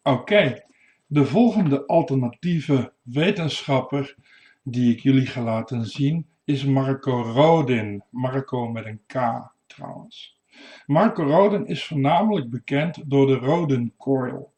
Oké, de volgende alternatieve wetenschapper die ik jullie ga laten zien is Marko Rodin. Marko met een K trouwens. Marko Rodin is voornamelijk bekend door de Rodin coil.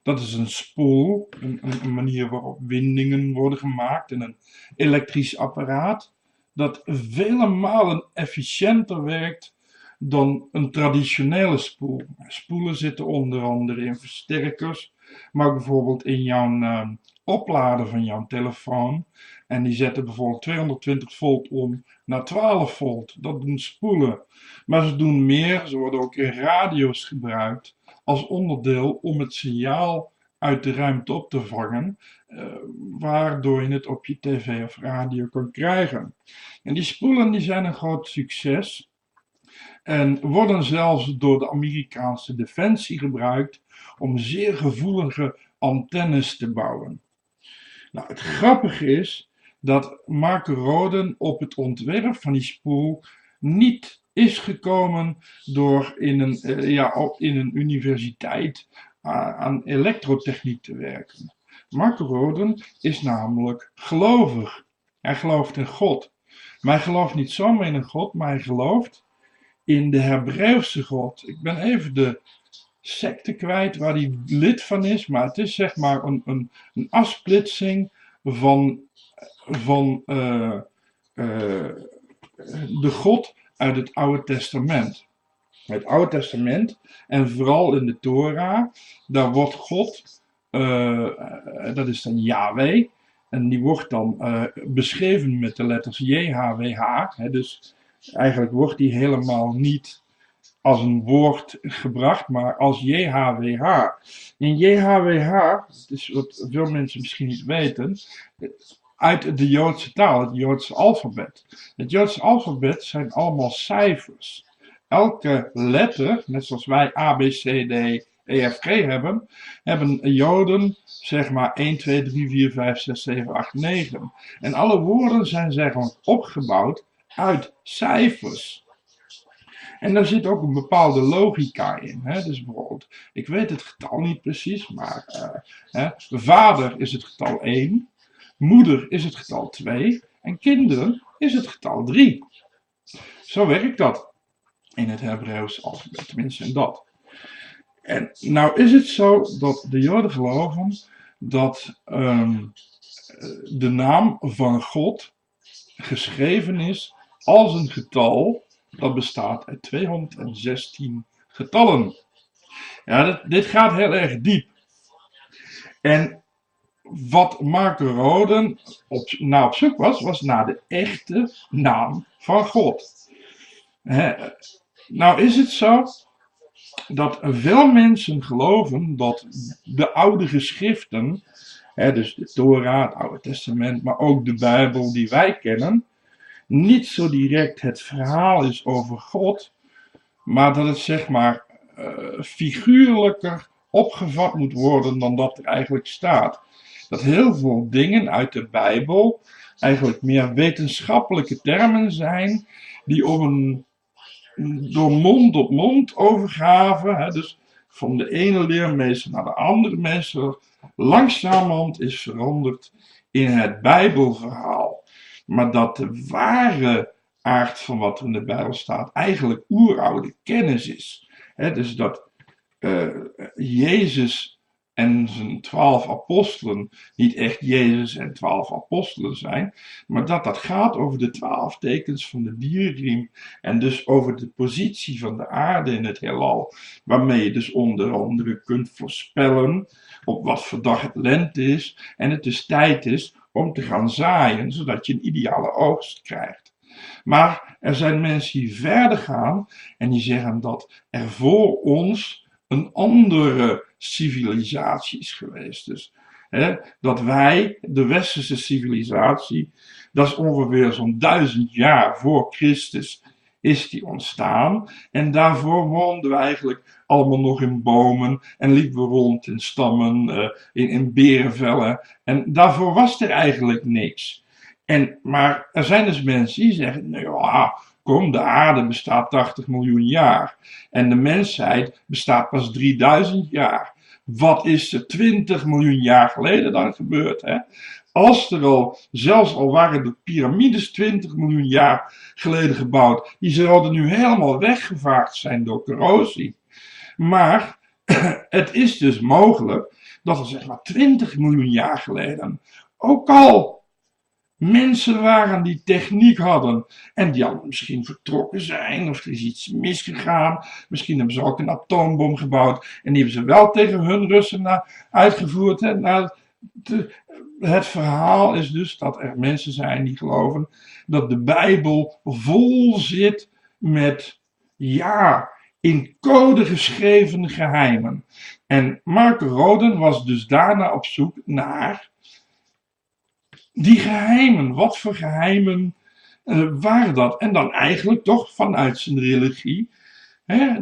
Dat is een spoel, een manier waarop windingen worden gemaakt in een elektrisch apparaat dat vele malen efficiënter werkt dan een traditionele spoel. Spoelen zitten onder andere in versterkers, maar ook bijvoorbeeld in jouw oplader van jouw telefoon. En die zetten bijvoorbeeld 220 volt om naar 12 volt. Dat doen spoelen. Maar ze doen meer, ze worden ook in radio's gebruikt als onderdeel om het signaal uit de ruimte op te vangen, waardoor je het op je tv of radio kan krijgen. En die spoelen die zijn een groot succes en worden zelfs door de Amerikaanse defensie gebruikt om zeer gevoelige antennes te bouwen. Nou, het grappige is dat Marko Rodin op het ontwerp van die spoel niet is gekomen door in een universiteit aan elektrotechniek te werken. Marko Rodin is namelijk gelovig. Hij gelooft in God. Maar hij gelooft niet zomaar in een God, maar hij gelooft in de Hebreeuwse God. Ik ben even de secte kwijt waar hij lid van is, maar het is zeg maar een afsplitsing van de God uit het Oude Testament. Het Oude Testament en vooral in de Tora, daar wordt God, dat is dan Yahweh, en die wordt dan beschreven met de letters JHWH, dus eigenlijk wordt die helemaal niet als een woord gebracht, maar als JHWH. En JHWH, dat is wat veel mensen misschien niet weten, uit de Joodse taal, het Joodse alfabet. Het Joodse alfabet zijn allemaal cijfers. Elke letter, net zoals wij A, B, C, D, E, F, G hebben Joden zeg maar 1, 2, 3, 4, 5, 6, 7, 8, 9. En alle woorden zijn zeg maar opgebouwd uit cijfers. En daar zit ook een bepaalde logica in. Dus bijvoorbeeld, ik weet het getal niet precies, maar vader is het getal 1, moeder is het getal 2 en kinderen is het getal 3. Zo werkt dat in het Hebreeuws alfabet, tenminste in dat. En nou is het zo dat de Joden geloven dat de naam van God geschreven is als een getal dat bestaat uit 216 getallen. Ja, dit gaat heel erg diep. En wat Marko Rodin op zoek was naar de echte naam van God. Nou is het zo dat veel mensen geloven dat de oude geschriften, dus de Tora, het Oude Testament, maar ook de Bijbel die wij kennen, niet zo direct het verhaal is over God, maar dat het zeg maar figuurlijker opgevat moet worden dan dat er eigenlijk staat. Dat heel veel dingen uit de Bijbel eigenlijk meer wetenschappelijke termen zijn die door mond op mond overgave, dus van de ene leermeester naar de andere meester, langzamerhand is veranderd in het Bijbelverhaal. Maar dat de ware aard van wat er in de Bijbel staat eigenlijk oeroude kennis is. Dus dat Jezus en zijn 12 apostelen niet echt Jezus en 12 apostelen zijn, maar dat gaat over de 12 tekens van de dierenriem en dus over de positie van de aarde in het heelal, waarmee je dus onder andere kunt voorspellen op wat voor dag het lente is en het dus tijd is om te gaan zaaien, zodat je een ideale oogst krijgt. Maar er zijn mensen die verder gaan en die zeggen dat er voor ons een andere civilisatie is geweest. Dus dat wij, de westerse civilisatie, dat is ongeveer zo'n 1000 jaar voor Christus is die ontstaan. En daarvoor woonden we eigenlijk allemaal nog in bomen en liepen we rond in stammen, in berenvellen. En daarvoor was er eigenlijk niks. Maar er zijn dus mensen die zeggen, nou ja, kom, de aarde bestaat 80 miljoen jaar. En de mensheid bestaat pas 3000 jaar. wat is er 20 miljoen jaar geleden dan gebeurd? Hè? Als er al, zelfs al waren de piramides 20 miljoen jaar geleden gebouwd, die zouden nu helemaal weggevaagd zijn door corrosie. Maar het is dus mogelijk dat er zeg maar 20 miljoen jaar geleden ook al mensen waren die techniek hadden en die al misschien vertrokken zijn of er is iets misgegaan. Misschien hebben ze ook een atoombom gebouwd en die hebben ze wel tegen hun Russen uitgevoerd. Hè. Het verhaal is dus dat er mensen zijn die geloven dat de Bijbel vol zit met, ja, in code geschreven geheimen. En Marko Rodin was dus daarna op zoek naar die geheimen. Wat voor geheimen waren dat? En dan eigenlijk toch vanuit zijn religie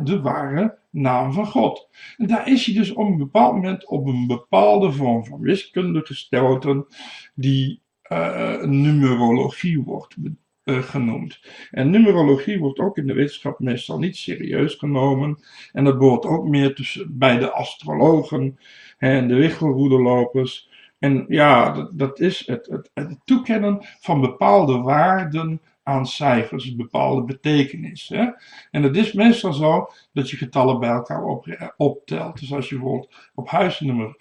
de ware naam van God. En daar is hij dus op een bepaald moment op een bepaalde vorm van wiskunde gestoten die numerologie wordt genoemd. En numerologie wordt ook in de wetenschap meestal niet serieus genomen. En dat behoort ook meer bij de astrologen en de wichelroederlopers. En ja, dat is het toekennen van bepaalde waarden aan cijfers, bepaalde betekenis. Hè? En het is meestal zo dat je getallen bij elkaar optelt. Dus als je bijvoorbeeld op huisnummer,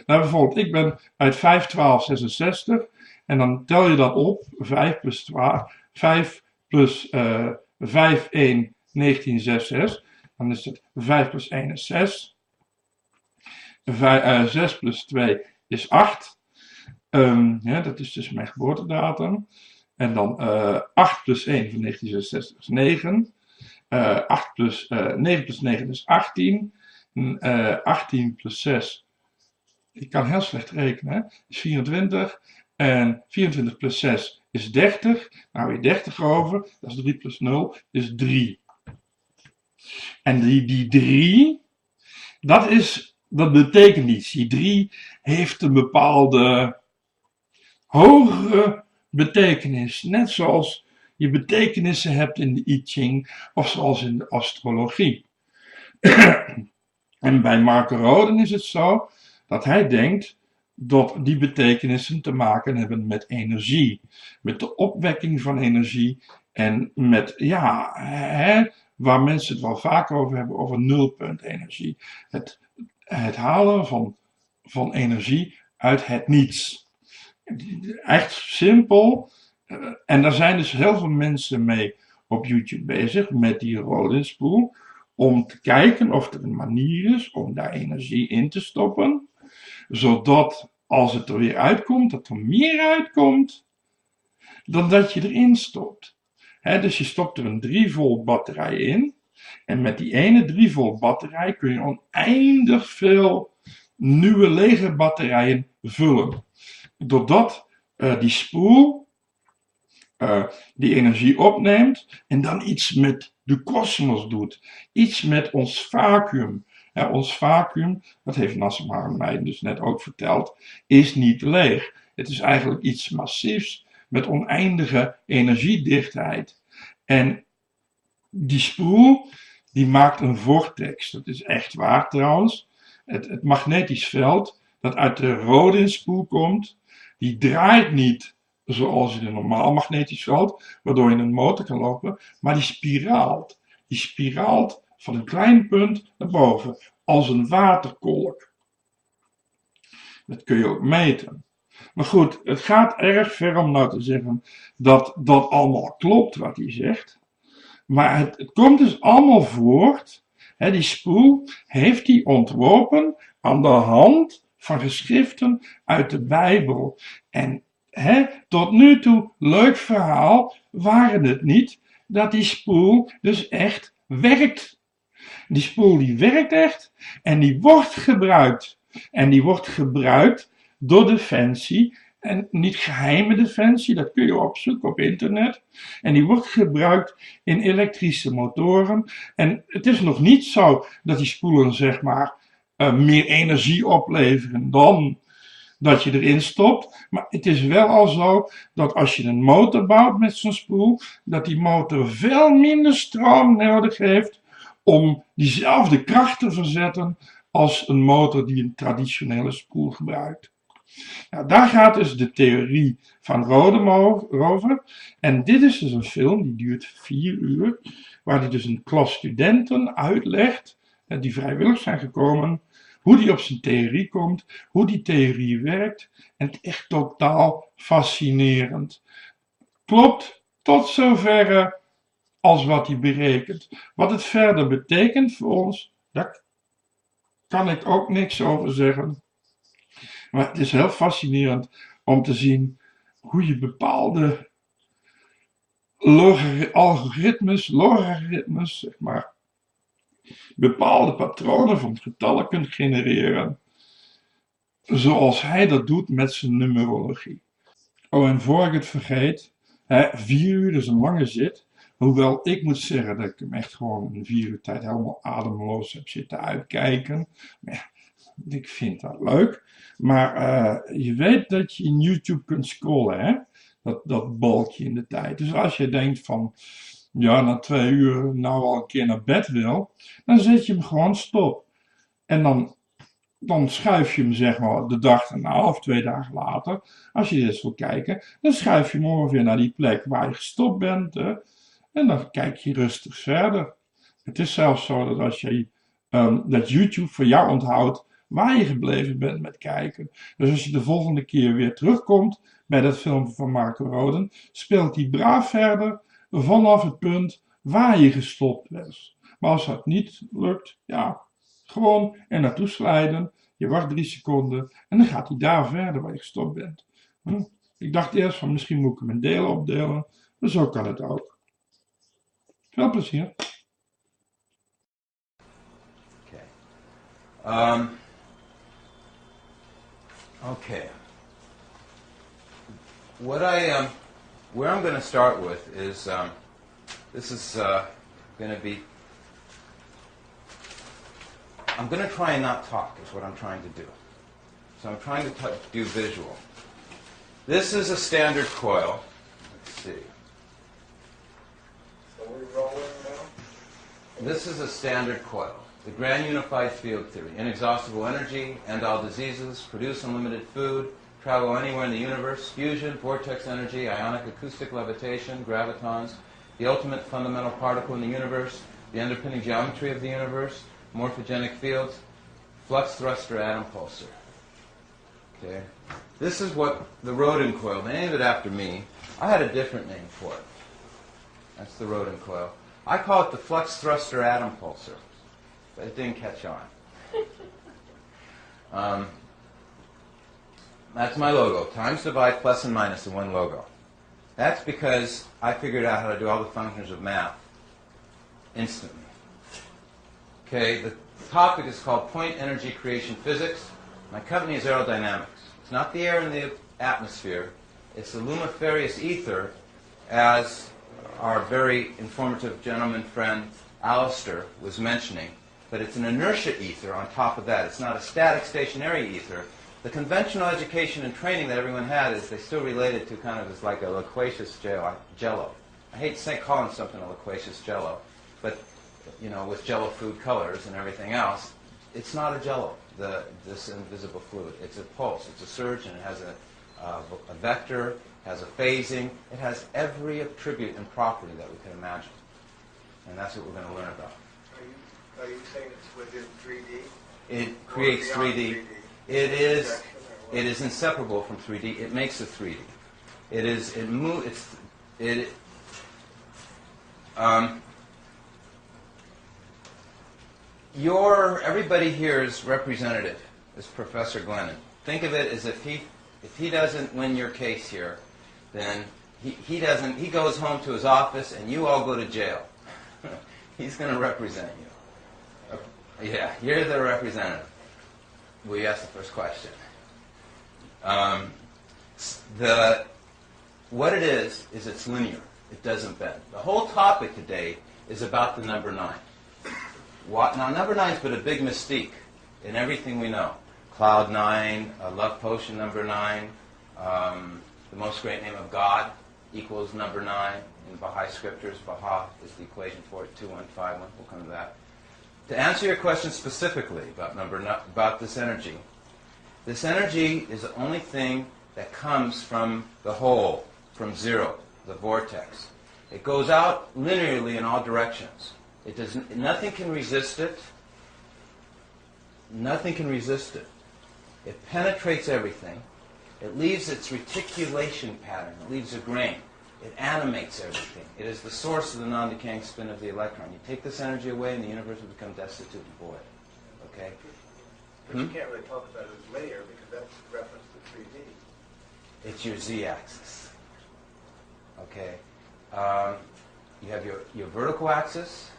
bijvoorbeeld ik ben uit 51266 en dan tel je dat op, 5 plus 12, 5 plus 5, 1, 1966, dan is het 5 plus 1 is 6, 6 plus 2 is 8, dat is dus mijn geboortedatum. En dan 8 plus 1 van 1966 is 9. 9 plus 9 is 18. 18 plus 6, ik kan heel slecht rekenen, hè, is 24. En 24 plus 6 is 30. Nou, weer 30 over, dat is 3 plus 0, is 3. En die 3, dat betekent iets. Die 3 heeft een bepaalde hogere betekenis. Net zoals je betekenissen hebt in de I Ching of zoals in de astrologie. En bij Marko Rodin is het zo dat hij denkt dat die betekenissen te maken hebben met energie. Met de opwekking van energie en met, waar mensen het wel vaak over hebben, over nulpuntenergie. Het halen van energie uit het niets. Echt simpel. En daar zijn dus heel veel mensen mee op YouTube bezig met die Rodin-spoel. Om te kijken of er een manier is om daar energie in te stoppen. Zodat als het er weer uitkomt, dat er meer uitkomt dan dat je erin stopt. Dus je stopt er een 3 volt batterij in. En met die ene 3 volt batterij kun je oneindig veel nieuwe lege batterijen vullen. Doordat die spoel die energie opneemt en dan iets met de kosmos doet. Iets met ons vacuüm. Ons vacuüm, dat heeft Nassim haramein dus net ook verteld, is niet leeg. Het is eigenlijk iets massiefs met oneindige energiedichtheid. En die spoel, die maakt een vortex. Dat is echt waar trouwens. Het magnetisch veld dat uit de Rodin-spoel komt, die draait niet zoals in een normaal magnetisch veld, waardoor je een motor kan lopen, maar die spiraalt. Die spiraalt van een klein punt naar boven, als een waterkolk. Dat kun je ook meten. Maar goed, het gaat erg ver om nou te zeggen dat dat allemaal klopt wat hij zegt. Maar het komt dus allemaal voort. Die spoel heeft hij ontworpen aan de hand van geschriften uit de Bijbel. En tot nu toe, leuk verhaal, waren het niet dat die spoel dus echt werkt. Die spoel die werkt echt en die wordt gebruikt. En die wordt gebruikt door Defensie. En niet geheime Defensie, dat kun je opzoeken op internet. En die wordt gebruikt in elektrische motoren. En het is nog niet zo dat die spoelen zeg maar meer energie opleveren dan dat je erin stopt. Maar het is wel al zo dat als je een motor bouwt met zo'n spoel, dat die motor veel minder stroom nodig heeft om diezelfde kracht te verzetten als een motor die een traditionele spoel gebruikt. Nou, daar gaat dus de theorie van Rodin over. En dit is dus een film die duurt 4 uur, waar hij dus een klas studenten uitlegt, die vrijwillig zijn gekomen, hoe die op zijn theorie komt, hoe die theorie werkt. En het is echt totaal fascinerend. Klopt tot zoverre als wat hij berekent. Wat het verder betekent voor ons, daar kan ik ook niks over zeggen. Maar het is heel fascinerend om te zien hoe je bepaalde logaritmes, zeg maar, bepaalde patronen van getallen kunt genereren. Zoals hij dat doet met zijn numerologie. Oh, en voor ik het vergeet, 4 uur is een lange zit. Hoewel ik moet zeggen dat ik hem echt gewoon in 4 uur tijd helemaal ademloos heb zitten uitkijken. Maar ja, ik vind dat leuk. Maar je weet dat je in YouTube kunt scrollen, hè? Dat balkje in de tijd. Dus als je denkt van, ja, na 2 uur nou al een keer naar bed wil, dan zet je hem gewoon stop. En dan schuif je hem zeg maar de dag erna of 2 dagen later, als je eens wil kijken, dan schuif je hem ongeveer naar die plek waar je gestopt bent. En dan kijk je rustig verder. Het is zelfs zo dat als je dat YouTube voor jou onthoudt waar je gebleven bent met kijken. Dus als je de volgende keer weer terugkomt bij dat filmpje van Marko Rodin, speelt hij braaf verder vanaf het punt waar je gestopt was. Maar als dat niet lukt, ja, gewoon er naartoe slijden. Je wacht 3 seconden en dan gaat hij daar verder waar je gestopt bent. Ik dacht eerst van misschien moet ik hem in delen opdelen, maar zo kan het ook. Veel plezier. Okay. Where I'm going to start with is, this is going to be, I'm going to try and not talk is what I'm trying to do. So I'm trying to do visual. This is a standard coil. Let's see. So we're rolling now? This is a standard coil. The grand unified field theory. Inexhaustible energy, end all diseases, produce unlimited food, travel anywhere in the universe, fusion, vortex energy, ionic acoustic levitation, gravitons, the ultimate fundamental particle in the universe, the underpinning geometry of the universe, morphogenic fields, flux thruster atom pulsar. Okay. This is what the Rodin coil, they named it after me. I had a different name for it. That's the Rodin coil. I call it the flux thruster atom pulsar. But it didn't catch on. That's my logo. Times divide plus and minus in one logo. That's because I figured out how to do all the functions of math instantly. Okay, the topic is called Point Energy Creation Physics. My company is aerodynamics. It's not the air in the atmosphere. It's the lumiferious ether, as our very informative gentleman friend Alistair was mentioning. But it's an inertia ether on top of that. It's not a static, stationary ether. The conventional education and training that everyone had is they still related to kind of as like a loquacious jello. I hate calling something a loquacious jello, but you know, with jello food colors and everything else, it's not a jello, this invisible fluid. It's a pulse, it's a surge, and it has a vector, has a phasing. It has every attribute and property that we can imagine. And that's what we're going to learn about. Are you saying it's within 3D? It creates 3D. It is inseparable from 3D. It makes it 3D. Everybody here is representative, is Professor Glennon. Think of it as if he doesn't win your case here, then he goes home to his office and you all go to jail. He's going to represent you. Yeah, you're the representative. Will you ask the first question? What it is it's linear. It doesn't bend. The whole topic today is about the number 9. Now, number 9's been a big mystique in everything we know. Cloud 9, love potion number 9, the most great name of God equals number 9. In Baha'i scriptures, Baha is the equation for it, 2151. We'll come to that. to answer your question specifically about this energy is the only thing that comes from the whole, from zero, the vortex. It goes out linearly in all directions. Nothing can resist it. Nothing can resist it. It penetrates everything. It leaves its reticulation pattern. It leaves a grain. It animates everything. It is the source of the non-decaying spin of the electron. You take this energy away and the universe will become destitute and void. Okay? But you can't really talk about it as linear because that's reference to 3D. It's your z-axis. Okay? You have your vertical axis,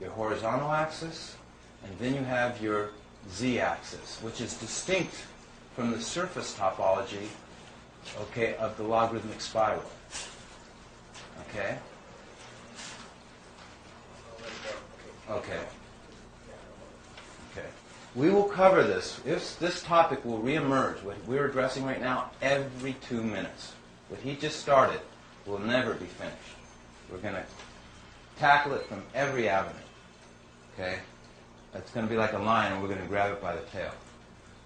your horizontal axis, and then you have your z-axis, which is distinct from the surface topology, okay, of the logarithmic spiral. Okay? Okay. Okay. We will cover this. This topic will reemerge, what we're addressing right now, every 2 minutes. What he just started will never be finished. We're going to tackle it from every avenue. Okay? It's going to be like a lion, and we're going to grab it by the tail.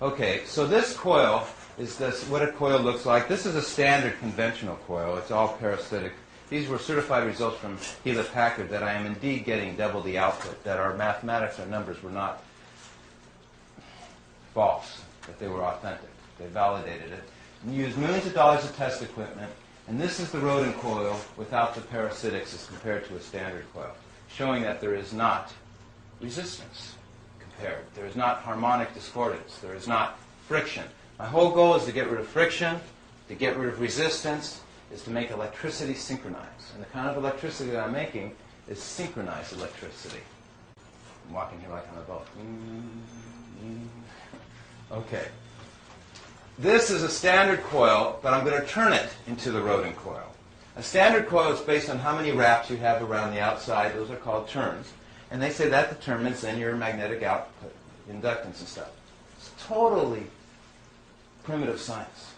Okay, so this coil is what a coil looks like. This is a standard conventional coil. It's all parasitic. These were certified results from Hewlett-Packard that I am indeed getting double the output, that our mathematics, our numbers were not false, that they were authentic. They validated it. We used millions of dollars of test equipment, and this is the Rodin coil without the parasitics as compared to a standard coil, showing that there is not resistance compared. There is not harmonic discordance. There is not friction. My whole goal is to get rid of friction, to get rid of resistance, is to make electricity synchronize. And the kind of electricity that I'm making is synchronized electricity. I'm walking here like on a boat. Okay. This is a standard coil, but I'm going to turn it into the Rodin coil. A standard coil is based on how many wraps you have around the outside. Those are called turns. And they say that determines then your magnetic output, inductance and stuff. It's totally primitive science.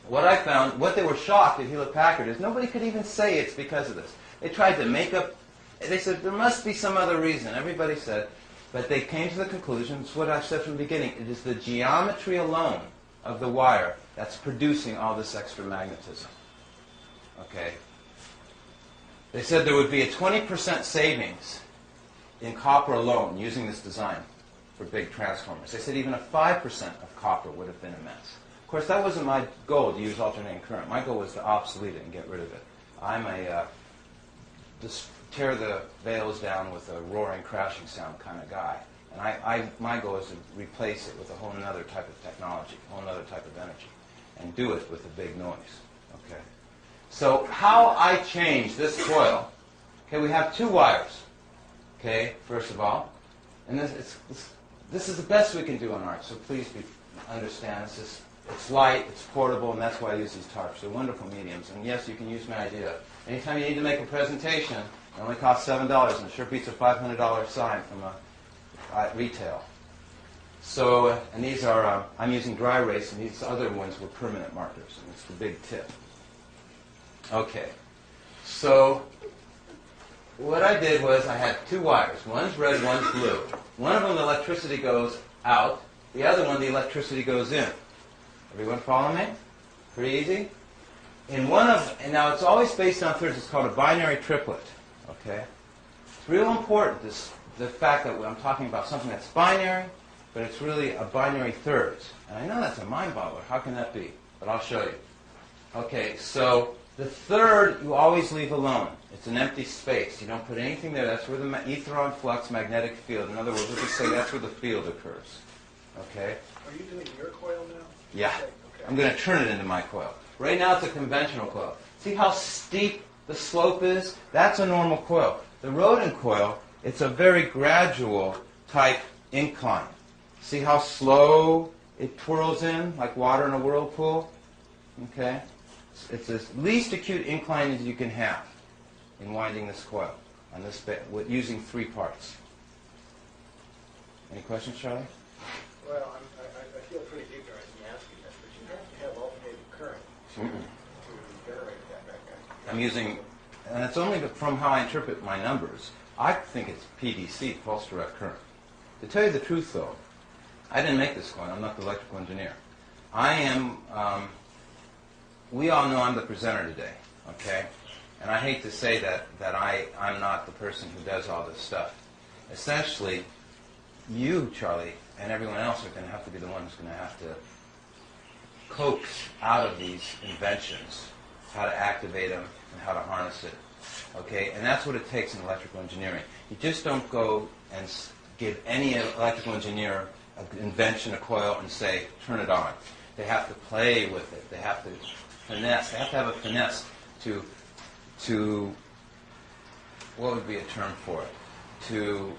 What I found, what they were shocked at Hewlett-Packard is nobody could even say it's because of this. They tried to make up, they said there must be some other reason. Everybody said, but they came to the conclusion, it's what I've said from the beginning, it is the geometry alone of the wire that's producing all this extra magnetism. Okay? They said there would be a 20% savings in copper alone using this design for big transformers. They said even a 5% of copper would have been immense. Of course, that wasn't my goal to use alternating current. My goal was to obsolete it and get rid of it. I'm just tear the veils down with a roaring, crashing sound kind of guy. And my goal is to replace it with a whole other type of technology, a whole other type of energy, and do it with a big noise. Okay. So how I change this coil, okay, we have 2 wires, okay, first of all. And this is the best we can do on art, so please understand. It's light, it's portable, and that's why I use these tarps. They're wonderful mediums. And yes, you can use my idea. Anytime you need to make a presentation, it only costs $7, and it sure beats a $500 sign from retail. So, and these are, I'm using dry erase, and these other ones were permanent markers, and it's the big tip. Okay, so what I did was I had 2 wires. One's red, one's blue. One of them, the electricity goes out. The other one, the electricity goes in. Everyone follow me? Pretty easy? And now it's always based on thirds. It's called a binary triplet. Okay? It's real important, the fact that I'm talking about something that's binary, but it's really a binary thirds. And I know that's a mind boggler. How can that be? But I'll show you. Okay, so the third you always leave alone. It's an empty space. You don't put anything there. That's where the etheron flux magnetic field. In other words, we'll just say that's where the field occurs. Okay? Are you doing your coil now? Yeah. Okay. I'm going to turn it into my coil. Right now it's a conventional coil. See how steep the slope is? That's a normal coil. The Rodin coil, it's a very gradual type incline. See how slow it twirls in, like water in a whirlpool? Okay? It's the least acute incline as you can have in winding this coil on this using 3 parts. Any questions, Charlie? Well, I feel pretty ignorant in asking this, but you have to have alternating current to generate that magnetic. I'm using, and it's only from how I interpret my numbers, I think it's PDC, pulse direct current. To tell you the truth, though, I didn't make this coil. I'm not the electrical engineer. I am, we all know I'm the presenter today, okay? And I hate to say that I'm not the person who does all this stuff. Essentially, you, Charlie, and everyone else are going to have to be the one who's going to have to coax out of these inventions how to activate them and how to harness it. Okay? And that's what it takes in electrical engineering. You just don't go and give any electrical engineer an invention, a coil, and say, turn it on. They have to play with it. They have to finesse. They have to have a finesse to what would be a term for it? To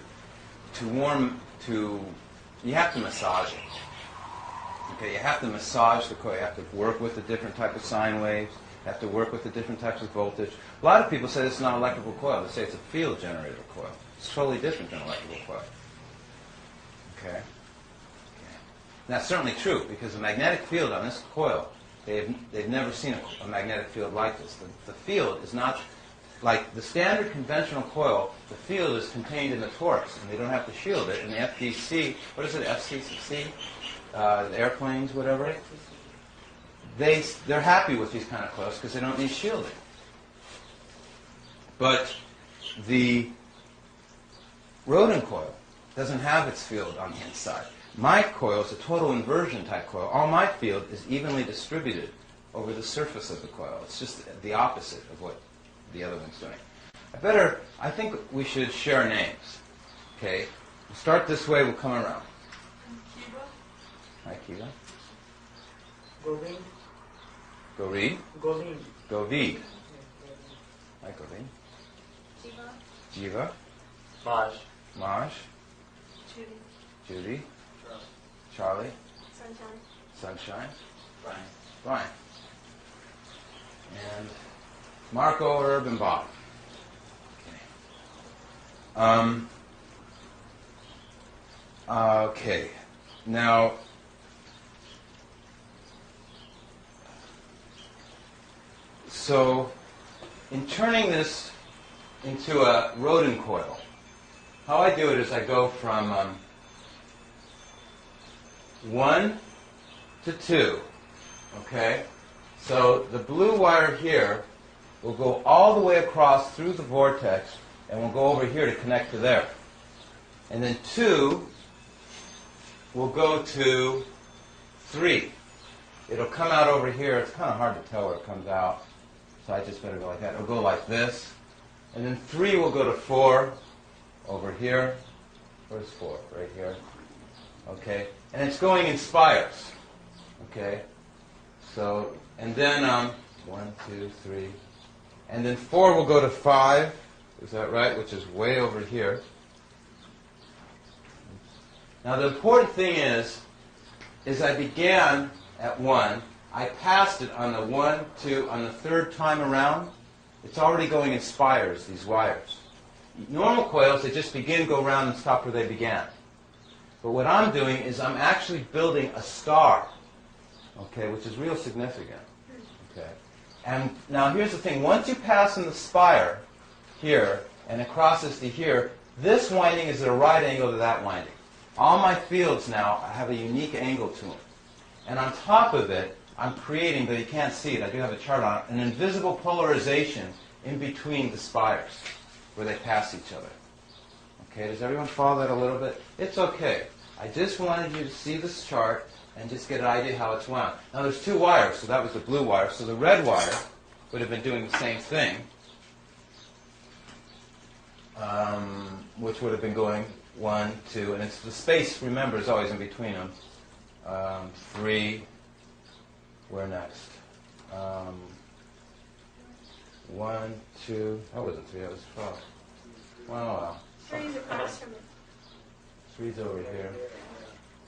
you have to massage it. Okay, you have to massage the coil. You have to work with the different type of sine waves. You have to work with the different types of voltage. A lot of people say it's not an electrical coil. They say it's a field generator coil. It's totally different than an electrical coil. Okay? That's certainly true, because the magnetic field on this coil, they've never seen a magnetic field like this. The field is not like the standard conventional coil. The field is contained in the torques, and they don't have to shield it. And the FDC, what is it, FCC? The airplanes, whatever. They're happy with these kind of coils because they don't need shielding. But the Rodin coil doesn't have its field on the inside. My coil is a total inversion type coil. All my field is evenly distributed over the surface of the coil. It's just the opposite of what the other one's doing. I think we should share names. Okay? We'll start this way, we'll come around. Hi, Kiva. Govind. Goreed. Govind. Govid. Hi, Govid. Jiva. Maj. Maj. Judy. Charlie. Sunshine. Brian. And Marko, Herb, and Bob. Okay. Now, so in turning this into a Rodin coil, how I do it is I go from 1 to 2. Okay? So the blue wire here will go all the way across through the vortex and will go over here to connect to there. And then 2 will go to 3. It'll come out over here. It's kind of hard to tell where it comes out, so I just better go like that. It'll go like this. And then 3 will go to 4 over here. Where's 4? Right here. Okay? And it's going in spires. Okay? So, and then 1, 2, 3. And then 4 will go to 5. Is that right? Which is way over here. Now the important thing is I began at 1. I passed it on the 1, 2, on the third time around. It's already going in spires, these wires. Normal coils, they just begin, go around, and stop where they began. But what I'm doing is I'm actually building a star, okay, which is real significant. Okay. And now here's the thing. Once you pass in the spire here, and it crosses to here, this winding is at a right angle to that winding. All my fields now have a unique angle to them. And on top of it, I'm creating, though you can't see it, I do have a chart on it, an invisible polarization in between the spires where they pass each other. Okay, does everyone follow that a little bit? It's okay. I just wanted you to see this chart and just get an idea how it's wound. Now there's 2 wires, so that was the blue wire. So the red wire would have been doing the same thing, which would have been going 1, 2, and it's the space, remember, is always in between them. 3, where next? 1, 2, that wasn't 3, that was 12. Well. 3's across from it. 3's over here.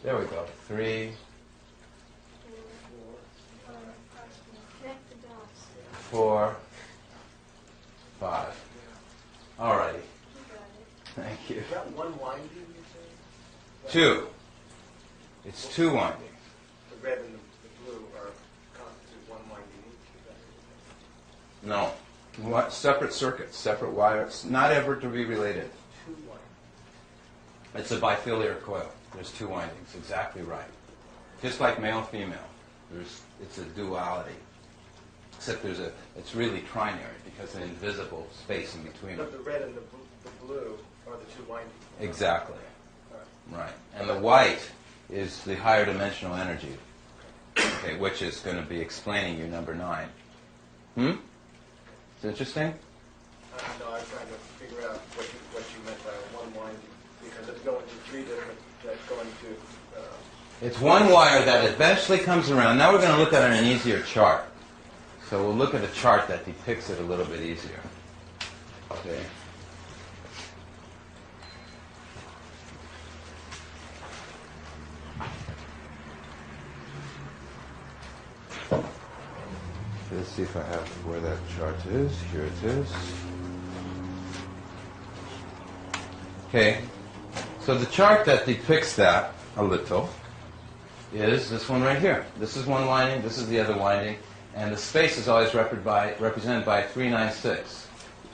There we go. 3, Connect the dots. 4, 5. All righty. You got it. Thank you. Is that one winding, you say? 2. It's 2 windings. The red and the blue are constitute one winding each. Is that No. Separate circuits, separate wires, not ever to be related. It's a bifiliar coil. There's two windings, exactly right. Just like male-female, it's a duality. Except it's really trinary because an invisible space in between them. But the red and the blue are the two windings. Exactly. All right. Right. And the white is the higher dimensional energy, okay, which is going to be explaining you number 9. It's interesting? No, I'm trying to figure out what you meant by one winding, because it's going to 3 different, that's going to... It's one wire that eventually comes around. Now we're going to look at an easier chart. So we'll look at a chart that depicts it a little bit easier. Okay. Let's see if I have where that chart is. Here it is. Okay. So the chart that depicts that a little is this one right here. This is one winding, this is the other winding, and the space is always represented by 396.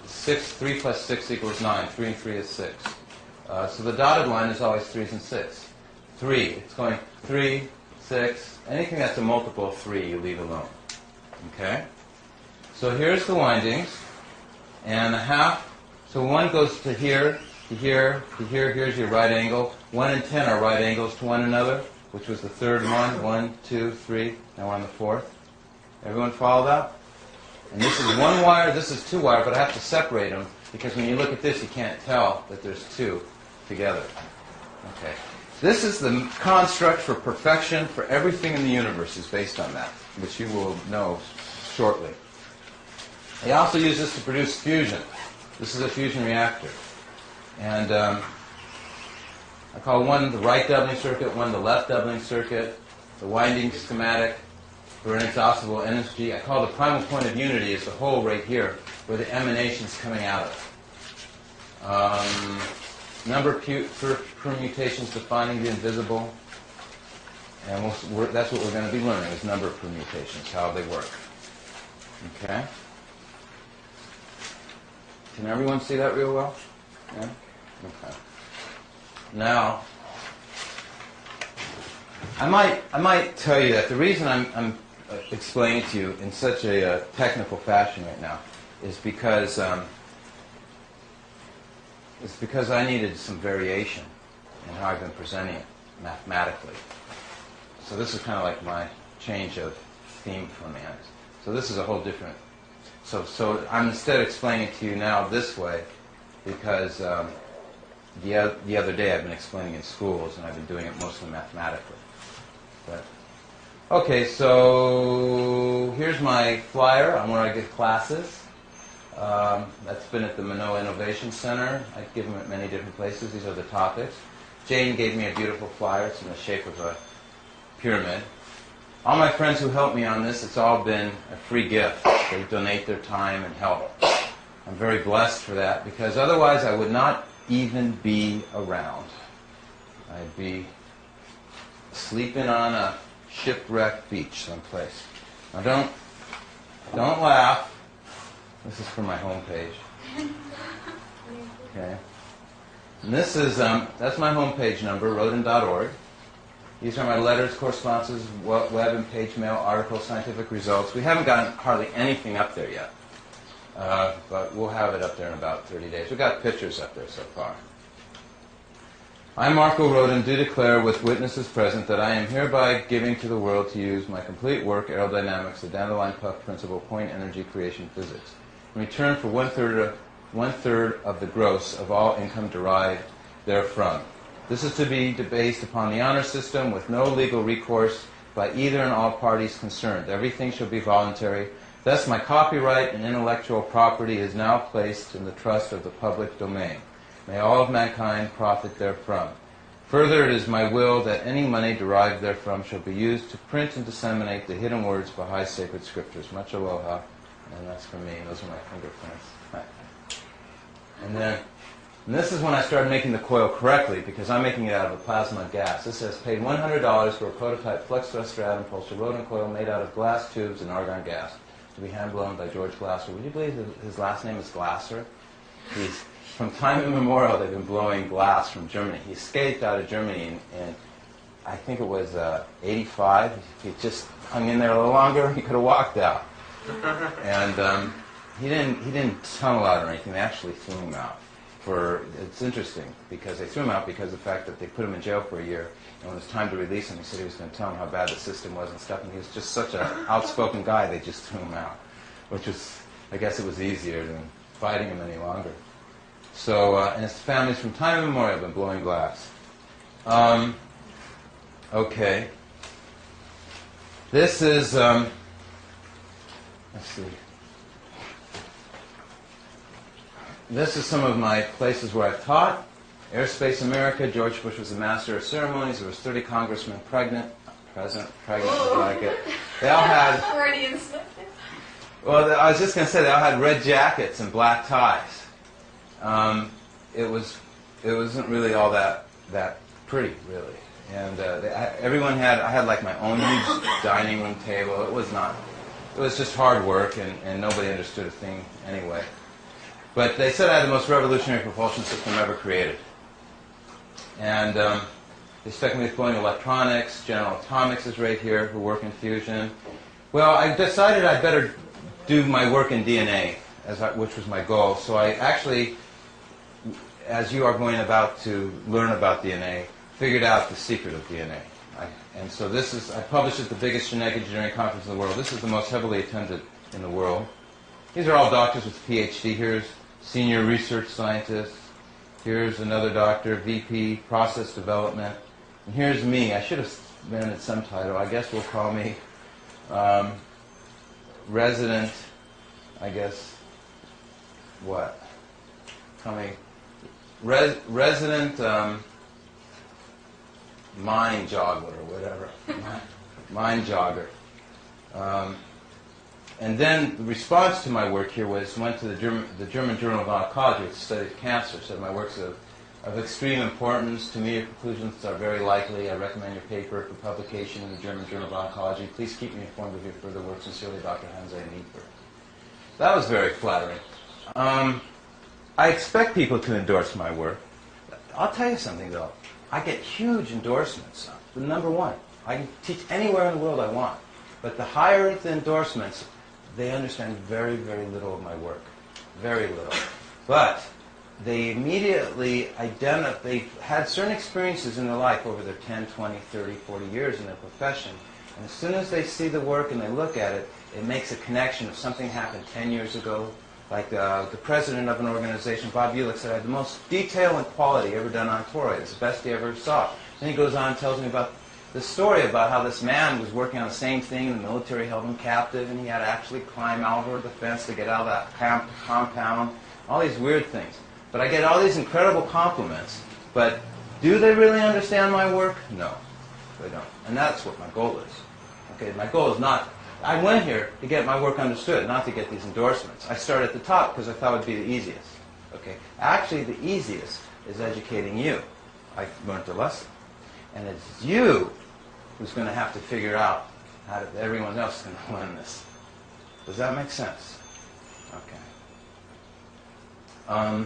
3 plus 6 equals 9. 3 and 3 is 6. So the dotted line is always 3s and 6. 3, it's going 3, 6, anything that's a multiple of 3 you leave alone. Okay? So here's the windings, and a half, so one goes to here, to here, to here, here's your right angle. 1 and 10 are right angles to one another, which was the third one. 1, 2, 3. Now we're on the fourth. Everyone follow that? And this is one wire, this is 2 wire, but I have to separate them because when you look at this, you can't tell that there's 2 together. Okay. This is the construct for perfection for everything in the universe is based on that, which you will know shortly. They also use this to produce fusion. This is a fusion reactor. And I call one the right doubling circuit, one the left doubling circuit, the winding schematic for inexhaustible energy. I call the primal point of unity is the hole right here where the emanation's coming out of. Number of permutations defining the invisible. And that's what we're going to be learning is number of permutations, how they work. Okay? Can everyone see that real well? Yeah? Okay. Now, I might tell you that the reason I'm explaining to you in such a technical fashion right now is because I needed some variation in how I've been presenting it mathematically. So this is kind of like my change of theme for me. So this is a whole different. So I'm instead explaining to you now this way because the other day I've been explaining in schools and I've been doing it mostly mathematically. But, okay, so here's my flyer on where I give classes. That's been at the Manoa Innovation Center. I give them at many different places. These are the topics. Jane gave me a beautiful flyer. It's in the shape of a pyramid. All my friends who helped me on this, it's all been a free gift. They donate their time and help. I'm very blessed for that because otherwise I would not even be around. I'd be sleeping on a shipwrecked beach someplace. Now don't laugh. This is from my homepage. Okay. And this is, that's my homepage number, rodin.org. These are my letters, correspondences, web and page mail, articles, scientific results. We haven't gotten hardly anything up there yet. But we'll have it up there in about 30 days. We've got pictures up there so far. I, Marko Rodin, do declare with witnesses present that I am hereby giving to the world to use my complete work, aerodynamics, the dandelion puff principle, point energy creation physics, in return for one-third of the gross of all income derived therefrom. This is to be based upon the honor system with no legal recourse by either and all parties concerned. Everything shall be voluntary. Thus, my copyright and intellectual property is now placed in the trust of the public domain. May all of mankind profit therefrom. Further, it is my will that any money derived therefrom shall be used to print and disseminate the hidden words of Baha'i sacred scriptures. Much aloha. And that's for me. Those are my fingerprints. And this is when I started making the coil correctly, because I'm making it out of a plasma gas. This says, paid $100 for a prototype flux thruster atom pulsar Rodin coil made out of glass tubes and argon gas, to be hand-blown by George Glasser. Would you believe his last name is Glasser? from time immemorial, they've been blowing glass from Germany. He escaped out of Germany in I think it was 85. If he just hung in there a little longer, he could have walked out. And he didn't tunnel out or anything. They actually threw him out. It's interesting because they threw him out because of the fact that they put him in jail for a year. And when it was time to release him, he said he was going to tell them how bad the system was and stuff. And he was just such an outspoken guy, they just threw him out, which was, I guess, it was easier than fighting him any longer. So, and his families from time immemorial have been blowing glass. Okay. This is, let's see. This is some of my places where I've taught. Airspace America, George Bush was the master of ceremonies. There was 30 congressmen pregnant, if you like it. They all had, Freudians. well, I was just going to say, they all had red jackets and black ties. It wasn't really all that pretty, really. And everyone had, I had like my own huge dining room table. It was just hard work, and nobody understood a thing anyway. But they said I had the most revolutionary propulsion system ever created. And they stuck me with blowing electronics. General Atomics is right here, who work in fusion. Well, I decided I'd better do my work in DNA, which was my goal. So I actually, as you are going about to learn about DNA, figured out the secret of DNA. And so this is, I published at the biggest genetic engineering conference in the world. This is the most heavily attended in the world. These are all doctors with PhD. Here's senior research scientist. Here's another doctor, VP, process development. And here's me. I should have invented some title. I guess we'll call me resident, I guess, what? Call me resident mind joggler or whatever. Mind jogger. And then the response to my work here went to the German Journal of Oncology, which studies cancer. Said my work's of extreme importance. To me, your conclusions are very likely. I recommend your paper for publication in the German Journal of Oncology. Please keep me informed of your further work. Sincerely, Dr. Hanze Niedberg. That was very flattering. I expect people to endorse my work. I'll tell you something, though. I get huge endorsements. Number one, I can teach anywhere in the world I want. But the higher the endorsements, they understand very, very little of my work. Very little. But they immediately they've had certain experiences in their life over their 10, 20, 30, 40 years in their profession. And as soon as they see the work and they look at it, it makes a connection. If something happened 10 years ago, like the president of an organization, Bob Ulick, said, I had the most detail and quality ever done on Tora. It's the best he ever saw. Then he goes on and tells me about the story about how this man was working on the same thing, and the military held him captive, and he had to actually climb over the fence to get out of that compound, all these weird things. But I get all these incredible compliments, but do they really understand my work? No, they don't. And that's what my goal is. Okay, my goal is not, I went here to get my work understood, not to get these endorsements. I started at the top because I thought it would be the easiest. Okay, actually the easiest is educating you. I learned a lesson. And it's you who's going to have to figure out how everyone else is going to learn this. Does that make sense? Okay.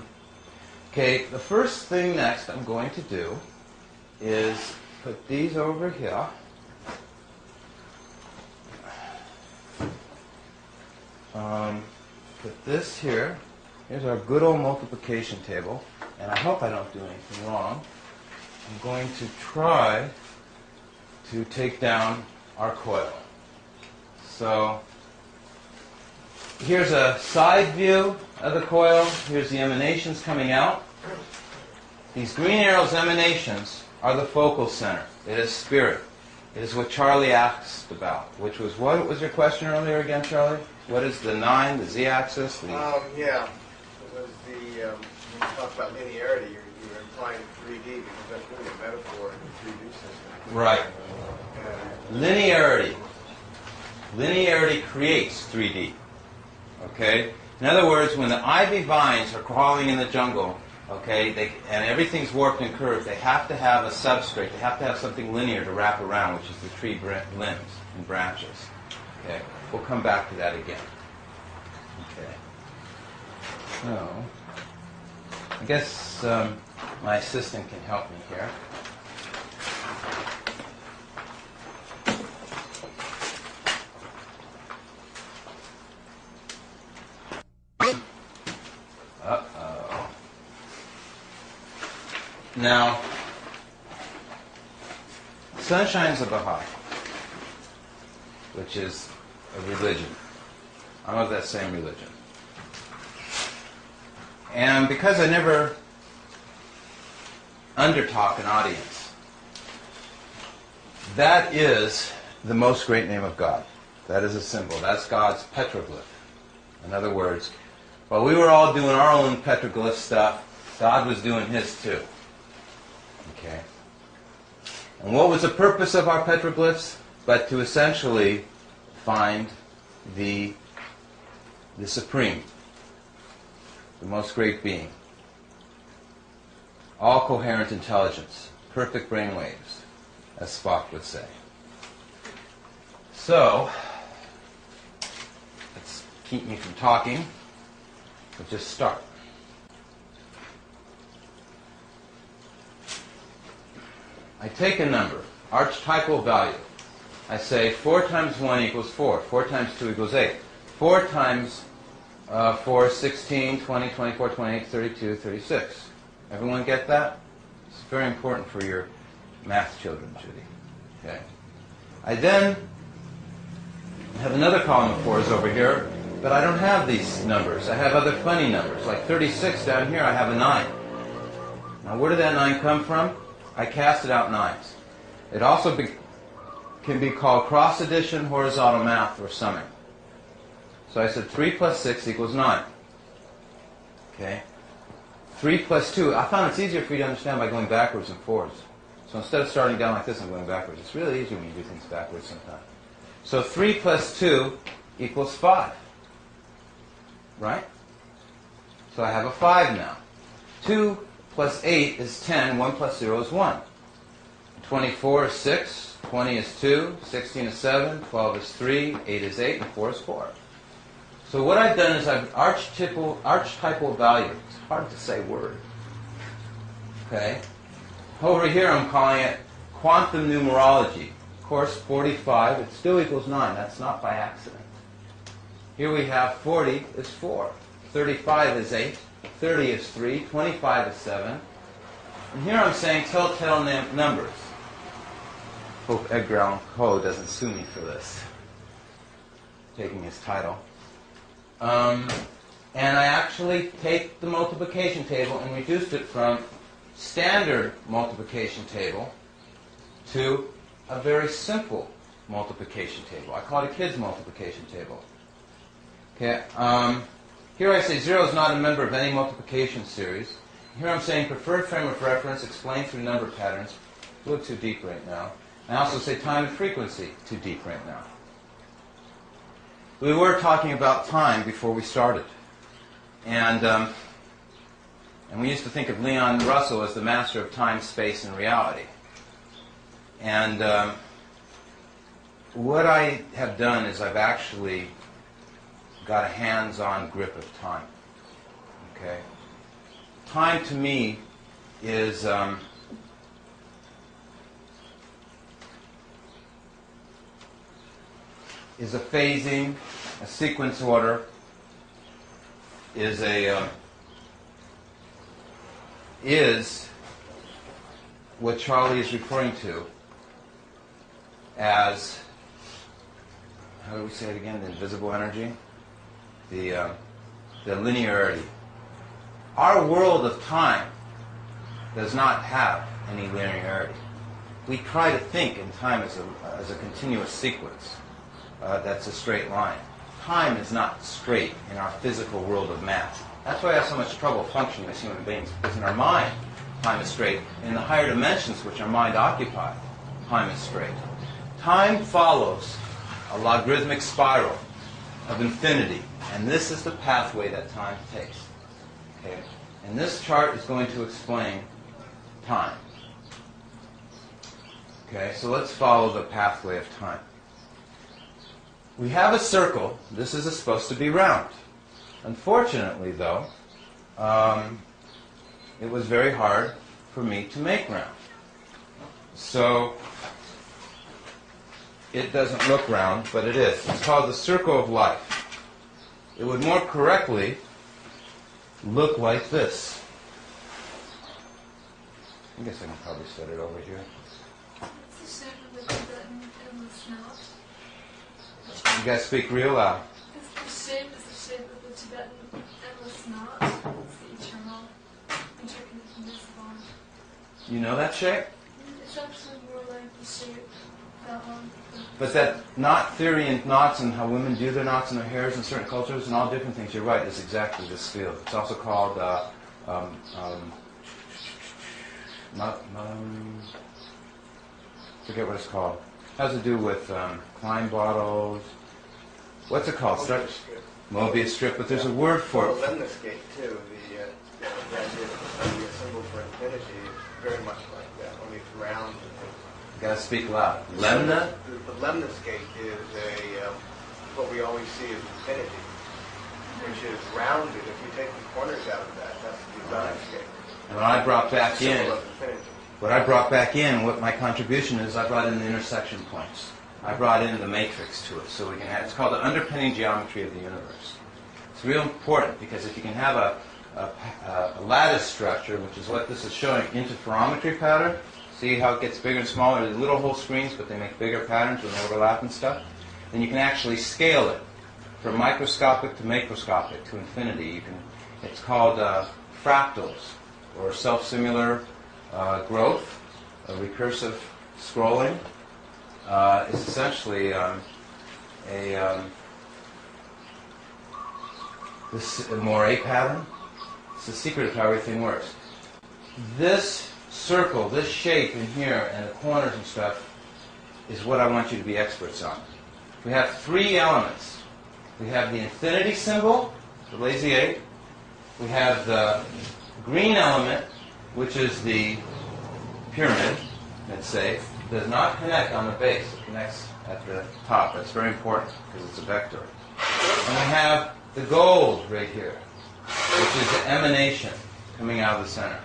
Okay, the first thing next I'm going to do is put these over here. Put this here. Here's our good old multiplication table. And I hope I don't do anything wrong. I'm going to try to take down our coil. So here's a side view of the coil. Here's the emanations coming out. These green arrows, emanations, are the focal center. It is spirit. It is what Charlie asked about, which was, what was your question earlier again, Charlie? What is the 9, the z-axis? Yeah. It was when you talk about linearity, you're implying 3D because that's really a metaphor in the 3D system. Right. Linearity. Linearity creates 3D. Okay? In other words, when the ivy vines are crawling in the jungle, okay, and everything's warped and curved, they have to have a substrate. They have to have something linear to wrap around, which is the tree limbs and branches. Okay? We'll come back to that again. Okay. So, I guess my assistant can help me here. Uh-oh. Now, Sunshine's a Baha'i, which is a religion. I'm of that same religion. And because I never undertalk an audience, that is the most great name of God. That is a symbol. That's God's petroglyph. In other words, while we were all doing our own petroglyph stuff, God was doing his too. Okay? And what was the purpose of our petroglyphs? But to essentially find the supreme, the most great being. All coherent intelligence, perfect brainwaves, as Spock would say. So, let's keep me from talking. We'll just start. I take a number, archetypal value. I say 4 times 1 equals 4. 4 times 2 equals 8. 4 times 4 is 16, 20, 24, 28, 32, 36. Everyone get that? It's very important for your math children, Judy. Okay. I then have another column of 4s over here, but I don't have these numbers. I have other funny numbers. Like 36 down here, I have a 9. Now where did that 9 come from? I casted out 9s. It also can be called cross addition, horizontal math, or summing. So I said 3 plus 6 equals 9. Okay? 3 plus 2, I found it's easier for you to understand by going backwards in 4s. So instead of starting down like this, I'm going backwards. It's really easy when you do things backwards sometimes. So 3 plus 2 equals 5. Right? So I have a 5 now. 2 plus 8 is 10. 1 plus 0 is 1. 24 is 6. 20 is 2. 16 is 7. 12 is 3. 8 is 8. And 4 is 4. So what I've done is I've archetypal value. It's hard to say word. Okay? Over here I'm calling it quantum numerology. Of course, 45, it still equals 9. That's not by accident. Here we have 40 is 4. 35 is 8. 30 is 3. 25 is 7. And here I'm saying telltale numbers. Hope Edgar Allan Poe doesn't sue me for this. Taking his title. And I actually take the multiplication table and reduced it from standard multiplication table to a very simple multiplication table. I call it a kid's multiplication table. Okay. Here I say 0 is not a member of any multiplication series. Here I'm saying preferred frame of reference explained through number patterns. A little too deep right now. I also say time and frequency, too deep right now. We were talking about time before we started. And we used to think of Leon Russell as the master of time, space, and reality. And what I have done is I've actually got a hands-on grip of time. Okay? Time to me is a phasing, a sequence order, is what Charlie is referring to as, how do we say it again, the invisible energy? The linearity. Our world of time does not have any linearity. We try to think in time as a continuous sequence that's a straight line. Time is not straight in our physical world of math. That's why I have so much trouble functioning as human beings, because in our mind, time is straight. In the higher dimensions which our mind occupies, time is straight. Time follows a logarithmic spiral of infinity, and this is the pathway that time takes. Okay? And this chart is going to explain time. Okay, so let's follow the pathway of time. We have a circle. This is supposed to be round. Unfortunately, though, it was very hard for me to make round. So it doesn't look round, but it is. It's called the circle of life. It would more correctly look like this. I guess I can probably set it over here. It's the shape of the Tibetan endless knot. You guys speak real loud. It's the shape of the Tibetan endless knot. It's the eternal, intricate, invisible. You know that shape? It's actually more like the shape that one. But that knot theory and knots and how women do their knots in their hairs in certain cultures and all different things, you're right, is exactly this field. It's also called forget what it's called. Has to do with Klein bottles. What's it called? Mobius strip, but there's a word for Well, it. lemniscate too, the idea of the symbol for infinity is very much like that, only it's round. You gotta speak loud. Lemna? The lemniscate is what we always see as infinity, which is rounded. If you take the corners out of that, that's the lemniscate. And what I brought back Symbol of infinity. what my contribution is, I brought in the intersection points. I brought in the matrix to it, so we can have, it's called the underpinning geometry of the universe. It's real important, because if you can have a lattice structure, which is what this is showing, interferometry pattern, see how it gets bigger and smaller, they're little whole screens, but they make bigger patterns when they overlap and stuff, then you can actually scale it from microscopic to macroscopic to infinity. It's called fractals, or self-similar growth, recursive scrolling. It's essentially this moire pattern. It's the secret of how everything works. This circle, this shape in here, and the corners and stuff, is what I want you to be experts on. We have three elements. We have the infinity symbol, the lazy 8. We have the green element, which is the pyramid, let's say. Does not connect on the base. It connects at the top. That's very important because it's a vector. And we have the gold right here, which is the emanation coming out of the center.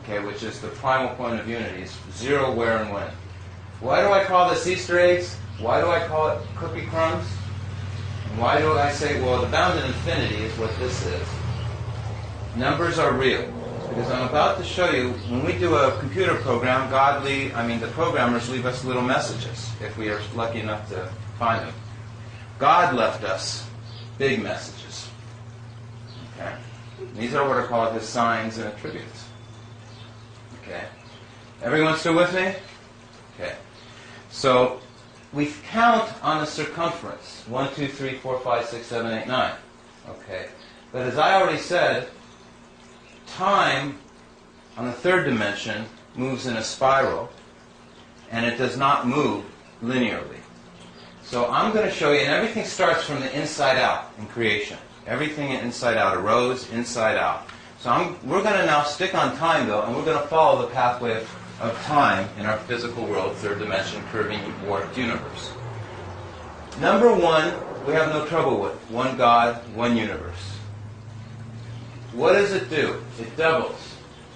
Okay, which is the primal point of unity. It's zero, where, and when. Why do I call this Easter eggs? Why do I call it cookie crumbs? And why do I say, well, the bounded infinity is what this is? Numbers are real. Because I'm about to show you, when we do a computer program, the programmers leave us little messages, if we are lucky enough to find them. God left us big messages. Okay? These are what are called his signs and attributes. Okay? Everyone still with me? Okay. So, we count on the circumference. 1, 2, 3, 4, 5, 6, 7, 8, 9. Okay? But as I already said, time on the third dimension moves in a spiral, and it does not move linearly. So I'm going to show you, and everything starts from the inside out in creation. Everything inside out arose inside out. So we're going to now stick on time, though, and we're going to follow the pathway of time in our physical world, third dimension, curving, warped universe. Number one, we have no trouble with. One God, one universe. What does it do? It doubles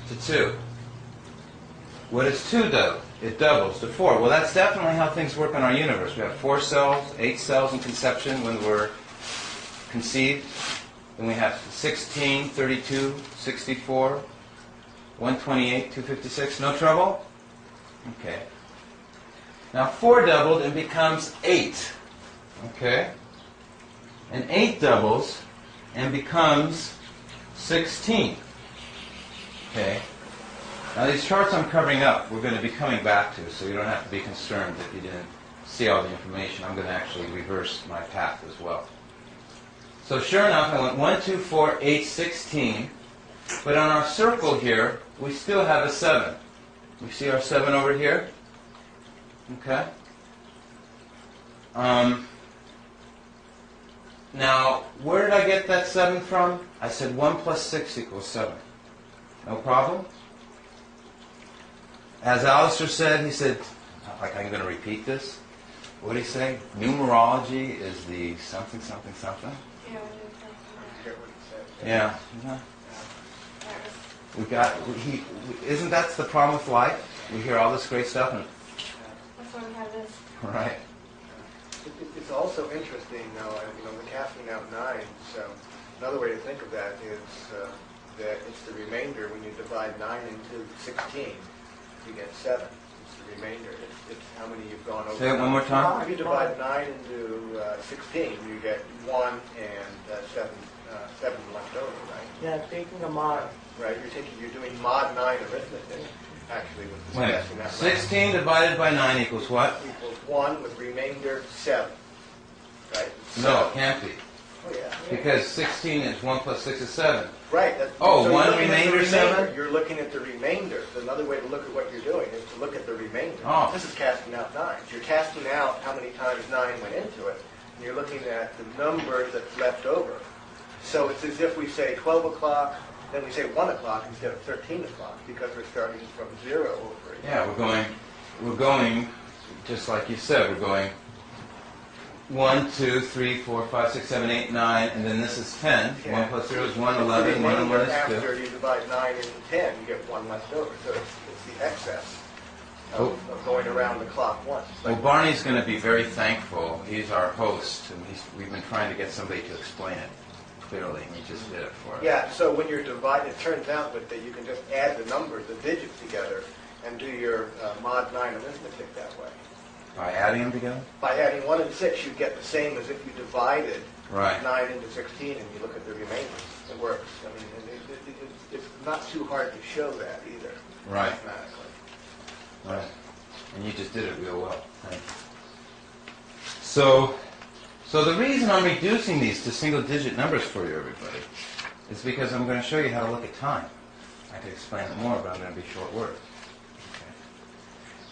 to 2. What does 2 do? It doubles to 4. Well, that's definitely how things work in our universe. We have 4 cells, 8 cells in conception when we're conceived. Then we have 16, 32, 64, 128, 256. No trouble? Okay. Now 4 doubled and becomes 8. Okay? And 8 doubles and becomes 16. Okay. Now these charts I'm covering up, we're going to be coming back to, so you don't have to be concerned if you didn't see all the information. I'm going to actually reverse my path as well. So sure enough, I went 1, 2, 4, 8, 16. But on our circle here, we still have a 7. You see our 7 over here? Okay. Now, where did I get that 7 from? I said 1 plus 6 equals 7. No problem? As Alistair said, he said, like I'm going to repeat this. What did he say? Numerology is the something, something, something. Yeah, I forget what he said. Yeah. Isn't that the problem with life? We hear all this great stuff, and That's why we have this. right. It's also interesting, though, the casting out nines. Another way to think of that is that it's the remainder. When you divide 9 into 16, you get 7. It's the remainder. It's how many you've gone over. Say it one more time. If you divide 9 into 16, you get 1 and 7 left over, right? Yeah, taking a mod. Right. You're doing mod 9 arithmetic, actually, with this Wait, casting out 16 divided by 9 equals what? equals 1 with remainder 7. Right? No, it can't be. Oh, yeah. Because 16 is 1 plus 6 is 7. Right. Oh, you're one looking at the remainder 7? You're looking at the remainder. So another way to look at what you're doing is to look at the remainder. Oh. This is casting out 9s. You're casting out how many times 9 went into it, and you're looking at the number that's left over. So it's as if we say 12 o'clock, then we say 1 o'clock instead of 13 o'clock, because we're starting from 0 over again. Yeah, we're going, just like you said, we're going 1, 2, 3, 4, 5, 6, 7, 8, 9, and then this is 10. Yeah. 1 plus 0 is 1, 11, 1 and 1 is 2. After you divide 9 into 10, you get 1 left over. So it's the excess of going around the clock once. Well, Barney's going to be very thankful. He's our host, and we've been trying to get somebody to explain it clearly, and he just did it for us. Yeah, so when you're dividing, it turns out that you can just add the numbers, the digits together, and do your mod 9 arithmetic that way. By adding them together? By adding 1 and 6, you get the same as if you divided Right. 9 into 16 and you look at the remainders. It works. I mean, it's not too hard to show that either, Right. mathematically. Right. And you just did it real well. Thank you. So the reason I'm reducing these to single-digit numbers for you, everybody, is because I'm going to show you how to look at time. I could explain it more, but I'm going to be short words. Okay.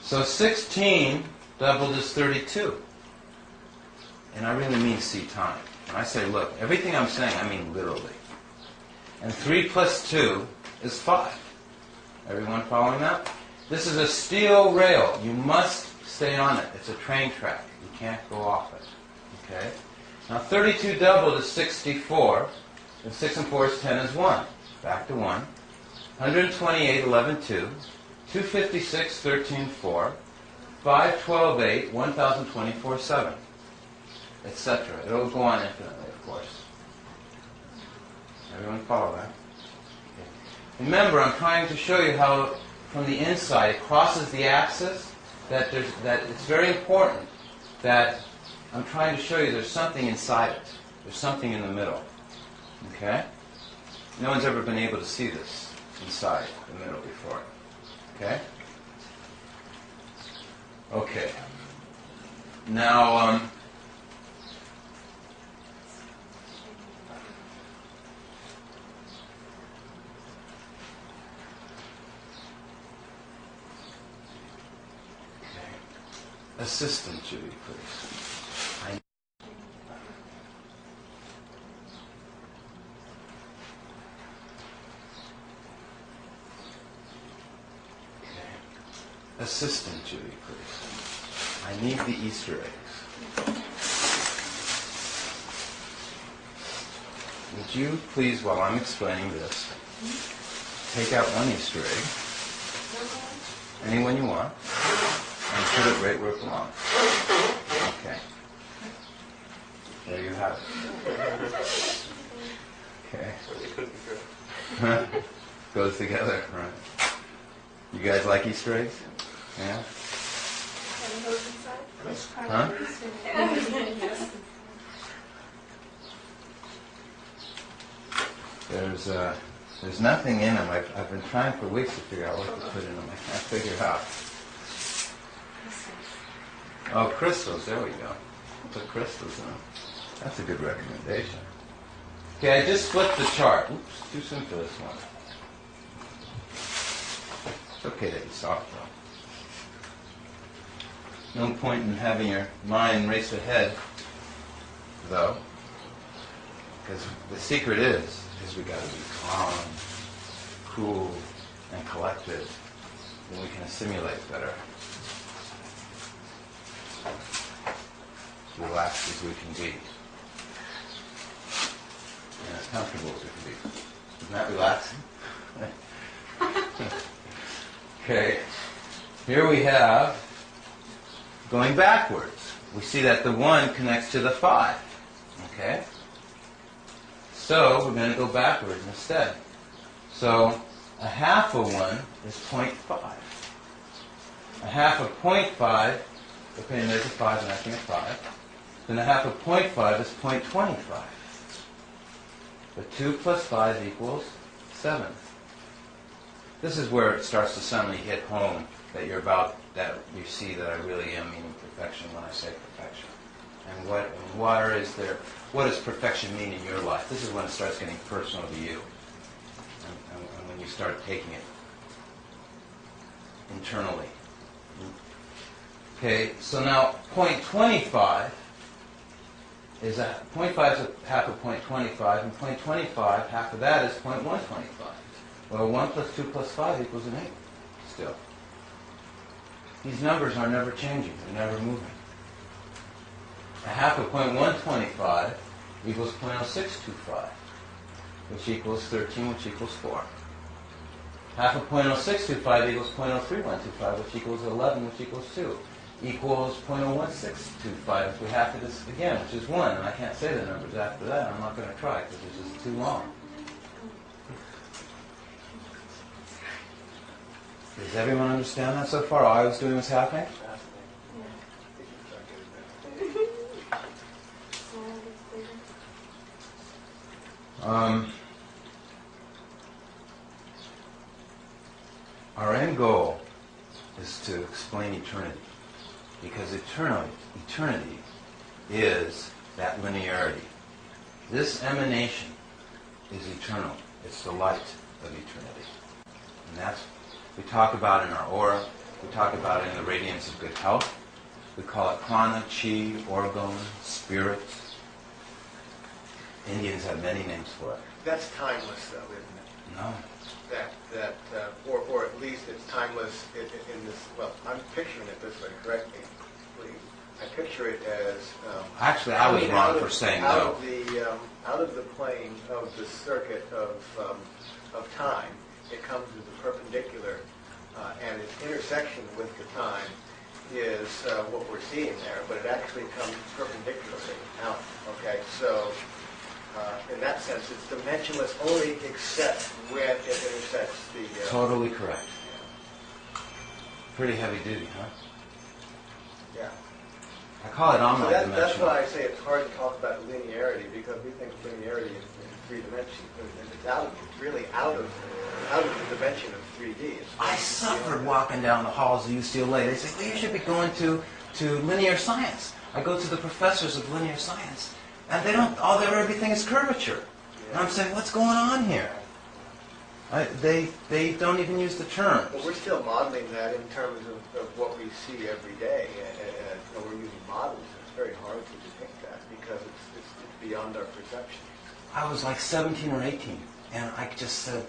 So 16 doubled is 32. And I really mean see time. When I say look, everything I'm saying, I mean literally. And 3 plus 2 is 5. Everyone following that? This is a steel rail. You must stay on it. It's a train track. You can't go off it. Okay? Now 32 doubled is 64. And 6 and 4 is 10 is 1. Back to 1. 128, 11, 2. 256, 13, 4. 5, 12, 8. 1024, 7. Etc. It'll go on infinitely, of course. Everyone follow that? Okay. Remember, I'm trying to show you how from the inside it crosses the axis, that it's very important that I'm trying to show you there's something inside it. There's something in the middle. Okay? No one's ever been able to see this inside the middle before. Okay? Okay. Now, assistant, Judy, please. Assistant, Judy, please. I need the Easter eggs. Would you please, while I'm explaining this, take out one Easter egg, any one you want, and put it right where it belongs. Okay. There you have it. Okay. Goes together, right. You guys like Easter eggs? Yeah? Huh? There's nothing in them. I've been trying for weeks to figure out what to put in them. I can't figure it out. Oh, crystals. There we go. Put crystals in them. That's a good recommendation. Okay, I just flipped the chart. Oops, too soon for this one. It's okay that you saw it, though. No point in having your mind race ahead, though, because the secret is we got to be calm, cool, and collected, then we can assimilate better. As relaxed as we can be, and as comfortable as we can be. Isn't that relaxing? Okay, here we have going backwards. We see that the 1 connects to the 5. Okay? So we're going to go backwards instead. So a half of 1 is 0.5. A half of 0.5, okay, and there's a 5 matching a 5. Then a half of 0.5 is 0.25. But 2 plus 5 equals 7. This is where it starts to suddenly hit home that you're about, that you see that I really am meaning perfection when I say perfection. And what does perfection mean in your life? This is when it starts getting personal to you. And when you start taking it internally. Okay, so now 0.25 is a 0.5 is a half of 0.25, and 0.25, half of that is 0.125. Well, 1 plus 2 plus 5 equals an 8, still. These numbers are never changing, they're never moving. A half of 0.125 equals 0.0625, which equals 13, which equals 4. Half of 0.0625 equals 0.03125, which equals 11, which equals 2. Equals 0.01625 if we half of this again, which is 1. And I can't say the numbers after that. I'm not going to try because it's just too long. Does everyone understand that so far? All I was doing was happening? Our end goal is to explain eternity. Because eternity is that linearity. This emanation is eternal. It's the light of eternity. And that's, we talk about in our aura, we talk about it in the radiance of good health. We call it prana, chi, orgone, spirit. Indians have many names for it. That's timeless, though, isn't it? No. Or at least it's timeless in this. Well, I'm picturing it this way. Correct me, please. I picture it as. Actually, I was wrong for saying no. Out of the plane of the circuit of time, it comes as a perpendicular, and its intersection with the time is what we're seeing there. But it actually comes perpendicularly out. Okay, so. In that sense, it's dimensionless only except when it intersects the... Totally correct. Yeah. Pretty heavy duty, huh? Yeah. I call it omnidimensional. That's why I say it's hard to talk about linearity, because we think linearity is in 3 dimensions. It's really out of the dimension of 3D. I suffered walking down the halls of UCLA. They say, well, you should be going to linear science. I go to the professors of linear science. And they don't, everything is curvature. And I'm saying, what's going on here? They don't even use the term. But we're still modeling that in terms of what we see every day. And we're using models. It's very hard to depict that because it's beyond our perception. I was like 17 or 18, and I just said,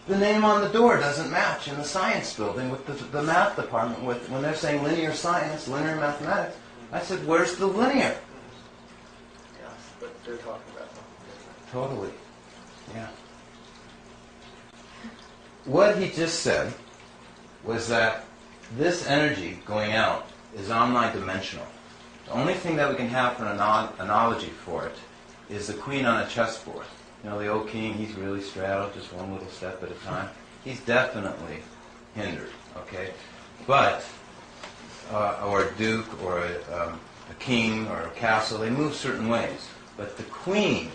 the name on the door doesn't match in the science building with the math department. When they're saying linear science, linear mathematics, I said, where's the linear? But they're talking about something different. Totally. Yeah. What he just said was that this energy going out is omnidimensional. The only thing that we can have for an analogy for it is the queen on a chessboard. You know, the old king, he's really straddled, just one little step at a time. He's definitely hindered, okay? But, or a duke, or a king, or a castle, they move certain ways. But the queen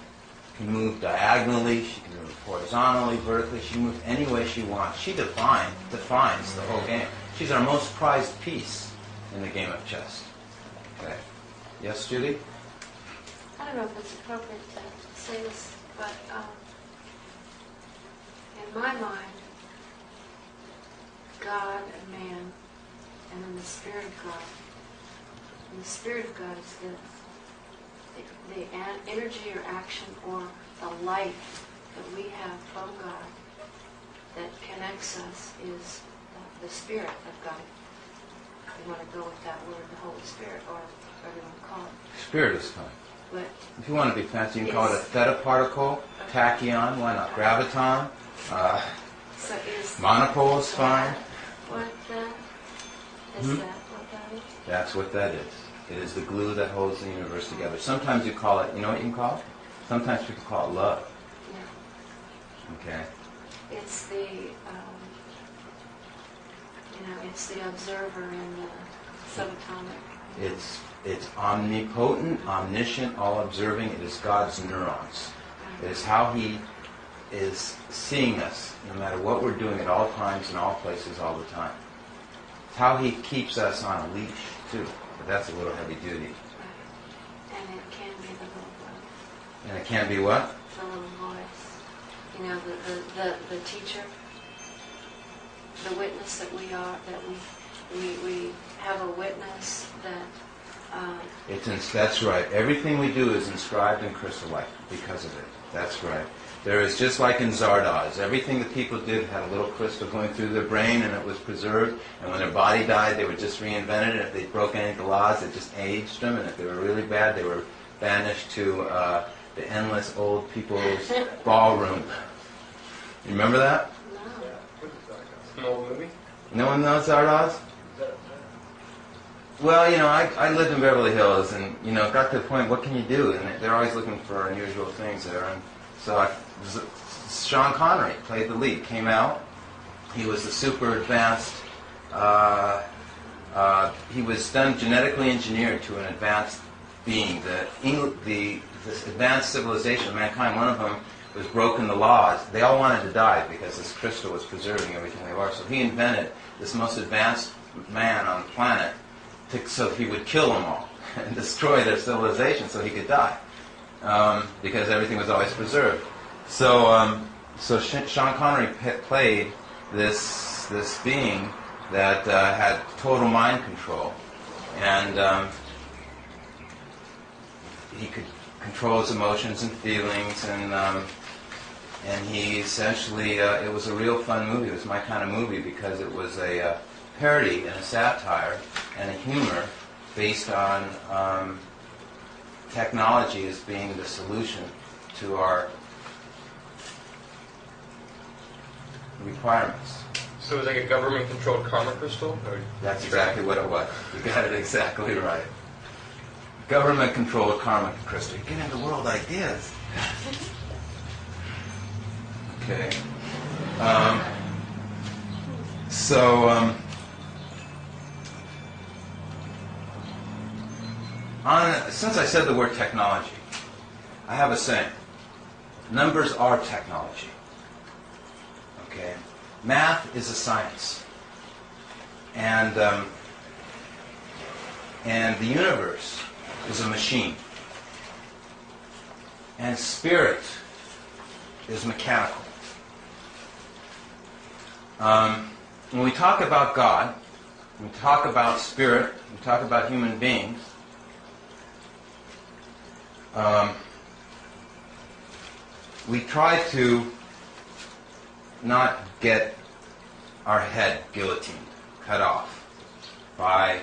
can move diagonally, she can move horizontally, vertically, she can move any way she wants. She defines the whole game. She's our most prized piece in the game of chess. Okay. Yes, Judy? I don't know if it's appropriate to say this, but in my mind, God and man, and then the Spirit of God. And the Spirit of God is this. The energy or action or the life that we have from God that connects us is the Spirit of God. If you want to go with that word, the Holy Spirit, or whatever you want to call it. Spirit is fine. But if you want to be fancy, you can call it a theta particle, tachyon, why not? Graviton. So is Monopole is fine. what that is Hmm? that what that is? That's what that is. It is the glue that holds the universe together. Sometimes you call it, you know what you can call it? Sometimes people call it love. Yeah. Okay? It's the it's the observer in the subatomic. It's omnipotent, omniscient, all-observing. It is God's neurons. It is how He is seeing us, no matter what we're doing at all times, in all places, all the time. It's how He keeps us on a leash, too. But that's a little heavy duty. Right. And it can be the little voice. And it can be what? The little voice. You know, the teacher, the witness that we are, that we have a witness that That's right. Everything we do is inscribed in crystal-like because of it. That's right. There is, just like in Zardoz, everything that people did had a little crystal going through their brain and it was preserved. And when their body died, they were just reinvented. And if they broke any of the laws, it just aged them. And if they were really bad, they were banished to the endless old people's ballroom. You remember that? An old movie? No one knows Zardoz? Well, you know, I lived in Beverly Hills, and, you know, it got to the point, what can you do? And they're always looking for unusual things there. And so Sean Connery played the lead, came out. He was a super advanced, he was done genetically engineered to an advanced being. This advanced civilization of mankind, one of them was broken the laws. They all wanted to die because this crystal was preserving everything they were. So he invented this most advanced man on the planet so he would kill them all and destroy their civilization so he could die, because everything was always preserved. So Sean Connery played this being that had total mind control, and he could control his emotions and feelings, and he essentially, it was a real fun movie. It was my kind of movie because it was a parody and a satire and a humor based on technology as being the solution to our requirements. So it was like a government-controlled karma crystal? Or That's exactly what it was. You got it exactly right. Government-controlled karma crystal. You get into world ideas. Okay. Since I said the word technology, I have a saying. Numbers are technology. Okay. Math is a science. And the universe is a machine. And spirit is mechanical. When we talk about God, when we talk about spirit, when we talk about human beings, we try to not get our head guillotined, cut off by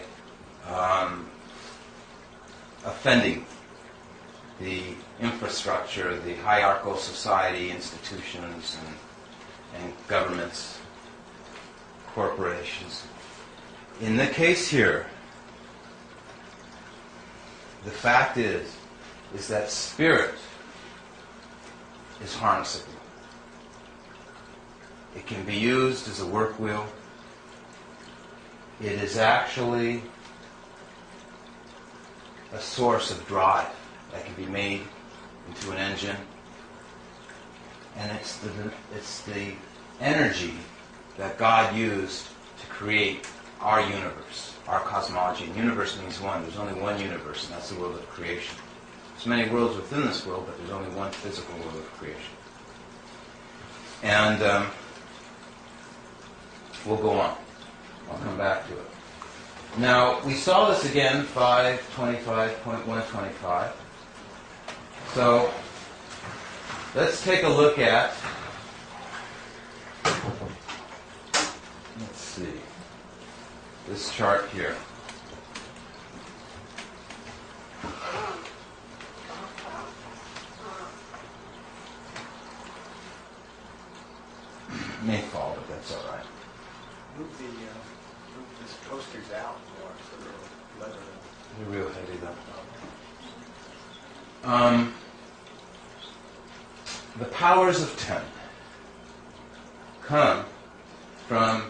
offending the infrastructure, the hierarchical society, institutions, and governments, corporations. In the case here, the fact is that spirit is harnessable. It can be used as a work wheel. It is actually a source of drive that can be made into an engine. And it's the energy that God used to create our universe, our cosmology. And universe means one. There's only one universe, and that's the world of creation. There's many worlds within this world, but there's only one physical world of creation. And we'll go on. I'll come back to it. Now, we saw this again, 525.125. So, let's take a look at, let's see, this chart here. may fall, but that's all right. Move this coasters out more so they're leather. They're real heavy though. The powers of 10 come from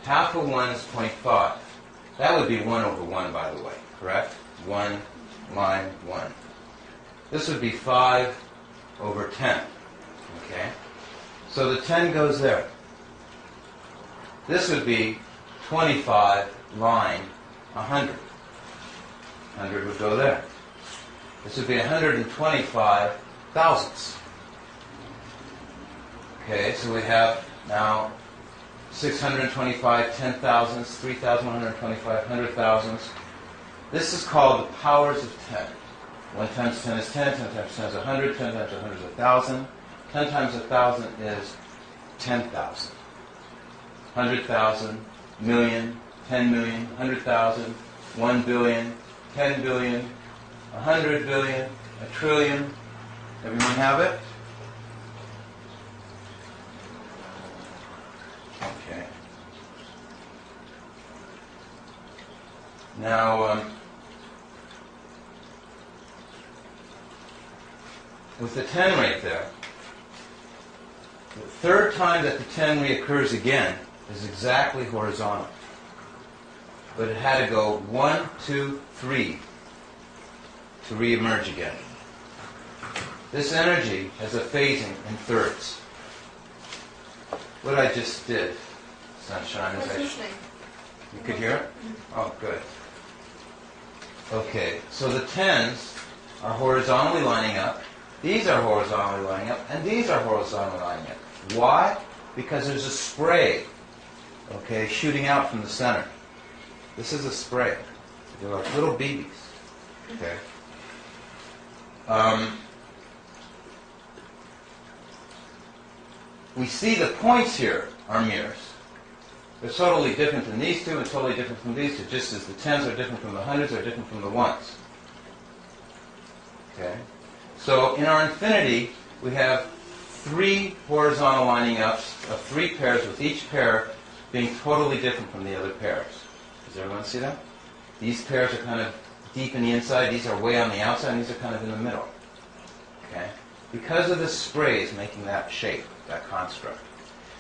half of 1 is 0.5. That would be 1 over 1, by the way, correct? 1, line 1. This would be 5 over 10. Okay? So the 10 goes there. This would be 25, line 100. 100 would go there. This would be 125 thousandths. Okay, so we have now 625 ten thousandths, 3,125 hundred thousandths. This is called the powers of 10. 1 times 10 is 10, 10 times 10 is 100, 10 times 100 is 1,000. 10 times 1,000 is 10,000. 100,000, million, 10 million, 100,000, 1 billion, 10 billion, 100 billion, a trillion. Everyone have it? Okay. Now, with the 10 right there, the third time that the 10 reoccurs again is exactly horizontal. But it had to go 1, 2, 3 to re-emerge again. This energy has a phasing in thirds. What I just did, sunshine, is you could hear it? Oh, good. Okay, so the 10s are horizontally lining up, these are horizontally lining up, and these are horizontally lining up. Why? Because there's a spray, okay, shooting out from the center. This is a spray. They're like little BBs. Okay. We see the points here are mirrors. They're totally different than these two and totally different from these two, just as the 10s are different from the 100s are different from the 1s. Okay? So in our infinity, we have 3 horizontal lining ups of 3 pairs, with each pair being totally different from the other pairs. Does everyone see that? These pairs are kind of deep in the inside, these are way on the outside, and these are kind of in the middle. Okay? Because of the sprays making that shape, that construct.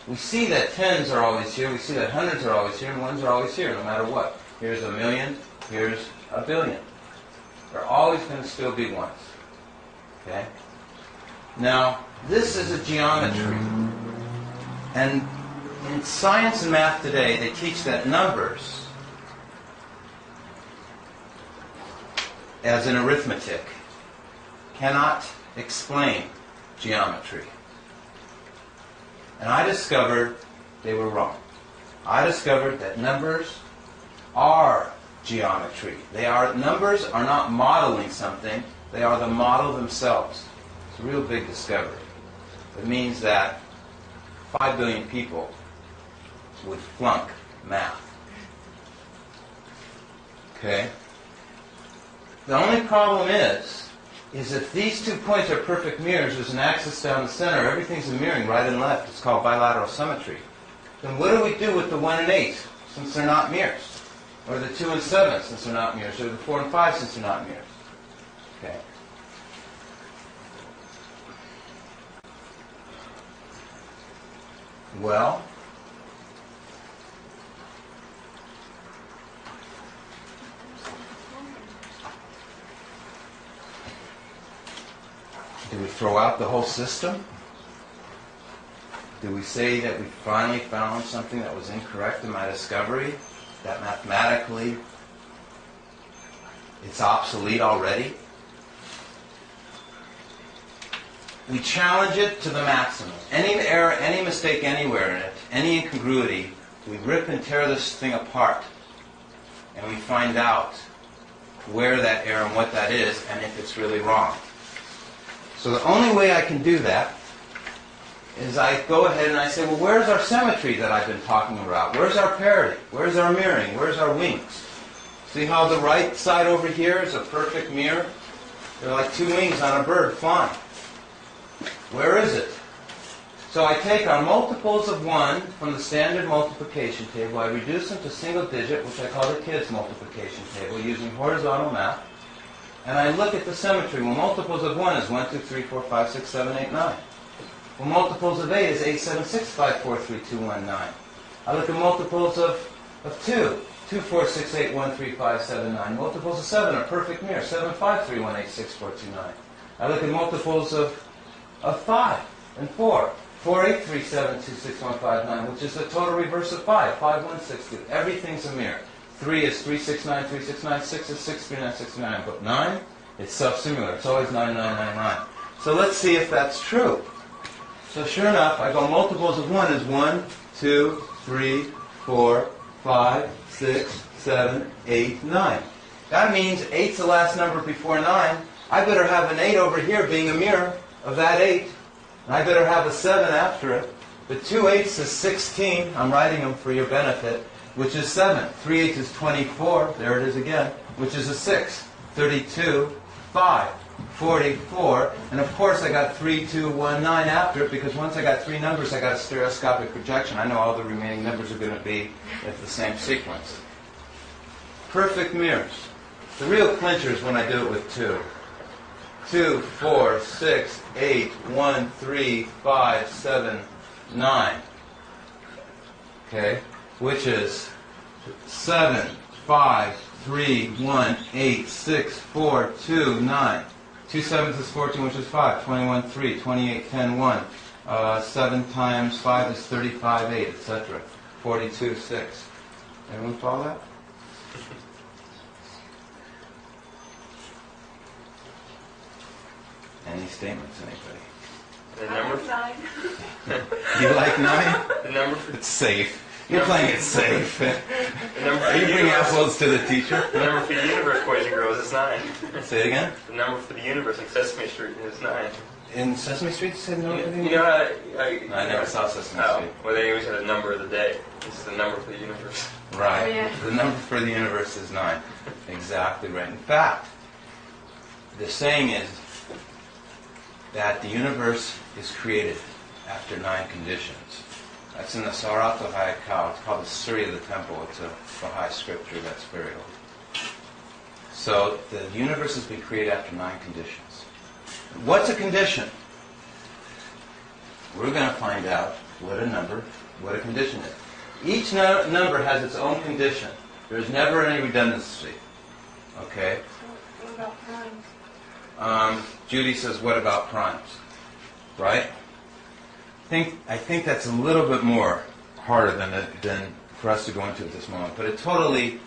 We see that 10s are always here, we see that 100s are always here, and 1s are always here, no matter what. Here's a million, here's a billion. They're always going to still be 1s. Okay? Now, this is a geometry. And in science and math today, they teach that numbers, as in arithmetic, cannot explain geometry. And I discovered they were wrong. I discovered that numbers are geometry. Numbers are not modeling something, they are the model themselves. It's a real big discovery. It means that 5 billion people would flunk math. Okay? The only problem is if these 2 points are perfect mirrors, there's an axis down the center, everything's a mirroring right and left. It's called bilateral symmetry. Then what do we do with the 1 and 8, since they're not mirrors? Or the 2 and 7, since they're not mirrors? Or the 4 and 5, since they're not mirrors? Okay. Well, do we throw out the whole system? Do we say that we finally found something that was incorrect in my discovery? That mathematically it's obsolete already? We challenge it to the maximum. Any error, any mistake anywhere in it, any incongruity, we rip and tear this thing apart. And we find out where that error and what that is, and if it's really wrong. So the only way I can do that is I go ahead and I say, well, where's our symmetry that I've been talking about? Where's our parity? Where's our mirroring? Where's our wings? See how the right side over here is a perfect mirror? They're like 2 wings on a bird flying. Where is it? So I take our multiples of 1 from the standard multiplication table, I reduce them to single digit, which I call the kids' multiplication table, using horizontal math, and I look at the symmetry. Well, multiples of 1 is 1, 2, 3, 4, 5, 6, 7, 8, 9. Well, multiples of 8 is 8, 7, 6, 5, 4, 3, 2, 1, 9. I look at multiples of 2. 2, 4, 6, 8, 1, 3, 5, 7, 9. Multiples of 7 are perfect mirror. 7, 5, 3, 1, 8, 6, 4, 2, 9. I look at multiples of 5 and 4. 4, 8, 3, 7, 2, 6, 1, 5, 9, which is the total reverse of 5. 5, 1, 6, 2. Everything's a mirror. 3 is 3, 6, 9, 3, 6, 9. 6 is 6, 3, 9, 6, 3, 9. But 9, it's self-similar. It's always 9, 9, 9, 9. So let's see if that's true. So sure enough, I go multiples of 1 is 1, 2, 3, 4, 5, 6, 7, 8, 9. That means 8's the last number before 9. I better have an 8 over here being a mirror of that 8. And I better have a 7 after it. But 2 8s is 16. I'm writing them for your benefit, which is 7. 3 8 is 24. There it is again, which is a 6. 32, 5, 44. And of course I got 3, 2, 1, 9 after it, because once I got 3 numbers, I got a stereoscopic projection. I know all the remaining numbers are going to be at the same sequence. Perfect mirrors. The real clincher is when I do it with 2. 2, 4, 6, 8, 1, 3, 5, 7, 9. Okay? Which is 7, 5, 3, 1, 8, 6, 4, 2, 9. 2 7s is 14, which is 5. 21, 3. 28, 10, 1. 7 times 5 is 35, 8, etc. 42, 6. Everyone follow that? Any statements, anybody? The number, 9. You like 9? the number for It's safe. You're playing it safe. the number for You the bring universe. apples to the teacher. The number for the universe, boys and girls, is 9. Say it again. The number for the universe in Sesame Street is 9. In Sesame Street, you said no? You know, I never saw Sesame Oh, Street. well, they always had a number of the day. This is the number for the universe. Right. Oh, yeah. The number for the universe is 9. Exactly right. In fact, the saying is that the universe is created after 9 conditions. That's in the Sarata Hayakao. It's called the Surya of the Temple. It's a Baha'i scripture that's very old. So the universe has been created after 9 conditions. What's a condition? We're going to find out what a condition is. Each number has its own condition. There's never any redundancy. Okay? What about primes? Judy says, what about primes? Right? I think that's a little bit more harder than for us to go into at this moment. But it totally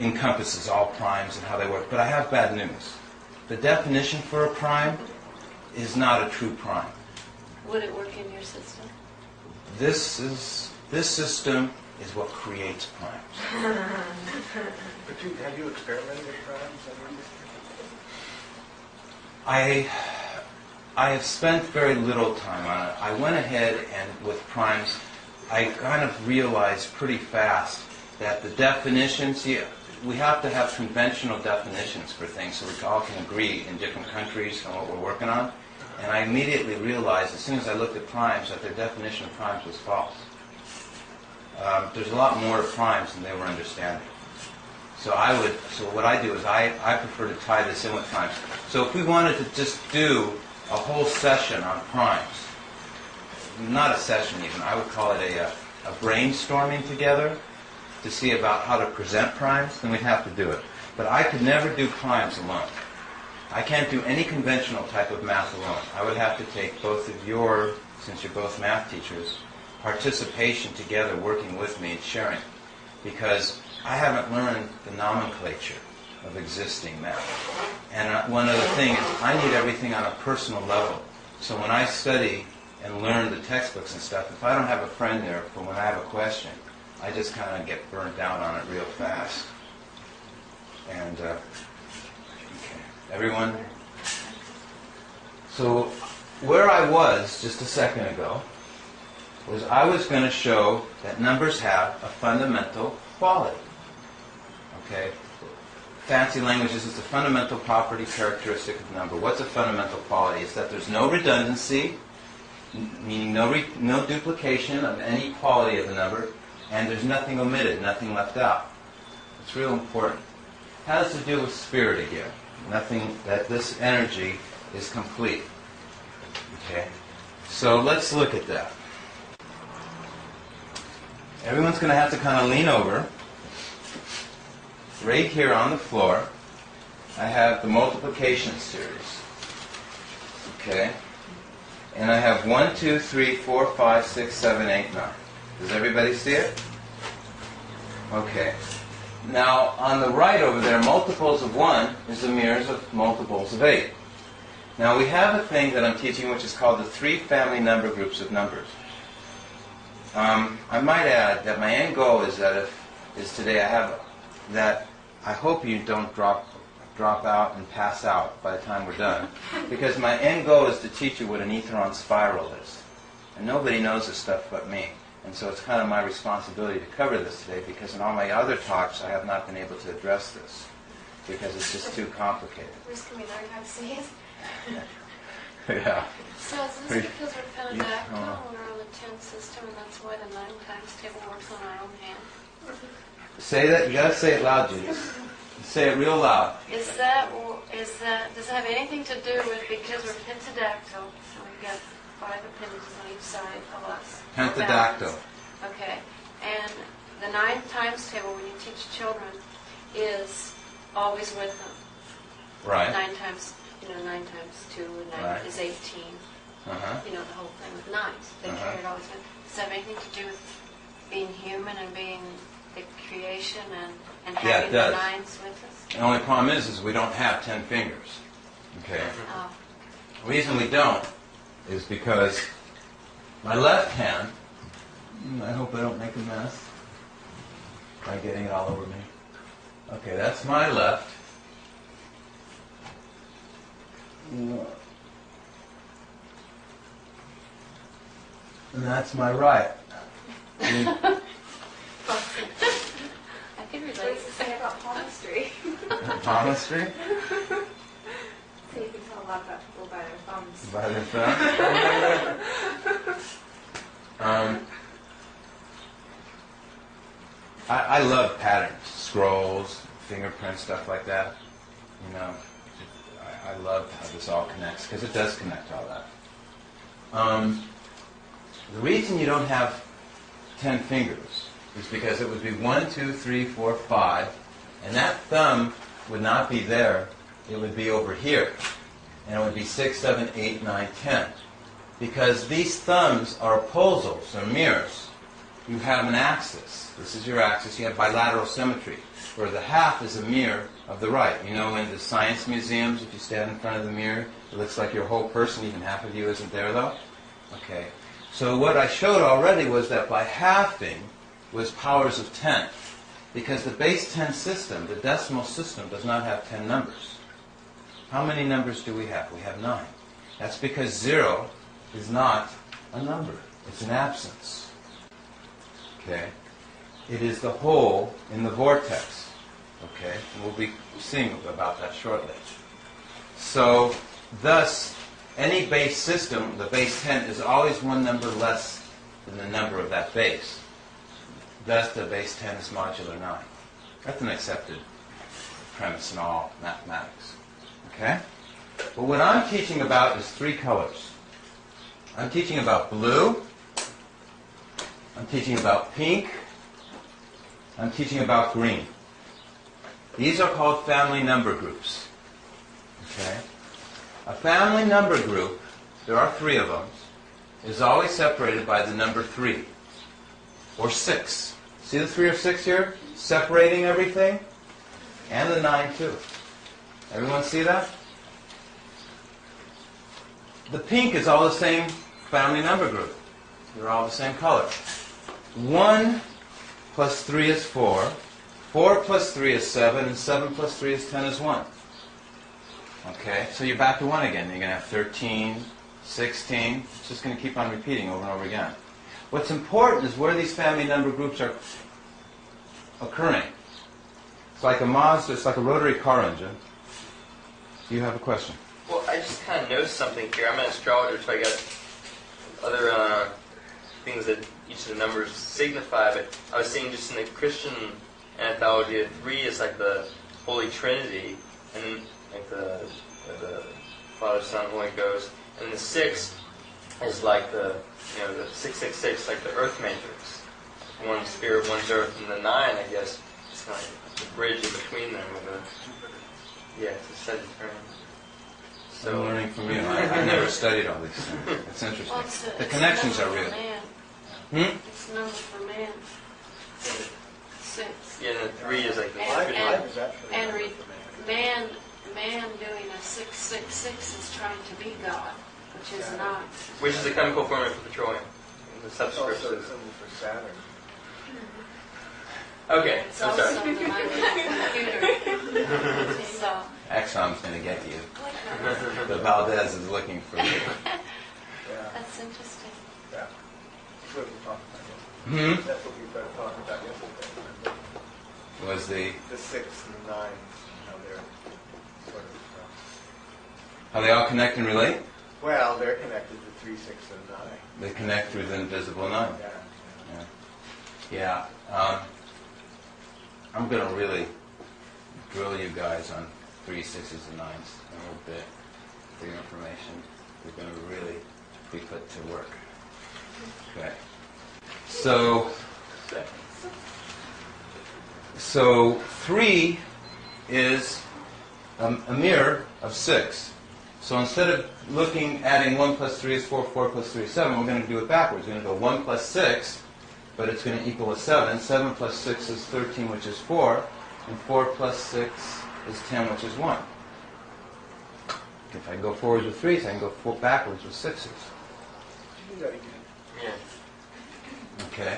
encompasses all primes and how they work. But I have bad news. The definition for a prime is not a true prime. Would it work in your system? This system is what creates primes. But have you experimented with primes? I have spent very little time on it. I went ahead and with primes, I kind of realized pretty fast that the definitions, we have to have conventional definitions for things so we all can agree in different countries on what we're working on. And I immediately realized, as soon as I looked at primes, that their definition of primes was false. There's a lot more to primes than they were understanding. So what I do is I prefer to tie this in with primes. So if we wanted to just do a whole session on primes, not a session even, I would call it a brainstorming together to see about how to present primes, then we'd have to do it. But I could never do primes alone. I can't do any conventional type of math alone. I would have to take both of your, since you're both math teachers, participation together, working with me and sharing. Because I haven't learned the nomenclature of existing math. And one other thing is I need everything on a personal level. So when I study and learn the textbooks and stuff, if I don't have a friend there for when I have a question, I just kind of get burnt out on it real fast. And, okay, everyone? So where I was just a second ago was I was going to show that numbers have a fundamental quality. Okay? Fancy language is it's a fundamental property characteristic of number. What's a fundamental quality? It's that there's no redundancy meaning no duplication of any quality of the number, and there's nothing omitted, nothing left out. It's real important. It has to do with spirit again. Nothing, that this energy is complete. Okay? So let's look at that. Everyone's going to have to kind of lean over. Right here on the floor, I have the multiplication series. Okay? And I have 1, 2, 3, 4, 5, 6, 7, 8, 9. Does everybody see it? Okay. Now, on the right over there, multiples of 1 is the mirrors of multiples of 8. Now, we have a thing that I'm teaching which is called the 3 family number groups of numbers. I might add that my end goal is that today I have that I hope you don't drop out and pass out by the time we're done, because my end goal is to teach you what an Etheron spiral is, and nobody knows this stuff but me, and so it's kind of my responsibility to cover this today, because in all my other talks I have not been able to address this because it's just too complicated. First, can we learn how to see it? Yeah. So is this because we're pentadactyl, we're on the 10 system, and that's why the 9 times table works on our own hand? Say that. You gotta say it loud, Judy. Say it real loud. Does that have anything to do with, because we're pentadactyl, so we've got 5 appendages on each side of us? Pentadactyl. Okay. And the 9 times table, when you teach children, is always with them. Right. 9 times 9 times 2 and 9 Right. is 18. Uh-huh. You know, the whole thing with 9s. They carry it always with. Does that have anything to do with being human and being the creation and Yeah, having it the does. 9s with us? The only problem is we don't have 10 fingers. Okay. Oh. The reason we don't is because my left hand, I hope I don't make a mess by getting it all over me. Okay, that's my left. And that's my right. I can What relate. does it say about palmistry? Palmistry? So you can tell a lot about people by their thumbs. By the thumb. I love patterns, scrolls, fingerprints, stuff like that. You know, I love how this all connects, because it does connect all that. The reason you don't have 10 fingers is because it would be 1, 2, 3, 4, 5, and that thumb would not be there. It would be over here, and it would be 6, 7, 8, 9, 10. Because these thumbs are opposals, or mirrors. You have an axis. This is your axis. You have bilateral symmetry, where the half is a mirror of the right. You know, in the science museums, if you stand in front of the mirror, it looks like your whole person, even half of you isn't there, though. Okay. So what I showed already was that by halving was powers of 10. Because the base 10 system, the decimal system, does not have 10 numbers. How many numbers do we have? We have 9. That's because 0 is not a number. It's an absence. Okay? It is the hole in the vortex. Okay? And we'll be seeing about that shortly. So, thus, any base system, the base 10, is always one number less than the number of that base. Thus, the base 10 is modular 9. That's an accepted premise in all mathematics. Okay? But what I'm teaching about is 3 colors. I'm teaching about blue. I'm teaching about pink. I'm teaching about green. These are called family number groups. Okay? A family number group, there are 3 of them, is always separated by the number 3 or 6. See the 3 or 6 here? Separating everything? And the 9 too. Everyone see that? The pink is all the same family number group. They're all the same color. 1 plus 3 is 4. 4 plus 3 is 7. And 7 plus 3 is 10 is 1. Okay, so you're back to 1 again. You're going to have 13, 16. It's just going to keep on repeating over and over again. What's important is where these family number groups are occurring. It's like a Mazda, it's like a rotary car engine. Do you have a question? Well, I just kind of noticed something here. I'm an astrologer, so I got other things that each of the numbers signify, but I was seeing just in the Christian anthology, 3 is like the Holy Trinity, and then like the Father, Son, Holy Ghost, and the 6 is like the 666, like the Earth matrix. One spirit, one's earth, and the 9, I guess, is kind of like the bridge in between them. It's a Sagittarian. So I'm learning from you. I never studied all these things. It's interesting. Well, it's The connections are real. It's a number for man. 6. Yeah, and the 3 is like the And- Trinity. Man doing a 666 is trying to be God, which is not. Which is the chemical formula for petroleum. The It's also subscript. a symbol for Saturn. Okay, It's I'm also sorry. the mind of the computer. So, Exxon's going to get you. The Valdez is looking for you. Yeah, that's interesting. yeah. That's what we talked about yesterday. Hmm? That's what we started talking about yesterday. Was the The 6 and the 9, how they're sort of... how they all connect and relate? well, they're connected to 3, 6, and 9. They connect through the invisible 9. Yeah. Yeah. I'm going to really drill you guys on 3, 6s, and 9s a little bit for your information. You're going to really be put to work. Okay. So 3 is a mirror of 6. So instead of adding 1 plus 3 is 4, 4 plus 3 is 7, we're going to do it backwards. We're going to go 1 plus 6, but it's going to equal a 7. 7 plus 6 is 13, which is 4. And 4 plus 6 is 10, which is 1. If I go forwards with 3s, I can go backwards with 6s. Do that again. Yeah. Okay.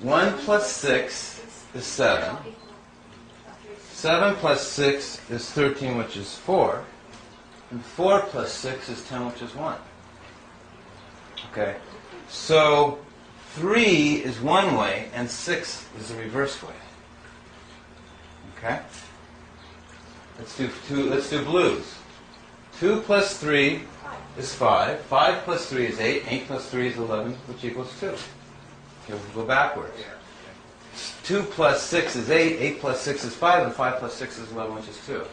1 plus 6 is 7. 7 plus 6 is 13, which is 4. And 4 plus 6 is 10, which is 1. Okay. So 3 is one way, and 6 is the reverse way. Okay? Let's do blues. 2 plus 3 is 5. 5 plus 3 is 8. 8 plus 3 is 11, which equals 2. Okay, we'll go backwards. 2 plus 6 is 8. 8 plus 6 is 5. And 5 plus 6 is 11, which is 2.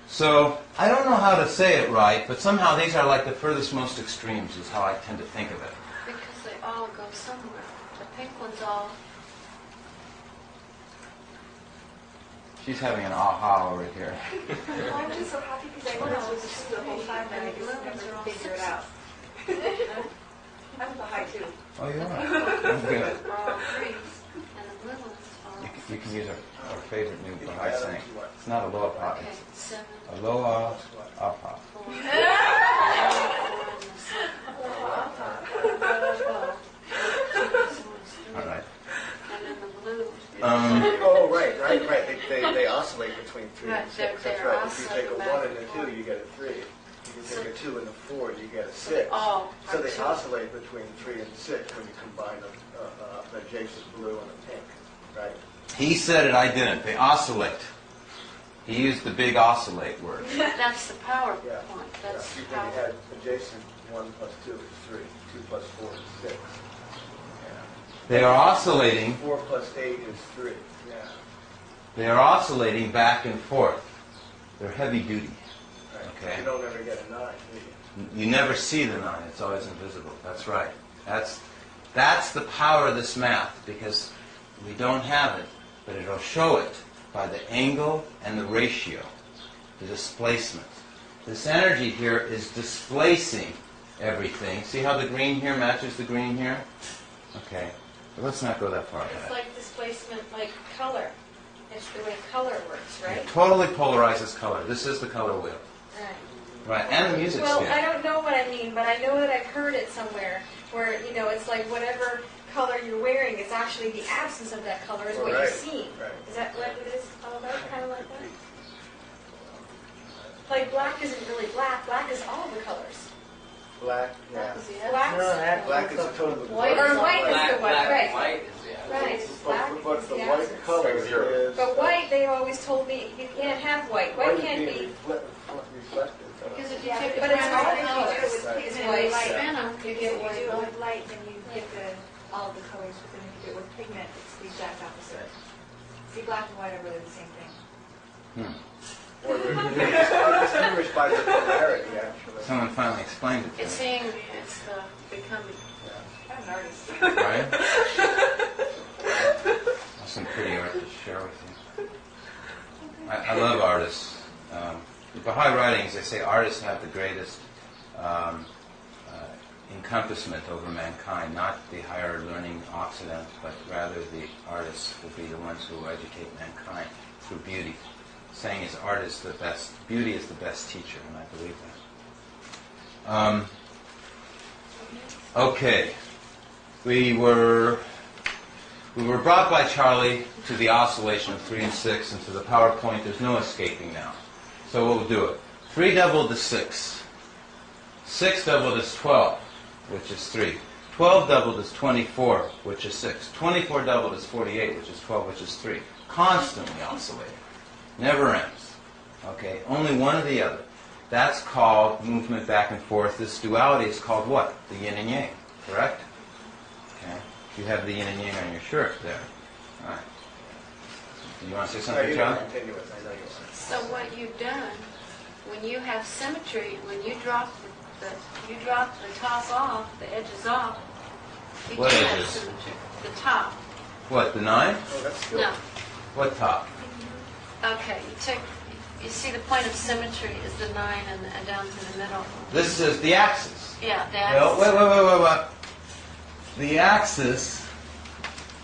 So, I don't know how to say it right, but somehow these are like the furthest most extremes is how I tend to think of it. Because they all go somewhere. The pink one's all. She's having an aha over here. Well, I'm just so happy because I know this was just the whole time and I just never figure it out. I'm the high too. Oh, you are? Oh, good. Are all threes, and the blue ones are. You can use our favorite new Baha'i saying. It's not aloha pa, Okay, it's 7, aloha apa. 4. All right. And then the blue. Oh, right. They oscillate between 3 Right, and 6. they're That's right. If you take a oscillating 1 and a back and 2, you get a 3. If you So- take a 2 and a 4, you get a 6. Oh, So they two. oscillate between 3 and 6 when you combine an adjacent blue and a pink, right? He said it, I didn't. They oscillate. He used the big oscillate word. That's the power Yeah. point. Yeah. That's the When power. you had adjacent 1 plus 2 is 3. 2 plus 4 is 6. They are oscillating. 4 plus 8 is 3. Yeah. They are oscillating back and forth. They're heavy duty. Right. Okay. You don't ever get a 9, do you? You never see the 9. It's always invisible. That's right. That's the power of this math, because we don't have it, but it'll show it by the angle and the ratio, the displacement. This energy here is displacing everything. See how the green here matches the green here? Okay. But let's not go that far It's ahead. like displacement, like color. It's the way color works, right? It totally polarizes color. This is the color wheel. Right. Right, and the music Well, I scale. don't know what I mean, but I know that I've heard it somewhere where, it's like whatever color you're wearing, it's actually the absence of that color is what Right. you're seeing. Right. Is that what it is all about? Kind of like that? Like black isn't really black. Black is all the colors. Black, yeah. Black Black is totally White or white is the white, right? White is Right. Black But is the the white absence. color Like zero. is... But white, they always told me you can't have white. White can't is be. reflected. Because if you Yeah, take the but it's all primary colors. colors, Right. it's It's white, white. spin them, you get if you white do it light. with light, then you get all of the colors, but then if you do it with pigment, it's the exact opposite. See, black and white are really the same thing. Or they're distinguished by their polarity, actually. Someone finally explained it to It's me. seeing, it's the becoming. I'm an artist. Right? That's some pretty art to share with you. I love artists. The Baha'i writings, they say artists have the greatest encompassment over mankind, not the higher learning Occident, but rather the artists will be the ones who will educate mankind through beauty. Saying is art is the best, beauty is the best teacher, and I believe that. Okay. We were brought by Charlie to the oscillation of 3 and 6, and to the PowerPoint. There's no escaping now. So we'll do it. 3 doubled is 6. 6 doubled is 12, which is 3. 12 doubled is 24, which is 6. 24 doubled is 48, which is 12, which is 3. Constantly oscillating. Never ends. Okay? Only one or the other. That's called movement back and forth. This duality is called what? The yin and yang. Correct? Okay. You have the yin and yang on your shirt there. All right. Do you want to say something, John? Continuous, I know you are. So what you've done, when you have symmetry, when you drop the top off, the edges off, you What do have edges? symmetry. The top. What, the 9? Oh, that's good. No. What top? Okay, you see the point of symmetry is the 9 and down to the middle. This is the axis. Yeah, the Well, axis. wait. The axis,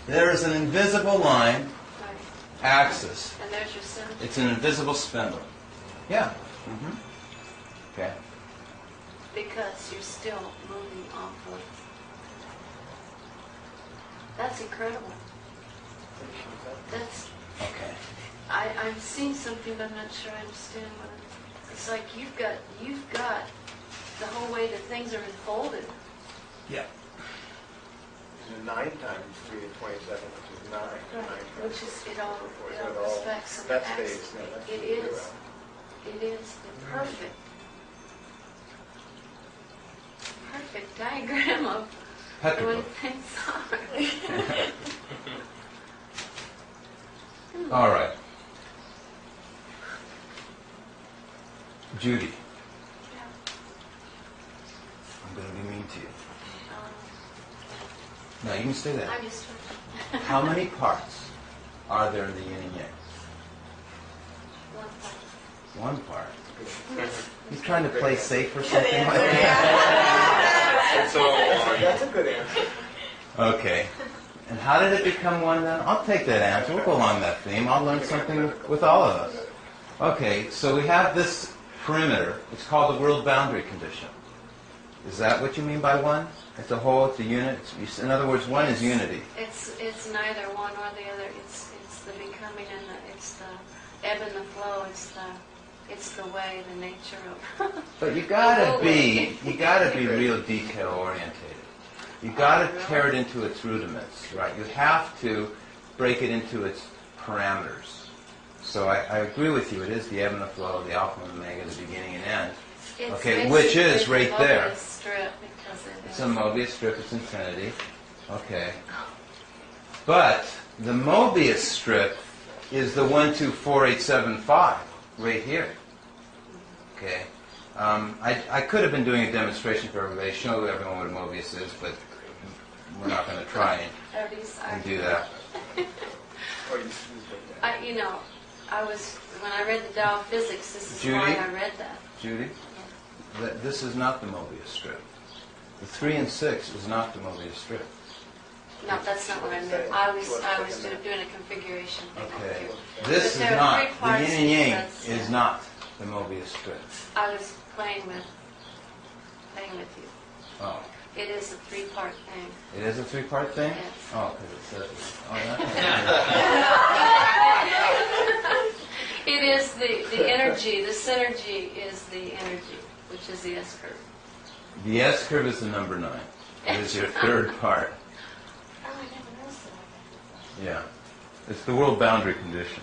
there is an invisible line, Right. axis. And there's your symmetry. It's an invisible spindle. Yeah. Okay. Because you're still moving off of. That's incredible. That's. Okay. I'm seeing something, but I'm not sure I understand what it's like. You've got the whole way that things are unfolded. Yeah. And 9 times 3 is 27, which is 9. 9 times Which is it all So it all- respects and that acts. stays, no, that's It the is. It is the perfect diagram of the way Petrichor. things are. All right. Judy. I'm going to be mean to you. No, you can stay there. I'm just. How many parts are there in the yin and yang? One part. 1 part. He's trying to play safe or something like that. It's all one. That's a good answer. Okay. And how did it become 1 then? I'll take that answer. We'll go along that theme. I'll learn something with all of us. Okay, so we have this perimeter. It's called the world boundary condition. Is that what you mean by 1? It's a whole, it's a unit. In other words, 1 is unity. It's neither one or the other. It's the becoming and it's the ebb and the flow. It's the way, the nature of. But you gotta be real detail orientated. You gotta tear it into its rudiments, right? You have to break it into its parameters. So I agree with you. It is the ebb and the flow, the alpha and omega, the beginning and end. Okay, which is basically right the there. Mobius strip because It's a Mobius strip. It's infinity. Okay. But the Mobius strip is the 1, 2, 4, 8, 7, 5 right here. Okay. I could have been doing a demonstration for everybody, show everyone what a Mobius is, but we're not going to try and do that. Or you take that. When I read the Tao of Physics, this is Judy? why I read that. Judy, this is not the Mobius strip. The 3 and 6 is not the Mobius strip. No, that's not what I meant. I was doing a configuration thing. Okay. Here. This is But there are not, 3 the parts yin and yang because, is not the Mobius strip. I was playing with you. Oh. It is a 3-part thing. It is a 3-part thing? Yes. Oh, because it says it. Oh, It is the energy. The synergy is the energy, which is the S curve. the S curve is the number 9. It is your 3rd part. Oh, I never noticed that. Yeah. It's the world boundary condition.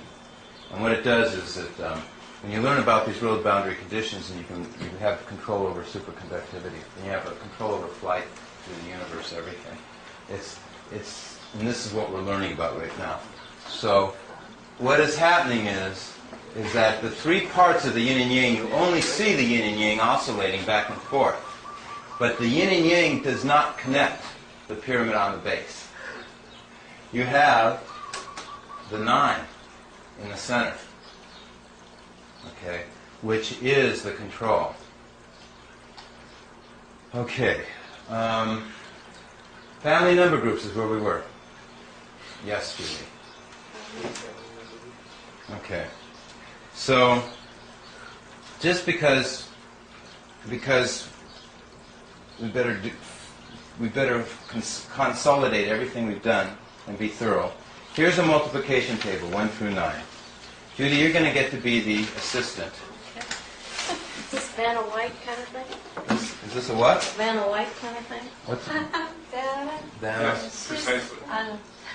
And what it does is that when you learn about these world boundary conditions, and you can have control over superconductivity, and you have a control over flight, through the universe, everything. And this is what we're learning about right now. So, what is happening is that the three parts of the yin and yang, you only see the yin and yang oscillating back and forth. But the yin and yang does not connect the pyramid on the base. You have the 9 in the center, okay, which is the control. Okay. Family number groups is where we were. Yes, Julie. Okay. So, just because we better consolidate everything we've done and be thorough. Here's a multiplication table, 1 through 9. Judy, you're going to get to be the assistant. Is this Vanna White kind of thing? Is this a what? Vanna White kind of thing? What's Vanna. Precisely.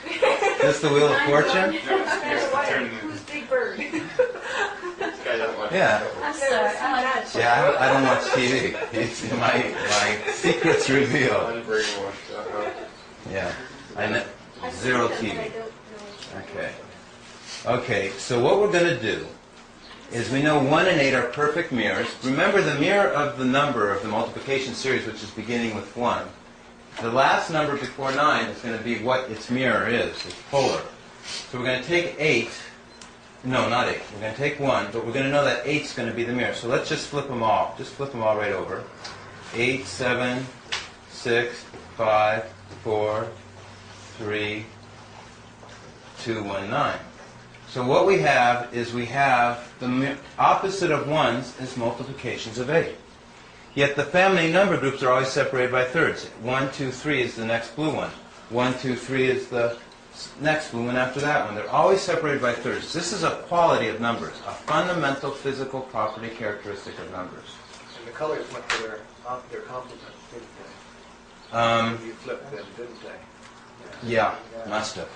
is this the Wheel of Fortune? Who's Big Bird? This guy doesn't watch Yeah. I'm sorry. I like that. Yeah, I don't watch TV. It's my secrets revealed. Unbrainwashed. Yeah. I know. I've seen Zero them, but I TV. don't know. Okay. Okay, so what we're going to do is we know 1 and 8 are perfect mirrors. Remember the mirror of the number of the multiplication series, which is beginning with 1. The last number before 9 is going to be what its mirror is. It's polar. So we're going to take 8. No, not 8. We're going to take 1, but we're going to know that 8 is going to be the mirror. So let's just flip them all. Just flip them all right over. 8, 7, 6, 5, 4, 3, 2, 1, 9. So what we have is we have the opposite of 1s is multiplications of 8. Yet the family number groups are always separated by thirds. 1, 2, 3 is the next blue one. 1, 2, 3 is the next blue one after that one. They're always separated by thirds. This is a quality of numbers, a fundamental physical property characteristic of numbers. And the colors went to their complement, didn't they? You flipped them, didn't they? Yeah, must have.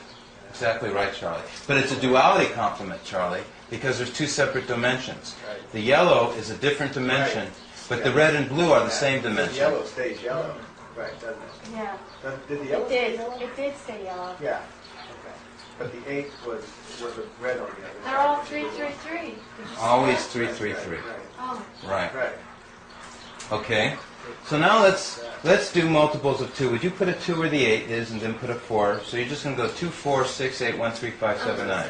Exactly right, Charlie. But it's a duality complement, Charlie, because there's 2 separate dimensions. Right. The yellow is a different dimension, but the red and blue are the same The dimension. yellow stays yellow, right, doesn't it? Yeah, Did the yellow it stay did. yellow? It did stay yellow. Yeah. Okay. But the 8 was a red on the other side. They're all 3, 3, 3. Did you see Always that? 3, 3, 3. Oh, Right. Right. Okay. So now let's do multiples of 2. Would you put a 2 where the 8 is and then put a 4? So you're just going to go 2, 4, 6, 8, 1, 3, 5, 7, 9.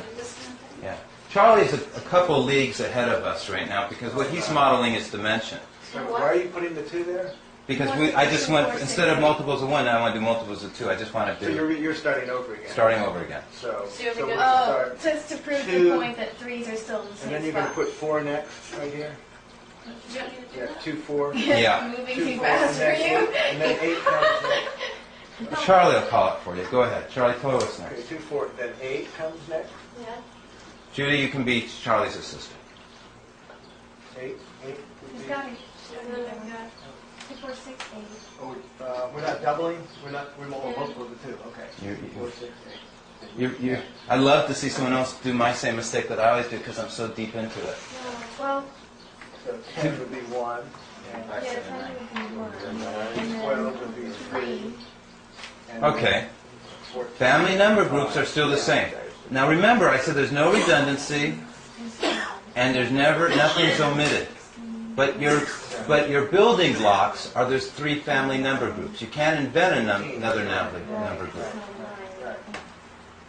Yeah. Charlie's a couple leagues ahead of us right now because what he's modeling is dimension. So why are you putting the 2 there? Because I just went, instead of multiples of 1, now I want to do multiples of 2. I just want to So do you're starting over again. starting over again. So you're we gonna- can Oh, start. just to prove Two. the point that 3s are still in the And same then you're going to spot. put 4 next, right here. Do you want me to do Yeah, that? 2, 4. Yeah. Moving 2, too 4, fast for and then you. 8, and then 8 comes next. Charlie will call it for you. Go ahead. Charlie, tell us Okay, next. 2, 4. Then 8 comes next. Yeah. Judy, you can be Charlie's assistant. 8 would He's be. got it. And then I've got 2, 4, 6, 8. Oh, we're not doubling. We're multiple of the 2. Okay. You- 4, 6, 8. I'd love to see someone else do my same mistake that I always do because I'm so deep into it. Well, So 10 would be 1. And yeah, 10 would be 1. and And 12 would be then 3. 3. And Okay. 14. Family number groups are still the same. Now remember, I said there's no redundancy and nothing's omited. But your building blocks are there's 3 family number groups. You can't invent another number group. Right.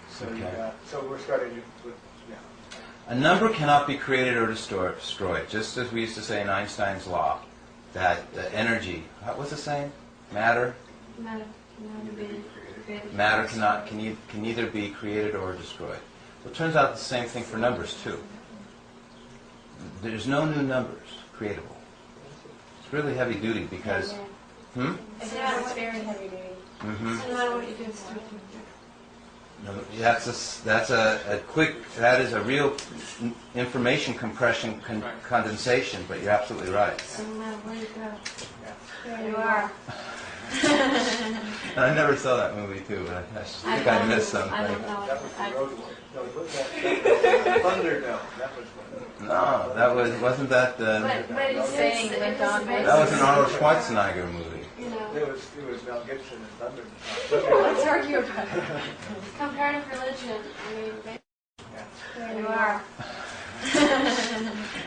So, Okay. so we're starting with, yeah. A number cannot be created or destroyed, just as we used to say in Einstein's law, that the energy, what's the saying? Matter can neither be created or destroyed. Well, it turns out the same thing for numbers too. There's no new numbers creatable. It's really heavy duty because, It's very heavy duty. mm-hmm. no matter what you do, it's 3, 3, 3. No, that is a real information compression condensation, but you're absolutely right. So no matter where you go, There you are. And I never saw that movie too, but I think I missed something. I don't know. That was the road one. No, what's that? Thunderdome. That was one. No, wasn't that But he's saying that that was an Arnold Schwarzenegger movie. You know, It was Mel Gibson and Thunder. Let's argue about it. Comparative religion. I mean, there you are.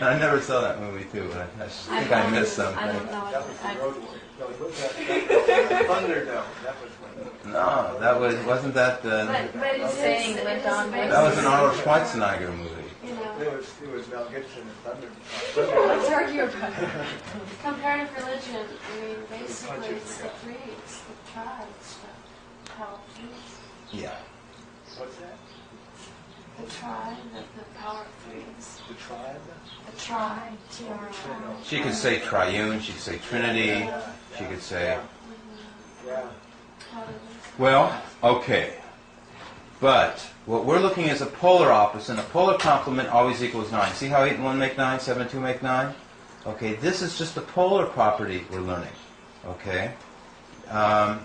I never saw that movie too, but I think I missed something. I don't know. That was the Road Warrior. No, it wasn't Thunderdome. That was when. No, that wasn't that. But it's saying went on. That was an Arnold Schwarzenegger movie. You know. It was Mel Gibson and Thunderdome. Let's argue about it. Comparative religion. I mean, basically, it's the creeds, the tribes, the power of threes. Yeah. What's that? The tribe, the power of threes. The tribe? The tribe, T-R-I. She could say triune. She could say Trinity. She could say. Yeah. Well, okay. But what we're looking at is a polar opposite, and a polar complement always equals 9. See how 8 and 1 make 9, 7 and 2 make 9? Okay, this is just a polar property we're learning. Okay? And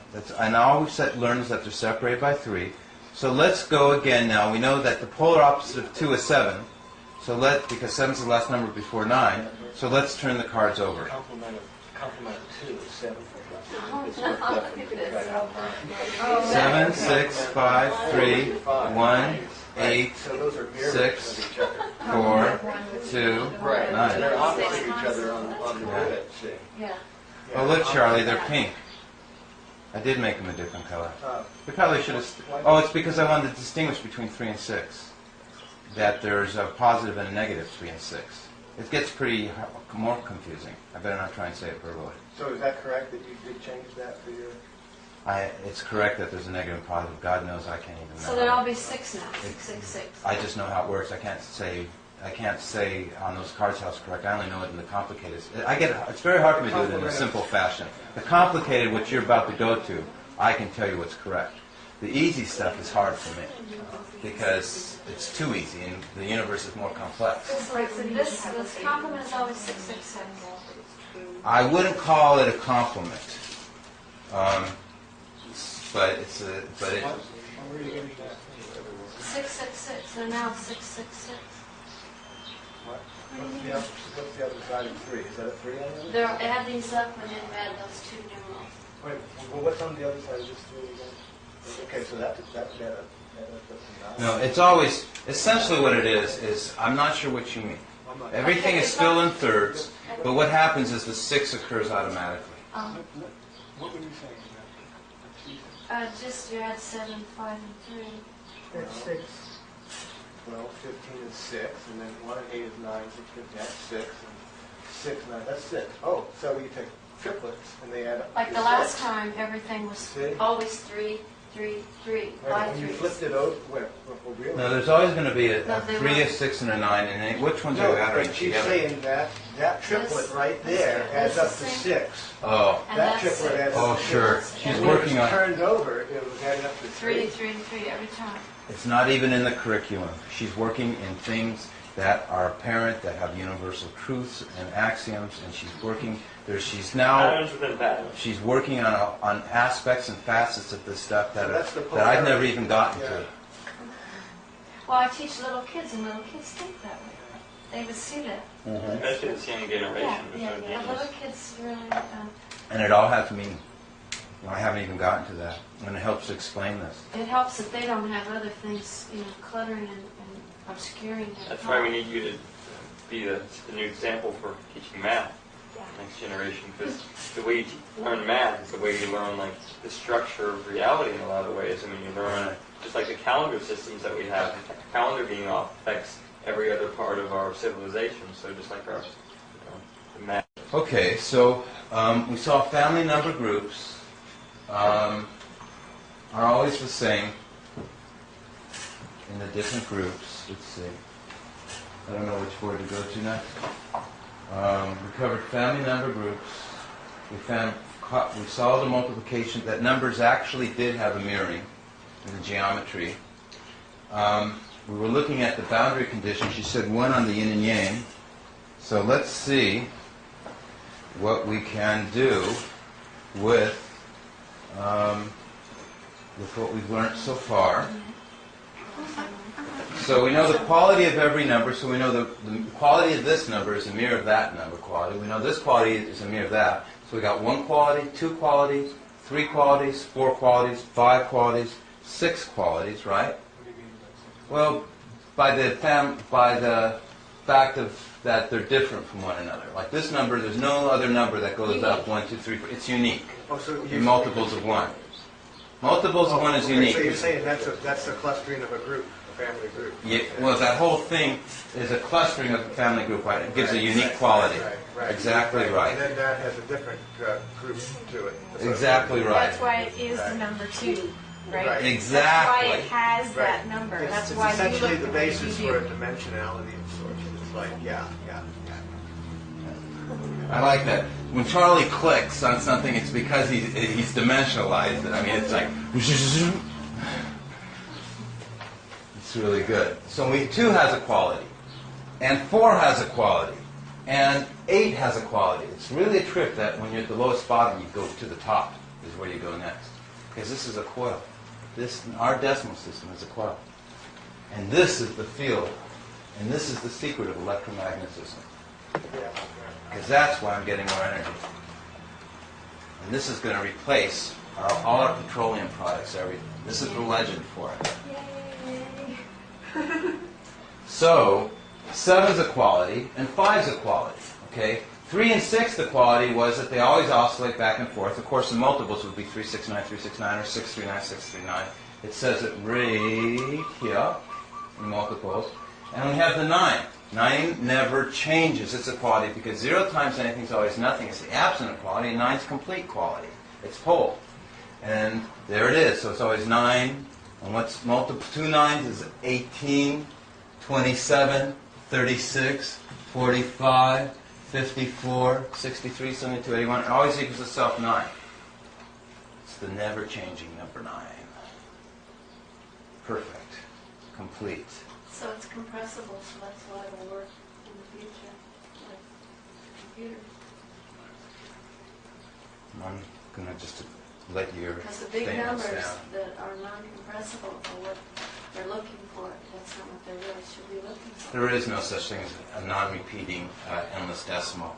I always learn is that they're separated by 3. So let's go again now. We know that the polar opposite of 2 is 7. So because 7 is the last number before 9. So let's turn the cards over. Complement of 2 is 7. 7, 6, 5, 3, 1, 8, 6, 4, 2, 9. They're opposite each other on the grid, see. Yeah. Oh, look, Charlie, they're pink. I did make them a different color. We probably should have... Oh, it's because I wanted to distinguish between 3 and 6. That there's a positive and a negative 3 and 6. It gets pretty more confusing. I better not try and say it verbally. So is that correct that you did change that for your... It's correct that there's a negative and positive. God knows I can't even know. So there'll all be 6 now. 6, 6, 6. I just know how it works. I can't say on those cards how it's correct. I only know it in the complicated. It's very hard for me to do it in a simple fashion. The complicated, which you're about to go to, I can tell you what's correct. The easy stuff is hard for me because it's too easy and the universe is more complex. This complement is always 6, 6, 6. I wouldn't call it a compliment, but it's a. But it. 6, 6, 6. They're now 6, 6, 6. What's the other side of 3? Is that a 3 on the other? They're add these up and then add those 2 numerals. Wait, well, what's on the other side of this 3 again? Okay, so that's No, it's always essentially what it is I'm not sure what you mean. Everything is still in thirds, but what happens is the 6 occurs automatically. What were you saying? Just you add 7, 5, and 3. That's 6. Well, 15 is 6, and then 1 and 8 is 9, 6, 15, that's 6, and 6, 9, that's 6. Oh, so you take triplets, and they add up. Like the last time, everything was always 3, 3, 3, Right, 5, when you 3. flipped it over, well, really? No, there's always going to be a No, they 3, a won't. 6, and a 9, and which ones are No, adding but she's together? saying that triplet right there adds up to 6. Oh, And That that's triplet adds oh, up to sure. 6. She's When it working was on. turned over, it was adding up to 3, 3. 3, 3 every time. It's not even in the curriculum. She's working in things that are apparent, that have universal truths and axioms, and she's working. She's now. Patterns within patterns. She's working on aspects and facets of this stuff So that's the that I've never even gotten to. Well, I teach little kids, and little kids think that way. They would see that. Especially this young generation. Yeah. The little kids really... And it all has meaning. I haven't even gotten to that, and it helps to explain this. It helps that they don't have other things, cluttering and obscuring their That's why we need you to be the new example for teaching math. Next generation, because the way you learn math is the way you learn like the structure of reality in a lot of ways. I mean, you learn just like the calendar systems that we have. The calendar being off affects every other part of our civilization. So just like our the math. Okay, so we saw family number groups are always the same in the different groups. Let's see. I don't know which word to go to next. We covered family number groups. We saw the multiplication, that numbers actually did have a mirroring in the geometry. We were looking at the boundary condition. She said 1 on the yin and yang. So let's see what we can do with what we've learned so far. So we know the quality of every number, so we know the quality of this number is a mirror of that number quality. We know this quality is a mirror of that. So we got 1 quality, 2 qualities, 3 qualities, 4 qualities, 5 qualities, 6 qualities, right? Well, by the fact of that they're different from one another. Like this number, there's no other number that goes up 1, 2, 3, 4. It's unique. Oh, so In multiples of 1. Multiples of 1 is okay, unique. So you're saying that's a clustering of a group, a family group. Yeah, well, that whole thing is a clustering of a family group, right? It gives a unique quality. Right. Exactly right. And then that has a different group to it. Exactly right. That's why it is the number 2, right? Right. Exactly. That's why it has that number. That's It's why you essentially look the the way basis you for a do. dimensionality of sorts. It's like, yeah. I like that. When Charlie clicks on something, it's because he's dimensionalized it. I mean, it's like... It's really good. So 2 has a quality, and 4 has a quality, and 8 has a quality. It's really a trick that when you're at the lowest bottom, you go to the top, is where you go next. Because this is a coil. Our decimal system is a coil. And this is the field, and this is the secret of electromagnetism. Because that's why I'm getting more energy. And this is going to replace all our petroleum products, everything. This is the legend for it. Yay! So, 7 is a quality, and 5 is a quality. Okay? 3 and 6, the quality was that they always oscillate back and forth. Of course, the multiples would be 369, 369, or 639, 639. It says it right here in multiples. And we have the 9. 9 never changes. It's a quality because 0 times anything is always nothing. It's the absent of quality, and 9 is complete quality. It's whole. And there it is. So it's always 9. And what's multiple 2 9s is 18, 27, 36, 45, 54, 63, 72, 81. It always equals itself 9. It's the never-changing number 9. Perfect. Complete. So it's compressible, so that's why it'll work in the future with computers. I'm going to just let your Because the big statements numbers down. that are non-compressible are what they're looking for. That's not what they really should be looking for. There is no such thing as a non-repeating endless decimal.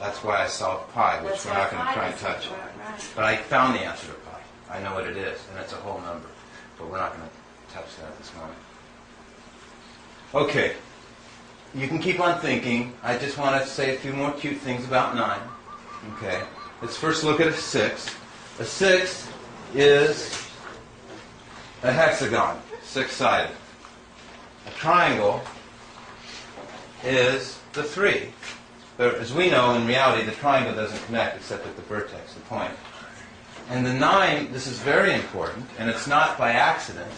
That's why I solved pi, which That's we're why not going to pi try and is touch. right. But I found the answer to pi. I know what it is, and it's a whole number. But we're not going to touch that at this moment. Okay. You can keep on thinking. I just want to say a few more cute things about 9. Okay. Let's first look at a 6. A 6 is a hexagon, 6-sided. A triangle is the 3. But as we know, in reality, the triangle doesn't connect except at the vertex, the point. And the 9, this is very important, and it's not by accident,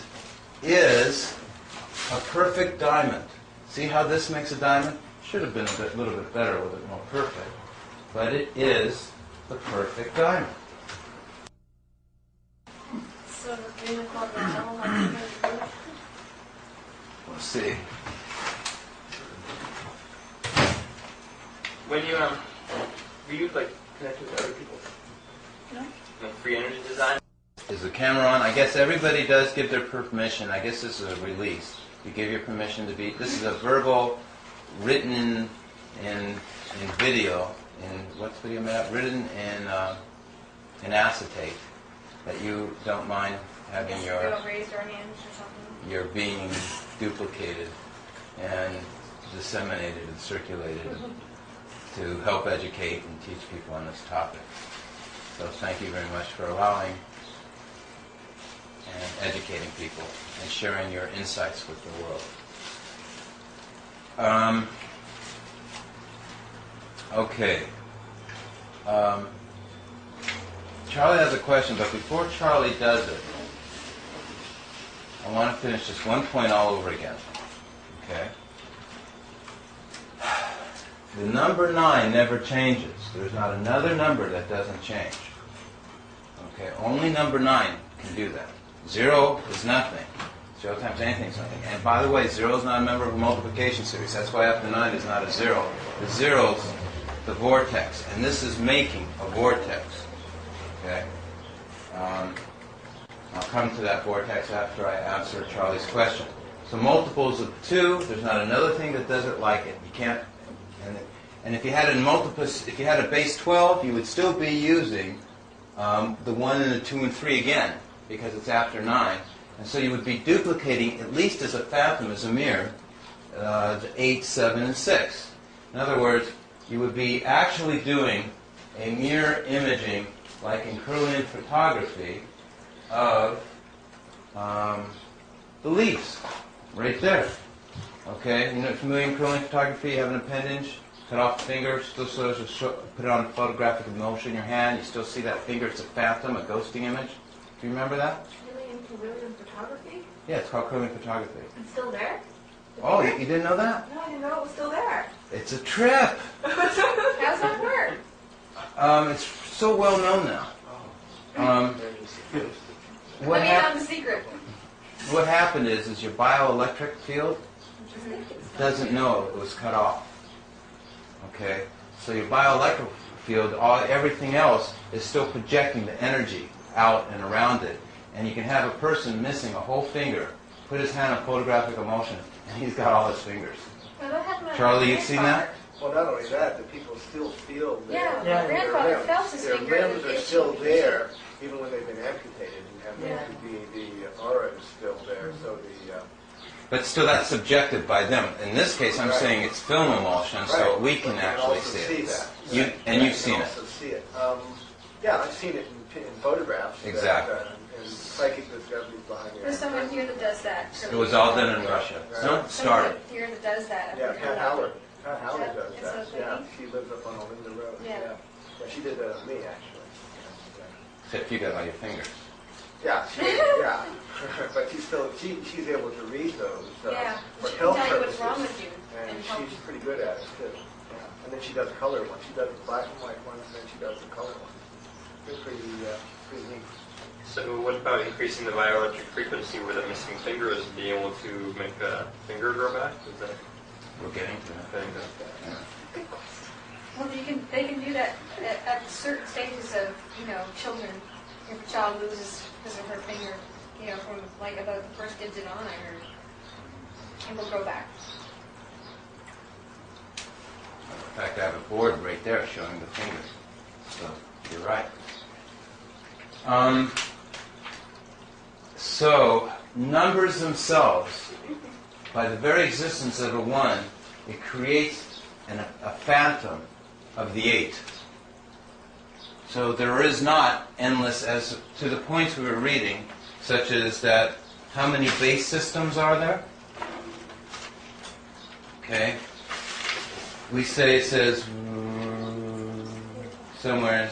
is a perfect diamond. See how this makes a diamond? Should have been a little bit better, a little bit more perfect. But it is the perfect diamond. So in the quadrilateral, like you're going to do, We'll see. When you were you like connected to other people? No. Like free energy design? Is the camera on? I guess everybody does give their permission. I guess this is a release. You give your permission to be. This is a verbal, written in video. In what's video made? Written in acetate. That you don't mind having Yes, your they don't raise their hands or something. your being duplicated and disseminated and circulated to help educate and teach people on this topic. So thank you very much for allowing and educating people and sharing your insights with the world. Okay. Charlie has a question, but before Charlie does it, I want to finish this one point all over again. Okay? The number 9 never changes. There's not another number that doesn't change. Okay? Only number 9 can do that. 0 is nothing. 0 times anything is nothing. And by the way, 0 is not a member of a multiplication series. That's why after 9 is not a 0. The 0 is the vortex. And this is making a vortex. Okay? I'll come to that vortex after I answer Charlie's question. So multiples of 2, there's not another thing that does it like it. You can't, And if you had a base 12, you would still be using the 1 and the 2 and 3 again, because it's after 9. And so you would be duplicating, at least as a phantom, as a mirror, the 8, 7, and 6. In other words, you would be actually doing a mirror imaging, like in Kirlian photography, of the leaves, right there. Okay, you know, familiar in Kirlian photography, you have an appendage, cut off the finger, still sort of put it on photographic motion in your hand, you still see that finger, it's a phantom, a ghosting image. Do you remember that? Really in Kirlian photography? Yeah, it's called Kirlian photography. It's still there? Oh, you didn't know that? No, I didn't know it was still there. It's a trip. How's that work? It's so well known now. Let me know the secret. What happened is your bioelectric field doesn't know it was cut off. Okay, so your bioelectric field, everything else is still projecting the energy out and around it, and you can have a person missing a whole finger, put his hand on photographic motion, and he's got all his fingers. Well, that happened to Charlie, my you've seen that? Well, not only that, the people still feel Yeah, their my grandfather limbs. felt his Their finger. limbs are still there, even when they've been amputated, and the aura is still there. So But still, that's subjective by them. In this case, I'm saying it's film emulsion, so we can actually see it. You've seen it. Also see it. Yeah, I've seen it in photographs. Exactly. And psychic discoveries behind There's it. someone here that does that. It was all done in Russia. No, it started. Someone here that does that. Yeah, Pat Howard. Pat Howard Yeah, does it's that. so Yeah, funny. she lives up on Olinda Road. Yeah. Yeah, she did that on me, actually. Except you got all your fingers. Yeah, yeah. But she's able to read those Yeah, for she can health tell you what's purposes. wrong with you. And help she's you. pretty good at it, too. Yeah. And then she does color ones. She does the black and white ones, and then she does the color ones. They're pretty neat. So what about increasing the bioelectric frequency where the missing finger is being able to make a finger grow back? Is that We're getting to that. thing? Well, they can do that at certain stages of, children. If a child loses his or her finger, from like about the first digit on, I heard, it will grow back. In fact, I have a board right there showing the fingers. So you're right. So numbers themselves, by the very existence of a 1, it creates a phantom of the 8. So there is not endless, as to the points we were reading, such as that, how many base systems are there? Okay. We say, it says, somewhere,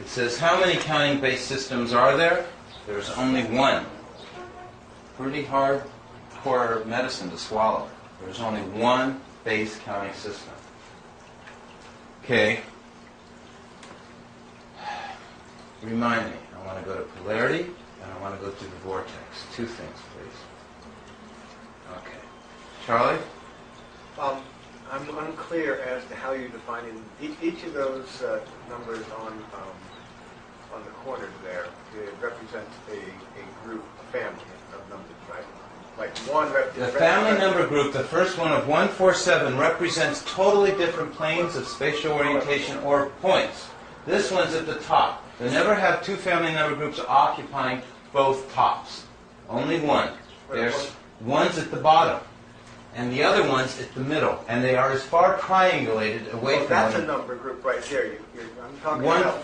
it says, how many counting base systems are there? There's only 1. Pretty hardcore medicine to swallow. There's only 1 base counting system. Okay. Remind me, I want to go to polarity, and I want to go to the vortex. 2 things, please. Okay. Charlie? I'm unclear as to how you're defining each of those numbers on the corners there. It represents a group, a family of numbers, right? Like 1 represents... The family number group, the first one of 147, represents totally different planes of spatial orientation or points. This one's at the top. They never have 2 family number groups occupying both tops. Only 1. There's one's at the bottom, and the other one's at the middle, and they are as far triangulated away from that's one. a number group right there. I'm talking One- about,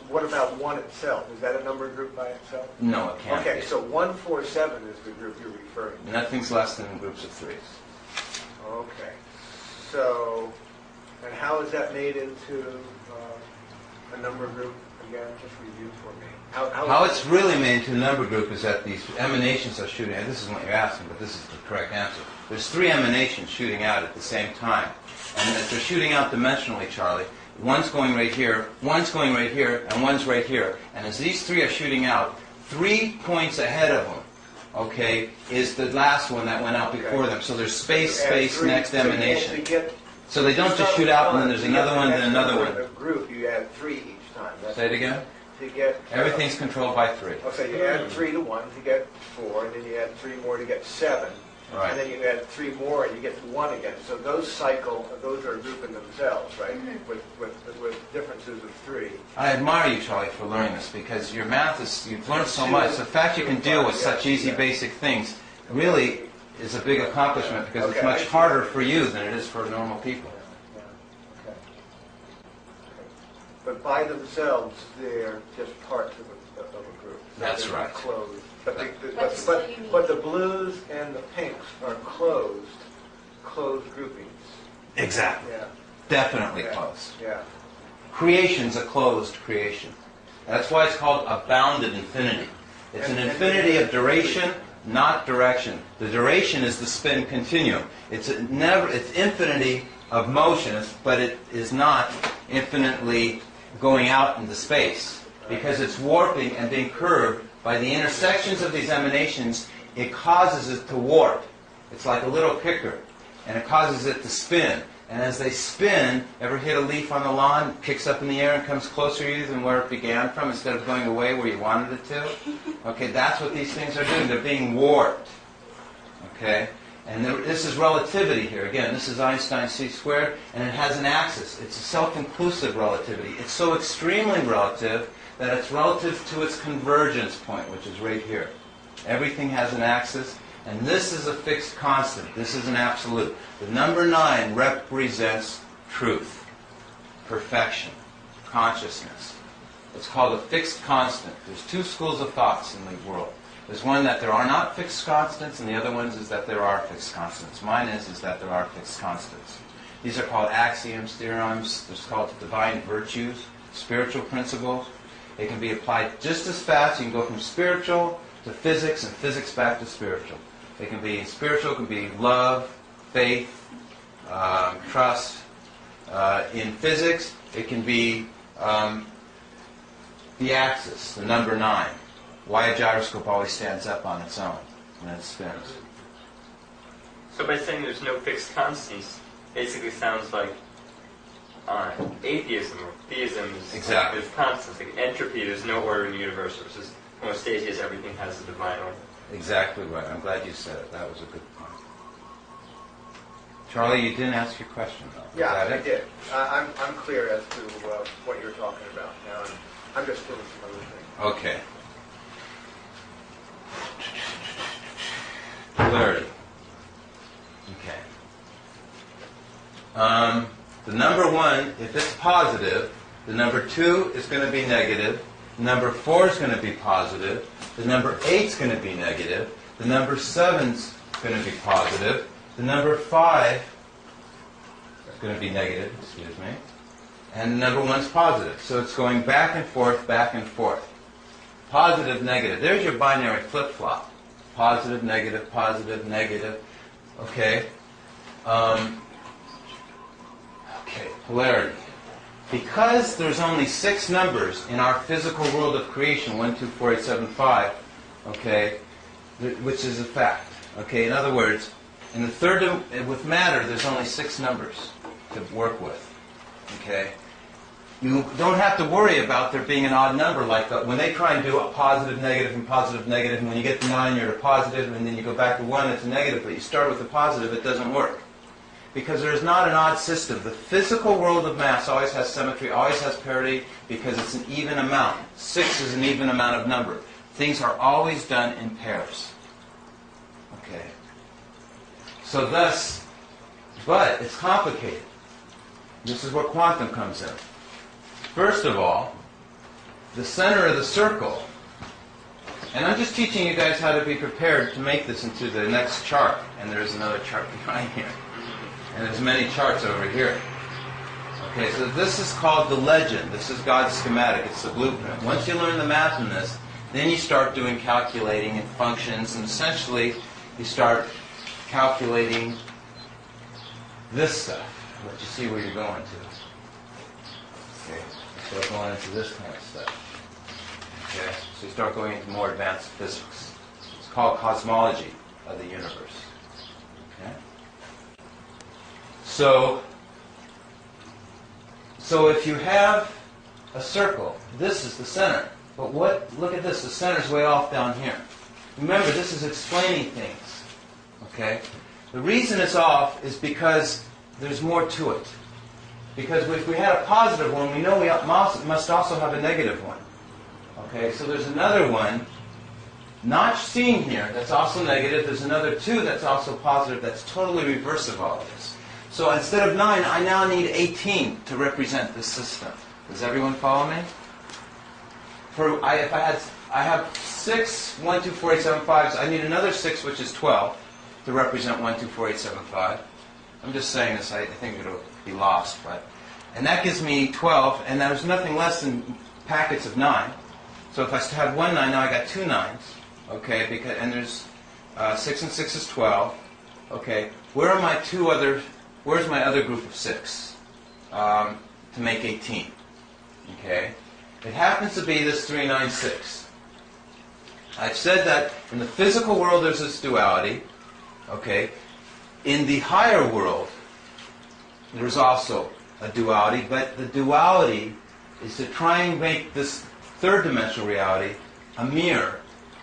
what about 1 itself? Is that a number group by itself? No, it can't Okay, be. so 147 is the group you're referring to. Nothing's less than groups of 3s. Okay. So, and how is that made into a number group? Again, just review for me. How it's really made into a number group is that these emanations are shooting, and this is what you're asking, but this is the correct answer. There's 3 emanations shooting out at the same time. And if they're shooting out dimensionally, Charlie, one's going right here, one's going right here, and one's right here. And as these 3 are shooting out, 3 points ahead of them, okay, is the last one that went out before them. So there's space, next emanation. So they don't just shoot out and then there's another one, then another one. In a group, you add 3 each time. Say it again? To get, Everything's controlled by 3. okay, you add 3 to 1 to get 4, and then you add 3 more to get 7. Right. And then you add 3 more, and you get to 1 again. So those cycle, those are a group in themselves, right? With differences of 3. I admire you, Charlie, for learning this, because your math is, you've learned so much. The fact you can deal with such easy, basic things really is a big accomplishment, because it's much harder for you than it is for normal people. Okay. But by themselves, they're just parts of a group. That's They're right. Closed. That's what you mean. But the blues and the pinks are closed groupings. Exactly. Yeah. Definitely Yeah. closed. Yeah. Creation's a closed creation. That's why it's called a bounded infinity. It's an infinity of duration, not direction. The duration is the spin continuum. It's infinity of motion, but it is not infinitely going out into space, because it's warping and being curved by the intersections of these emanations. It causes it to warp. It's like a little kicker, and it causes it to spin. And as they spin, ever hit a leaf on the lawn, it kicks up in the air and comes closer to you than where it began from, instead of going away where you wanted it to? Okay, that's what these things are doing. They're being warped. Okay? And this is relativity here. Again, this is Einstein's c², and it has an axis. It's a self-inclusive relativity. It's so extremely relative that it's relative to its convergence point, which is right here. Everything has an axis, and this is a fixed constant. This is an absolute. The number 9 represents truth, perfection, consciousness. It's called a fixed constant. There's 2 schools of thoughts in the world. There's one that there are not fixed constants, and the other one is that there are fixed constants. Mine is that there are fixed constants. These are called axioms, theorems. They're called divine virtues, spiritual principles. They can be applied just as fast. You can go from spiritual to physics, and physics back to spiritual. They can be spiritual, can be love, faith, trust. In physics, it can be the axis, the number 9. Why a gyroscope always stands up on its own when it spins. So by saying there's no fixed constants, basically sounds like atheism or theism is Exactly. there's constants. Like entropy, there's no order in the universe, versus homostasis, everything has a divine order. Exactly right. I'm glad you said it. That was a good point. Charlie, you didn't ask your question, though. Yeah, Is that I it? did. I'm clear as to what you're talking about now. I'm just doing some other things. Okay. Polarity. Okay. The number 1, if it's positive, the number 2 is going to be negative. The number 4 is going to be positive. The number 8 is going to be negative. The number 7 is going to be positive. The number 5 is going to be negative, excuse me. And the number 1 is positive. So it's going back and forth, back and forth. Positive, negative. There's your binary flip-flop. Positive, negative, positive, negative. Okay. Okay, polarity. Because there's only 6 numbers in our physical world of creation, 1, 2, 4, 8, 7, 5, okay, which is a fact. Okay, in other words, in the third, with matter, there's only 6 numbers to work with. Okay. You don't have to worry about there being an odd number like that. When they try and do a positive, negative, and when you get to 9, you're at a positive, and then you go back to 1, it's a negative, but you start with a positive, it doesn't work. Because there is not an odd system. The physical world of mass always has symmetry, always has parity, because it's an even amount. 6 is an even amount of number. Things are always done in pairs. Okay. So thus, but it's complicated. This is where quantum comes in. First of all, the center of the circle, and I'm just teaching you guys how to be prepared to make this into the next chart, and there's another chart behind here, and there's many charts over here. Okay, so this is called the legend. This is God's schematic. It's the blueprint. Once you learn the math in this, then you start doing calculating and functions, and essentially you start calculating this stuff, what you see where you're going to. Okay, you start going into this kind of stuff. Okay, so you start going into more advanced physics. It's called cosmology of the universe. Okay? So if you have a circle, this is the center. But look at this, the center's way off down here. Remember, this is explaining things. Okay? The reason it's off is because there's more to it. Because if we had a positive one, we know we must also have a negative one. Okay, so there's another one, not seen here, that's also negative. There's another 2 that's also positive, that's totally reverse of all of this. So instead of 9, I now need 18 to represent this system. Does everyone follow me? I have 6 1, 2, 4, 8, 7, 5s. I need another 6, which is 12, to represent 1, 2, 4, 8, 7, 5. I'm just saying this. I think it'll be lost, and that gives me 12, and there's nothing less than packets of 9. So if I have 1 9, now I got 2 9s. Okay, and there's 6 and 6 is 12. Okay, where's my other group of 6 to make 18? Okay, it happens to be this 3 9 6. I've said that in the physical world there's this duality. Okay, in the higher world there's also a duality, but the duality is to try and make this third-dimensional reality a mirror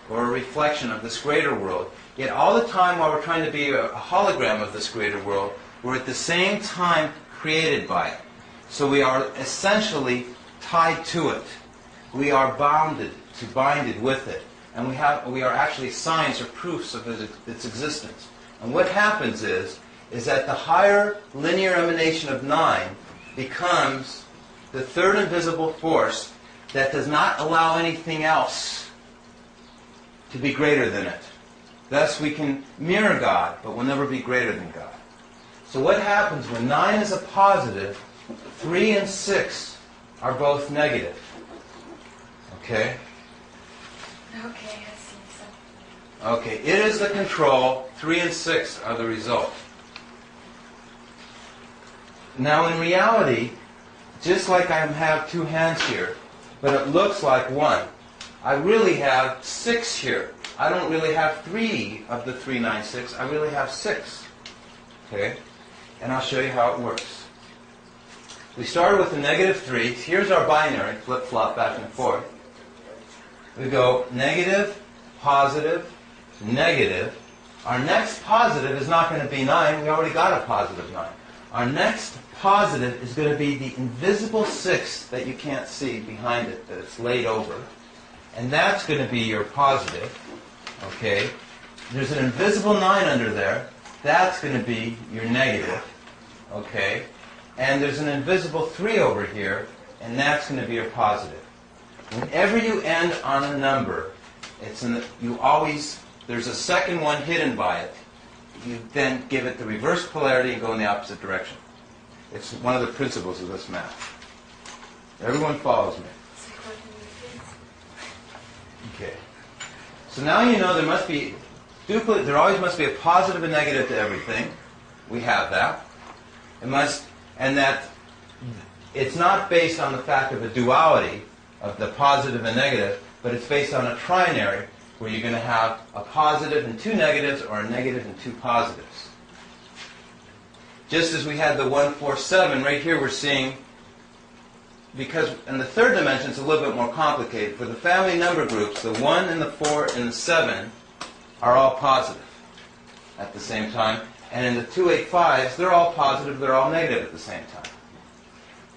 or a reflection of this greater world. Yet all the time while we're trying to be a hologram of this greater world, we're at the same time created by it. So we are essentially tied to it. We are binded with it. And we are actually signs or proofs of its existence. And what happens is that the higher linear emanation of 9 becomes the third invisible force that does not allow anything else to be greater than it. Thus we can mirror God, but we'll never be greater than God. So what happens when 9 is a positive, 3 and 6 are both negative? Okay? Okay, I see. So. Okay, it is the control, 3 and 6 are the result. Now in reality, just like I have 2 hands here, but it looks like 1, I really have 6 here. I don't really have 3 of the 3, 9, 6. I really have 6. Okay? And I'll show you how it works. We started with the negative 3. Here's our binary, flip-flop back and forth. We go negative, positive, negative. Our next positive is not going to be 9. We already got a positive 9. Our next positive is going to be the invisible 6 that you can't see behind it, that it's laid over. And that's going to be your positive. Okay? There's an invisible 9 under there. That's going to be your negative. Okay? And there's an invisible 3 over here, and that's going to be your positive. Whenever you end on a number, there's a second one hidden by it. You then give it the reverse polarity and go in the opposite direction. It's one of the principles of this math. Everyone follows me. Okay. So now you know there always must be a positive and negative to everything. We have that. And that it's not based on the fact of a duality of the positive and negative, but it's based on a trinary where you're going to have a positive and 2 negatives or a negative and 2 positives. Just as we had the 1, 4, 7, right here we're seeing, because in the third dimension it's a little bit more complicated. For the family number groups, the 1 and the 4 and the 7 are all positive at the same time. And in the 2, 8, 5s, they're all positive, they're all negative at the same time.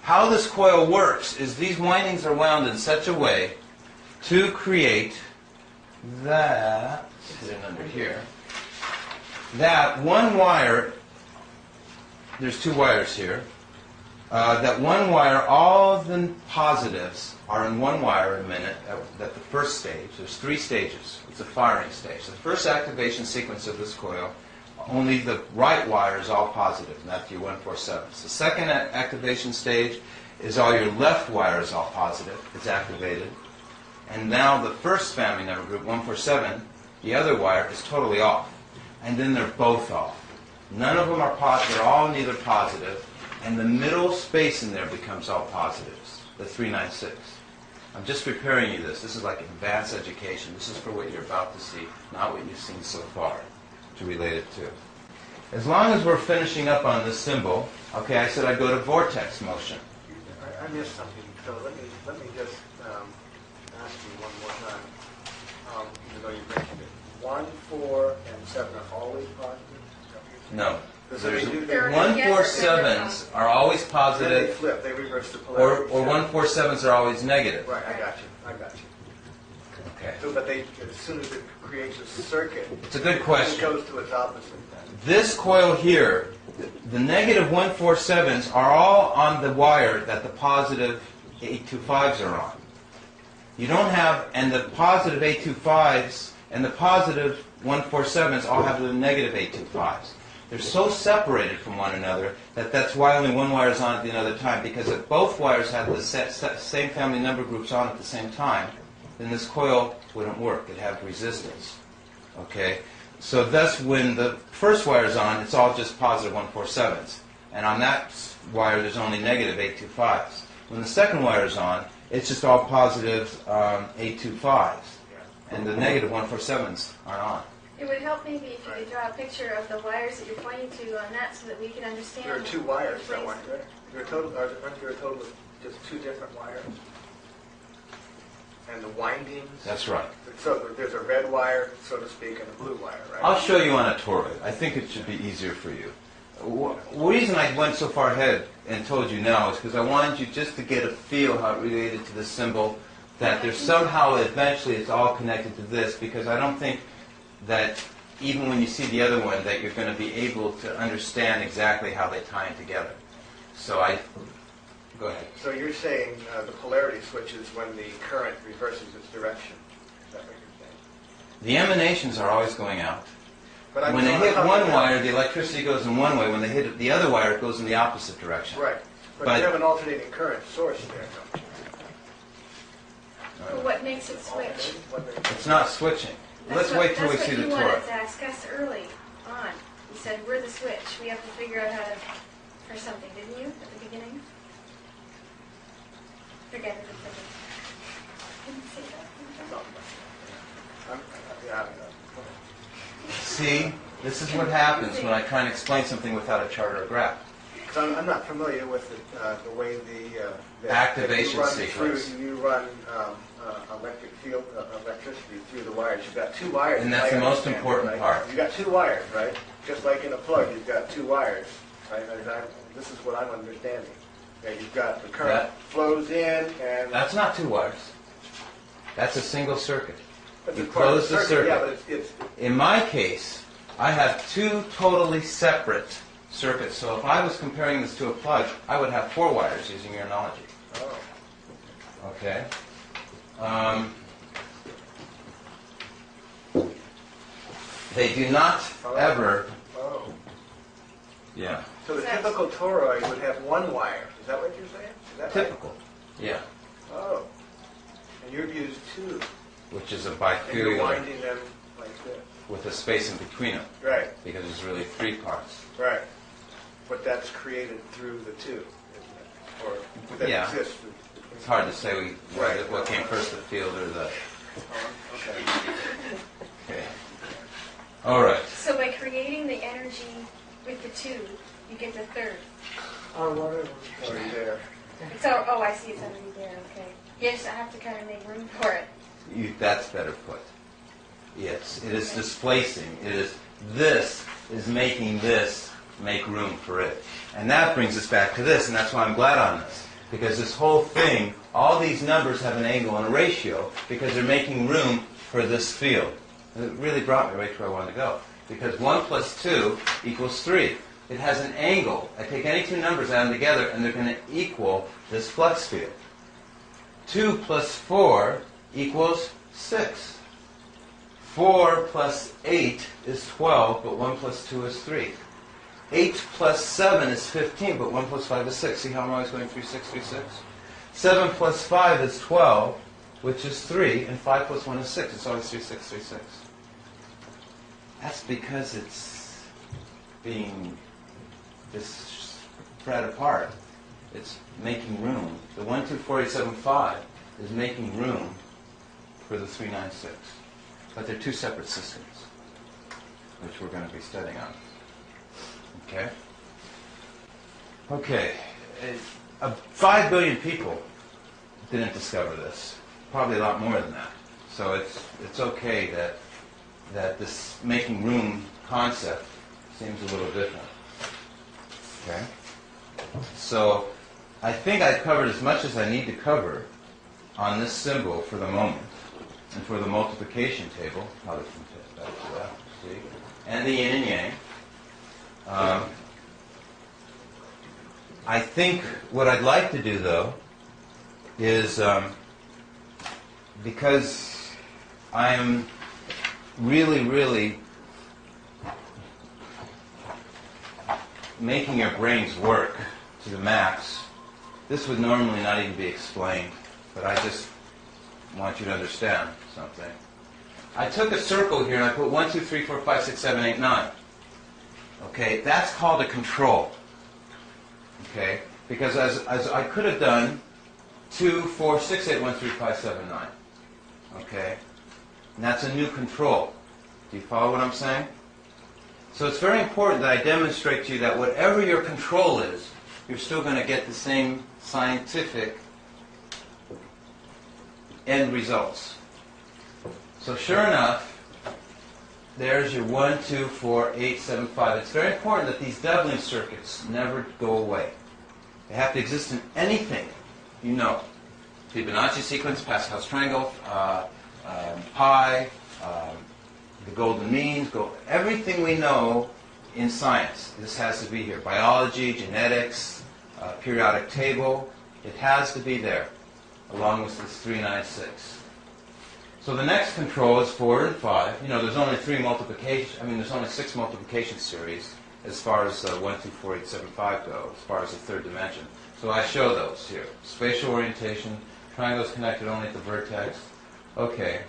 How this coil works is these windings are wound in such a way to create that, hidden under here, that one wire, there's 2 wires here, that one wire, all the positives are in one wire in a minute at the first stage. There's 3 stages. It's a firing stage. The first activation sequence of this coil, only the right wire is all positive, and that's your 1, 4, 7s. The second activation stage is all your left wire is all positive. It's activated. And now the first family number group, 1, 4, 7, the other wire is totally off. And then they're both off. None of them are positive. They're all neither positive. And the middle space in there becomes all positives, the 3, 9, 6. I'm just preparing you this. This is like advanced education. This is for what you're about to see, not what you've seen so far, to relate it to. As long as we're finishing up on this symbol, okay, I said I'd go to vortex motion. I missed something, so let me just ask you one more time, even though you mentioned it. 1, 4, and 7 are always positive? No. So they do, They're- 147s are always they positive, flip, they reverse the or polarity. 147s are always negative. Right, I got you. Okay. So, but they, as soon as it creates a circuit, It's a good it question. goes to its opposite. This coil here, the negative 147s are all on the wire that the positive 825s are on. You don't have, and the positive 825s and the positive 147s all have the negative 825s. They're so separated from one another that that's why only one wire is on at the other time, because if both wires had the same family number groups on at the same time, then this coil wouldn't work. It'd have resistance. Okay? So thus, when the first wire is on, it's all just positive 147s. And on that wire, there's only negative 825s. When the second wire is on, it's just all positive 825s. And the negative 147s aren't on. It would help maybe if you could draw a picture of the wires that you're pointing to on that so that we can understand. There are 2 wires, the that one, place. there are aren't there a total of just 2 different wires? And the windings? That's right. So there's a red wire, so to speak, and a blue wire, right? I'll show you on a Tora. I think it should be easier for you. The reason I went so far ahead and told you now is because I wanted you just to get a feel how it related to the symbol, that there's somehow eventually it's all connected to this, because I don't think that even when you see the other one that you're going to be able to understand exactly how they tie in together. So go ahead. So you're saying the polarity switches when the current reverses its direction. Is that what you're saying? The emanations are always going out. But I'm When they hit talking one about- wire, the electricity goes in one way. When they hit the other wire, it goes in the opposite direction. Right. But you have an alternating current source there, don't you? But what makes it switch? Alternating? What makes it- It's not switching. Let's wait till we see the That's what you Tora. wanted to ask us early on. You said, we're the switch. We have to figure out how to, or something, didn't you, at the beginning? Forget it. It's okay. Didn't you say that? Yeah, See, this is what happens when I try and explain something without a chart or a graph. so I'm not familiar with the way the Activation you run sequence. You run electric field electricity through the wires. You've got 2 wires. And that's I the most understand, important right? part. You've got 2 wires, right? Just like in a plug, you've got 2 wires. Right? This is what I'm understanding. Okay, you've got the current That- flows in, and That's not 2 wires. That's a single circuit. But You it's part of close the circuit. Yeah, but it's In my case, I have 2 totally separate circuits. So if I was comparing this to a plug, I would have 4 wires using your analogy. oh. Okay? They do not ever... Oh. Yeah. So the typical toroid would have 1 wire. Is that what you're saying? Is that right? Typical. Yeah. Oh. And you've used 2. Which is a And you're bicular winding them like this. with a space in between them. Right, Because there's really 3 parts. right. But that's created through the 2, isn't it? Or that Yeah. exists. It's hard to say what came first, the field or the... Oh, okay. Okay. All right. So by creating the energy with the 2, you get the third. Already there. It's I see it's underneath there, okay. Yes, I have to kind of make room for it. That's better put. Yes, it is displacing. This is making this make room for it. And that brings us back to this, and that's why I'm glad on this. Because this whole thing, all these numbers have an angle and a ratio because they're making room for this field. And it really brought me right to where I wanted to go. Because 1 plus 2 equals 3. It has an angle. I take any 2 numbers, add them together, and they're going to equal this flux field. 2 plus 4 equals 6. 4 plus 8 is 12, but 1 plus 2 is 3. 8 plus 7 is 15, but 1 plus 5 is 6. See how I'm always going 3, 6, 3, 6? 7 plus 5 is 12, which is 3, and 5 plus 1 is 6. It's always 3, 6, 3, 6. That's because it's being spread apart. It's making room. The 1, 2, 4, 8, 7, 5 is making room for the 3, 9, 6. But they're 2 separate systems, which we're going to be studying on. Okay? Okay. 5 billion people didn't discover this. Probably a lot more than that. So it's okay that that this making room concept seems a little different. Okay? So I think I've covered as much as I need to cover on this symbol for the moment, and for the multiplication table, probably can fit back to that, see, and the yin and yang. I think what I'd like to do, though, is because I am really, really making your brains work to the max. This would normally not even be explained, but I just want you to understand something. I took a circle here and I put 1, 2, 3, 4, 5, 6, 7, 8, 9. Okay, that's called a control. Okay, because as I could have done 2, 4, 6, 8, 1, 3, 5, 7, 9. Okay, and that's a new control. Do you follow what I'm saying? So it's very important that I demonstrate to you that whatever your control is, you're still going to get the same scientific end results. So sure enough, there's your 1, 2, 4, 8, 7, 5. It's very important that these doubling circuits never go away. They have to exist in anything you know. Fibonacci sequence, Pascal's triangle, pi, the golden means, everything we know in science. This has to be here. Biology, genetics, periodic table. It has to be there, along with this 396. So the next control is 4 and 5. You know, there's only 6 multiplication series as far as 1, 2, 4, 8, 7, 5 go, as far as the third dimension. So I show those here. Spatial orientation, triangles connected only at the vertex. Okay.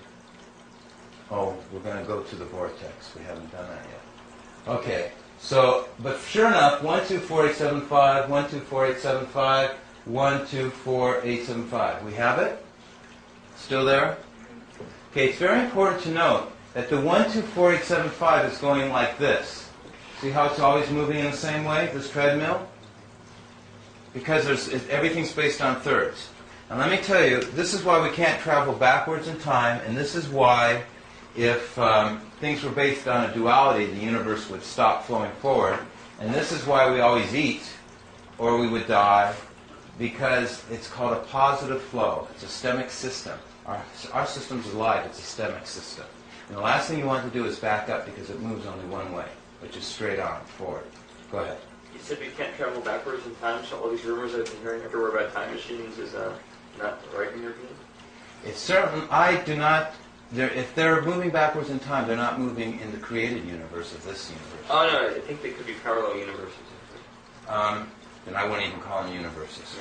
Oh, we're going to go to the vortex. We haven't done that yet. Okay. So, but sure enough, 1, 2, 4, 8, 7, 5, 1, 2, 4, 8, 7, 5, 1, 2, 4, 8, 7, 5. We have it? Still there? Okay, it's very important to note that the 1, 2, 4, 8, 7, 5 is going like this. See how it's always moving in the same way, this treadmill? Because everything's based on thirds. And let me tell you, this is why we can't travel backwards in time, and this is why if things were based on a duality, the universe would stop flowing forward. And this is why we always eat, or we would die, because it's called a positive flow. It's a systemic system. Our system's alive. It's a systemic system. And the last thing you want to do is back up because it moves only one way, which is straight on, forward. Go ahead. You said we can't travel backwards in time, so all these rumors I've been hearing everywhere about time machines is not right in your view? It's certain. I do not. If they're moving backwards in time, they're not moving in the created universe of this universe. Oh no, I think they could be parallel universes. Then I wouldn't even call them universes.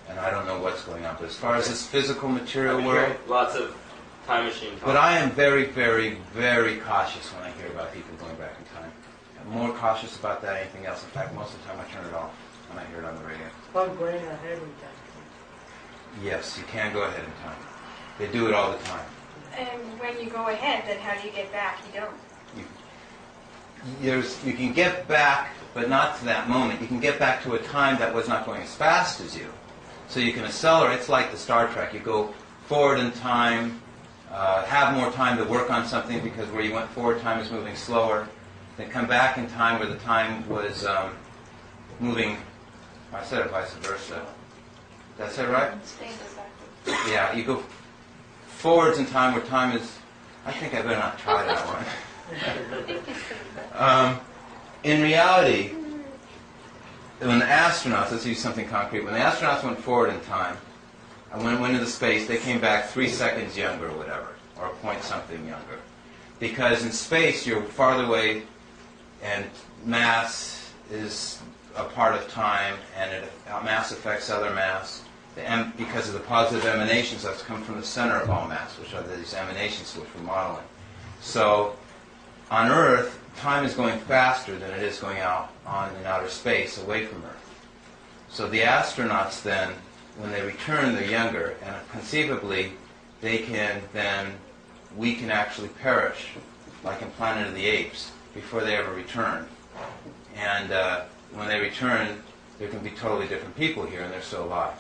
And I don't know what's going on. But as far as this physical material world, lots of time machine talk. But I am very, very, very cautious when I hear about people going back in time. I'm more cautious about that than anything else. In fact, most of the time I turn it off when I hear it on the radio. About going ahead in time. Yes, you can go ahead in time. They do it all the time. And when you go ahead, then how do you get back? You don't. You can get back, but not to that moment. You can get back to a time that was not going as fast as you. So you can accelerate. It's like the Star Trek. You go forward in time, have more time to work on something because where you went forward, time is moving slower. Then come back in time where the time was moving. I said it vice versa. Did I say it right? Yeah, you go forwards in time where time is... I think I better not try that one. In reality, when the astronauts, let's use something concrete, when the astronauts went forward in time, and went into space, they came back 3 seconds younger or whatever, or a point something younger. Because in space, you're farther away, and mass is a part of time, and mass affects other mass. Because of the positive emanations that's come from the center of all mass, which are these emanations which we're modeling. So, on Earth, time is going faster than it is going out on in outer space away from Earth. So the astronauts then, when they return, they're younger, and conceivably, we can actually perish, like in Planet of the Apes, before they ever return. And when they return, there can be totally different people here, and they're still alive.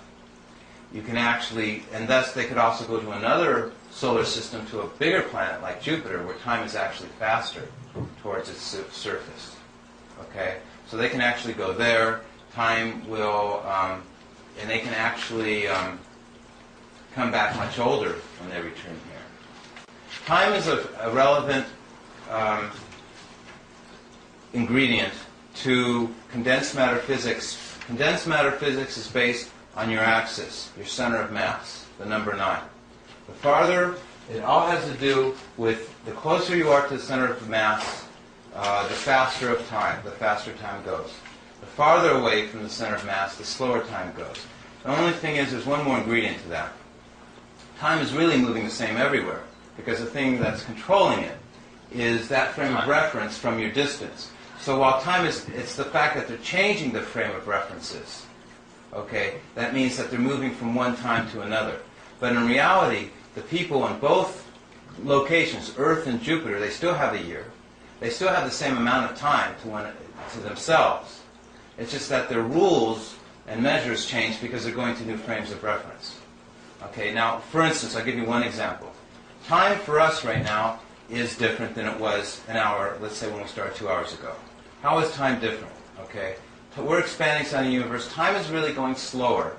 you can actually, and thus they could also go to another solar system, to a bigger planet like Jupiter, where time is actually faster towards its surface. Okay? So they can actually go there, time will, and they can actually come back much older when they return here. Time is a relevant ingredient to condensed matter physics. Condensed matter physics is based on your axis, your center of mass, the number 9. The farther, it all has to do with the closer you are to the center of mass, the faster of time, the faster time goes. The farther away from the center of mass, the slower time goes. The only thing is, there's one more ingredient to that. Time is really moving the same everywhere, because the thing that's controlling it is that frame of reference from your distance. So while time is, it's the fact that they're changing the frame of references. Okay, that means that they're moving from one time to another. But in reality, the people on both locations, Earth and Jupiter, they still have a year. They still have the same amount of time to themselves. It's just that their rules and measures change because they're going to new frames of reference. Okay, now, for instance, I'll give you one example. Time for us right now is different than it was an hour, let's say when we started 2 hours ago. How is time different? Okay, we're expanding inside the universe. Time is really going slower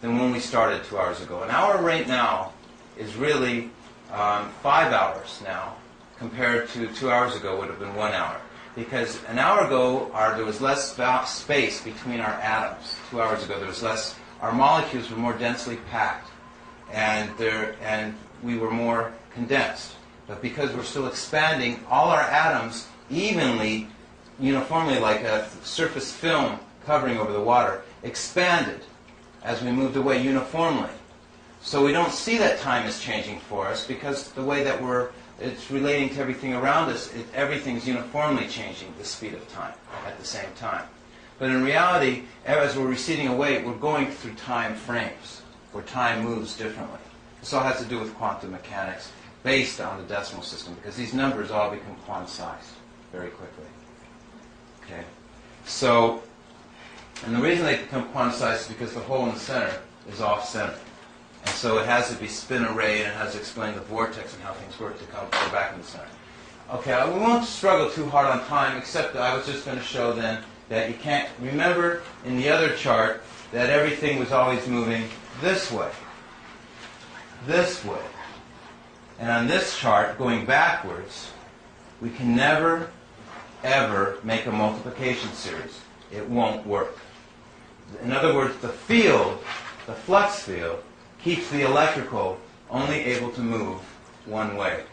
than when we started 2 hours ago. An hour right now is really 5 hours now, compared to 2 hours ago would have been 1 hour. Because an hour ago, there was less space between our atoms. 2 hours ago, there was less. Our molecules were more densely packed, and we were more condensed. But because we're still expanding, all our atoms evenly, uniformly, like a surface film covering over the water, expanded as we moved away uniformly. So we don't see that time is changing for us, because the way that it's relating to everything around us, everything's uniformly changing the speed of time at the same time. But in reality, as we're receding away, we're going through time frames where time moves differently. This all has to do with quantum mechanics based on the decimal system, because these numbers all become quantized very quickly. Okay? So, and the reason they become quantized is because the hole in the center is off-center. And so it has to be spin array, and it has to explain the vortex and how things work to go back in the center. Okay, we won't struggle too hard on time, except that I was just going to show then that you can't remember in the other chart that everything was always moving this way. This way. And on this chart, going backwards, we can never, ever make a multiplication series. It won't work. In other words, the field, the flux field, keeps the electrical only able to move one way,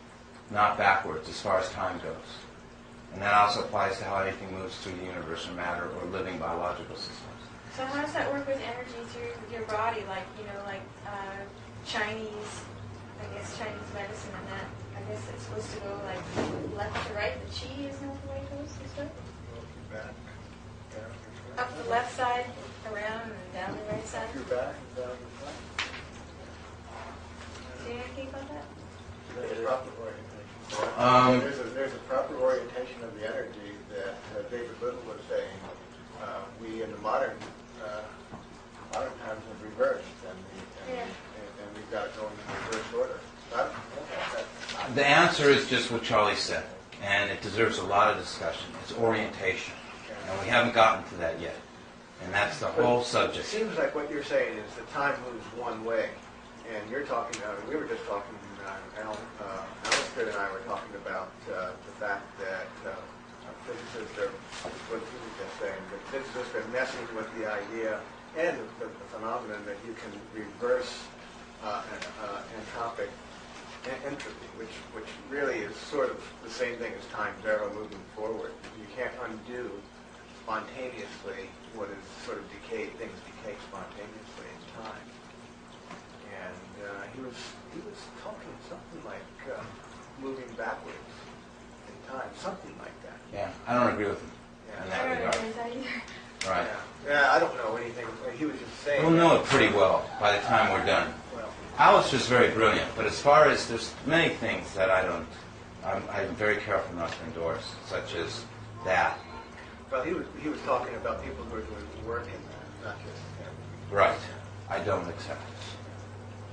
not backwards as far as time goes. And that also applies to how anything moves through the universe or matter or living biological systems. So how does that work with energy through your body? Like, Chinese medicine and that. I guess it's supposed to go like left to right. The chi is not the way it goes, is it? Back, down, Up the left side, around, and down the right side. your back, down your front. Do you think about that? There's a proper orientation. There's a proper orientation of the energy that David Little was saying. We in the modern times have reversed, and we've got it going in reverse order. The answer is just what Charlie said, and it deserves a lot of discussion. It's orientation, and we haven't gotten to that yet, and that's the whole subject. It seems like what you're saying is that time moves one way, and you're talking. We were just talking. Alistair and I were talking about the fact that physicists are, what he was just saying, that physicists are messing with the idea and the phenomenon that you can reverse entropic entropy, which really is sort of the same thing as time zero moving forward. You can't undo spontaneously what is sort of decayed. Things decay spontaneously in time. And he was talking something like moving backwards in time, something like that. Yeah, I don't agree with him in that regard. Right. Yeah, I don't know anything. He was just saying. We'll know it pretty well by the time we're done. Well, Alistair's very brilliant, but as far as there's many things that I'm very careful not to endorse, such as that. Well, he was talking about people who are doing work in that, not just him. Right. I don't accept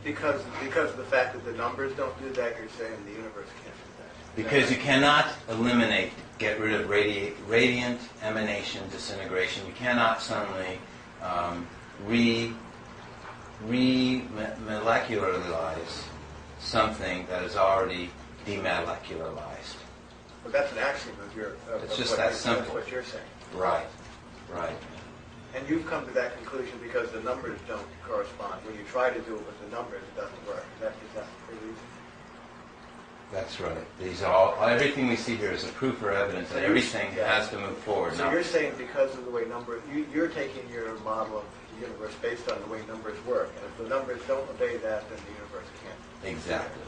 this. Because of the fact that the numbers don't do that, you're saying the universe can't do that. Because you cannot eliminate, get rid of radiant emanation, disintegration. You cannot suddenly remolecularize something that is already demolecularized. But that's an axiom of your. It's just that simple. That's what you're saying. Right, right. And you've come to that conclusion because the numbers don't correspond. When you try to do it with the numbers, it doesn't work. Is that the reason? That's right. These are all, everything we see here is a proof or evidence that everything has to move forward. So now, you're saying because of the way you're taking your model of the universe based on the way numbers work. And if the numbers don't obey that, then the universe can't. Exactly.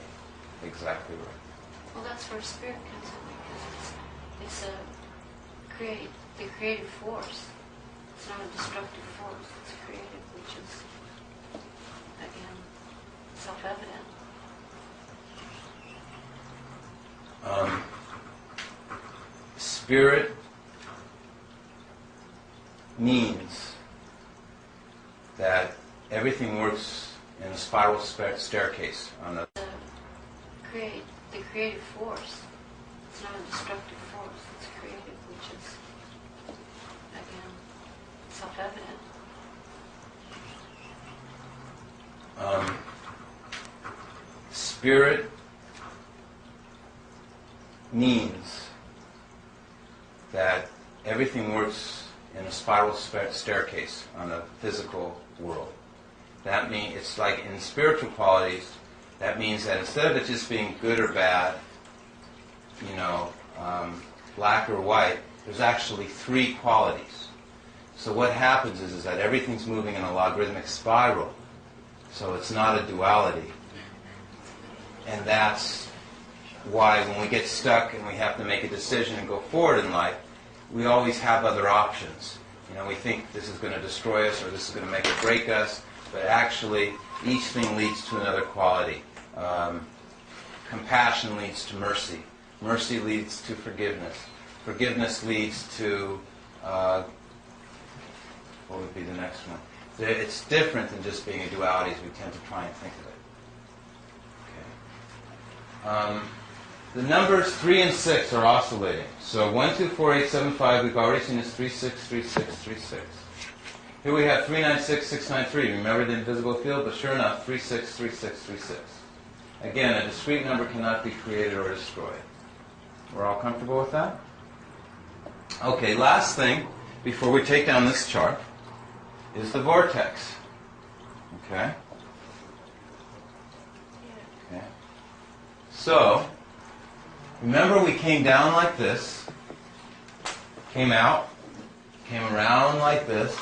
Exactly right. Well, that's where spirit comes in, because it's the creative force. It's not a destructive force. It's creative, which is, again, self-evident. Spirit means that everything works in a spiral staircase on the The creative force. It's not a destructive force. It's creative, which is, again, self-evident. Spirit means that everything works in a spiral staircase on the physical world. That means it's like in spiritual qualities. That means that instead of it just being good or bad, black or white, there's actually three qualities. So what happens is that everything's moving in a logarithmic spiral. So it's not a duality. And that's why when we get stuck and we have to make a decision and go forward in life, we always have other options. We think this is going to destroy us or this is going to make or break us, but actually each thing leads to another quality. Compassion leads to mercy. Mercy leads to forgiveness. Forgiveness leads to, what would be the next one? It's different than just being a duality as we tend to try and think of it. Okay. The numbers 3 and 6 are oscillating. So 1, 2, 4, 8, 7, 5, we've already seen is 3, 6, 3, 6, 3, 6. Here we have 3, 9, 6, 6, 9, 3. Remember the invisible field? But sure enough, 3, 6, 3, 6, 3, 6. Again, a discrete number cannot be created or destroyed. We're all comfortable with that? Okay, last thing, before we take down this chart, is the vortex. Okay? Okay. So, remember we came down like this, came out, came around like this.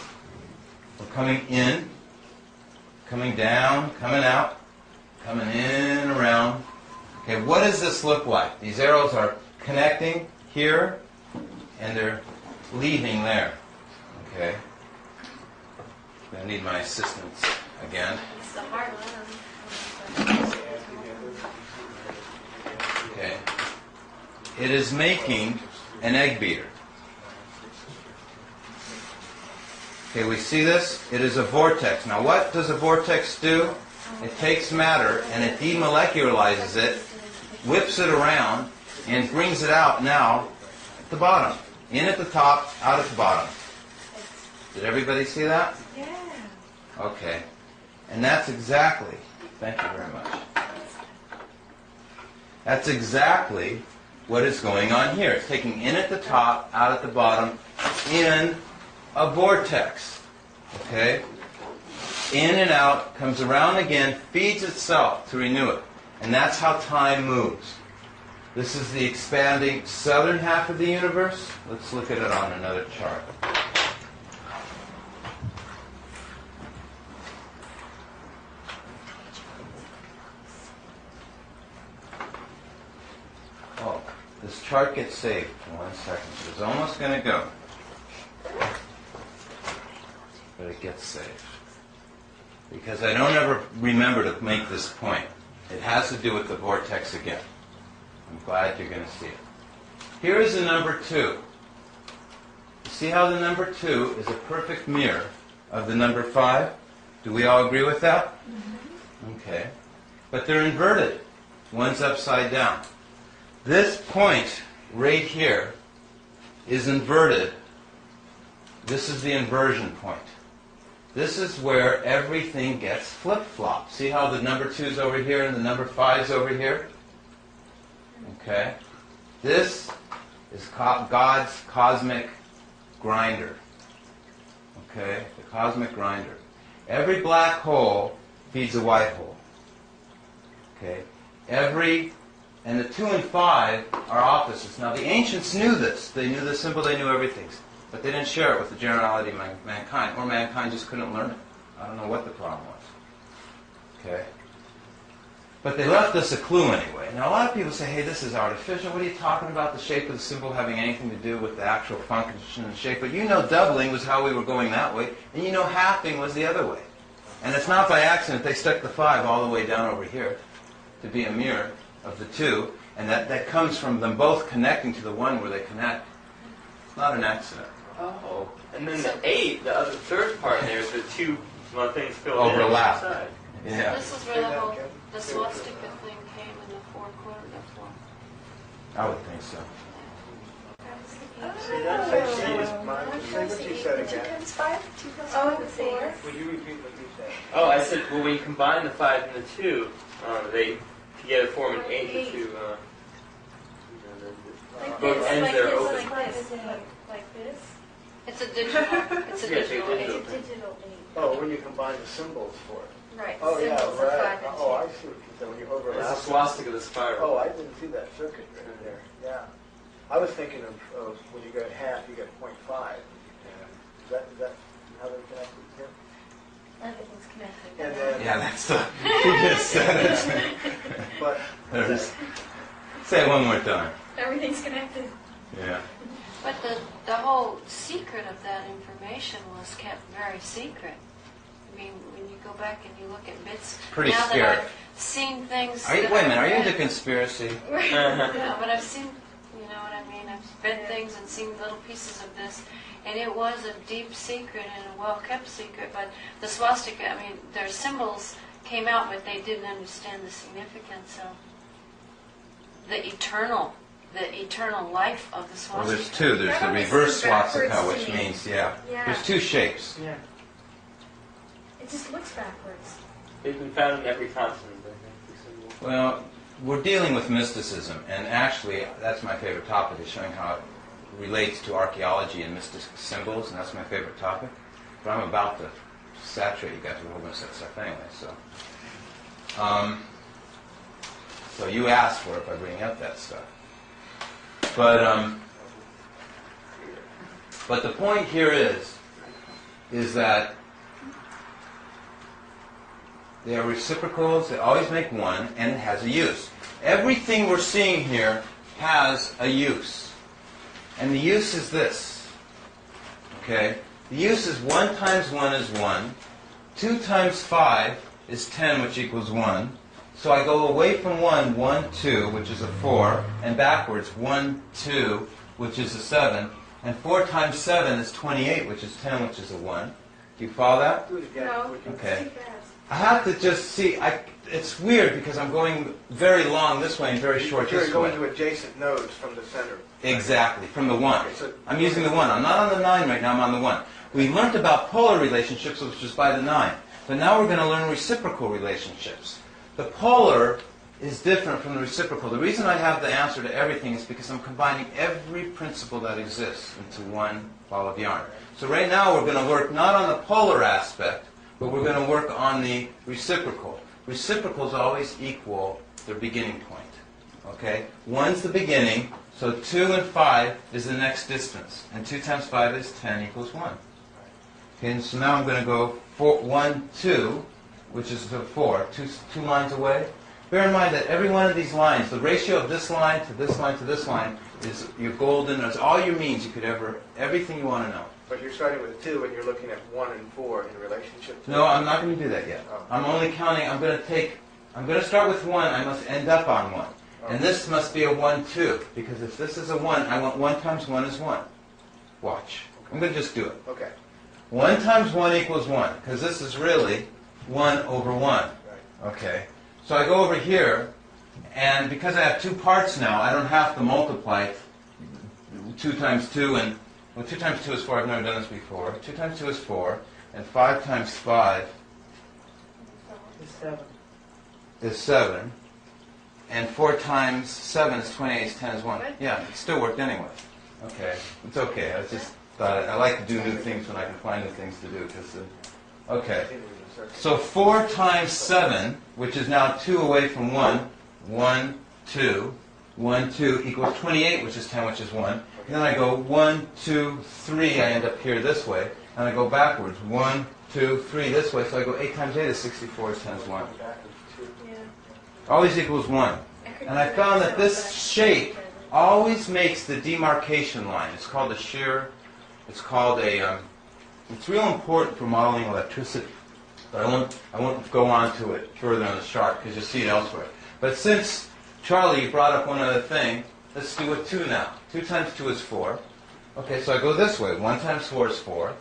We're coming in, coming down, coming out, coming in, around. Okay, what does this look like? These arrows are connecting here, and they're leaving there. Okay? I'm going to need my assistance again. It's the hard one. Okay. It is making an egg beater. Okay, we see this? It is a vortex. Now what does a vortex do? It takes matter and it demolecularizes it, whips it around, and brings it out now at the bottom. In at the top, out at the bottom. Did everybody see that? Yeah. Okay. And that's exactly, thank you very much. That's exactly what is going on here. It's taking in at the top, out at the bottom, in a vortex. Okay? In and out, comes around again, feeds itself to renew it. And that's how time moves. This is the expanding southern half of the universe. Let's look at it on another chart. Oh, this chart gets saved in 1 second. It's almost going to go. But it gets saved. Because I don't ever remember to make this point. It has to do with the vortex again. I'm glad you're going to see it. Here is the number 2. You see how the number 2 is a perfect mirror of the number 5? Do we all agree with that? Okay. But they're inverted. One's upside down. This point right here is inverted. This is the inversion point. This is where everything gets flip-flopped. See how the number 2 is over here and the number 5 is over here? Okay. This is God's cosmic grinder. Okay? The cosmic grinder. Every black hole feeds a white hole. Okay? And the 2 and 5 are opposites. Now the ancients knew this. They knew the symbol, they knew everything. But they didn't share it with the generality of mankind. Or mankind just couldn't learn it. I don't know what the problem was. Okay? But they left us a clue anyway. Now a lot of people say, hey, this is artificial. What are you talking about? The shape of the symbol having anything to do with the actual function and shape. But you know doubling was how we were going that way. And you know halving was the other way. And it's not by accident they stuck the 5 all the way down over here to be a mirror of the 2. And that comes from them both connecting to the 1 where they connect. It's not an accident. Oh. And then the 8, the other third part there is the 2 things filled overlap. in on the side. Yeah. So this is where the swastika thing came in the 4 quarter of 4. I would think so. See, that's say what you said again. 2 times 5, 2 plus 5 Oh, is 4. 8. Would you repeat what you said? Oh, I said, well, when you combine the 5 and the 2, they together form an 8. The 2, Like both this, ends like there this, open. like this, like this. It's a digital. It's a Yeah, digital. it's It's a digital 8. Oh, when you combine the symbols for it. Right. Oh, yeah, symbols of right. 5 and 2. Oh, I see what you said. When you It's overlap. a swastika, the spiral. Oh, I didn't see that circuit right there. Yeah. I was thinking of when you go half, you get 0.5. Is that how they're connected here? Everything's connected. And then, Yeah, that's the... You just said it. but Say it one more time. Everything's connected. Yeah. But the whole secret of that information was kept very secret. I mean, when you go back and you look at bits, Pretty now scary. that I've seen things. Wait a that minute, I've are you read- into conspiracy? No, but I've seen, you know what I mean? I've read things and seen little pieces of this, and it was a deep secret and a well-kept secret. But the swastika, I mean, their symbols came out, but they didn't understand the significance of the eternal life of the swastika. Well, there's 2. There's That the always reverse seems backwards swastika, to which me. means, yeah. Yeah. There's 2 shapes. Yeah. It just looks backwards. They've been found in every continent, I think. the symbol. Well, we're dealing with mysticism, and actually, that's my favorite topic, is showing how it relates to archaeology and mystic symbols, and that's my favorite topic. But I'm about to saturate you guys with a whole bunch of that stuff anyway, so. So you asked for it by bringing up that stuff. But the point here is that they are reciprocals, they always make 1, and it has a use. Everything we're seeing here has a use. And the use is this. Okay? The use is 1 times 1 is 1. 2 times 5 is 10, which equals 1. So I go away from 1, 1, 2, which is a 4, and backwards, 1, 2, which is a 7. And 4 times 7 is 28, which is 10, which is a 1. Do you follow that? do it again. No. Would you- Okay. Too fast. I have to just see, it's weird because I'm going very long this way and very short You're this going way. to adjacent nodes from the center. Exactly, from the 1. Okay, so- I'm using the 1. I'm not on the 9 right now, I'm on the 1. We learned about polar relationships, which was by the 9. But now we're going to learn reciprocal relationships. The polar is different from the reciprocal. The reason I have the answer to everything is because I'm combining every principle that exists into one ball of yarn. So right now we're going to work not on the polar aspect, but we're going to work on the reciprocal. Reciprocals always equal their beginning point. Okay? 1's the beginning, so 2 and 5 is the next distance. And 2 times 5 is 10 equals 1. Okay, and so now I'm going to go 1, 2, which is the 4, two lines away. Bear in mind that every one of these lines, the ratio of this line to this line to this line, is your golden, it's all your means you could ever, everything you want to know. But you're starting with 2 and you're looking at 1 and 4 in relationship to No, I'm not going to do that yet. Oh. I'm only counting, I'm going to start with 1, I must end up on 1. And this must be a 1, 2, because if this is a 1, I want 1 times 1 is 1. Watch. I'm going to just do it. Okay. 1 times 1 equals 1, because this is really 1 over 1. Okay. So I go over here, and because I have two parts now, I don't have to multiply 2 times 2, and, well, 2 times 2 is 4, I've never done this before. 2 times 2 is 4, and 5 times 5 It's 7. is 7, and 4 times 7 is 28, 10 is 1. Yeah, it still worked anyway. Okay, it's okay. I just thought I like to do new things when I can find new things to do. Okay, so 4 times 7, which is now 2 away from 1, 1, 2, 1, 2 equals 28, which is 10, which is 1. And then I go 1, 2, 3, I end up here this way, and I go backwards. 1, 2, 3 this way, so I go 8 times 8 is 64, 10 is 1. Always equals 1. And I found that this shape always makes the demarcation line. It's called a shear. It's called a, it's real important for modeling electricity. But I won't go on to it further on the chart because you'll see it elsewhere. But since Charlie brought up one other thing, let's do it 2 now. 2 times 2 is 4. Okay, so I go this way. 1 times 4 is 4.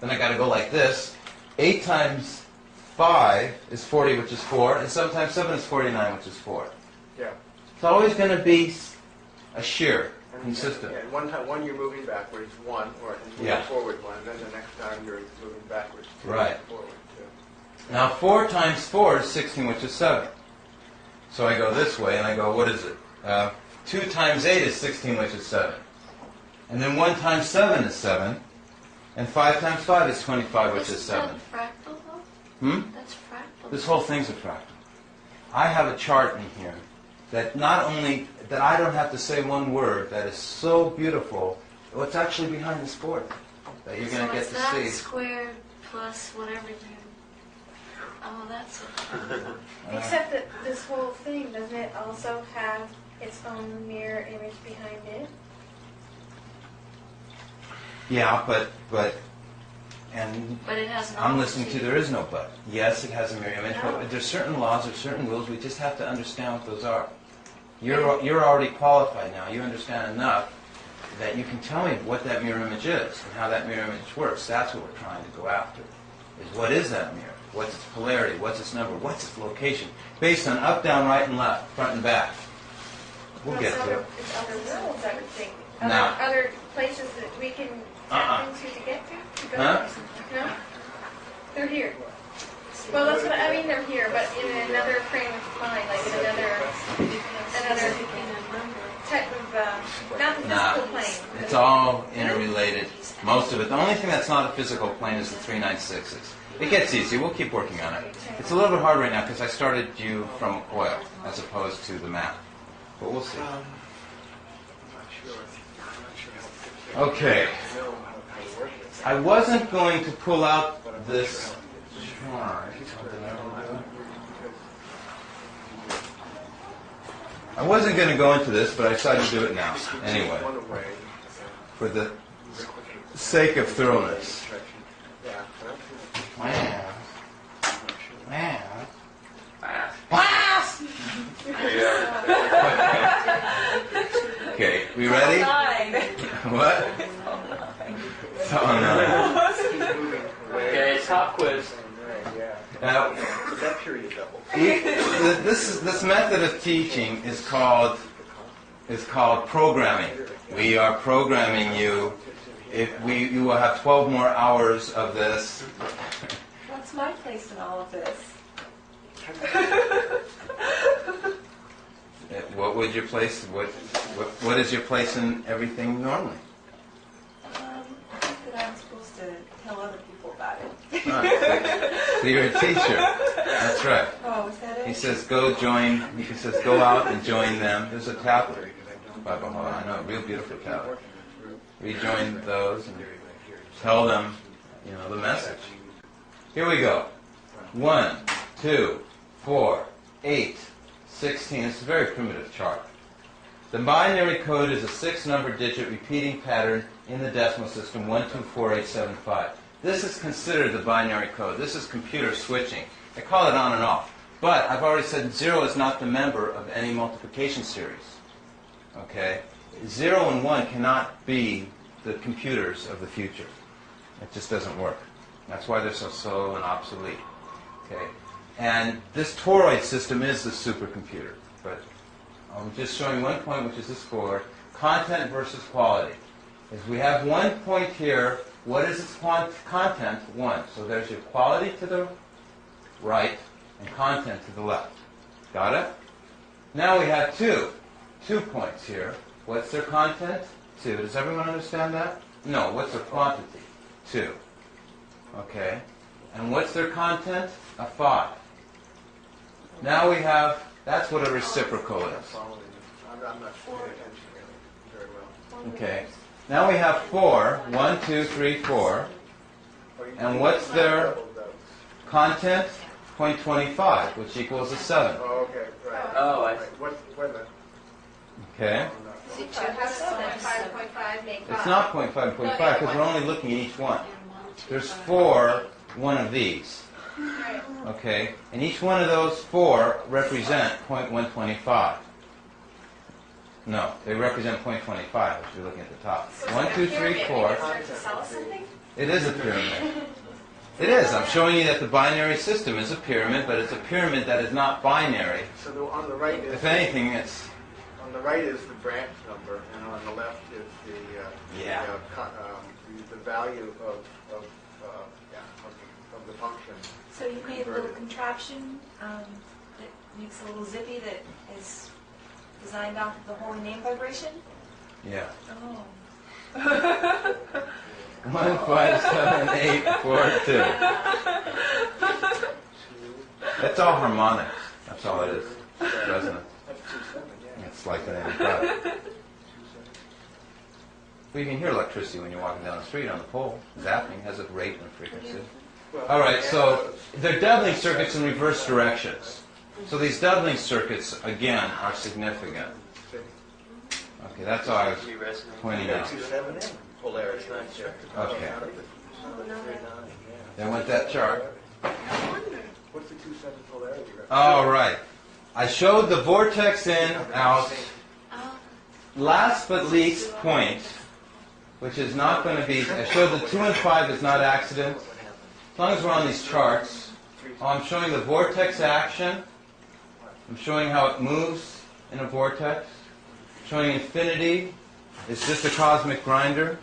Then I got to go like this. 8 times 5 is 40, which is 4. And sometimes 7 is 49, which is 4. Yeah. It's always going to be a shear, consistent. Yeah, and one you're moving backwards, 1, or moving forward 1, and then the next time you're moving backwards 2, right. Forward 2. Now 4 times 4 is 16, which is 7. So I go this way, and I go, what is it? 2 times 8 is 16, which is 7. And then 1 times 7 is 7. And 5 times 5 is 25, which is 7. Isn't that fractal, though? That's fractal. This whole thing's a fractal. I have a chart in here that not only, that I don't have to say one word, that is so beautiful, what's actually behind this board that you're going to get to So see. it's that squared plus whatever you... Oh, that's it. Except that this whole thing, doesn't it also have its own mirror image behind it? Yeah, but it has an I'm listening to, opposite. there is no but. Yes, it has a mirror image, but there's certain laws, there's certain rules, we just have to understand what those are. You're already qualified now. You understand enough that you can tell me what that mirror image is and how that mirror image works. That's what we're trying to go after. Is what is that mirror? What's its polarity? What's its number? What's its location? Based on up, down, right, and left, front and back. We'll get to it. It's other worlds, I would think. Now. Other places that we can tap into to get to go Huh? No? They're here. Well, that's what I mean. They're here, but in another frame of mind, like in another type of not the physical plane. It's all interrelated. Most of it. The only thing that's not a physical plane is the 396s. It gets easy. We'll keep working on it. It's a little bit hard right now because I started you from oil as opposed to the map. But we'll see. Okay. I wasn't going to pull out this chart. I wasn't going to go into this, but I decided to do it now. Anyway, for the sake of thoroughness. Okay, we ready? What? It's all nine. Okay, top quiz. Now, this method of teaching is called programming. We are programming you. You will have 12 more hours of this. What's my place in all of this? What would your place? What is your place in everything normally? I think that I'm supposed to tell other people about it. So you're a teacher. That's right. Oh, is that it? He says, go join. He says, go out and join them. There's a tablet. I know, a real beautiful tablet. Rejoin those and tell them, the message. Here we go. 1, 2, 4, 8, 16. It's a very primitive chart. The binary code is a 6-number digit repeating pattern in the decimal system 124875. This is considered the binary code. This is computer switching. I call it on and off. But I've already said 0 is not the member of any multiplication series. Okay? 0 and 1 cannot be the computers of the future. It just doesn't work. That's why they're so slow and obsolete. Okay, and this toroid system is the supercomputer. But I'm just showing one point, which is this forward. Content versus quality. If we have one point here, what is its content? 1. So there's your quality to the right and content to the left. Got it? Now we have 2 points here. What's their content? 2. Does everyone understand that? No. What's their quantity? 2. Okay. And what's their content? A 5. Now we have, that's what a reciprocal is. I'm not paying attention really very well. Okay. Now we have 4. 1, 2, 3, 4. And what's their content? 0.25, which equals a 7. Oh, okay, right. Oh, I Right. Wait a minute. Okay. See, 2 has 5.5 make 5. It's not 0.5, 0.5, because we're only looking at each one. There's 4, one of these. Right. Okay? And each one of those 4 represent 0.125. No, they represent 0.25, if you're looking at the top. So 1, 2, 3, 4. Start to sell something? It is a pyramid. It is. I'm showing you that the binary system is a pyramid, but it's a pyramid that is not binary. So on the right is If anything, it's... on the right is the branch number, and on the left is Yeah. the value of the function. So you made a little contraption that makes a little zippy that is designed off of the holy name vibration? Yeah. Oh. 1, 5, 7, 8, 4, 2. That's all harmonics. That's all it is. Resonance. That's 2/7, yeah. It's like an antidote. Well, you can hear electricity when you're walking down the street on the pole. Zapping has a rate and a frequency. Well, All right, so they're doubling circuits in reverse directions. So these doubling circuits, again, are significant. Okay, that's all I was pointing out. 2/7 in polarity. Okay. Then with that chart. What's the 2/7 polarity? All right. I showed the vortex in, out, last but least point, which is not going to be, I showed the 2 and 5 is not accident. As long as we're on these charts, I'm showing the vortex action. I'm showing how it moves in a vortex. Showing infinity. It's just a cosmic grinder.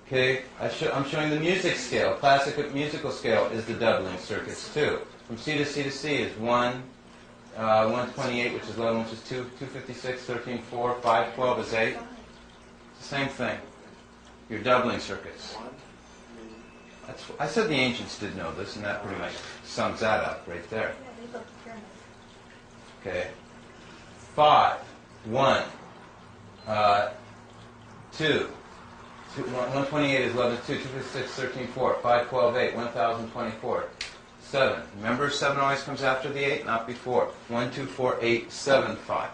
Okay, I'm showing the music scale. Classic musical scale is the doubling circuits too. From C to C to C is 1, 128, which is 11, which is 2, 256, 13, 4, 5, 12 is 8. It's the same thing. Your doubling circuits. I said the ancients did know this, and that pretty much sums that up right there. Okay. 5, 1, 2. 128 is 11, 2, 256, 13, 4, 5, 12, 8, 1024, 7. Remember, 7 always comes after the 8, not before. 1, 2, 4, 8, 7, 5.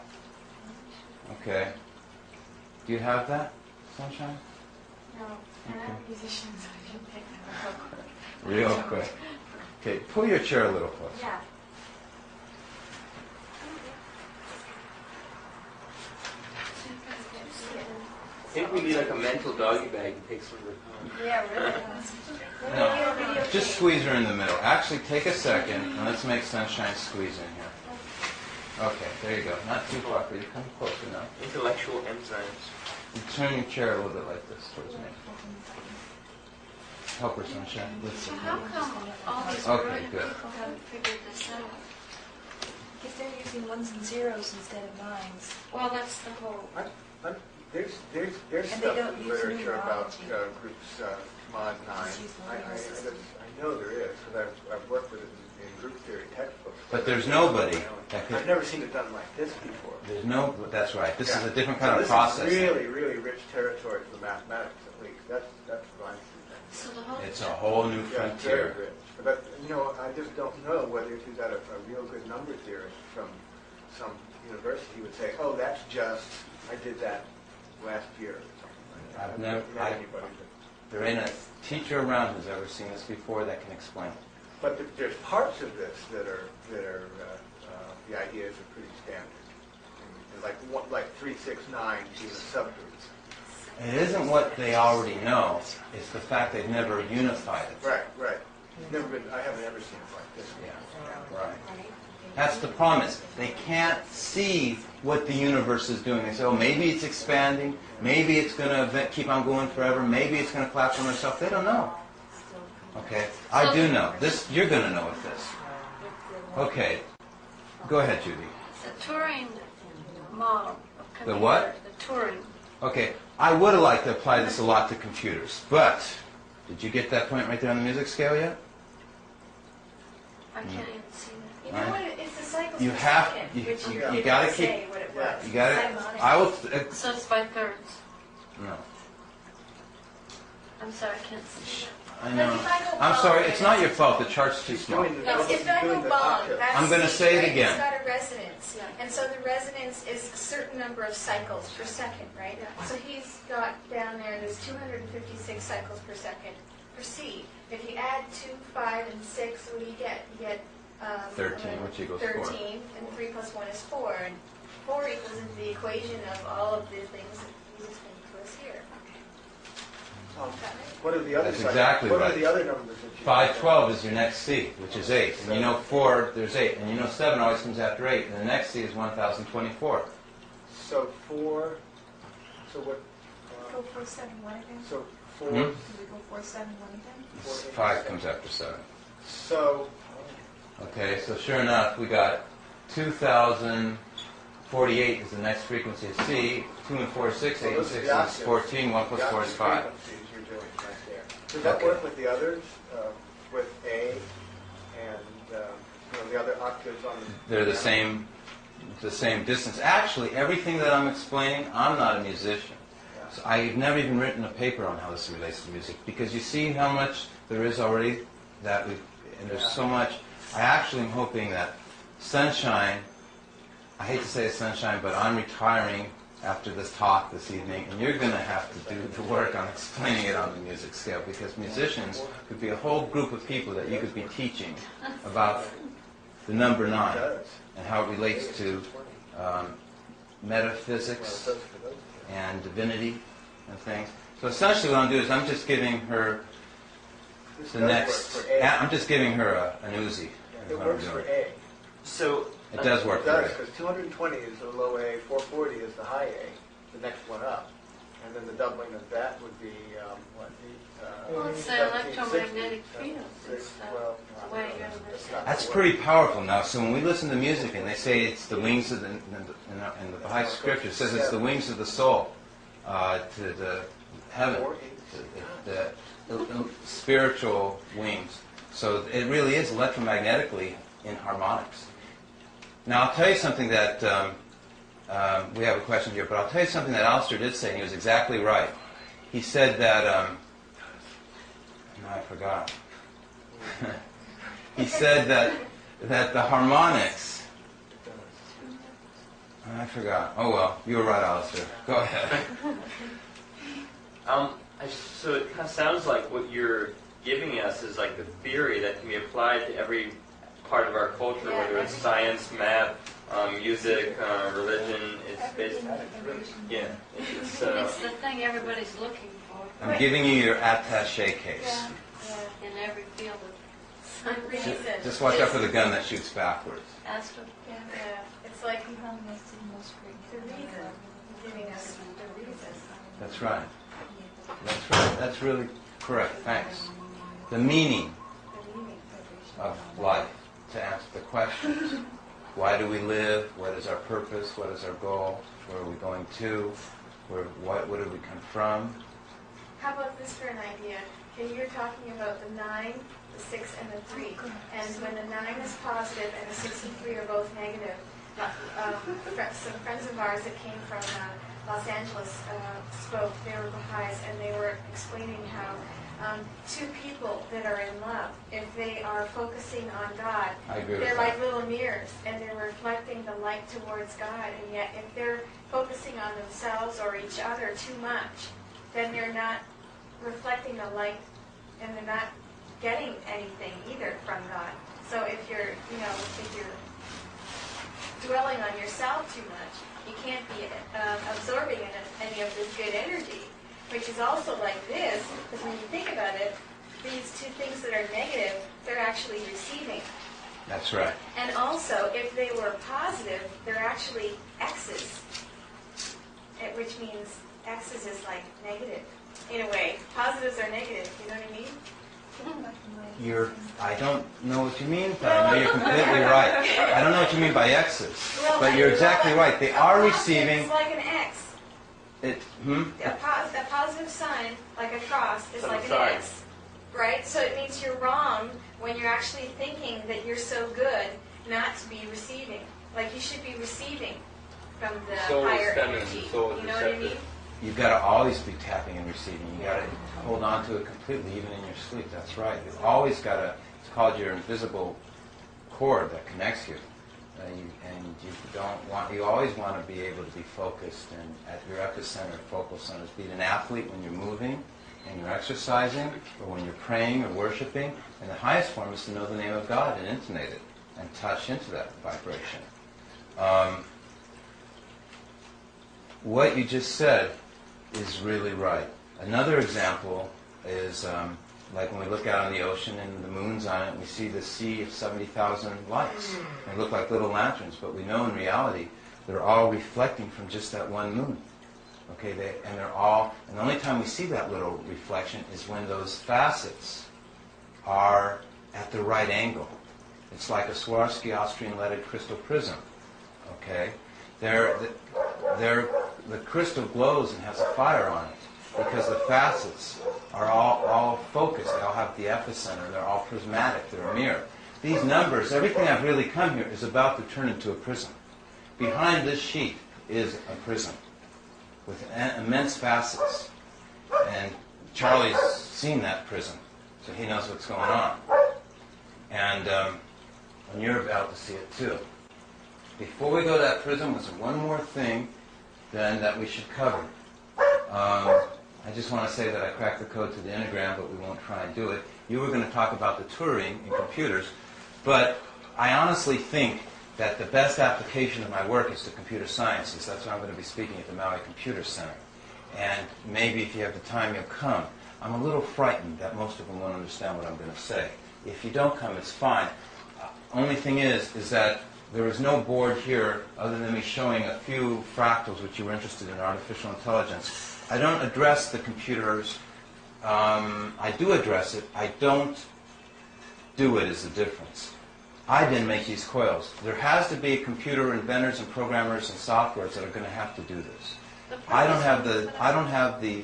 Okay. Do you have that, Sunshine? No, I'm not musicians, I didn't pick that up. Real quick. Okay, pull your chair a little closer. Yeah. I think we need like a mental doggy bag to take some of the Yeah, really. No, just squeeze her in the middle. Actually, take a second, and let's make Sunshine squeeze in here. Okay, there you go. Not too far for you. Come closer now. intellectual enzymes. You turn your chair a little bit like this towards me. Help her, Sunshine. Let's see. So how come all these Okay, brilliant good. people haven't figured this out? Because they're using ones and zeros instead of nines. Well, that's the whole... There's And stuff they don't in use literature about numerology. groups mod 9. Just use the numeral system. I know there is, because I've worked with it in group theory textbooks. But there's nobody that I've could... never seen it done like this before. There's no... That's right. This is a different kind So of process. This is really, really rich territory for mathematics, at least. That's what I'm So the whole... It's a whole new Yeah, it's very frontier. rich. But, I just don't know whether if you got a real good number theorist from some university would say, oh, that's just, I did that last year or something like that. I've never... Not anybody. There ain't a teacher around who's ever seen this before that can explain it. But there's parts of this that are the ideas are pretty standard. And like 3, 6, 9 being a subgroup. It isn't what they already know. It's the fact they've never unified it. Right. I haven't ever seen it like this. Yeah, right. That's the problem. Is they can't see what the universe is doing. They say, oh, maybe it's expanding. Maybe it's going to keep on going forever. Maybe it's going to collapse on itself. They don't know. Okay, I do know. This you're going to know with this. Okay, go ahead, Judy. The Turing model of computer. The what? The Turing. Okay, I would have liked to apply this a lot to computers, but did you get that point right there on the music scale yet? I can't even see that. You know what? It's the cycles You per have second, you which you, didn't you got to keep. say what it was. You got to. Simonic. I will. So it's by thirds. No, I'm sorry, I can't see that. I Like know. if I go I'm bong, sorry. It's not your fault. The chart's too small. Doing the- No, if I go doing the bong, octave. that's I'm gonna C, say it right? again. It's got a resonance. And so the resonance is a certain number of cycles per second, right? So he's got down there's 256 cycles per second for C. If you add 2, 5, and 6, what do you get? You get 13, which equals 4. 13, and 3 plus 1 is 4. And 4 equals into the equation of all of the things that he's explained to us here. What are the other That's cycles? exactly What right. are the other numbers that you 512 is your next C, which is 8. And you know 4, there's 8. And you know 7 always comes after 8. And the next C is 1024. So 4, so what? Go 4, 7, 1 again? So 4, Hmm? Do we go 4, 7, 1 again? 5 comes after 7. So, Okay, so sure enough, we got 2048 is the next frequency of C. 2 and 4 is 6, 8 and 6 is 14, 1 plus 4 is 5. frequencies you're doing right there. Does that Okay. work with the others? With A and the other octaves on the... They're the same distance. Actually, everything that I'm explaining, I'm not a musician. So I've never even written a paper on how this relates to music, because you see how much there is already and there's so much. I actually am hoping that Sunshine, I hate to say it's Sunshine, but I'm retiring after this talk this evening, and you're going to have to do the work on explaining it on the music scale, because musicians could be a whole group of people that you could be teaching about the number 9 and how it relates to metaphysics and divinity and things. So essentially what I'm doing is I'm just giving her the next, I'm just giving her an Uzi. It works for A. So It does work It for does, A. because 220 is the low A, 440 is the high A, the next one up. And then the doubling of that would be, Well, it's the 1760, electromagnetic field. It's well, the way universe. That's pretty powerful now. So when we listen to music and they say it's the wings of in the Baha'i scripture, it says it's the wings of the soul to the heaven, the spiritual wings. So it really is electromagnetically in harmonics. Now I'll tell you something that we have a question here, but I'll tell you something that Alistair did say, and he was exactly right. He said that no, I forgot. He said that the harmonics. I forgot. Oh well, you were right, Alistair. Go ahead. So it kind of sounds like what you're giving us is like the theory that can be applied to every part of our culture, whether it's science, math, music, religion. It's basically, yeah. It's the thing everybody's looking for I'm giving you your attaché case. in every field of Reason. Just watch out for the gun that shoots backwards. astro. Yeah, it's like You help us to the most great. the reason, giving us the reason. That's right. That's right. That's really correct. Thanks. The meaning The meaning. of life, to answer the questions. Why do we live? What is our purpose? What is our goal? Where are we going to? What do we come from? How about this for an idea? Okay, you're talking about the 9, the 6, and the 3. And when the 9 is positive and the 6 and 3 are both negative, some friends of ours that came from Los Angeles spoke. They were Baha'is, and they were explaining how two people that are in love, if they are focusing on God, I agree with they're that. like little mirrors, and they're reflecting the light towards God. And yet, if they're focusing on themselves or each other too much, then they're not reflecting the light, and they're not getting anything either from God. So if you're dwelling on yourself too much, you can't be absorbing any of this good energy, which is also like this, because when you think about it, these two things that are negative, they're actually receiving. That's right. And also, if they were positive, they're actually X's, which means X's is like negative, in a way. Positives are negative, you know what I mean? I don't know what you mean, but I know you're completely right. I don't know what you mean by X's, but you're exactly right. They are receiving. It's like an X. A positive sign, like a cross, is like an X. Right? So it means you're wrong when you're actually thinking that you're so good not to be receiving. Like you should be receiving from the higher energy. You know what I mean? You've got to always be tapping and receiving. You've got to hold on to it completely, even in your sleep. That's right. You've always got to, it's called your invisible cord that connects you. You always want to be able to be focused and at your epicenter, focal centers. Be it an athlete when you're moving and you're exercising, or when you're praying or worshiping. And the highest form is to know the name of God and intonate it and touch into that vibration. What you just said is really right. Another example is like when we look out on the ocean and the moon's on it, and we see the sea of 70,000 lights. They look like little lanterns, but we know in reality they're all reflecting from just that one moon. Okay, and the only time we see that little reflection is when those facets are at the right angle. It's like a Swarovski Austrian leaded crystal prism. Okay, the crystal glows and has a fire on it because the facets are all focused. They all have the epicenter. They're all prismatic. They're a mirror. These numbers, everything I've really come here is about to turn into a prism. Behind this sheet is a prism with immense facets. And Charlie's seen that prism, so he knows what's going on. And you're about to see it too. Before we go to that prism, there's one more thing then that we should cover. I just want to say that I cracked the code to the Enneagram, but we won't try and do it. You were going to talk about the Turing in computers, but I honestly think that the best application of my work is to computer sciences. That's why I'm going to be speaking at the Maui Computer Center. And maybe if you have the time, you'll come. I'm a little frightened that most of them won't understand what I'm going to say. If you don't come, it's fine. Only thing is that there is no board here other than me showing a few fractals which you were interested in, artificial intelligence. I don't address the computers. I do address it. I don't do it is the difference. I didn't make these coils. There has to be computer inventors and programmers and softwares that are going to have to do this. I don't have the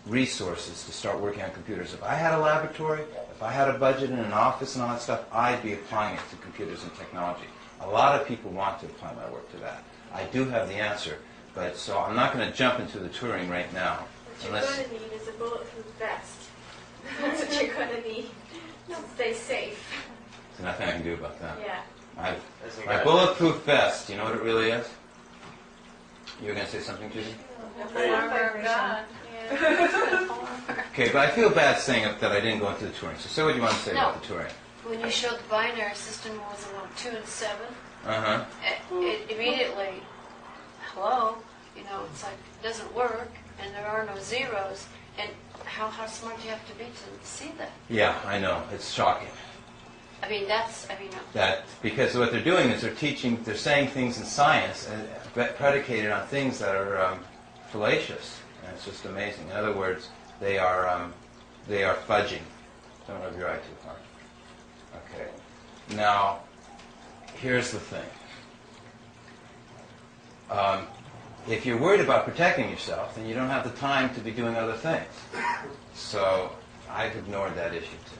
resources to start working on computers. If I had a laboratory, if I had a budget and an office and all that stuff, I'd be applying it to computers and technology. A lot of people want to apply my work to that. I do have the answer, but so I'm not going to jump into the Turing right now. What you're going to need is a bulletproof vest. That's what you're going to need to stay safe. There's nothing I can do about that. Yeah. My bulletproof vest, you know what it really is? You were going to say something, Judy? God. Okay, but I feel bad saying that I didn't go into the Turing. So say what you want to say about the Turing. When you showed the binary system was about 2 and 7, it immediately, hello, it's like it doesn't work, and there are no zeros, and how smart do you have to be to see that? Yeah, I know. It's shocking. Because what they're doing is they're saying things in science predicated on things that are fallacious, and it's just amazing. In other words, they are fudging. Don't rub your eye too hard. Okay. Now, here's the thing. If you're worried about protecting yourself, then you don't have the time to be doing other things. So I've ignored that issue too.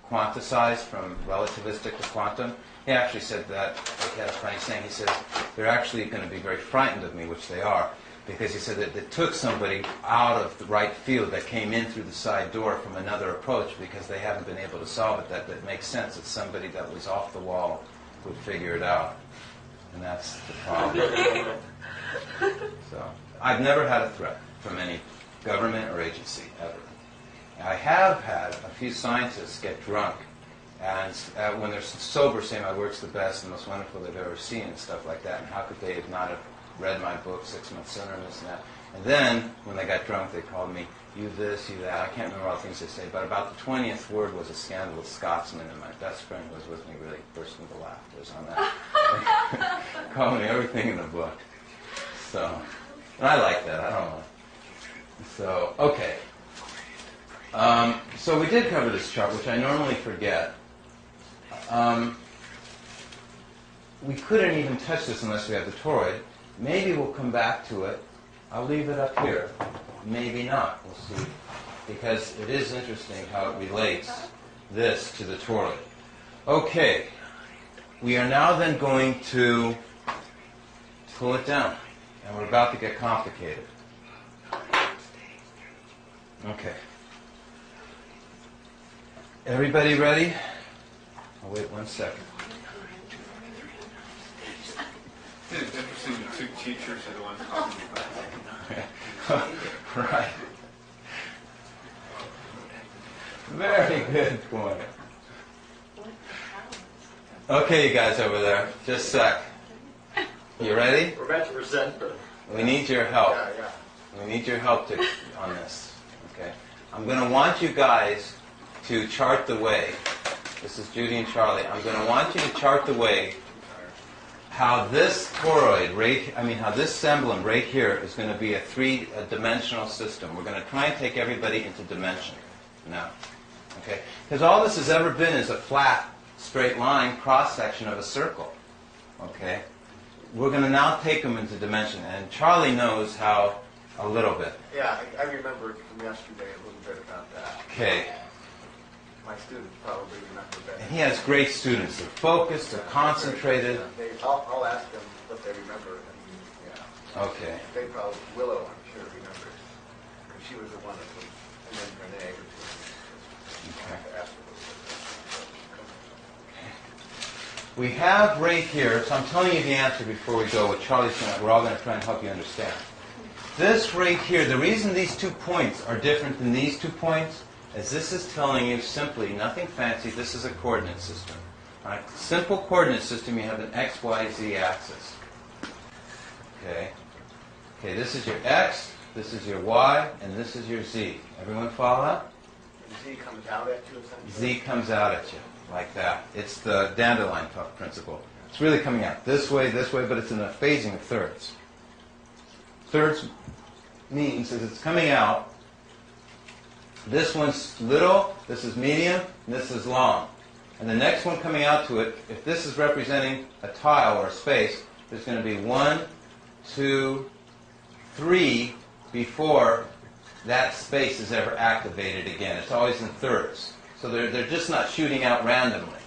Quantized from relativistic to quantum. He actually said that, he had a funny saying, he says, they're actually going to be very frightened of me, which they are, because he said that it took somebody out of the right field that came in through the side door from another approach because they haven't been able to solve it. That makes sense. It's somebody that was off the wall would figure it out. And that's the problem. So I've never had a threat from any government or agency, ever. I have had a few scientists get drunk and when they're sober say my work's the best and most wonderful they've ever seen and stuff like that, and how could they not have read my book 6 months sooner and this and that. And then, when they got drunk, they called me, you this, you that. I can't remember all the things they say, but about the 20th word was a scandalous Scotsman, and my best friend was with me, really bursting into laughter on that. Called me everything in the book. So, and I like that. I don't know. So, okay. So we did cover this chart, which I normally forget. We couldn't even touch this unless we had the toroid. Maybe we'll come back to it. I'll leave it up here. Maybe not. We'll see. Because it is interesting how it relates this to the toroid. Okay. We are now then going to pull it down. And we're about to get complicated. Okay. Everybody ready? I'll wait 1 second. It's interesting the two teachers are the ones talking about it. Right. Very good point. Okay, you guys over there, just a sec. You ready? We're about to present the... We need your help. Yeah. We need your help on this. Okay. I'm going to want you guys to chart the way. This is Judy and Charlie. I'm going to want you to chart the way how this toroid, how this emblem right here is going to be a three-dimensional system. We're going to try and take everybody into dimension now. Okay? Because all this has ever been is a flat, straight line cross-section of a circle. Okay? We're going to now take them into dimension. And Charlie knows how a little bit. Yeah, I remember from yesterday a little bit about that. Okay. My students probably remember better. And he has great students. They're focused, they're concentrated. I'll ask them what they remember. And, Okay. they probably, Willow, I'm sure, remembers. Because she was the one of them. And then Renee was Okay. asked her. We have right here, so I'm telling you the answer before we go. What Charlie's going to, we're all going to try and help you understand. This right here, the reason these 2 points are different than these 2 points is this is telling you simply, nothing fancy, this is a coordinate system. On a simple coordinate system, you have an x, y, z axis. Okay? Okay, this is your x, this is your y, and this is your z. Everyone follow that? Z comes out at you essentially? Z comes out at you, like that. It's the dandelion principle. It's really coming out this way, but it's in a phasing of thirds. Thirds means is it's coming out. This one's little, this is medium, and this is long. And the next one coming out to it, if this is representing a tile or a space, there's going to be 1, 2, 3 before that space is ever activated again. It's always in thirds. So they're just not shooting out randomly.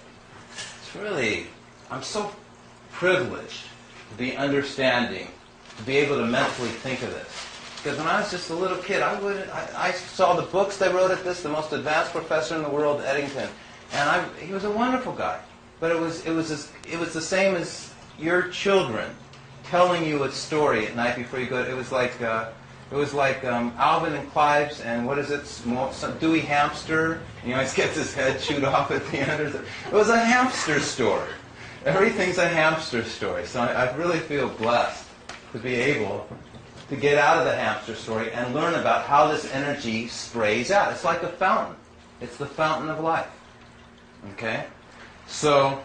It's really, I'm so privileged to be understanding, to be able to mentally think of this. Because when I was just a little kid, I saw the books they wrote at this, the most advanced professor in the world, Eddington, and he was a wonderful guy. But it was the same as your children telling you a story at night before you go. It was like Alvin and Clive's, and what is it? Some Dewey hamster. And he always gets his head chewed off at the end. It was a hamster story. Everything's a hamster story. So I really feel blessed to be able to get out of the hamster story and learn about how this energy sprays out. It's like a fountain. It's the fountain of life. Okay? So,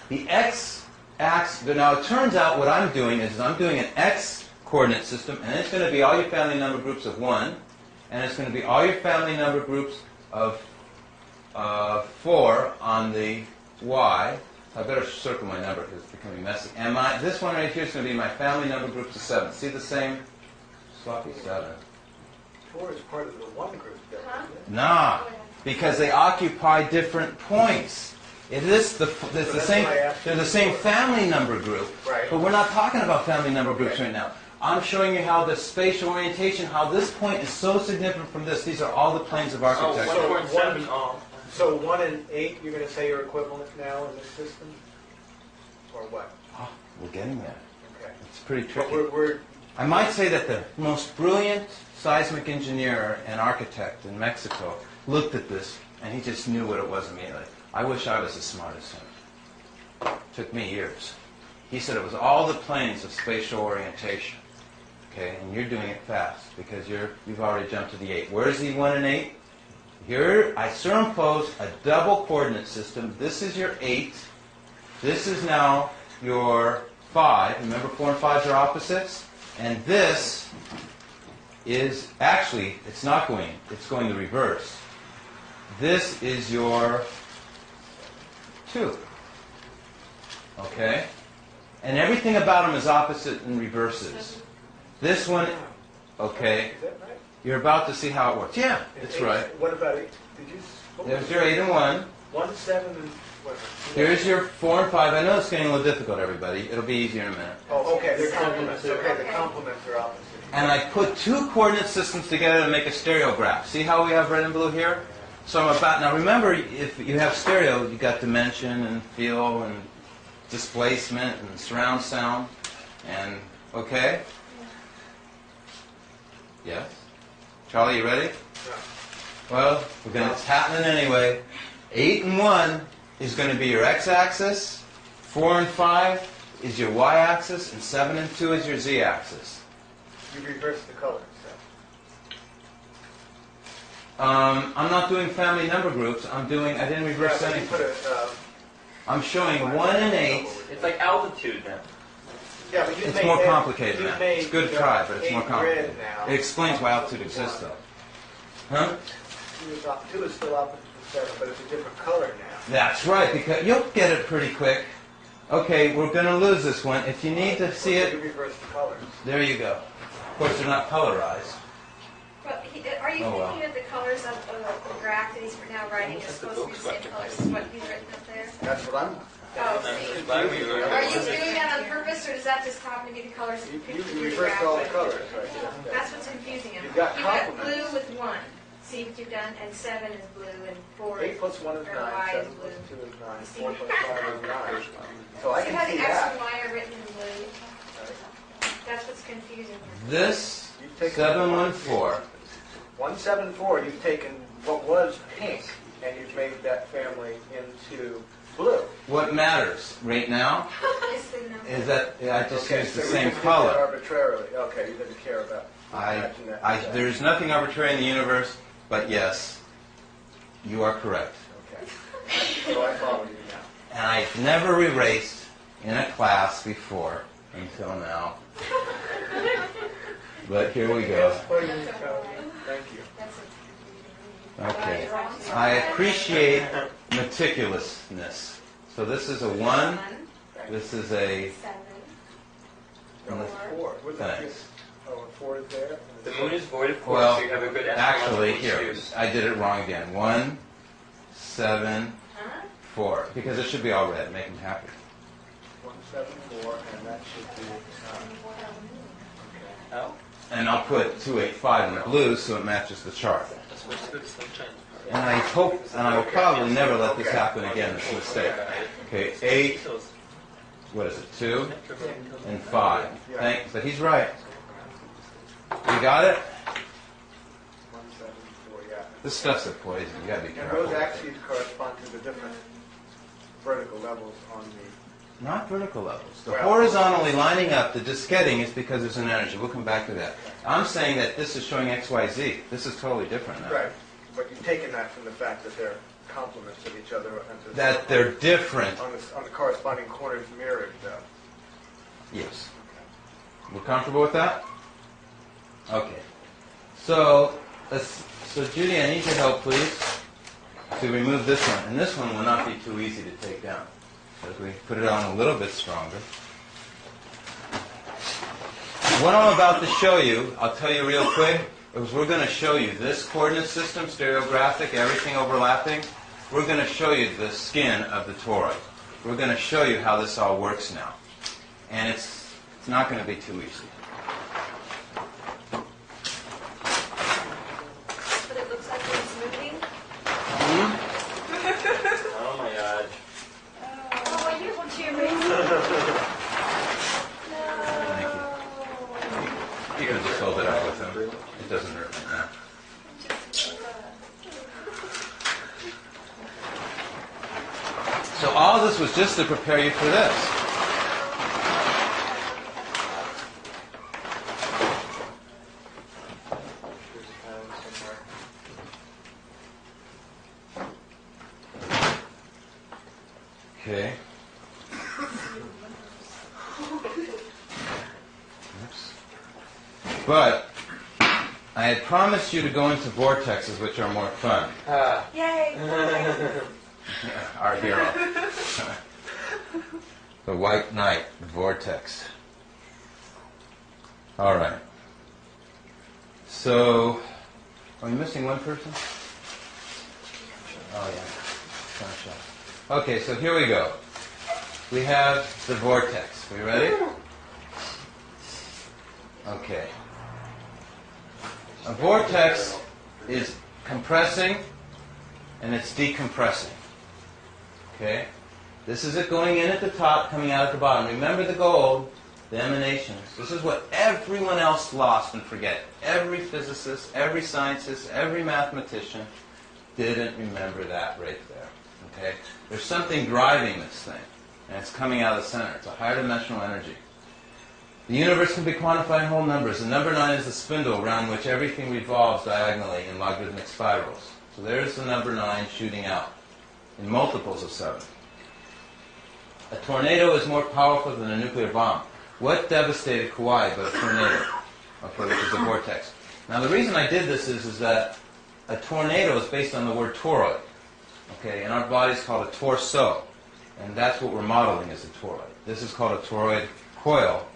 the x-axis, now it turns out what I'm doing is I'm doing an x-coordinate system, and it's going to be all your family number groups of 1, and it's going to be all your family number groups of 4 on the y. I better circle my number because it's becoming messy. And this one right here is going to be my family number groups of 7. See the same? Sloppy 7. 4 is part of the 1 group, though, isn't it? Nah, because they occupy different points. It is it's the same. They're the same family number group, Right. but we're not talking about family number groups right now. I'm showing you how the spatial orientation, how this point is so significant from this. These are all the planes of architecture. Oh, 1.7. So 1 and 8, you're going to say are equivalent now in this system? Or what? Oh, we're getting there. Okay. It's pretty But tricky. I might say that the most brilliant seismic engineer and architect in Mexico looked at this, and he just knew what it was immediately. I wish I was as smart as him. It took me years. He said it was all the planes of spatial orientation. Okay, and you're doing it fast because you've already jumped to the 8. Where's the 1 and 8? Here, I superimpose a double coordinate system. This is your 8. This is now your 5. Remember, 4 and 5 are opposites? And this is, actually, it's not going, it's going the reverse. This is your 2. Okay? And everything about them is opposite and reverses. This one, okay, Is that right? you're about to see how it works. Yeah, it's right. What about 8? Did you? There's your 8 and 1. 1, 7, and what? Here's your 4 and 5. I know it's getting a little difficult, everybody. It'll be easier in a minute. Oh, okay, they're complements. Okay, the complements are opposite. And I put 2 coordinate systems together to make a stereograph. See how we have red and blue here? So I'm about, now remember, if you have stereo, you got dimension and feel and displacement and surround sound. And, okay? Yes? Charlie, you ready? Well, it's happening anyway. 8 and 1 is going to be your x-axis. 4 and 5 is your y-axis. And 7 and 2 is your z-axis. You reverse the colors. I'm not doing family number groups. I didn't reverse Yeah, but you anything. put I'm showing 1 and 8. It's like altitude now. yeah, but It's more complicated now. It's good to try, but it's more complicated. It explains why altitude exists, though. Huh? 2 is still opposite to 7, but it's a different color now. That's right, because you'll get it pretty quick. Okay, we're going to lose this one. If you need to see You it, reverse the colors. there you go. Of course, they're not colorized. But are you Oh, well. thinking that the colors of the graph that he's now writing is supposed to be the same colors as what he's written up there? That's what I'm. Oh, see. Are you doing that on purpose, or does that just happen to be the colors that You the reversed all the colors right there. That's what's confusing him. You've got blue complements. with 1. See what you've done? And 7 is blue, and 4 8 plus 1 is 9, or Y 7 is plus blue. 2 is 9, See? 4 plus 5 is 9. So I See can how see the X that. and Y are written in blue? That's what's confusing him. This, You've taken 7, 1, 4. 1, 7, 4, you've taken what was pink and you've made that family into blue. What matters right now It's the number. is that I just Okay, used the so we same just did that color. arbitrarily. Okay, you didn't care about matching that. There's nothing arbitrary in the universe, but yes, you are correct. Okay. So I follow you now. And I've never erased in a class before until now. But here we go. Thank you. Okay. I appreciate meticulousness. So this is a 1. This is a... 7. No, 4. What's that? Thanks. Oh, and 4 is there? The moon is void of course, Well, so you have a good actually, astrological here, excuse. I did it wrong again. 1, 7, Huh? 4. Because it should be all red. Make them happy. 1, 7, 4, and that should be. Oh, And I'll put 2, 8, 5 in the blue so it matches the chart. that's what's good sunshine. And I hope, and I will probably never let this happen again, this mistake. Okay, 8, what is it, 2, and 5. But he's right. You got it? 1, 7, 4, yeah. This stuff's a poison. You gotta be And careful. those axes correspond to the different vertical levels on the. Not vertical levels. The Well- horizontally lining up, the disketting is because there's an energy. We'll come back to that. I'm saying that this is showing X, Y, Z. This is totally different now. Right. But you've taken that from the fact that they're complements of each other. And That they're different. on the corresponding corners mirrored, though. Yes. We're comfortable with that? Okay. So Judy, I need your help, please, to remove this one. And this one will not be too easy to take down. As we put it on a little bit stronger. What I'm about to show you, I'll tell you real quick, is we're going to show you this coordinate system, stereographic, everything overlapping. We're going to show you the skin of the toroid. We're going to show you how this all works now. And it's not going to be too easy. But it looks like it's moving. Oh my god. Oh, well, you want to erase it? Thank you. You can just hold it up with him. It doesn't hurt like that. So all this was just to prepare you for this. Okay. Oops. But I had promised you to go into vortexes, which are more fun. Yay! Our hero. The White Knight vortex. All right. So, are we missing one person? Oh yeah. Okay, so here we go. We have the vortex. We ready? Okay. A vortex is compressing and it's decompressing. Okay? This is it going in at the top, coming out at the bottom. Remember the gold, the emanations. This is what everyone else lost and forget. Every physicist, every scientist, every mathematician didn't remember that right there. Okay? There's something driving this thing, and it's coming out of the center. It's a higher dimensional energy. The universe can be quantified in whole numbers. The number 9 is the spindle around which everything revolves diagonally in logarithmic spirals. So there's the number 9 shooting out in multiples of 7. A tornado is more powerful than a nuclear bomb. What devastated Kauai but a tornado? Okay, which is a vortex. Now the reason I did this is that a tornado is based on the word toroid. Okay, and our body is called a torso. And that's what we're modeling as a toroid. This is called a toroid coil.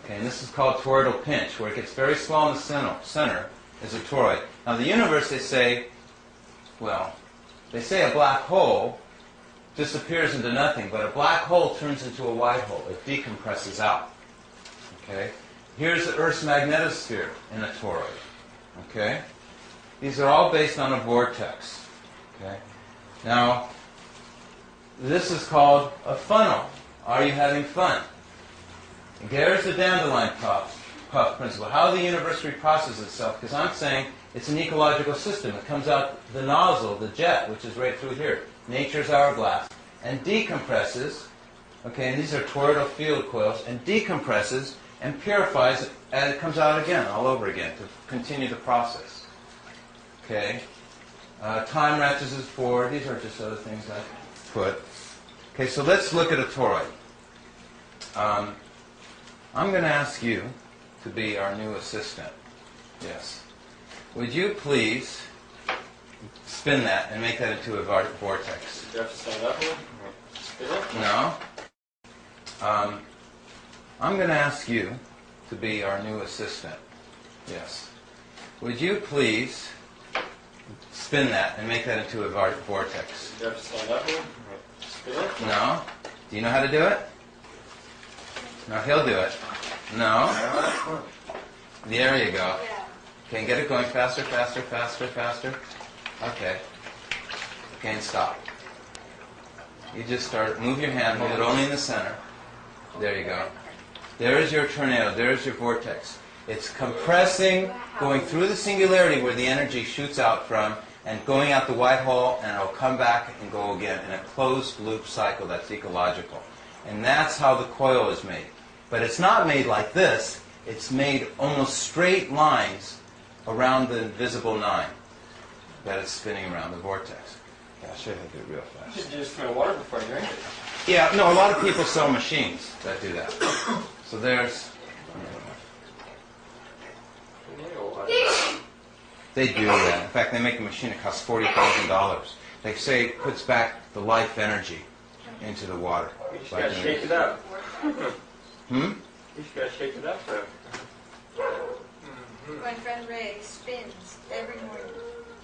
Okay, and this is called toroidal pinch, where it gets very small in the center is a toroid. Now the universe, they say a black hole disappears into nothing, but a black hole turns into a white hole. It decompresses out. Okay? Here's the Earth's magnetosphere in a toroid. Okay? These are all based on a vortex. Okay? Now, this is called a funnel. Are you having fun? There's the dandelion puff principle. How the universe reprocesses itself, because I'm saying it's an ecological system. It comes out the nozzle, the jet, which is right through here. Nature's hourglass. And decompresses, okay, and these are toroidal field coils, and decompresses and purifies, and it comes out again, all over again, to continue the process. Okay? Time ratchets is forward. These are just other things I put. Okay, so let's look at a toroid. I'm going to ask you to be our new assistant. Yes. Would you please spin that and make that into a vortex? Do you have to stand up here? Spin it? No. I'm going to ask you to be our new assistant. Yes. Would you please spin that and make that into a vortex? Do you have to stand up here? Spin it? No. Do you know how to do it? No, he'll do it. No. There you go. Okay, and get it going faster, faster, faster, faster. Okay. Okay, and stop. You just start, move your hand, hold it only in the center. There you go. There is your tornado, there is your vortex. It's compressing, going through the singularity where the energy shoots out from, and going out the white hole, and it'll come back and go again in a closed loop cycle that's ecological. And that's how the coil is made. But it's not made like this. It's made almost straight lines around the invisible 9 that it's spinning around the vortex. Yeah, I'll show you how to do it real fast. You should just throw water before you drink it. Yeah, no, a lot of people sell machines that do that. So there's... They do that. In fact, they make a machine that costs $40,000. They say it puts back the life energy into the water. You just gotta shake it up. Hmm? You just gotta shake it up, though. My friend Ray spins every morning.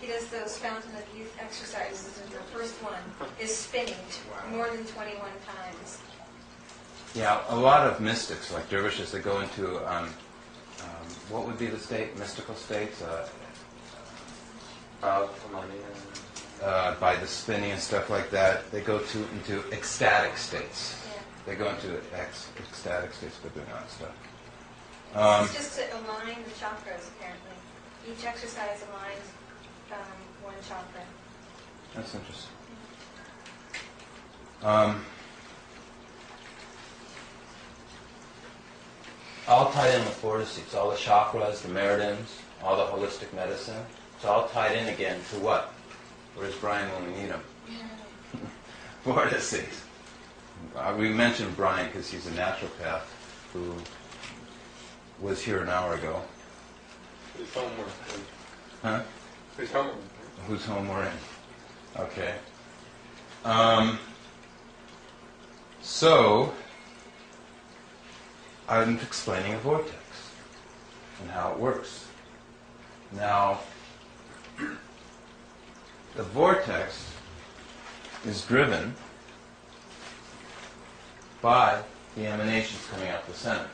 He does those fountain of youth exercises, and the first one is spinning more than 21 times. Yeah, a lot of mystics, like dervishes, that go into, what would be the state, mystical states? By the spinning and stuff like that, they go into ecstatic states. Yeah. They go into ecstatic states by doing that stuff. It's just to align the chakras, apparently. Each exercise aligns one chakra. That's interesting. All tied in with vortices, all the chakras, the meridians, all the holistic medicine. It's all tied in again to what? Where's Brian when we need him? Vortices. we mentioned Brian because he's a naturopath who was here an hour ago. Whose homework? Huh? Whose homework? Whose home we're in. Okay. So, I'm explaining a vortex and how it works. Now, the vortex is driven by the emanations coming out the center.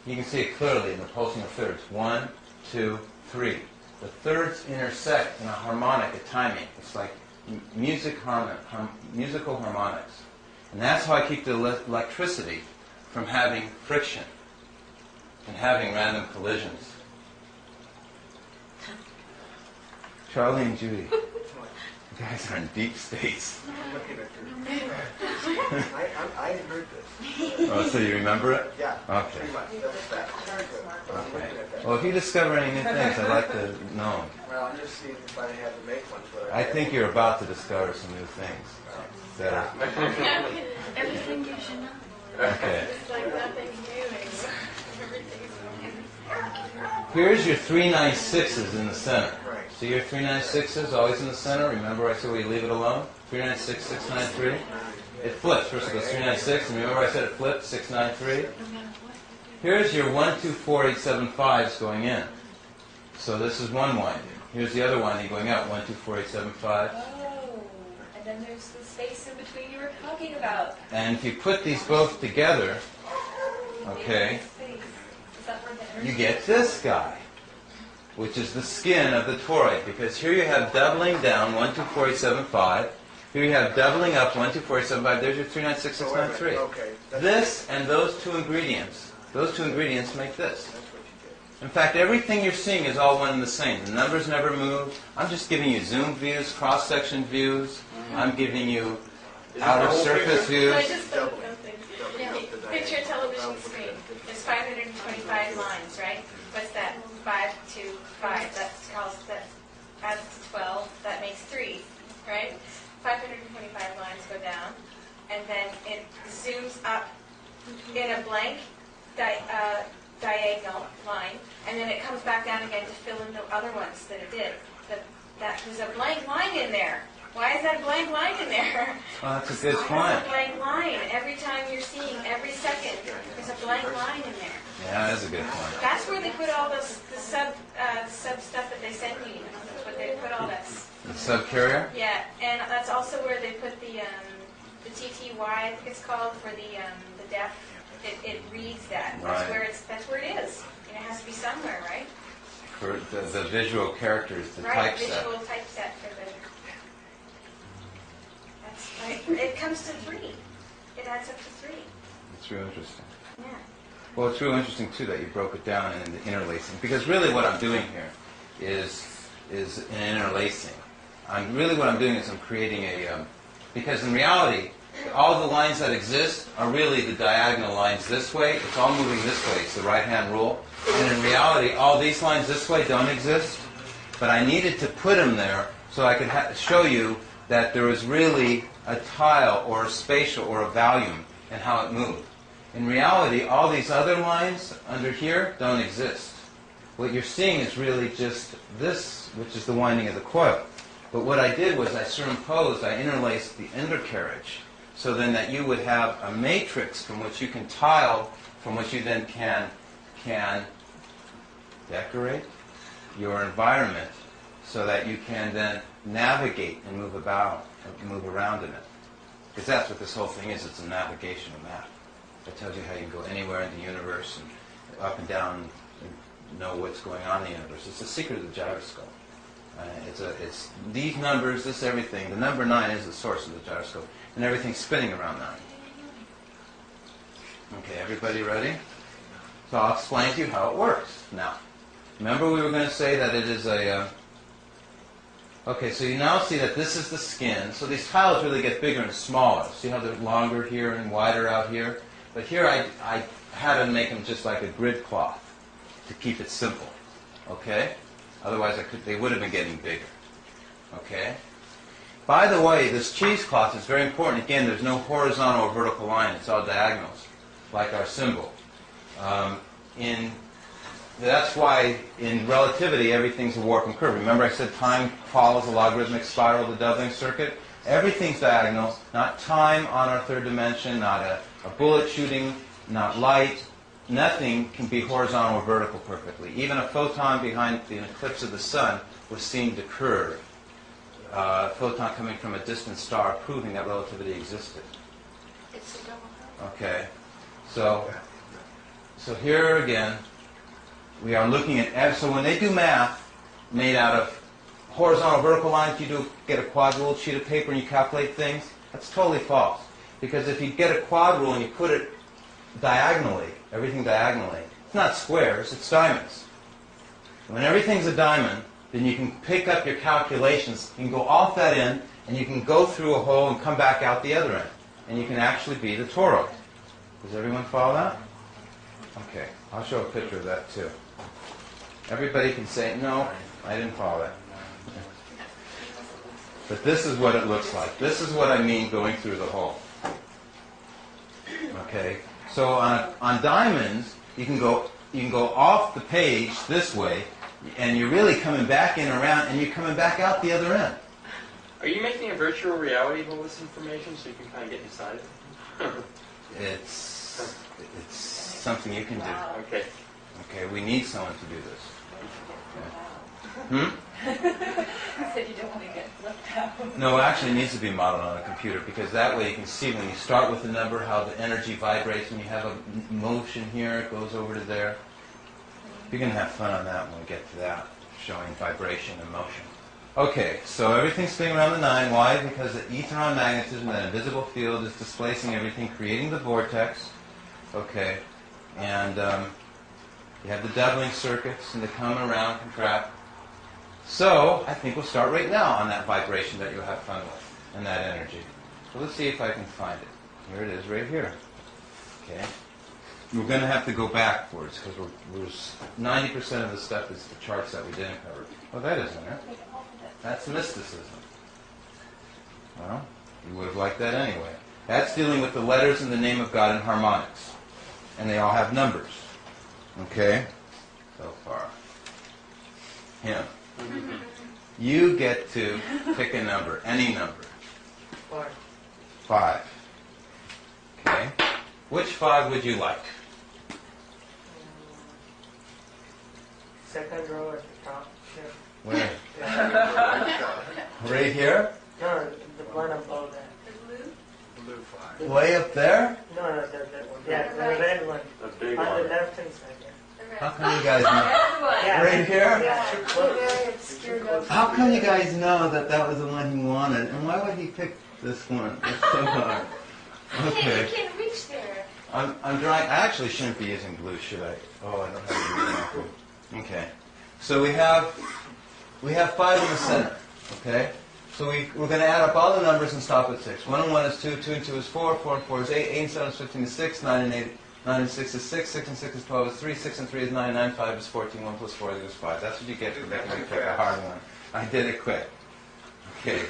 You can see it clearly in the pulsing of thirds. 1, 2, 3. The thirds intersect in a harmonic, a timing. It's like musical harmonics. And that's how I keep the electricity from having friction and having random collisions. Charlie and Judy, you guys are in deep states. I'm looking at your... I heard this. Oh, so you remember it? Yeah. Okay. Pretty much. That's very good. But I'm looking at that. Well, if you discover any new things, I'd like to know. Well, I'm just seeing if I had to make one. So I think you're about to discover some new things. That are, Everything you should know. okay. It's like nothing's new anymore. Everything's new. Here's your 396s in the center. Right. See your 396s always in the center? Remember I said we leave it alone? 396, 693? It flips. First it goes 396, and remember I said it flipped? 693? Here's your 1, 2, 4, 8, 7, 5s going in. So this is one winding. Here's the other winding going out. 1, 2, 4, 8, 7, 5. Oh, and then there's the space in between you were talking about. And if you put these both together, okay, Is that where the energy you get this guy, which is the skin of the toroid. Because here you have doubling down, 1, 2, 4, 8, 7, 5. Here you have doubling up, 1, 2, 4, 8, 7, 5. There's your 396, 693. Okay. This and those two ingredients make this. In fact, everything you're seeing is all one and the same. The numbers never move. I'm just giving you zoom views, cross-section views. I'm giving you outer surface views. I just thought of something. Picture a television screen. There's 525 lines, right? What's that? 5 to 5. That's adds to 12. That makes 3, right? 525 lines go down, and then it zooms up in a blank diagonal line, and then it comes back down again to fill in the other ones that it did. There's a blank line in there. Why is that a blank line in there? Well, that's a good There's point. a blank line. Every time you're seeing, every second, there's a blank line in there. Yeah, that's a good point. That's where they put all the sub stuff that they send you. That's what they put all that. The subcarrier? Yeah, and that's also where they put the TTY, I think it's called, for the deaf. It reads that. Right. That's where it is. And it has to be somewhere, right? For the visual characters, the Right, typeset. visual typeset for the. That's right. It comes to 3. It adds up to 3. It's real interesting. Yeah. Well, it's real interesting, too, that you broke it down in the interlacing. Because really what I'm doing here is an interlacing. What I'm doing is I'm creating a... because in reality, all the lines that exist are really the diagonal lines this way. It's all moving this way. It's the right-hand rule. And in reality, all these lines this way don't exist. But I needed to put them there so I could show you that there is really a tile or a spatial or a volume in how it moved. In reality, all these other lines under here don't exist. What you're seeing is really just this, which is the winding of the coil. But what I did was I interlaced the undercarriage, so then that you would have a matrix from which you can tile, from which you then can decorate your environment, so that you can then navigate and move around in it. Because that's what this whole thing is. It's a navigational map. It tells you how you can go anywhere in the universe and up and down and know what's going on in the universe. It's the secret of the gyroscope. It's these numbers, this everything. The number 9 is the source of the gyroscope, and everything's spinning around 9. Okay, everybody ready? So I'll explain to you how it works. Now, remember we were going to say that it is a... Okay, so you now see that this is the skin. So these tiles really get bigger and smaller. See how they're longer here and wider out here? But here I had to make them just like a grid cloth to keep it simple. Okay? Otherwise they would have been getting bigger. Okay? By the way, this cheesecloth is very important. Again, there's no horizontal or vertical line. It's all diagonals, like our symbol. That's why in relativity, everything's a warp and curve. Remember I said time follows a logarithmic spiral of the doubling circuit? Everything's diagonal, not time on our third dimension, not a bullet shooting, not light. Nothing can be horizontal or vertical perfectly. Even a photon behind the eclipse of the sun was seen to curve. A photon coming from a distant star proving that relativity existed. It's a double. Okay, so here again, we are looking at, so when they do math made out of horizontal, vertical lines, you get a quad ruled sheet of paper and you calculate things, that's totally false. Because if you get a quad rule and you put it diagonally, everything diagonally, it's not squares, it's diamonds. When everything's a diamond, then you can pick up your calculations, you can go off that end, and you can go through a hole and come back out the other end. And you can actually be the Tora. Does everyone follow that? Okay, I'll show a picture of that too. Everybody can say, no, I didn't follow that. But this is what it looks like. This is what I mean going through the hole. Okay, so on diamonds, you can go off the page this way, and you're really coming back in around, and you're coming back out the other end. Are you making a virtual reality of all this information so you can kind of get inside it? It's something you can do. Okay. Okay, we need someone to do this. Okay. You said you don't want to get left out. No, actually it needs to be modeled on a computer, because that way you can see when you start with a number how the energy vibrates. When you have a motion here, it goes over to there. You're going to have fun on that when we get to that, showing vibration and motion. Okay, so everything's spinning around the 9. Why? Because the ether-on magnetism, that invisible field, is displacing everything, creating the vortex. Okay, and you have the doubling circuits, and they come around, contract. So I think we'll start right now on that vibration that you'll have fun with, and that energy. So let's see if I can find it. Here it is, right here. Okay. We're going to have to go backwards, because we're 90% of the stuff is the charts that we didn't cover. Well, that isn't it. That's mysticism. Well, you would have liked that anyway. That's dealing with the letters in the name of God in harmonics. And they all have numbers. Okay? So far. Him. You get to pick a number, any number. 5. Okay? Which 5 would you like? Second row at the top. Yeah. Where? Right here? No, the one above that. The blue? Blue 5. Way up there? No, that one. Yeah, the red one. The big On one. the left hand side, yeah. How come you guys know? Yeah. Right here? Very obscure notes. How come you guys know that that was the one he wanted? And why would he pick this one? It's so hard. Okay. You can't reach there. I'm drawing. I actually shouldn't be using blue, should I? Oh, I don't have blue. Okay. So we have 5 in the center. Okay. So we're going to add up all the numbers and stop at 6. 1 and 1 is 2. 2 and 2 is 4. 4 and 4 is 8. 8 and 7 is 15 is 6. 9 and 8. 9 and 6 is 6. 6 and 6 is 12 is 3. 6 and 3 is 9. 9 and 5 is 14. 1 plus 4 is 5. That's what you get for making me pick a hard one. I did it quick. Okay.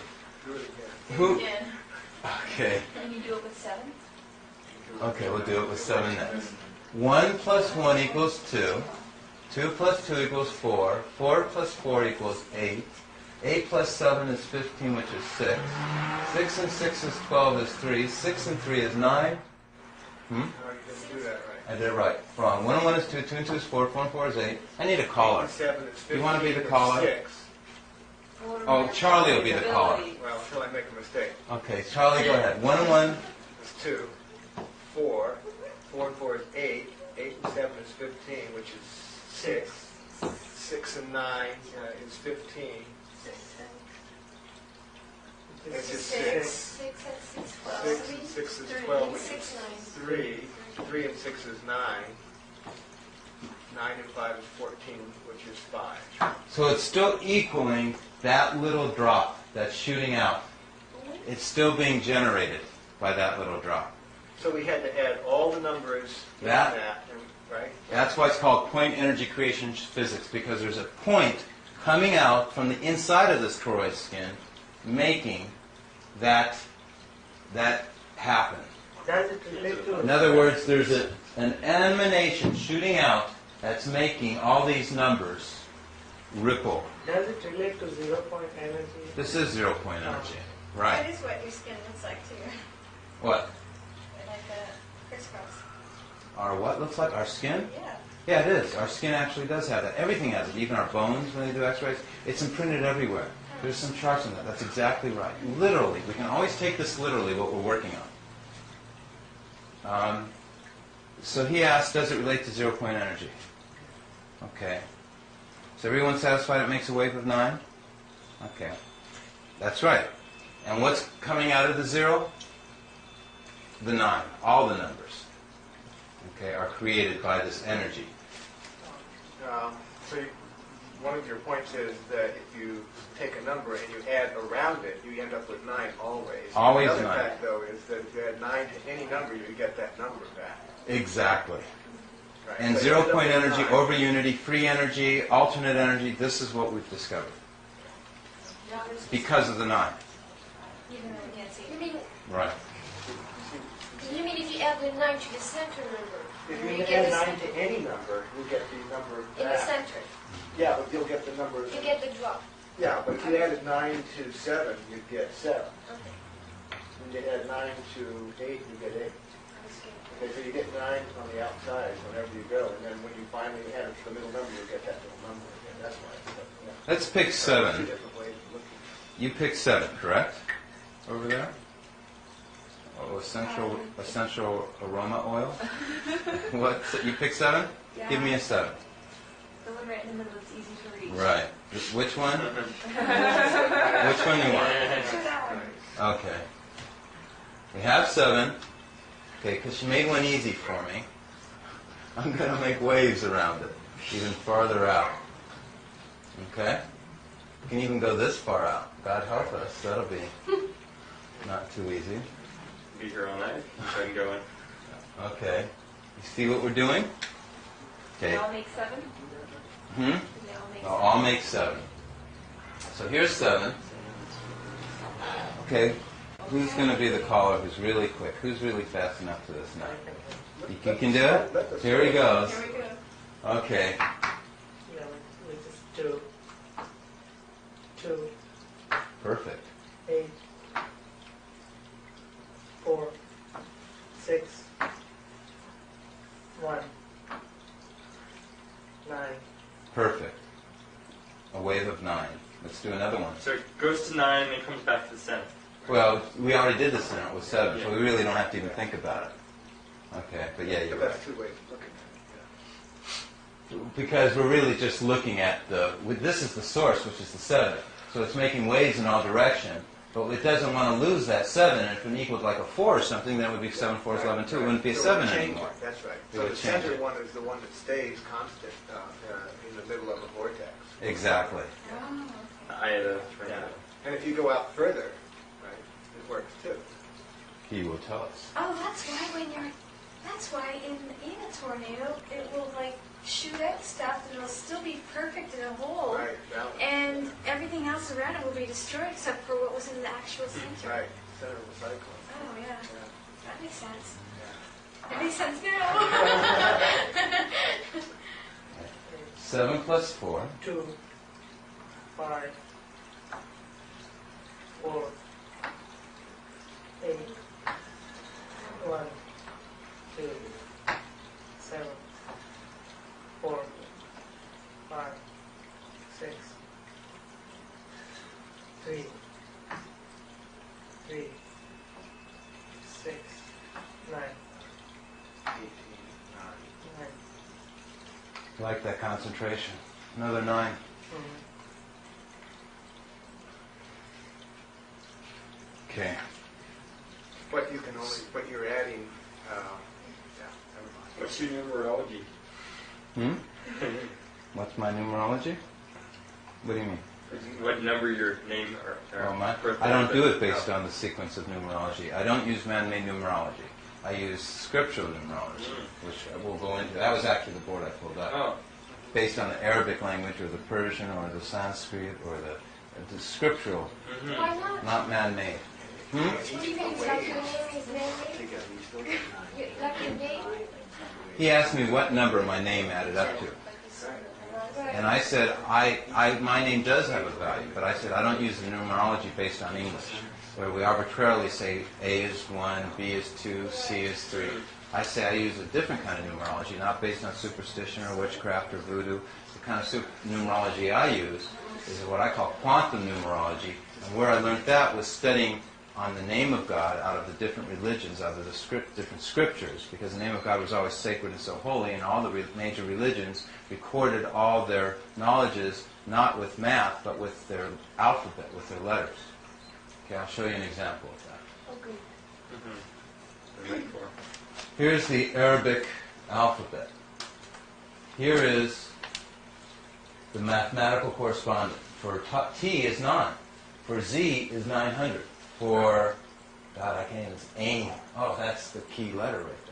Who? Again. Okay. And you do it with 7? Okay, we'll do it with 7 next. 1 plus 1 equals 2. 2 plus 2 equals 4. 4 plus 4 equals 8. 8 plus 7 is 15, which is 6. 6 and 6 is 12 is 3. 6 and 3 is 9. No, you didn't do that right. I did it right. Wrong. 1 and 1 is 2. 2 and 2 is 4. 4 and 4 is 8. I need a caller. 8 and 7 is 15. You want to be the or caller? 6. Oh, Charlie will be the caller. Well, until I make a mistake. Okay, Charlie, go ahead. 1 and 1. It's 2. 4. 4 and 4 is 8. 8 and 7 is 15, which is 6. 6 and 9 is 15. It's just 6. 6 and 6, 12. 6 and 6 is 12, which 6, is 9. 3. 3 and 6 is 9. 9 and 5 is 14, which is 5. So it's still equaling that little drop that's shooting out. It's still being generated by that little drop. So we had to add all the numbers in That- that, right? That's why it's called point energy creation physics, because there's a point coming out from the inside of this toroid skin, making that happen. Does it relate to... In other words, there's an emanation shooting out that's making all these numbers ripple. Does it relate to 0 point energy? This is 0 point energy. Right. That is what your skin looks like too. What? Like a crisscross. Our what looks like? Our skin? Yeah. Yeah, it is. Our skin actually does have that. Everything has it. Even our bones, when they do x-rays, it's imprinted everywhere. There's some charts on that. That's exactly right. Literally. We can always take this literally, what we're working on. So he asked, does it relate to 0 point energy? Okay. Is everyone satisfied it makes a wave of 9? Okay. That's right. And what's coming out of the 0? The 9. All the numbers, okay, are created by this energy. So one of your points is that if you take a number and you add around it, you end up with 9 always. Always Another 9. fact, though, is that if you add 9 to any number, you get that number back. Exactly. Right? And So 0 you end point up with energy, 9. over unity, free energy, alternate energy, this is what we've discovered. Because of the 9. Even though we can't see You it. mean, Right. you mean if you add the 9 to the center number, If then you get add the 9 center to any number, you get the number in the back. center. Yeah, but you'll get the number. You get the drop. Yeah, but if you added 9 to 7, you'd get 7. Okay. When you add 9 to 8, you get 8. Okay, so you get 9 on the outside whenever you go, and then when you finally add it to the middle number, you get that little number again. That's why it's yeah. Let's pick Two 7. different ways of looking. You picked 7, correct? Over there? Oh, essential aroma oil? What? You picked 7? Yeah. Give me a 7. The one right in the middle that's easy to reach. Right. Which one? Which one you want? Sure, that one. Okay. We have 7. Okay, because she made one easy for me. I'm going to make waves around it, even farther out. Okay? You can even go this far out. God help us. That'll be not too easy. Be here all night, so I can go in. Okay. You see what we're doing? They Okay. all make 7? Hmm? They all make They'll all make 7. So here's 7. Okay. Who's going to be the caller who's really quick? Who's really fast enough to this now? You can do it? Here he goes. Here we go. Okay. Yeah, which is 2, Perfect. 8, 4, 6, 1, 9. Perfect. A wave of 9. Let's do another one. So it goes to 9 and then comes back to the center. Well, we already did this now with 7, so we really don't have to even think about it. Okay, but yeah, you're But right. that's 2 ways of looking at it. Because we're really just looking at this is the source, which is the 7. So it's making waves in all direction, but it doesn't want to lose that 7. And if it equaled like a 4 or something, then it would be 7 4 is 11 2. It wouldn't be a So 7 we change anymore. it. That's right. We So would the change center it. one is the one that stays constant in the middle of a vortex. Exactly. I had a Yeah. And if you go out further, right, it works too. He will tell us. Oh, that's why in a tornado, it will like shoot out stuff and it'll still be perfect in a hole. Right, balance. And everything else around it will be destroyed except for what was in the actual center. Right, center of the cyclone. Oh, yeah. Yeah. That makes sense. Yeah. It makes sense now. 7 plus 4. 2, 5, 4, 8, 1, 2, 7, 4, 5, 6, 3, 6, 9, 18, 9. I like that concentration. Another 9. Okay. But you can only, but you're adding, yeah, never mind. What's your numerology? Hmm? What's my numerology? What do you mean? What number your name or I don't do it based on the sequence of numerology. I don't use man-made numerology. I use scriptural numerology, which we'll go into. That was actually the board I pulled up. Oh. Based on the Arabic language or the Persian or the Sanskrit or the scriptural, Why not? not man-made. What do you think about your name is Mary? Like your name? He asked me what number my name added up to. And I said, my name does have a value, but I said I don't use the numerology based on English, where we arbitrarily say A is 1, B is 2, C is 3. I say I use a different kind of numerology, not based on superstition or witchcraft or voodoo. The kind of numerology I use is what I call quantum numerology, and where I learned that was studying on the name of God out of the different religions, out of the different scriptures, because the name of God was always sacred and so holy, and all the major religions recorded all their knowledges not with math, but with their alphabet, with their letters. Okay, I'll show you an example of that. Okay. Here's the Arabic alphabet. Here is the mathematical correspondent. For T is 9. For Z is 900. For, God, I can't even aim. Oh, that's the key letter right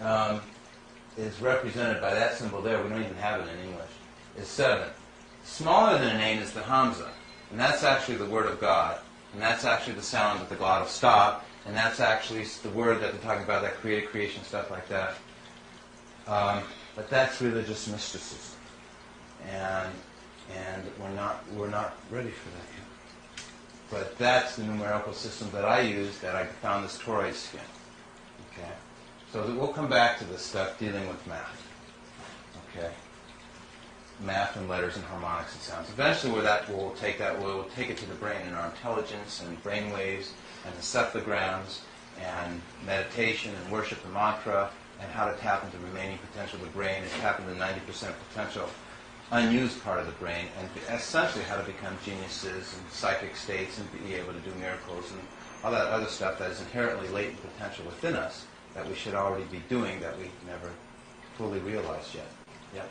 there. Is represented by that symbol there. We don't even have it in English. Is 7. Smaller than an ain is the Hamza. And that's actually the word of God. And that's actually the sound that the glot will stop. And that's actually the word that they're talking about, that created creation, stuff like that. But that's religious mysticism. And we're not ready for that yet. But that's the numerical system that I use, that I found this toroid skin. Okay? So we'll come back to this stuff dealing with math. Okay? Math and letters and harmonics and sounds. Eventually we'll take it to the brain and our intelligence and brain waves and the cephalograms and meditation and worship and mantra and how to tap into the remaining potential of the brain and tap into the 90% potential unused part of the brain, and essentially how to become geniuses and psychic states and be able to do miracles and all that other stuff that is inherently latent potential within us that we should already be doing that we never fully realized yet. Yeah.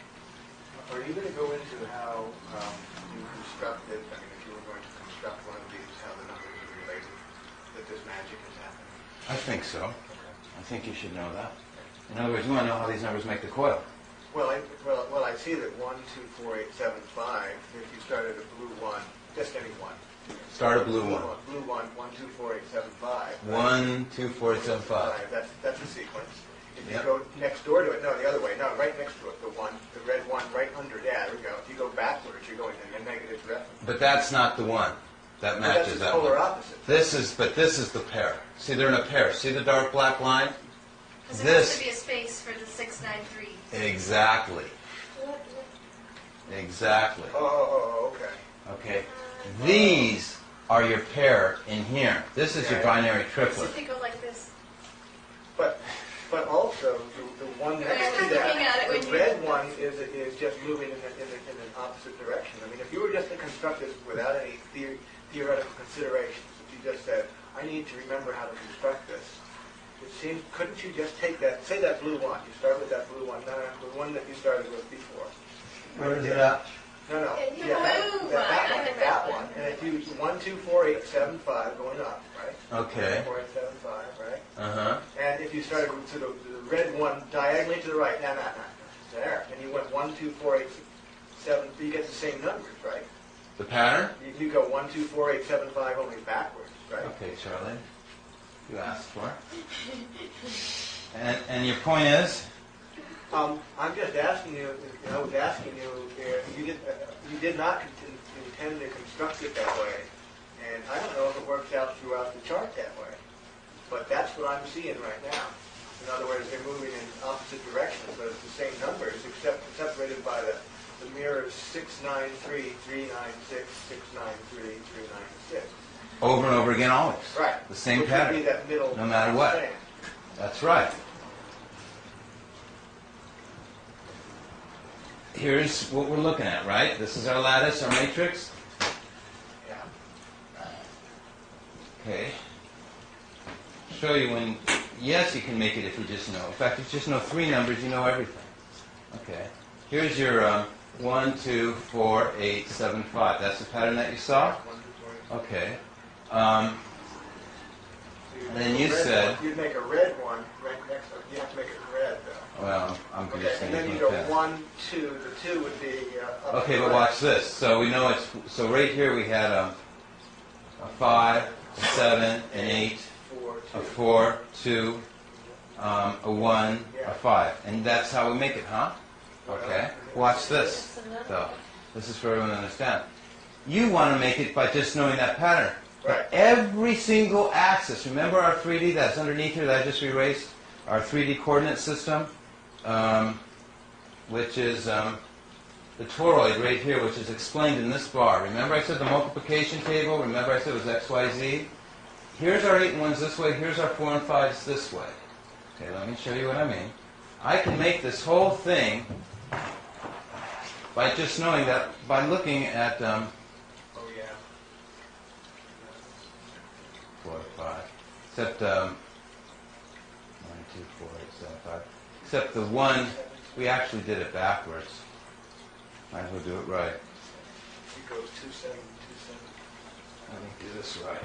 Are you going to go into how you constructed, I mean, if you were going to construct one of these, how the numbers are related, that this magic is happening? I think so. Okay. I think you should know that. In other words, you want to know how these numbers make the coil. Well, I see that 1, 2, 4, 8, 7, 5, if you started a blue 1, just any one. Start a blue 1. Blue 1, 1, 2, 4, 8, 7, 5. 1, 2, 4, 8, 7, 5. That's a sequence. If you Yep. go next door to it, no, the other way, no, right next to it, the red one right under, yeah, there we go. If you go backwards, you're going in a negative direction. But that's not the one that matches that polar one. opposite. This is the pair. See, they're in a pair. See the dark black line? Because there has to be a space for the 693. Exactly. Exactly. Oh, okay. Okay. These are your pair in here. This is your binary So triplet. if you go like this. But also, the one next to that, the red one is just moving in an opposite direction. I mean, if you were just to construct this without any theoretical considerations, if you just said, I need to remember how to construct this, it seems, couldn't you just take that, say that blue one, you start with that blue one, no, the one that you started with before. Where is it at? No, Yeah, that one, and if you 1, 2, 4, 8, 7, 5, going up, right? Okay. 4, 8, 7, 5, right? Uh-huh. And if you started with the red one diagonally to the right, no, there, and you went 1, 2, 4, 8, 7, you get the same numbers, right? The pattern? You go 1, 2, 4, 8, 7, 5, only backwards, right? Okay, Charlie. You asked for it. And your point is? I'm just asking you, I was asking you, you did not intend to construct it that way, and I don't know if it works out throughout the chart that way, but that's what I'm seeing right now. In other words, they're moving in opposite directions, but it's the same numbers, except separated by the mirrors 693, 396, 693, 396. Over and over again, always. Right. The same Which pattern. would be that middle No matter what. span. That's right. Here's what we're looking at, right? This is our lattice, our matrix. Yeah. Okay. Show you when, yes, you can make it if you just know. In fact, if you just know 3 numbers, you know everything. Okay. Here's your 1, 2, 4, 8, 7, 5. That's the pattern that you saw? Okay. Then you said... You'd make a red one right next to it. You have to make it red, though. Well, I'm Okay, just and going then to you do go that. 1, 2. The 2 would be up Okay, to but the watch this. So we know it's... So right here we had a 5, a 7, an 8, a 4, 2, a 1, a 5. And that's how we make it, huh? Okay. Watch this, though. This is for everyone to understand. You want to make it by just knowing that pattern. Right. Every single axis, remember our 3D that's underneath here that I just erased? Our 3D coordinate system, which is the toroid right here, which is explained in this bar. Remember I said the multiplication table? Remember I said it was X, Y, Z? Here's our 8 and 1s this way, here's our 4 and 5s this way. Okay, let me show you what I mean. I can make this whole thing by just knowing that, by looking at 4, 5, except 1, 2, 4, 8, 7, 5. Except the 1, we actually did it backwards. Might as well do it right. It goes 2, 7, 2, 7. Let me do this right.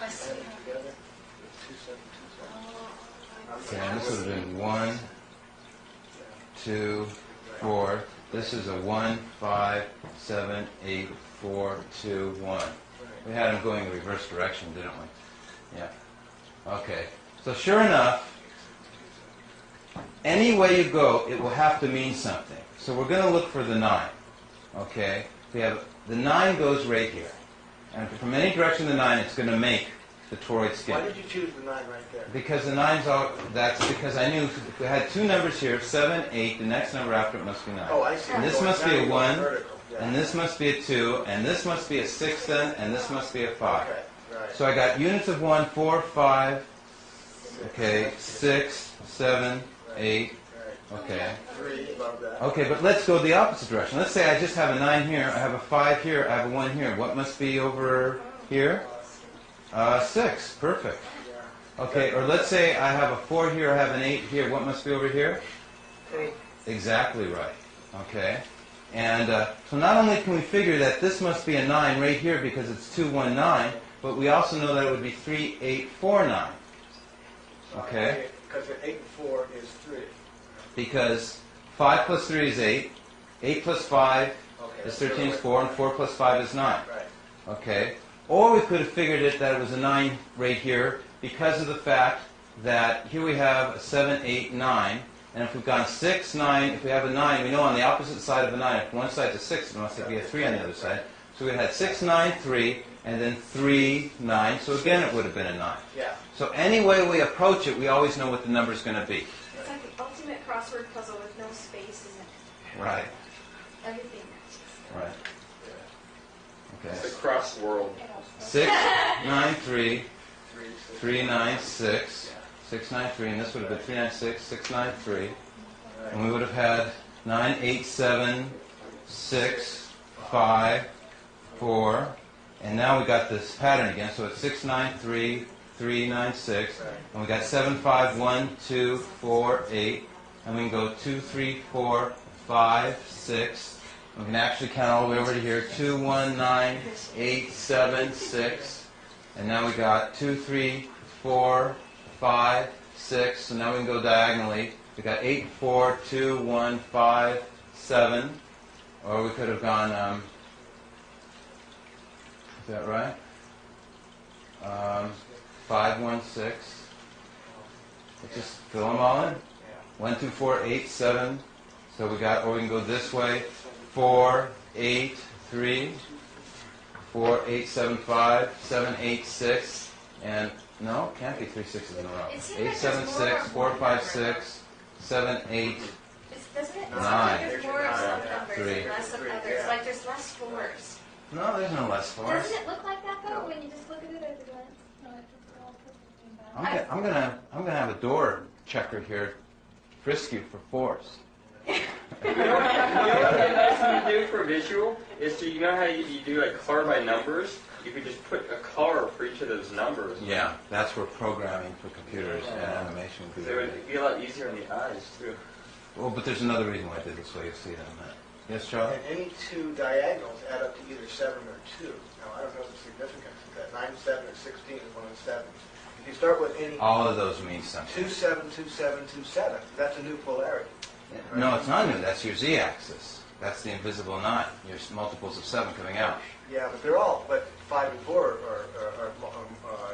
I see. Together. 2, 7, 2, 7. Okay, and this would have been 1, 2, 4. This is a 1, 5, 7, 8, 4, 2, 1. We had them going in reverse direction, didn't we? Yeah. Okay. So sure enough, any way you go, it will have to mean something. So we're going to look for the 9. Okay? We have the 9 goes right here. And from any direction the 9, it's going to make the toroid skin. Why did you choose the 9 right there? Because the 9's all, that's because I knew if we had 2 numbers here, 7, 8, the next number after it must be 9. Oh, I see. And this Going must be down, a going 1, vertical. Yeah. and this must be a 2, and this must be a 6 then, and this must be a 5. Okay, right. So I got units of 1, 4, 5, okay, 6, 7, 8, okay. 3, above that. Okay, but let's go the opposite direction. Let's say I just have a 9 here, I have a 5 here, I have a 1 here. What must be over here? 6, perfect. Okay, or let's say I have a 4 here, I have an 8 here. What must be over here? 3. Exactly right. Okay. And so not only can we figure that this must be a 9 right here because it's 2, 1, 9, but we also know that it would be 3, 8, 4, 9. Okay? Because 8 and 4 is 3. Because 5 plus 3 is 8, 8 plus 5 Okay. is 13 is 4, and 4 plus 5 is 9. Right. Okay? Or we could have figured it that it was a 9 right here because of the fact that here we have a 7, 8, 9. And if we've gone 6, 9, if we have a 9, we know on the opposite side of a 9, if one side's a 6, it must be a 3 on the other side. So we had 6, 9, 3, and then 3, 9. So again, it would have been a 9. Yeah. So any way we approach it, we always know what the number's going to be. It's like the ultimate crossword puzzle with no space in it. Right. Everything matches. Right. Okay. It's a cross world. 6, 9, 3, 3, 9, 6, 6, 9, 3, and this would have been 3, 9, 6, 6, 9, 3. And we would have had 9, 8, 7, 6, 5, 4. And now we got this pattern again. So it's 6, 9, 3, 3, 9, 6. And we got 7, 5, 1, 2, 4, 8. And we can go 2, 3, 4, 5, 6. We can actually count all the way over to here. 2, 1, 9, 8, 7, 6. And now we got 2, 3, 4, 5, 6. So now we can go diagonally. We got 8, 4, 2, 1, 5, 7. Or we could have gone, is that right? 5, 1, 6. Let's just fill them all in. 1, 2, 4, 8, 7. So we got, or we can go this way. 4, 8, 3. 4, 8, 7, 5. 7, 8, 6. And no, it can't be 3 6s in a row. 8, 7, 6, 4, 5, 6, 7, 8. Doesn't it? 9. There's more of some numbers 3. and less of others. Like there's less fours. No, there's no less for us. Doesn't it look like that though when you just look at it at a glance? No, it doesn't all put it in I'm gonna have a door checker here frisk you for fours. You know what the nice thing to do for visual is to, you know how you do like color by numbers? You could just put a color for each of those numbers. Yeah, that's where programming for computers and animation would be. So it would be a lot easier on the eyes too. Well, but there's another reason why I did this way. You'll see it in a minute. Yes, Charlie? And any 2 diagonals add up to either 7 or 2. Now, I don't know the significance of that. 9, 7, or 16 is one of the 7s. If you start with any All of those mean something. 2, 7, 2, 7, 2, 7, that's a new polarity. No, it's not new. That's your z-axis. That's the invisible 9. Your multiples of 7 coming out. Yeah, but they're all, but 5 and 4 are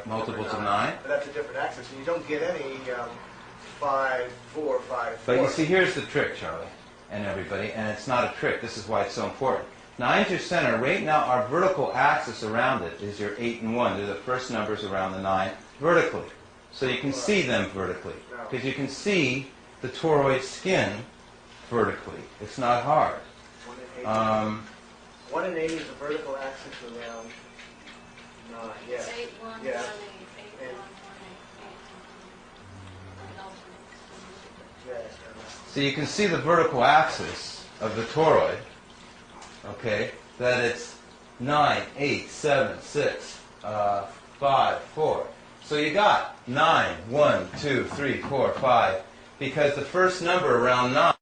Multiples of 9. But that's a different axis, and you don't get any 5, 4, 5, 4. But you see, here's the trick, Charlie, and everybody, and it's not a trick. This is why it's so important. 9's your center. Right now, our vertical axis around it is your 8 and 1. They're the first numbers around the 9 vertically. So you can see them vertically, because you can see the toroid skin vertically. It's not hard. 1 and 8 is the vertical axis around 9. Yeah. It's 8, 1, 1, 8, 8, 1, 1, 8, 8, 1, 1, 8, 8. Yeah. So you can see the vertical axis of the toroid, okay, that it's 9, 8, 7, 6, 5, 4. So you got 9, 1, 2, 3, 4, 5, because the first number around 9,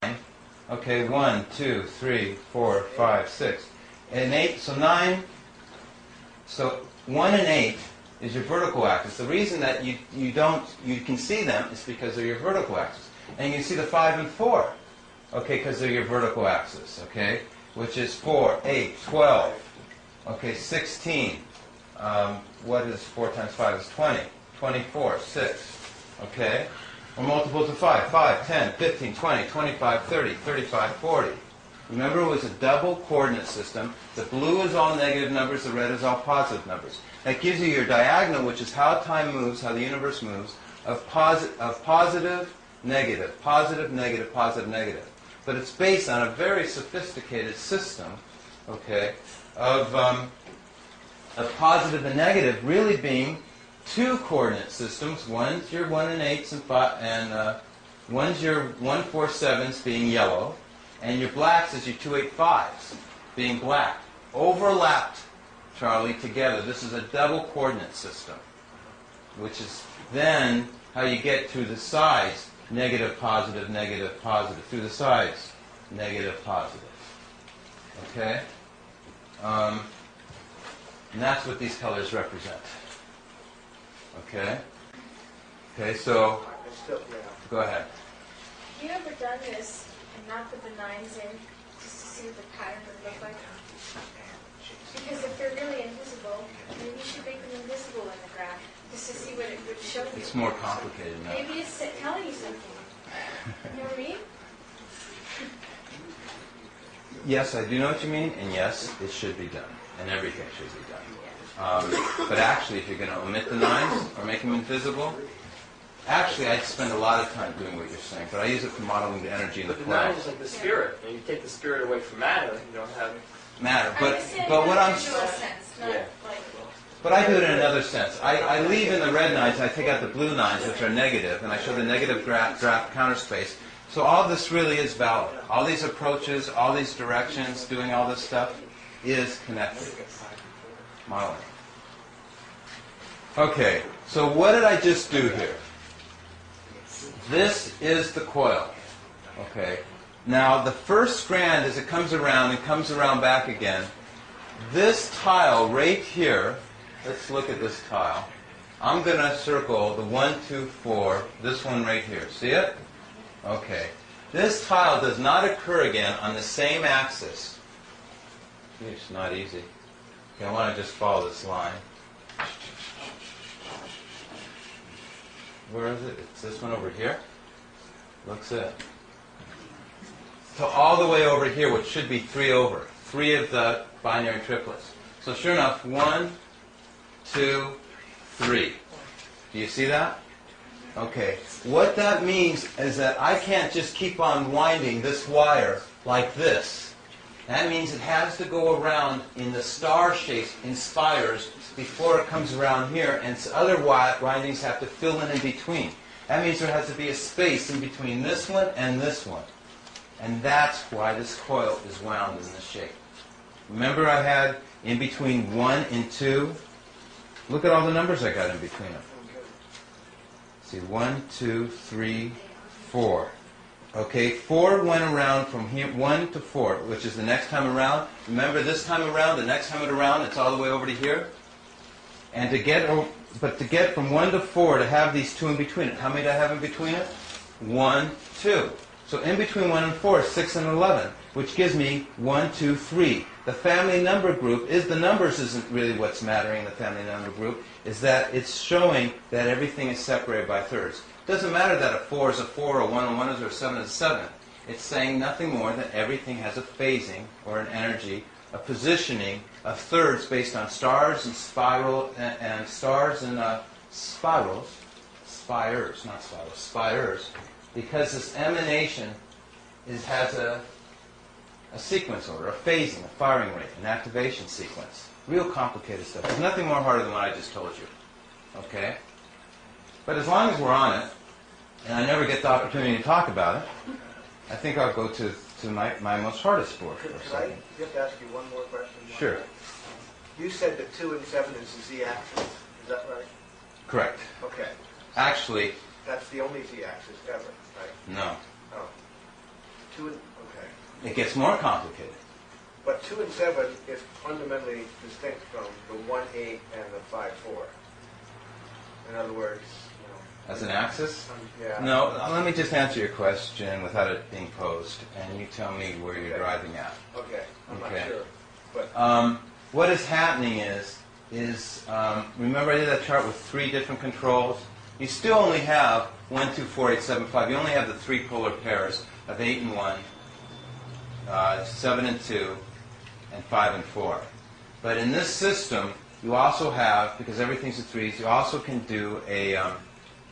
okay, 1, 2, 3, 4, 5, 6, and 8, so 9, so 1 and 8 is your vertical axis. The reason that you can see them is because they're your vertical axis. And you can see the 5 and 4, okay, because they're your vertical axis, okay, which is 4, 8, 12, okay, 16. What is 4 times 5 is 20, 24, 6, okay, or multiples of 5, 5, 10, 15, 20, 25, 30, 35, 40. Remember, it was a double coordinate system. The blue is all negative numbers, the red is all positive numbers. That gives you your diagonal, which is how time moves, how the universe moves, of positive, negative, positive, negative, positive, negative. But it's based on a very sophisticated system, okay, of positive and negative really being two coordinate systems. One's your 1 and 8s and 5, and one's your 1, 4, 7s being yellow, and your blacks is your 2, 8, 5s being black. Overlapped, Charlie, together. This is a double coordinate system, which is then how you get to the sides, negative, positive, through the sides, negative, positive. Okay? And that's what these colors represent. Okay? Okay, so, go ahead. Have you ever done this and not put the 9s in just to see what the pattern would look like? Because if they're really invisible, maybe you should make them invisible in the graph just to see what it would show you. It's more complicated now. Maybe it's telling you something. You know what I mean? Yes, I do know what you mean, and yes, it should be done. And everything should be done. But actually, if you're going to omit the 9s or make them invisible, actually, I'd spend a lot of time doing what you're saying, but I use it for modeling the energy in the But the plane. 9 is like the spirit. And you take the spirit away from matter, you don't have... Matter, I but understand what I'm... visual sense, not Yeah. like... But I do it in another sense. I leave in the red 9s, and I take out the blue 9s, which are negative, and I show the negative draft counter space. So all this really is valid. All these approaches, all these directions, doing all this stuff is connected. Modeling. Okay, so what did I just do here? This is the coil. Okay. Now the first strand, as it comes around and comes around back again, this tile right here, let's look at this tile. I'm going to circle the 1, 2, 4, this one right here. See it? Okay. This tile does not occur again on the same axis. It's not easy. Okay, I want to just follow this line. Where is it? It's this one over here. Looks it. So all the way over here, which should be 3 over. 3 of the binary triplets. So sure enough, 1, 2, 3. Do you see that? Okay. What that means is that I can't just keep on winding this wire like this. That means it has to go around in the star shape, in spires, before it comes around here, and other windings have to fill in between. That means there has to be a space in between this one and this one. And that's why this coil is wound in this shape. Remember I had in between 1 and 2? Look at all the numbers I got in between them. See, 1, 2, 3, 4. Okay, 4 went around from here, 1 to 4, which is the next time around. Remember this time around, the next time around, it's all the way over to here. And to get from 1 to 4, to have these 2 in between it, how many do I have in between it? 1, 2. So in between 1 and 4 is 6 and 11, which gives me 1, 2, 3. The family number group is, the numbers isn't really what's mattering in the family number group, is that it's showing that everything is separated by thirds. It doesn't matter that a 4 is a 4, or 1 and 1 is, or a 7 is a 7. It's saying nothing more than everything has a phasing, or an energy, a positioning of thirds based on stars and spiral, and stars and spirals, spires, not spirals, spires, because this emanation has a sequence order, a phasing, a firing rate, an activation sequence. Real complicated stuff. There's nothing more harder than what I just told you. Okay? But as long as we're on it, and I never get the opportunity to talk about it, I think I'll go to my most hardest board for a Could I second. just ask you one more question? Sure. You said that 2 and 7 is the z-axis. Is that right? Correct. Okay. Actually, That's the only z-axis ever, right? no. Oh. 2 and, okay. It gets more complicated. But 2 and 7 is fundamentally distinct from the 1, 8 and the 5, 4. In other words, As an axis? yeah. No, let me just answer your question without it being posed, and you tell me where you're driving at. Okay, I'm Okay. not sure. But What is happening is remember I did that chart with 3 different controls? You still only have 1, 2, 4, 8, 7, 5. You only have the 3 polar pairs of 8 and 1, 7 and 2, and 5 and 4. But in this system, you also have, because everything's in 3s, you also can do a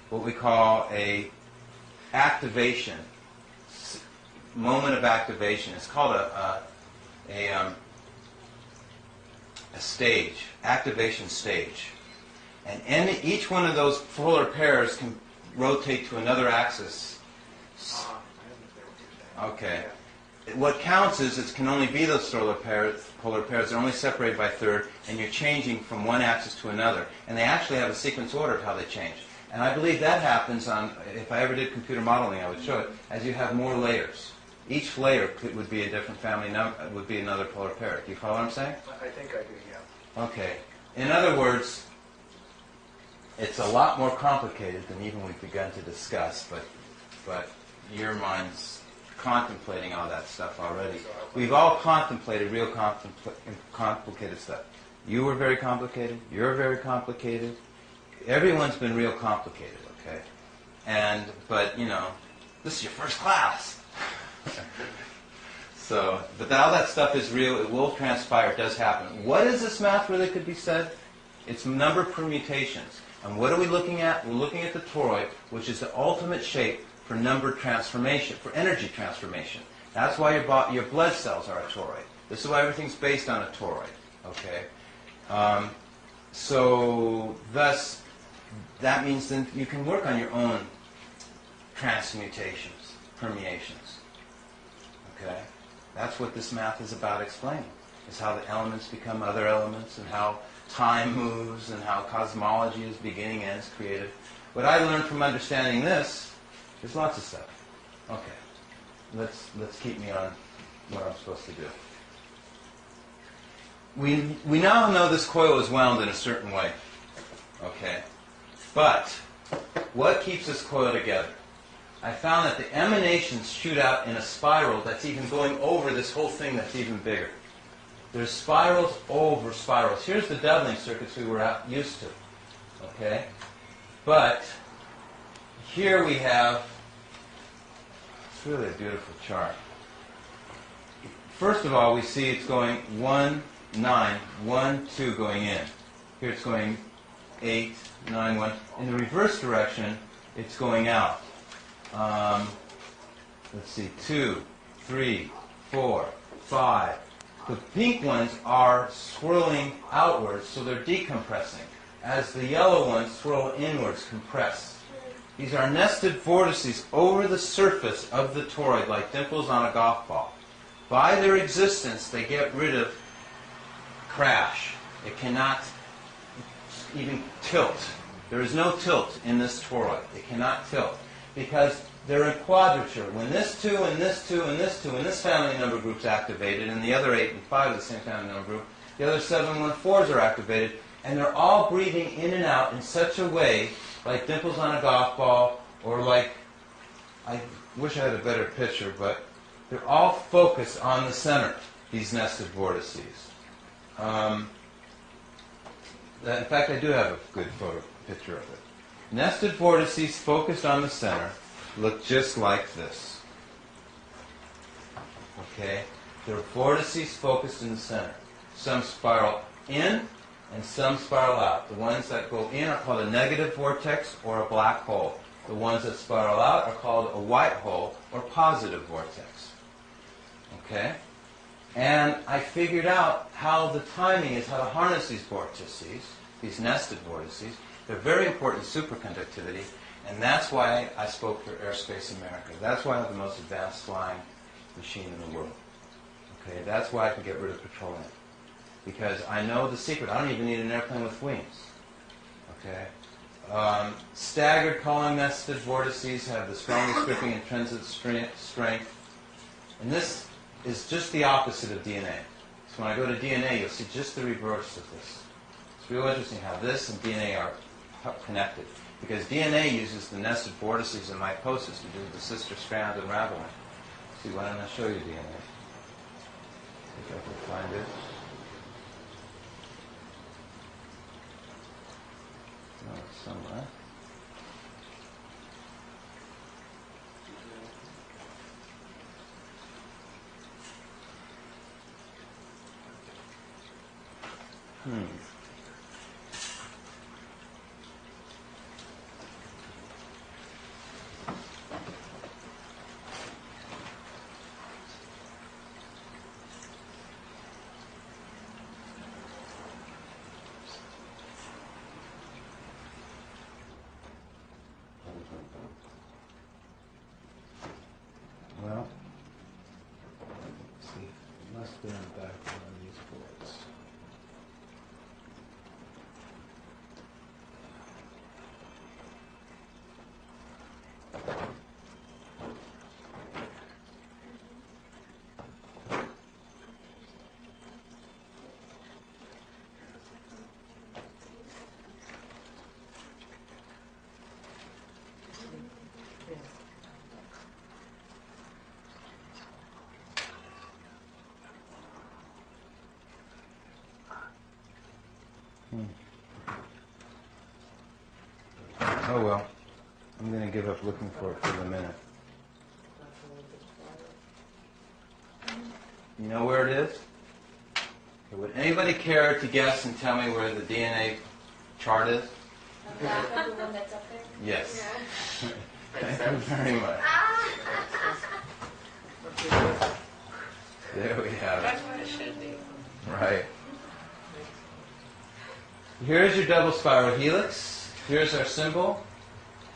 what we call a activation, moment of activation. It's called a stage, activation stage. And each one of those polar pairs can rotate to another axis. Okay. What counts is it can only be those polar pairs. They're only separated by third, and you're changing from one axis to another. And they actually have a sequence order of how they change. And I believe that happens on, if I ever did computer modeling, I would show it, as you have more layers. Each layer would be a different family number, would be another polar pair. Do you follow what I'm saying? I think I do, yeah. Okay. In other words, it's a lot more complicated than even we've begun to discuss, but your mind's contemplating all that stuff already. We've all contemplated real complicated stuff. You were very complicated. You're very complicated. Everyone's been real complicated, okay? But this is your first class. But all that stuff is real. It will transpire. It does happen. What is this math really could be said? It's number permutations. And what are we looking at? We're looking at the toroid, which is the ultimate shape for number transformation, for energy transformation. That's why your blood cells are a toroid. This is why everything's based on a toroid, okay? Thus, that means then you can work on your own transmutations, permeations, okay? That's what this math is about explaining, is how the elements become other elements, and how time moves, and how cosmology is beginning, ends, created. What I learned from understanding this, there's lots of stuff. Okay, let's keep me on what I'm supposed to do. We now know this coil is wound in a certain way, okay? But what keeps this coil together? I found that the emanations shoot out in a spiral that's even going over this whole thing that's even bigger. There's spirals over spirals. Here's the doubling circuits we were used to, okay? But here we have, it's really a beautiful chart. First of all, we see it's going 1, 9, 1, 2 going in. Here it's going 8, 9, 1. In the reverse direction, it's going out. Let's see, 2, 3, 4, 5. The pink ones are swirling outwards, so they're decompressing, as the yellow ones swirl inwards, compress. These are nested vortices over the surface of the toroid, like dimples on a golf ball. By their existence, they get rid of crash. It cannot even tilt. There is no tilt in this toroid. It cannot tilt, because they're in quadrature. When this 2 and this 2 and this 2 and this family number group's activated, and the other 8 and 5 of the same family number group, the other 7 and 1 4s are activated, and they're all breathing in and out in such a way, like dimples on a golf ball, or like I wish I had a better picture, but they're all focused on the center, these nested vortices. In fact, I do have a good picture of it. Nested vortices focused on the center look just like this. Okay? They're vortices focused in the center. Some spiral in and some spiral out. The ones that go in are called a negative vortex or a black hole. The ones that spiral out are called a white hole or positive vortex. Okay? And I figured out how the timing is, how to harness these vortices, these nested vortices. They're very important in superconductivity, and that's why I spoke for Airspace America. That's why I have the most advanced flying machine in the world. Okay? That's why I can get rid of petroleum. Because I know the secret. I don't even need an airplane with wings. Okay? Staggered column nested vortices have the strongest gripping intrinsic strength. And this is just the opposite of DNA. So when I go to DNA, you'll see just the reverse of this. It's real interesting how this and DNA are connected. Because DNA uses the nested vortices and mitosis to do the sister strand unraveling. See, why don't I show you DNA? See if I can find it. No, it's somewhere. Well, let's see. It must have been on the back of one of these boards. Oh well, I'm going to give up looking for it for the minute. You know where it is? Okay, would anybody care to guess and tell me where the DNA chart is? The back of the one that's up there? Yes. Thank you very much. There we have it. That's what it should be. Right. Here's your double spiral helix. Here's our symbol.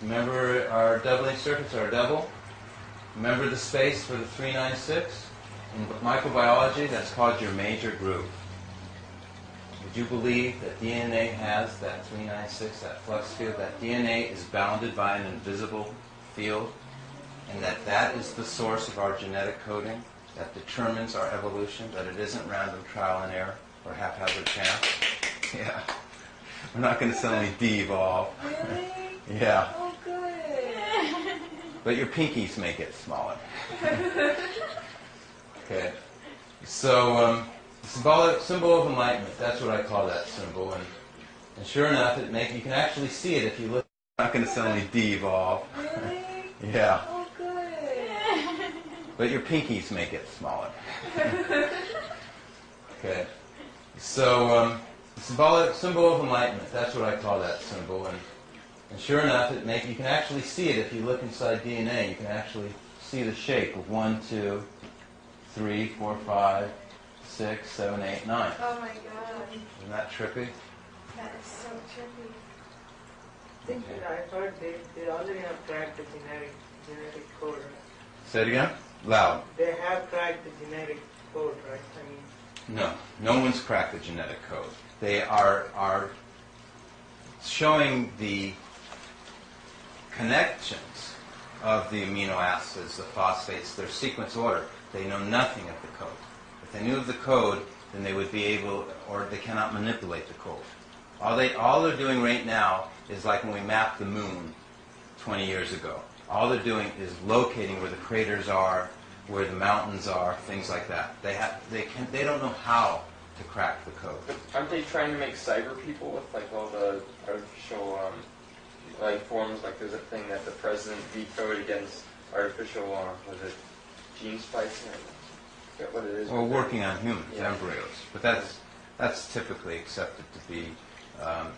Remember our doubling circuits, our double. Remember the space for the 396? In microbiology, that's called your major groove. Would you believe that DNA has that 396, that flux field? That DNA is bounded by an invisible field, and that is the source of our genetic coding that determines our evolution, that it isn't random trial and error or haphazard chance. Yeah. We're not going to suddenly de-evolve. Really? Yeah. Oh, good. But your pinkies may get smaller. Okay. So, symbol of enlightenment, that's what I call that symbol. And sure enough, you can actually see it if you look. We're not going to suddenly de-evolve. Really? Yeah. Oh, good. But your pinkies may get smaller. Okay. So, symbol of enlightenment, that's what I call that symbol. And sure enough, you can actually see it if you look inside DNA. You can actually see the shape of 1, 2, 3, 4, 5, 6, 7, 8, 9. Oh, my God. Isn't that trippy? That is so trippy. I think I heard they already have cracked the genetic code, right? Say it again? Loud. They have cracked the genetic code, right? I mean, No one's cracked the genetic code. They are showing the connections of the amino acids, the phosphates, their sequence order. They know nothing of the code. If they knew of the code, then they would be able, or they cannot manipulate the code. All they're doing right now is like when we mapped the moon 20 years ago. All they're doing is locating where the craters are, where the mountains are, things like that. They don't know how to crack the code. But aren't they trying to make cyber people with like all the artificial like forms? Like there's a thing that the president vetoed against artificial was it gene splicing? I forget what it is. Well, working on humans, Yeah. embryos, but that's typically accepted to be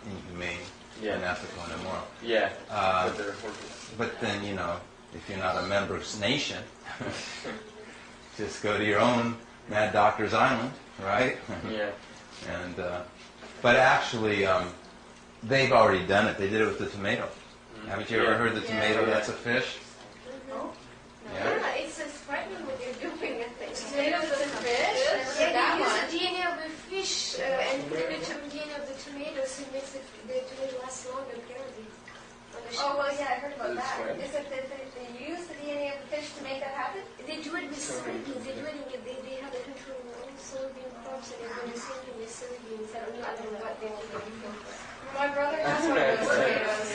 inhumane, Yeah. unethical, and immoral. Yeah. Uh, but they're working. But then, if you're not a member of nation, just go to your own Mad Doctor's Island, right? Yeah. And but actually, they've already done it. They did it with the tomato. Haven't you ever heard the tomato that's a fish? Oh. Yeah. It's frightening what they're doing with things. Tomatoes are fish. Yeah, that They use one. the DNA of the fish and put it to the DNA of the tomatoes and makes the tomato last longer, apparently. Oh, well, yeah, I heard about that. Is it that they use the DNA of the fish to make that happen? They do it with soybeans. They do it in, they have a control of their own soybean crops and they're doing the same thing with soybeans. I don't know what they do before. My brother has one of those tomatoes.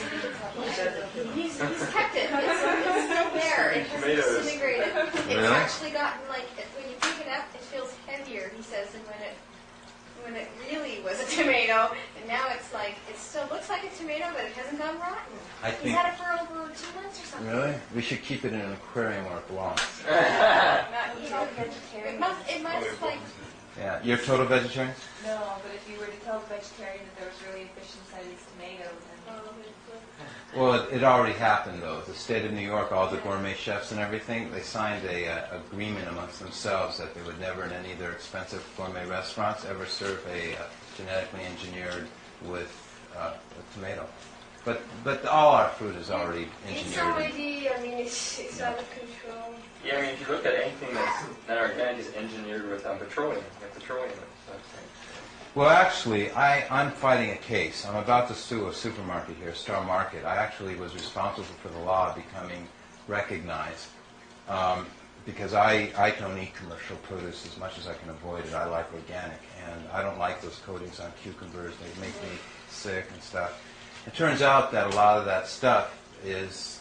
He's kept it. It's still there. It hasn't disintegrated. It's Really? actually gotten, like, when you pick it up, it feels heavier, he says, than when it really was a tomato. And now it's like, it still looks like a tomato, but it hasn't gone rotten. I He's think. had it for over 2 months or something. Really? We should keep it in an aquarium where it belongs. Not eating vegetarian. It must like, Yeah. You're total vegetarian? No, but if you were to tell a vegetarian that there was really a fish inside his tomato, then Well, it already happened, though. The state of New York, all the gourmet chefs and everything, they signed a agreement amongst themselves that they would never in any of their expensive gourmet restaurants ever serve a genetically engineered with a tomato. But all our food is already It's engineered. already, I mean, it's out of control. Yeah, I mean, if you look at anything that's not organic, is engineered with petroleum, So. Well, actually, I'm fighting a case. I'm about to sue a supermarket here, Star Market. I actually was responsible for the law becoming recognized because I don't eat commercial produce as much as I can avoid it. I like organic, and I don't like those coatings on cucumbers. They make me sick and stuff. It turns out that a lot of that stuff is,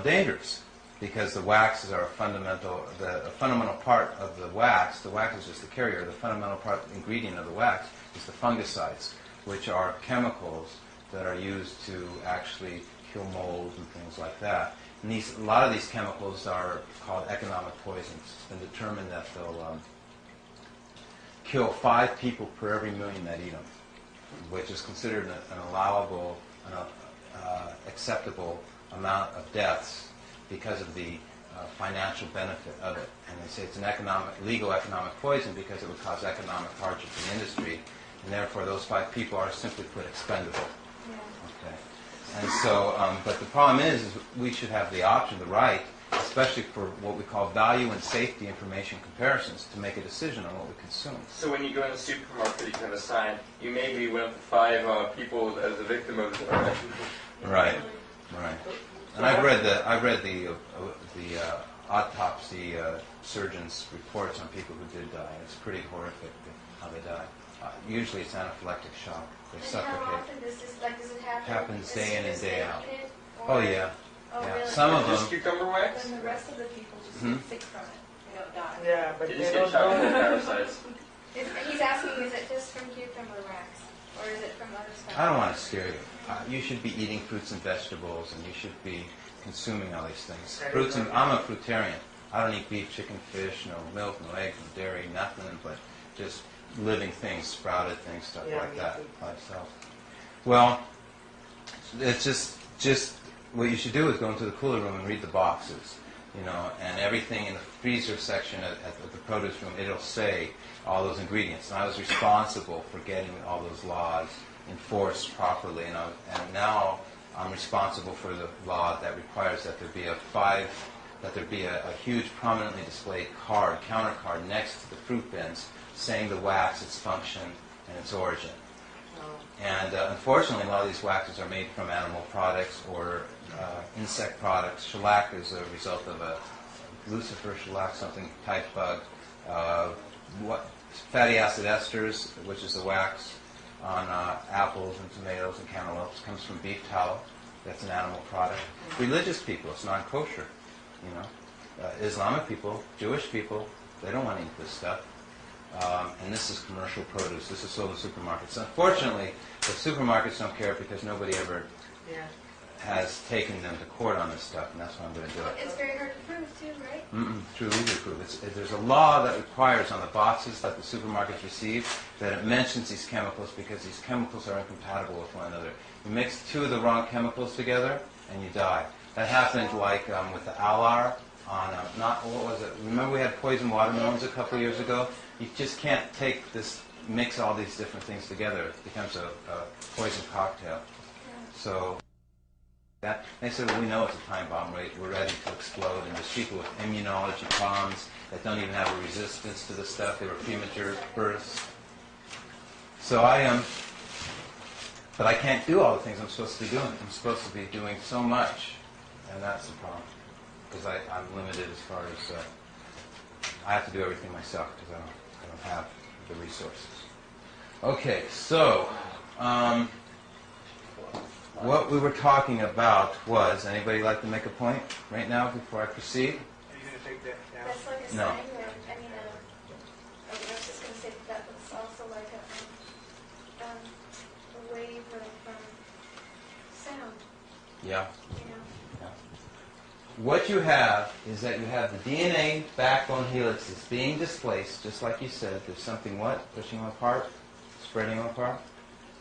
dangerous because the waxes are a fundamental part of the wax. The wax is just the carrier. The fundamental ingredient of the wax is the fungicides, which are chemicals that are used to actually kill mold and things like that. And a lot of these chemicals are called economic poisons. It's been determined that they'll kill 5 people per every million that eat them, which is considered an allowable, acceptable amount of deaths because of the financial benefit of it. And they say it's an legal economic poison because it would cause economic hardship in the industry, and therefore those 5 people are simply put expendable. Okay. And so, but the problem is we should have the option, the right, especially for what we call value and safety information comparisons, to make a decision on what we consume. So when you go in the supermarket, you can have a sign, you may be one of the 5 people as a victim of the Right. And I've read the autopsy surgeons' reports on people who did die. It's pretty horrific how they die. Usually it's anaphylactic shock. They and suffocate. how often does it happen? Happens As day soon in and as day they out. eat it, Oh or- yeah. Oh, Yeah. really? Some of Just them. cucumber wax? then the rest of the people just Hmm? get sick from it. They don't die. Yeah, but They they just get don't shot with know. parasites. He's asking, is it just from cucumber wax, or is it from other stuff? I don't want to scare you. You should be eating fruits and vegetables, and you should be consuming all these things. Fruits and I'm a fruitarian. I don't eat beef, chicken, fish, no milk, no eggs, no dairy, nothing but just living things, sprouted things, stuff Yeah, like me that too. by itself. Well, it's just what you should do is go into the cooler room and read the boxes, and everything in the freezer section at the produce room, it'll say all those ingredients. And I was responsible for getting all those laws enforced properly, and now I'm responsible for the law that requires that there be a huge prominently displayed counter card next to the fruit bins saying the wax, its function, and its origin. And unfortunately, a lot of these waxes are made from animal products or insect products. Shellac is a result of a lucifer shellac, something type bug. Fatty acid esters, which is the wax on apples and tomatoes and cantaloupes, comes from beef tallow. that's an animal product. Religious people, it's non-kosher. You know, Islamic people, Jewish people, they don't want to eat this stuff. And this is commercial produce. This is sold in supermarkets. Unfortunately, the supermarkets don't care because nobody ever has taken them to court on this stuff, and that's why I'm going to do it. It's very hard to prove too, right? Through legal proof. There's a law that requires on the boxes that the supermarkets receive that it mentions these chemicals because these chemicals are incompatible with one another. You mix two of the wrong chemicals together, and you die. That happened like with the alar on, what was it? Remember we had poison watermelons a couple years ago? You just can't take this, mix all these different things together. It becomes a poison cocktail. So they said, well, we know it's a time bomb, right? We're ready to explode. And there's people with immunology problems that don't even have a resistance to this stuff. They were premature births. So but I can't do all the things I'm supposed to be doing. I'm supposed to be doing so much, and that's the problem. Because I'm limited as far as, I have to do everything myself because I don't have the resources. Okay, so, what we were talking about was, anybody like to make a point right now before I proceed? Are you going to take that down? That's like a No. sign, or, I mean, I was just going to say that was also like a wave of sound, Yeah. you know. What you have is that you have the DNA backbone helix is being displaced, just like you said. There's something what? Pushing them apart? Spreading them apart?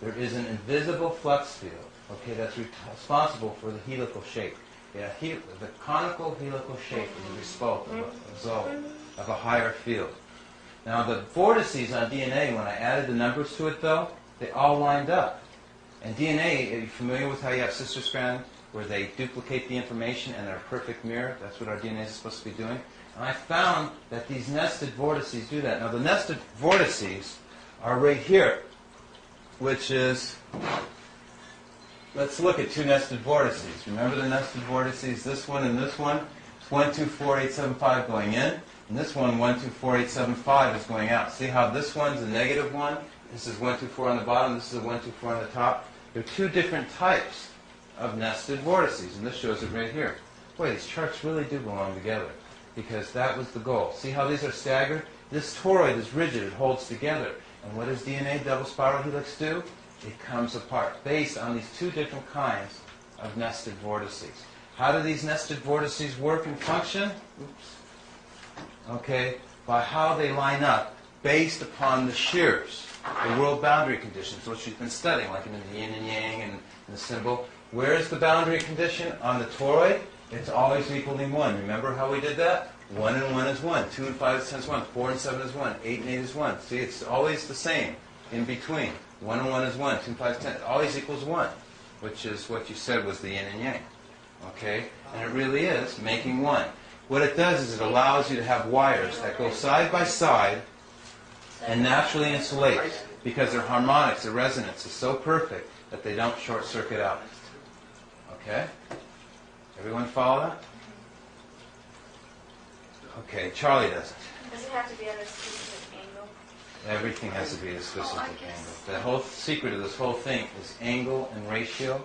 There is an invisible flux field, okay, that's responsible for the helical shape. Yeah, the conical helical shape is a result of a higher field. Now the vortices on DNA, when I added the numbers to it though, they all lined up. And DNA, are you familiar with how you have sister strand where they duplicate the information and they're a perfect mirror? That's what our DNA is supposed to be doing. And I found that these nested vortices do that. Now the nested vortices are right here, which is, let's look at two nested vortices. Remember the nested vortices, this one and this one? It's 1, 2, 4, 8, 7, 5 going in, and this one, 1, 2, 4, 8, 7, 5 is going out. See how this one's a negative one? This is 1, 2, 4 on the bottom, this is a 1, 2, 4 on the top. There are two different types of nested vortices, and this shows it right here. Boy, these charts really do belong together, because that was the goal. See how these are staggered? This toroid is rigid, it holds together. And what does DNA double spiral helix do? It comes apart, based on these two different kinds of nested vortices. How do these nested vortices work and function? Oops. Okay, by how they line up, based upon the shears, the world boundary conditions, which you've been studying, like in the yin and yang and the symbol. Where is the boundary condition on the toroid? It's always equaling 1. Remember how we did that? 1 and 1 is 1. 2 and 5 is 10 is 1. 4 and 7 is 1. 8 and 8 is 1. See, it's always the same in between. 1 and 1 is 1. 2 and 5 is 10. It always equals 1, which is what you said was the yin and yang. Okay? And it really is making 1. What it does is it allows you to have wires that go side by side and naturally insulate, because their harmonics, their resonance is so perfect that they don't short circuit out. Okay? Everyone follow that? Okay, Charlie doesn't. Does it have to be at a specific angle? Everything has to be at a specific angle. The whole secret of this whole thing is angle and ratio.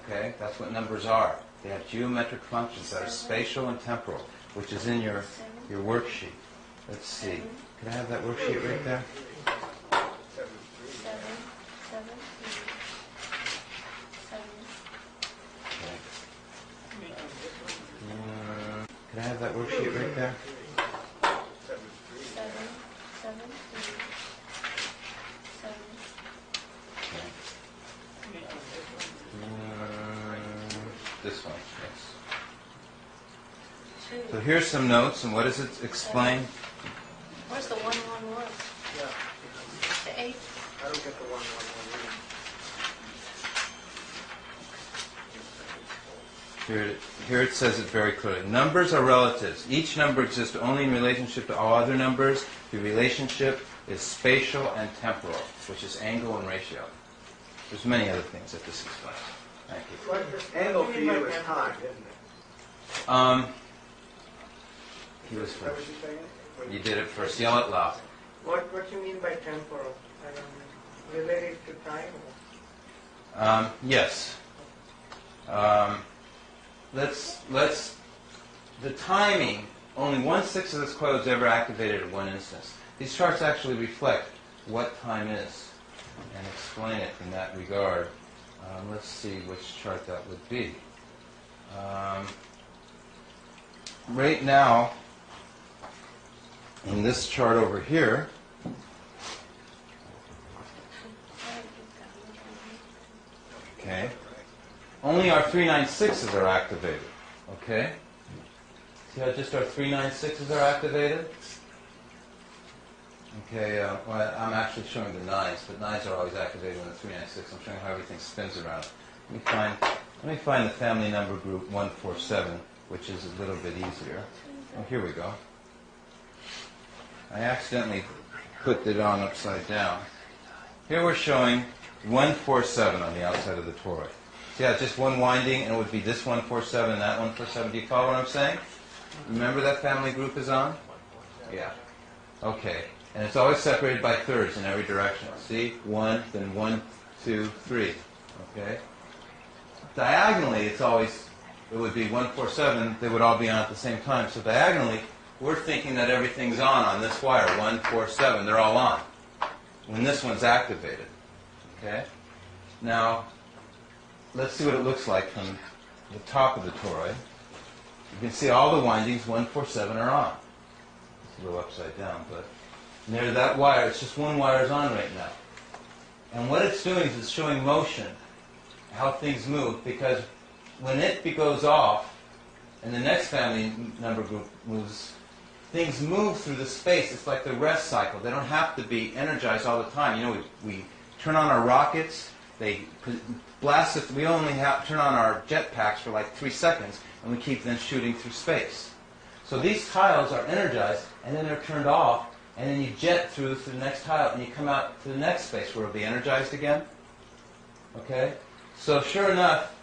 Okay? That's what numbers are. They have geometric functions that are spatial and temporal, which is in your worksheet. Let's see. Can I have that worksheet right there? 7, 7, 7. Can I have that worksheet right there? 7, 7, 7. This one, yes. So here's some notes, and what does it explain? Where's the 1, 1, 1? Yeah. The 8? I don't get the 1, 1, 1 Here it says it very clearly. Numbers are relatives. Each number exists only in relationship to all other numbers. The relationship is spatial and temporal, which is angle and ratio. There's many other things that this explains. Thank you. What angle for you is time, isn't it? He was Is that what first. you're saying? You did it first. Yell it loud. What you mean by temporal? I don't know. Related to time? Yes. The timing, only 1/6 of this coil is ever activated at one instance. These charts actually reflect what time is and explain it in that regard. Let's see which chart that would be. Right now, in this chart over here, okay, only our 396s are activated, okay? See how just our 396s are activated? Okay, well, I'm actually showing the 9s, but 9s are always activated when the 396. I'm showing how everything spins around. Let me find the family number group 147, which is a little bit easier. Oh, here we go. I accidentally put it on upside down. Here we're showing 147 on the outside of the toroid. See how it's just one winding, and it would be this 147 and that 147. Do you follow what I'm saying? Remember that family group is on? Yeah. Okay. And it's always separated by thirds in every direction. See? 1, then 1, 2, 3. Okay? Diagonally, it would be 147. They would all be on at the same time. So diagonally, we're thinking that everything's on this wire. 147. They're all on when this one's activated. Okay? Now, let's see what it looks like from the top of the toroid. You can see all the windings, 147, are on. It's a little upside down, but near that wire, it's just one wire is on right now. And what it's doing is it's showing motion, how things move, because when it goes off, and the next family number group moves, things move through the space. It's like the rest cycle. They don't have to be energized all the time. You know, we turn on our rockets, they blast it. We only turn on our jetpacks for like 3 seconds, and we keep then shooting through space. So these tiles are energized, and then they're turned off, and then you jet through to the next tile, and you come out to the next space where it'll be energized again. Okay? So sure enough,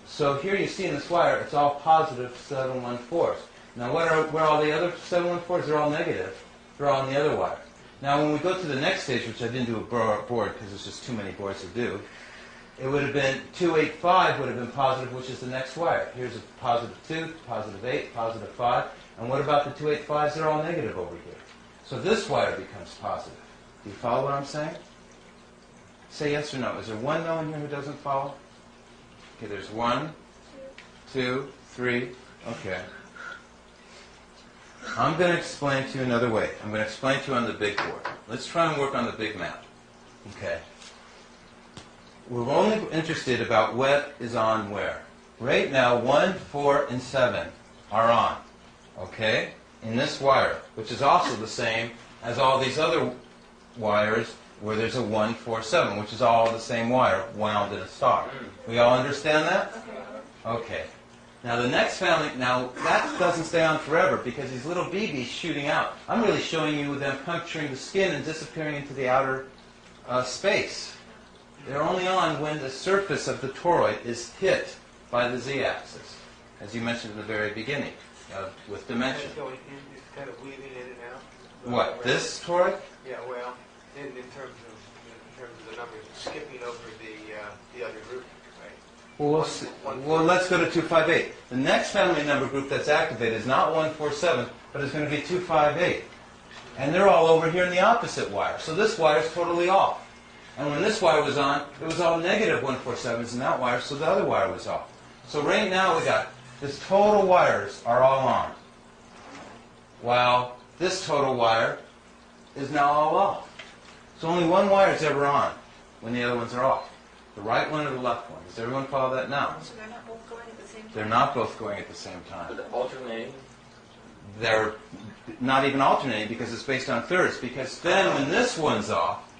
so here you see in this wire, it's all positive 714s. Now where are all the other 714s? They're all negative. They're all on the other wire. Now when we go to the next stage, which I didn't do a board because there's just too many boards to do, it would have been 285 would have been positive, which is the next wire. Here's a positive 2, positive 8, positive 5. And what about the 285s? They're all negative over here. So this wire becomes positive. Do you follow what I'm saying? Say yes or no. Is there one no in here who doesn't follow? Okay, there's 1, 2, 3. Okay. I'm going to explain to you another way. I'm going to explain to you on the big board. Let's try and work on the big map. Okay. We're only interested about what is on where. Right now, 1, 4, and 7 are on. Okay? In this wire, which is also the same as all these other wires where there's a 1, 4, 7, which is all the same wire wound in a star. We all understand that? Okay. Now the next family, now that doesn't stay on forever because these little BBs shooting out. I'm really showing you them puncturing the skin and disappearing into the outer space. They're only on when the surface of the toroid is hit by the z-axis, as you mentioned in the very beginning, with dimension. It's kind of weaving in and out. What, this toroid? Yeah, well, in terms of the numbers, skipping over the other group, right? Well, let's go to 258. The next family number group that's activated is not 147, but it's going to be 258. And they're all over here in the opposite wire. So this wire is totally off. And when this wire was on, it was all negative 147s in that wire, so the other wire was off. So right now we got this total wires are all on, while this total wire is now all off. So only one wire is ever on when the other ones are off. The right one or the left one. Does everyone follow that now? So they're not both going at the same time? They're not both going at the same time. But they're alternating? They're not even alternating because it's based on thirds. Because then when this one's off,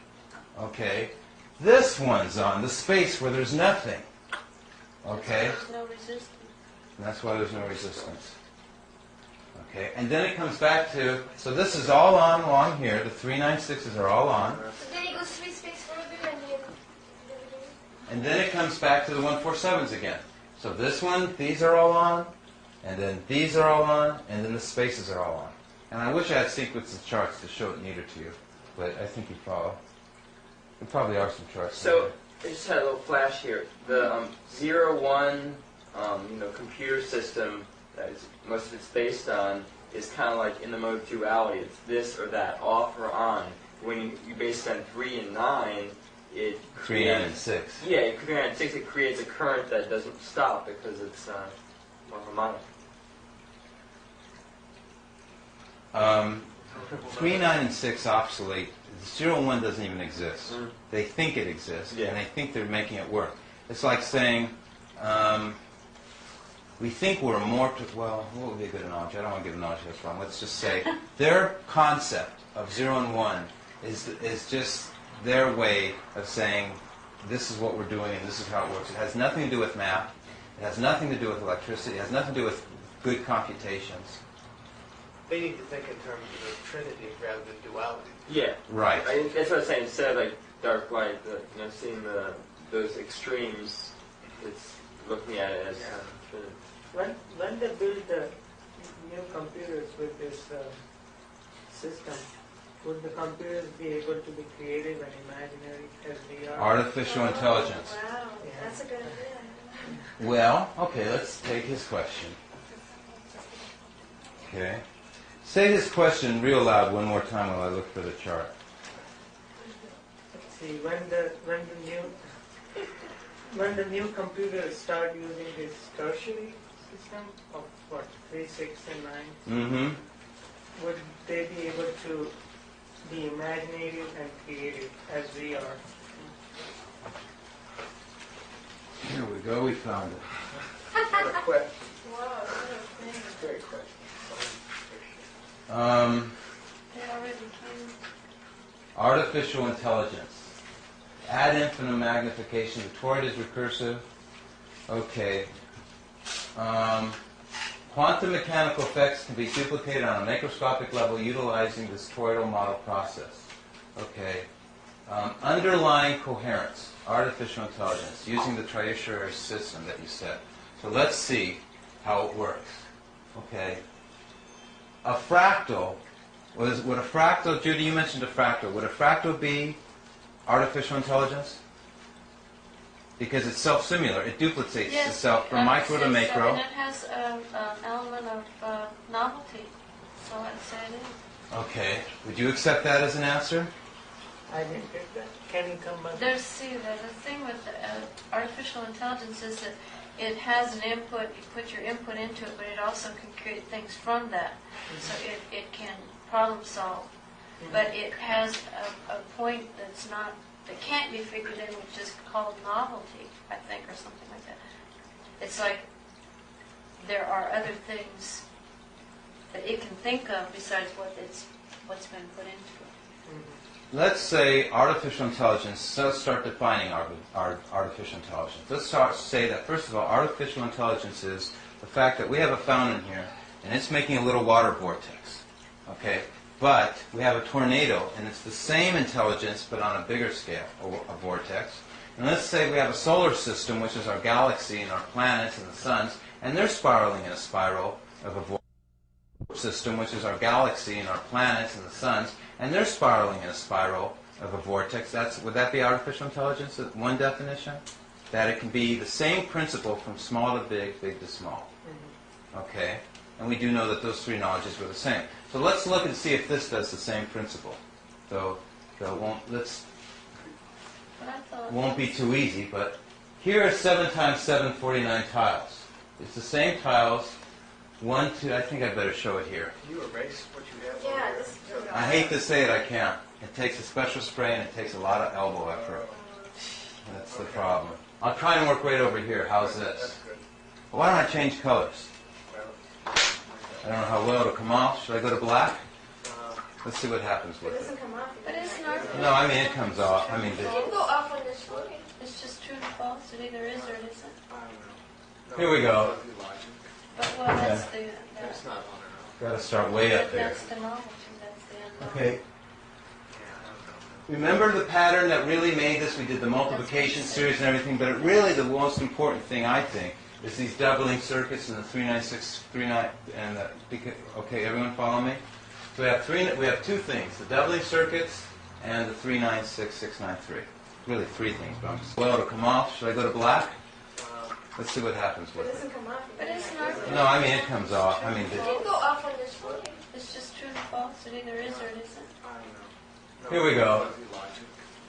okay, this one's on, the space where there's nothing. Okay? There's no resistance. And that's why there's no resistance. Okay, and then it comes back to, so this is all on along here, the 396s are all on. So then it goes 3 space further And then it comes back to the 147s again. So this one, these are all on, and then these are all on, and then the spaces are all on. And I wish I had sequence of charts to show it neater to you, but I think you follow. There probably are some charts. So I just had a little flash here. The 0, 1, computer system that most of it's based on is kind of like in the mode duality. It's this or that, off or on. When you base it on 3 and 9, it 3, 9, and 6. Yeah, 3, 9, and 6, it creates a current that doesn't stop because it's more harmonic. 3, 9, and 6 obsolete. 0 and 1 doesn't even exist. Mm. They think it exists, Yeah. and they think they're making it work. It's like saying, we think we're more, well, what would be a good analogy? I don't want to give an analogy, that's wrong. Let's just say their concept of 0 and 1 is just their way of saying, this is what we're doing and this is how it works. It has nothing to do with math. It has nothing to do with electricity. It has nothing to do with good computations. They need to think in terms of trinity rather than duality. Yeah. Right. That's what I'm saying. Instead of like dark light, seeing those extremes, it's looking at it as trinity. When they build the new computers with this system, would the computers be able to be creative and imaginary as we are? Artificial intelligence. Wow, Yeah. that's a good idea. Well, okay, let's take his question. Okay. Say his question real loud one more time while I look for the chart. See, when the new computers start using this tertiary system of 3, 6, and 9, Mm-hmm. would they be able to be imaginative and creative as we are? Here we go, we found it. What a question. Wow, what a thing. Great question. They already came. Artificial intelligence. Add infinite magnification. The toroid is recursive. Okay. Quantum mechanical effects can be duplicated on a macroscopic level utilizing this toroidal model process. Okay. Underlying coherence. Artificial intelligence. Using the triacial system that you said. So let's see how it works. Okay. A fractal, would a fractal, Judy, you mentioned a fractal. Would a fractal be artificial intelligence? Because it's self-similar. It duplicates itself from micro to macro. And it has an element of novelty. So I'd say it is. Okay. Would you accept that as an answer? I didn't get that. Can you come back? The thing with the, artificial intelligence is that it has an input, you put your input into it, but it also can create things from that. So it can problem solve. But it has a point that can't be figured in, which is called novelty, I think, or something like that. It's like there are other things that it can think of besides what's been put into it. Let's say artificial intelligence, let's start defining our artificial intelligence. Let's say that, first of all, artificial intelligence is the fact that we have a fountain here, and it's making a little water vortex. Okay? But we have a tornado, and it's the same intelligence, but on a bigger scale, a vortex. And let's say we have a solar system, which is our galaxy and our planets and the suns, and they're spiraling in a spiral of a vortex. System, which is our galaxy and our planets and the suns, and they're spiraling in a spiral of a vortex. Would that be artificial intelligence? One definition? That it can be the same principle from small to big, big to small. Okay? And we do know that those three knowledges were the same. So let's look and see if this does the same principle. Though won't be too easy, but here are 7 times 7, 49 tiles. It's the same tiles. 1, 2, I think I better show it here. Can you erase what you have? Yeah, over this there? I hate to say it, I can't. It takes a special spray and it takes a lot of elbow effort. That's the problem. I'll try and work right over here. How's this? That's good. Why don't I change colors? Well, I don't know how well it'll come off. Should I go to black? Let's see what happens It with doesn't it. come off. But it's not. No, I mean it comes off. I mean, It can go off on this one. It's just true and false. It either is or it isn't. I don't know. Here we go. But well, that's the. It's not on or Got to start way up there. That's the novelty. That's the unknown. Okay. Remember the pattern that really made this? We did the multiplication series and everything, but really the most important thing, I think, is these doubling circuits and the 396, 39, and the, okay, everyone follow me? So we have two things, the doubling circuits and the 396, 693. Really three things, but I'm just, well, it'll come off. Should I go to black? Let's see what happens It with it. doesn't come off. But it's not. No, I mean it comes off. I mean, It can go off on this one. It's just true and false. It either is or it isn't. here we go.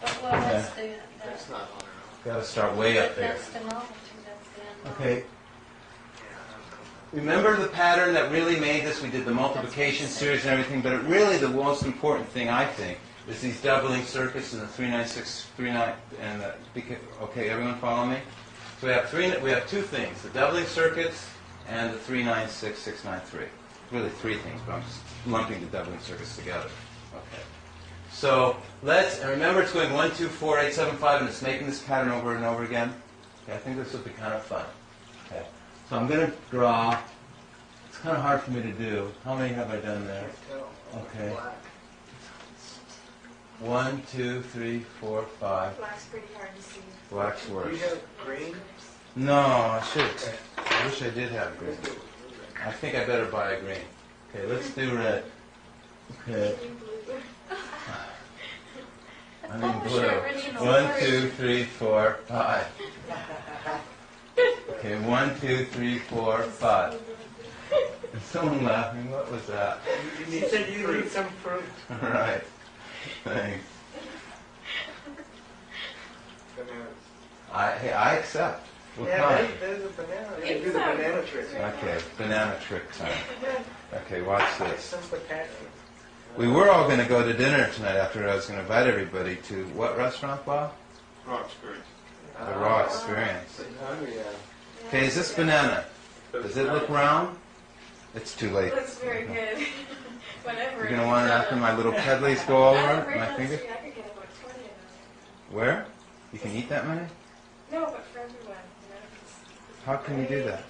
But well, that's the. That's not on or off. Got to start way up there. That's the novelty. That's the unknown. Okay. Remember the pattern that really made this? We did the multiplication series and everything, but really the most important thing, I think, is these doubling circuits and the 396, 39, and the, okay, everyone follow me? So we have two things, the doubling circuits and the 396, 693. Really three things, but I'm just lumping the doubling circuits together. Okay. So and remember it's going 1, 2, 4, 8, 7, 5, and it's making this pattern over and over again. Okay, I think this will be kind of fun. Okay. So I'm going to draw. It's kind of hard for me to do. How many have I done there? Okay. 1, 2, 3, 4, 5. Black's pretty hard to see. Black's Do worse. you have green? No, I should. I wish I did have green. I think I better buy a green. Okay, let's do red. Okay. I mean blue. 1, 2, 3, 4, 5. Okay, 1, 2, 3, 4, 5. Is someone laughing? What was that? You said you need some fruit. Right. Thanks. Bananas. Hey, I accept. What Yeah, kind? there's a banana. You can do the banana trick. Okay, banana trick time. Okay, watch this. Some potato. We were all going to go to dinner tonight after I was going to invite everybody to what restaurant, Bob? Raw experience. The Raw Experience. Hungry, Okay, is this banana? Does it look round? It's too late. It looks very good. Whatever. You're going to want it after my little pedlies go over Right my down the finger? street, I could get about 20 of them. Where? You can eat that many? No, but for everyone. You know, it's How can you do that?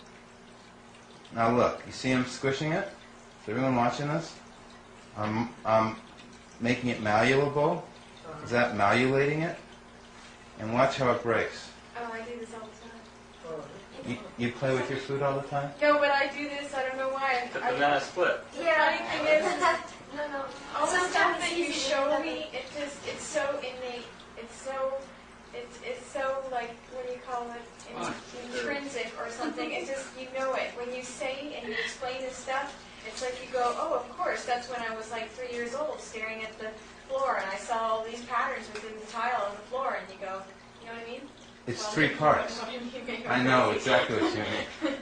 Now look, you see him squishing it? Is everyone watching this? I'm making it malleable. Is that malleolating it? And watch how it breaks. Oh, I do this all the time. You play with your food all the time? No, but I do this. I don't know why. The banana split. Yeah, funny thing is, No. all the stuff Sometimes that it's you easy to show look me, it's so innate. It's so like, what do you call it, intrinsic or something. It just, you know it. When you say and you explain this stuff, it's like you go, oh, of course, that's when I was like 3 years old staring at the floor and I saw all these patterns within the tile on the floor and you go, you know what I mean? It's Well, 3 parts. you make me I know crazy. exactly what you mean.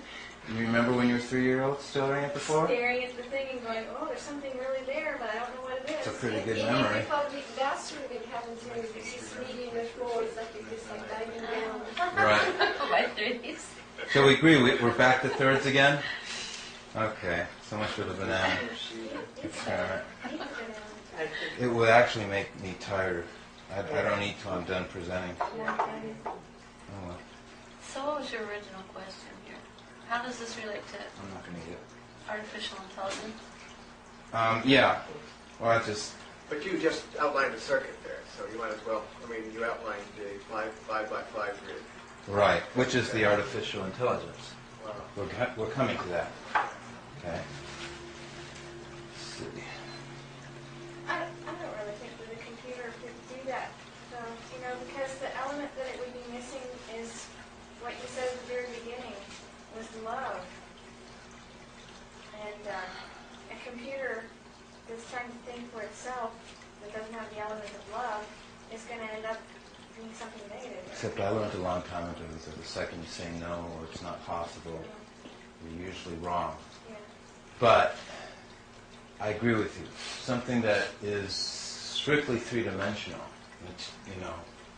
You remember when you were 3-year-old staring at the floor? Staring at the thing and going, oh, there's something really there, but I don't know what it is. It's a pretty good You memory. probably, that's what it happens when you just meeting the floor. It's like you're just like diving down. Right. My threes. So we agree, we're back to thirds again? Okay, so much for the banana experiment. It would actually make me tired. I don't eat till I'm done presenting. Oh, well, So what was your original question here? How does this relate to I'm not going to eat it. artificial intelligence? Yeah. Well, I just... But you just outlined the circuit there, so you might as well, you outlined the 5 by 5 grid. Right, which is the artificial intelligence. Wow. We're coming to that. Okay. Let's see. I don't really think that a computer could do that, though, because the element that it would be missing is what you said at the very beginning, was love. And a computer that's trying to think for itself, that doesn't have the element of love, is going to end up doing something negative. Except I learned a long time ago that the second you say no or it's not possible, you're usually wrong. Yeah. But I agree with you. Something that is strictly three-dimensional, which,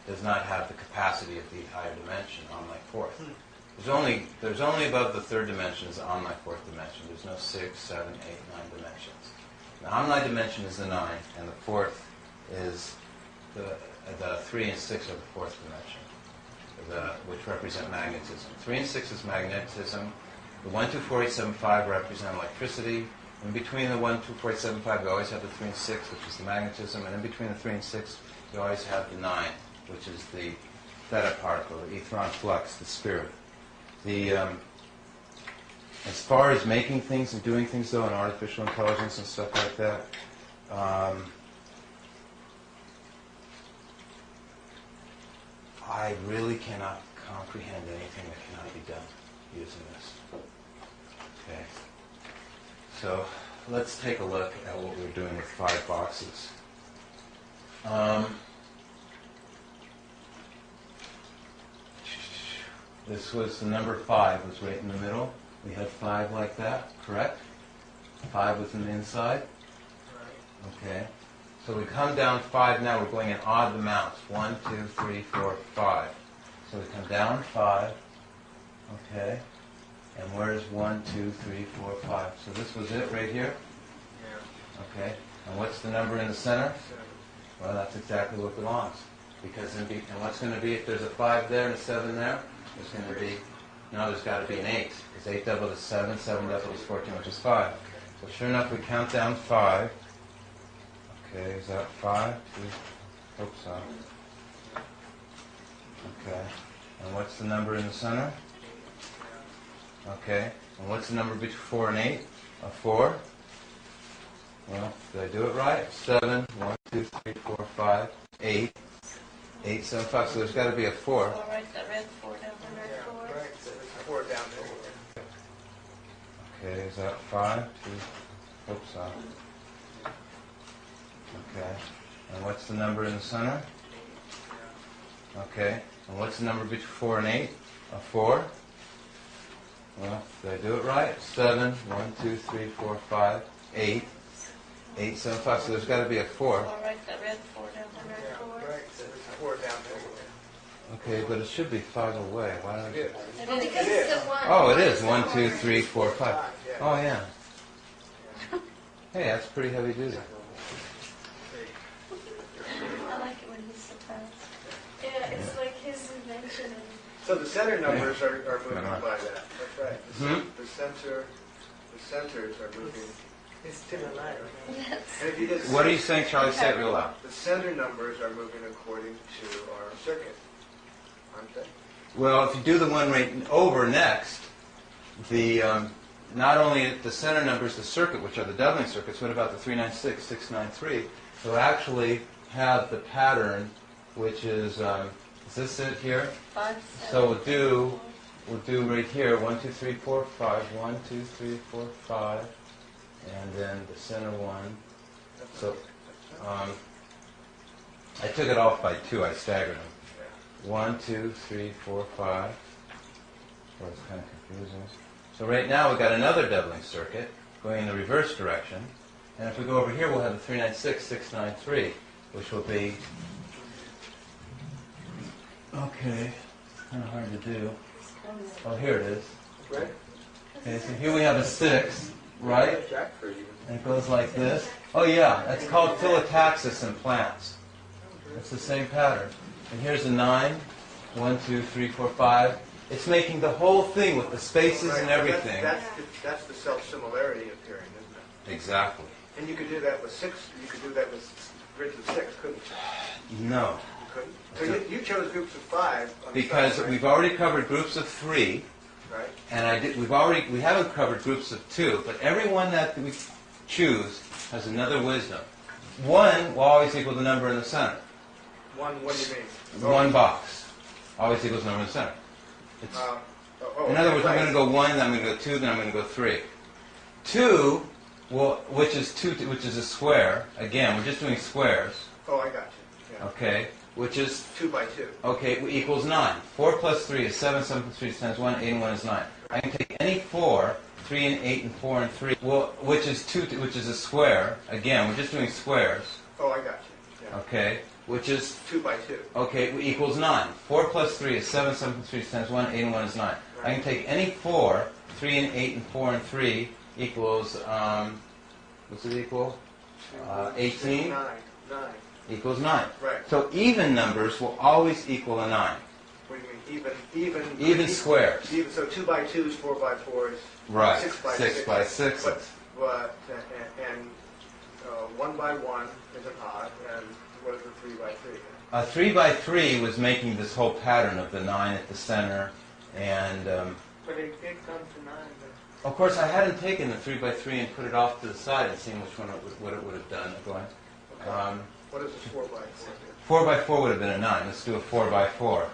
does not have the capacity of the higher dimension on my fourth. There's only above the third dimension is on my fourth dimension. There's no 6, 7, 8, 9 dimensions. The on my dimension is the 9, and the fourth is the 3 and 6 are the fourth dimension, which represent magnetism. 3 and 6 is magnetism. The 1, 2, 4, 8, 7, 5 represent electricity. In between the 1, 2, 4, 8, 7, 5, you always have the 3 and 6, which is the magnetism. And in between the 3 and 6, you always have the 9, which is the theta particle, the ethron flux, the spirit. As far as making things and doing things, though, in artificial intelligence and stuff like that, I really cannot comprehend anything that cannot be done using this. Okay. So let's take a look at what we're doing with 5 boxes. This was the number 5 was right in the middle. We had 5 like that, correct? 5 was in the inside. Okay. So we come down 5 now. We're going in odd amounts. 1, 2, 3, 4, 5. So we come down 5. Okay. And where's 1, 2, 3, 4, 5? So this was it right here? Okay. And what's the number in the center? Well, that's exactly what belongs. Because and what's going to be if there's a 5 there and a 7 there? There's going to be, no, there's got to be an 8. Because 8 doubled is 7, 7 doubled is 14, which is 5. So sure enough, we count down 5. Okay, is that 5? Hope so. Okay. And what's the number in the center? Okay. And what's the number between 4 and 8? A 4? Well, did I do it right? 7, 1, 2, 3, 4, 5, 8. 8, 7, 5. So there's got to be a 4. I'll write that red 4 down there. 4. Right, so there's 4 down there. Okay, is that 5? Hope so. Okay. And what's the number in the center? Okay. And what's the number between 4 and 8? A 4? Well, did I do it right? 7, 1, 2, 3, 4, 5, 8. 8, 7, 5. So there's got to be a 4. I'll write that red 4 down there. 4. Right, so there's 4 down there. Okay, but it should be 5 away. Why don't you? Well, because it's the 1. Oh, it is. 1, 2, 3, 4, 5. Oh, yeah. Hey, that's pretty heavy duty. I like it when he's surprised. Yeah, it's like his invention. And So the center numbers are moving by that. That's right. Hmm? The centers are moving. It's still alive. Yes. And if you just What are you saying, Charlie? Say it real loud. The center numbers are moving according to our circuit, aren't they? Well, if you do the one right over next, the not only the center numbers, the circuit, which are the doubling circuits, what about the 396, 693? They'll actually have the pattern, which is this it here? 5, 7. So we'll do right here, 1, 2, 3, 4, 5, 1, 2, 3, 4, 5, and then the center one. So I took it off by 2, I staggered them. 1, 2, 3, 4, 5. Well, it's kind of confusing. So right now we've got another doubling circuit going in the reverse direction. And if we go over here, we'll have the 396, 693, which will be, okay, kind of hard to do. Oh, here it is. Right? Okay, so here we have a 6, right? Jackfruit even. And it goes like this. Oh yeah, that's called phyllotaxis in plants. It's the same pattern. And here's a 9, 1, 2, 3, 4, 5. It's making the whole thing with the spaces Right, and so everything. That's the self-similarity appearing, isn't it? Exactly. And you could do that with 6. You could do that with grids of 6, couldn't you? No. You couldn't. So you chose groups of 5 on the Because side, right? we've already covered groups of 3, Right. and we haven't covered groups of 2, but every one that we choose has another wisdom. 1 will always equal the number in the center. What do you mean? One box always equals the number in the center. It's, in other words, I'm going to go 1, then I'm going to go 2, then I'm going to go 3. 2, which is a square. Again, we're just doing squares. Oh, I got you. Yeah. Okay, which is 2 by 2. okay equals 9. 4 plus 3 is 7. 7 plus 3 is 10 is 1. 8 and 1 is 9. I can take any 4, 3 and 8 and 4 and 3, which is a square. Again, we're just doing squares. Oh, I got you. Yeah. Okay, which is 2 by 2. okay equals 9. 4 plus 3 is 7. 7 plus 3 is 10 is 1. 8 and 1 is 9. I can take any 4, 3 and 8 and 4 and 3 equals, what's it equal? 18 9. equals 9. Right. So even numbers will always equal a 9. What do you mean? Even squares. So 2 by 2 is 4 by 4 is Right. 6 by 6 6. by 6. But 1 by 1 is an odd, and what is a 3 by 3? 3 by 3 was making this whole pattern of the 9 at the center, and But it did come to 9. But of course I hadn't taken the 3 by 3 and put it off to the side and seen which one what it would have done. Going, What is a 4 by 4? 4 by 4 would have been a 9. Let's do a 4 by 4.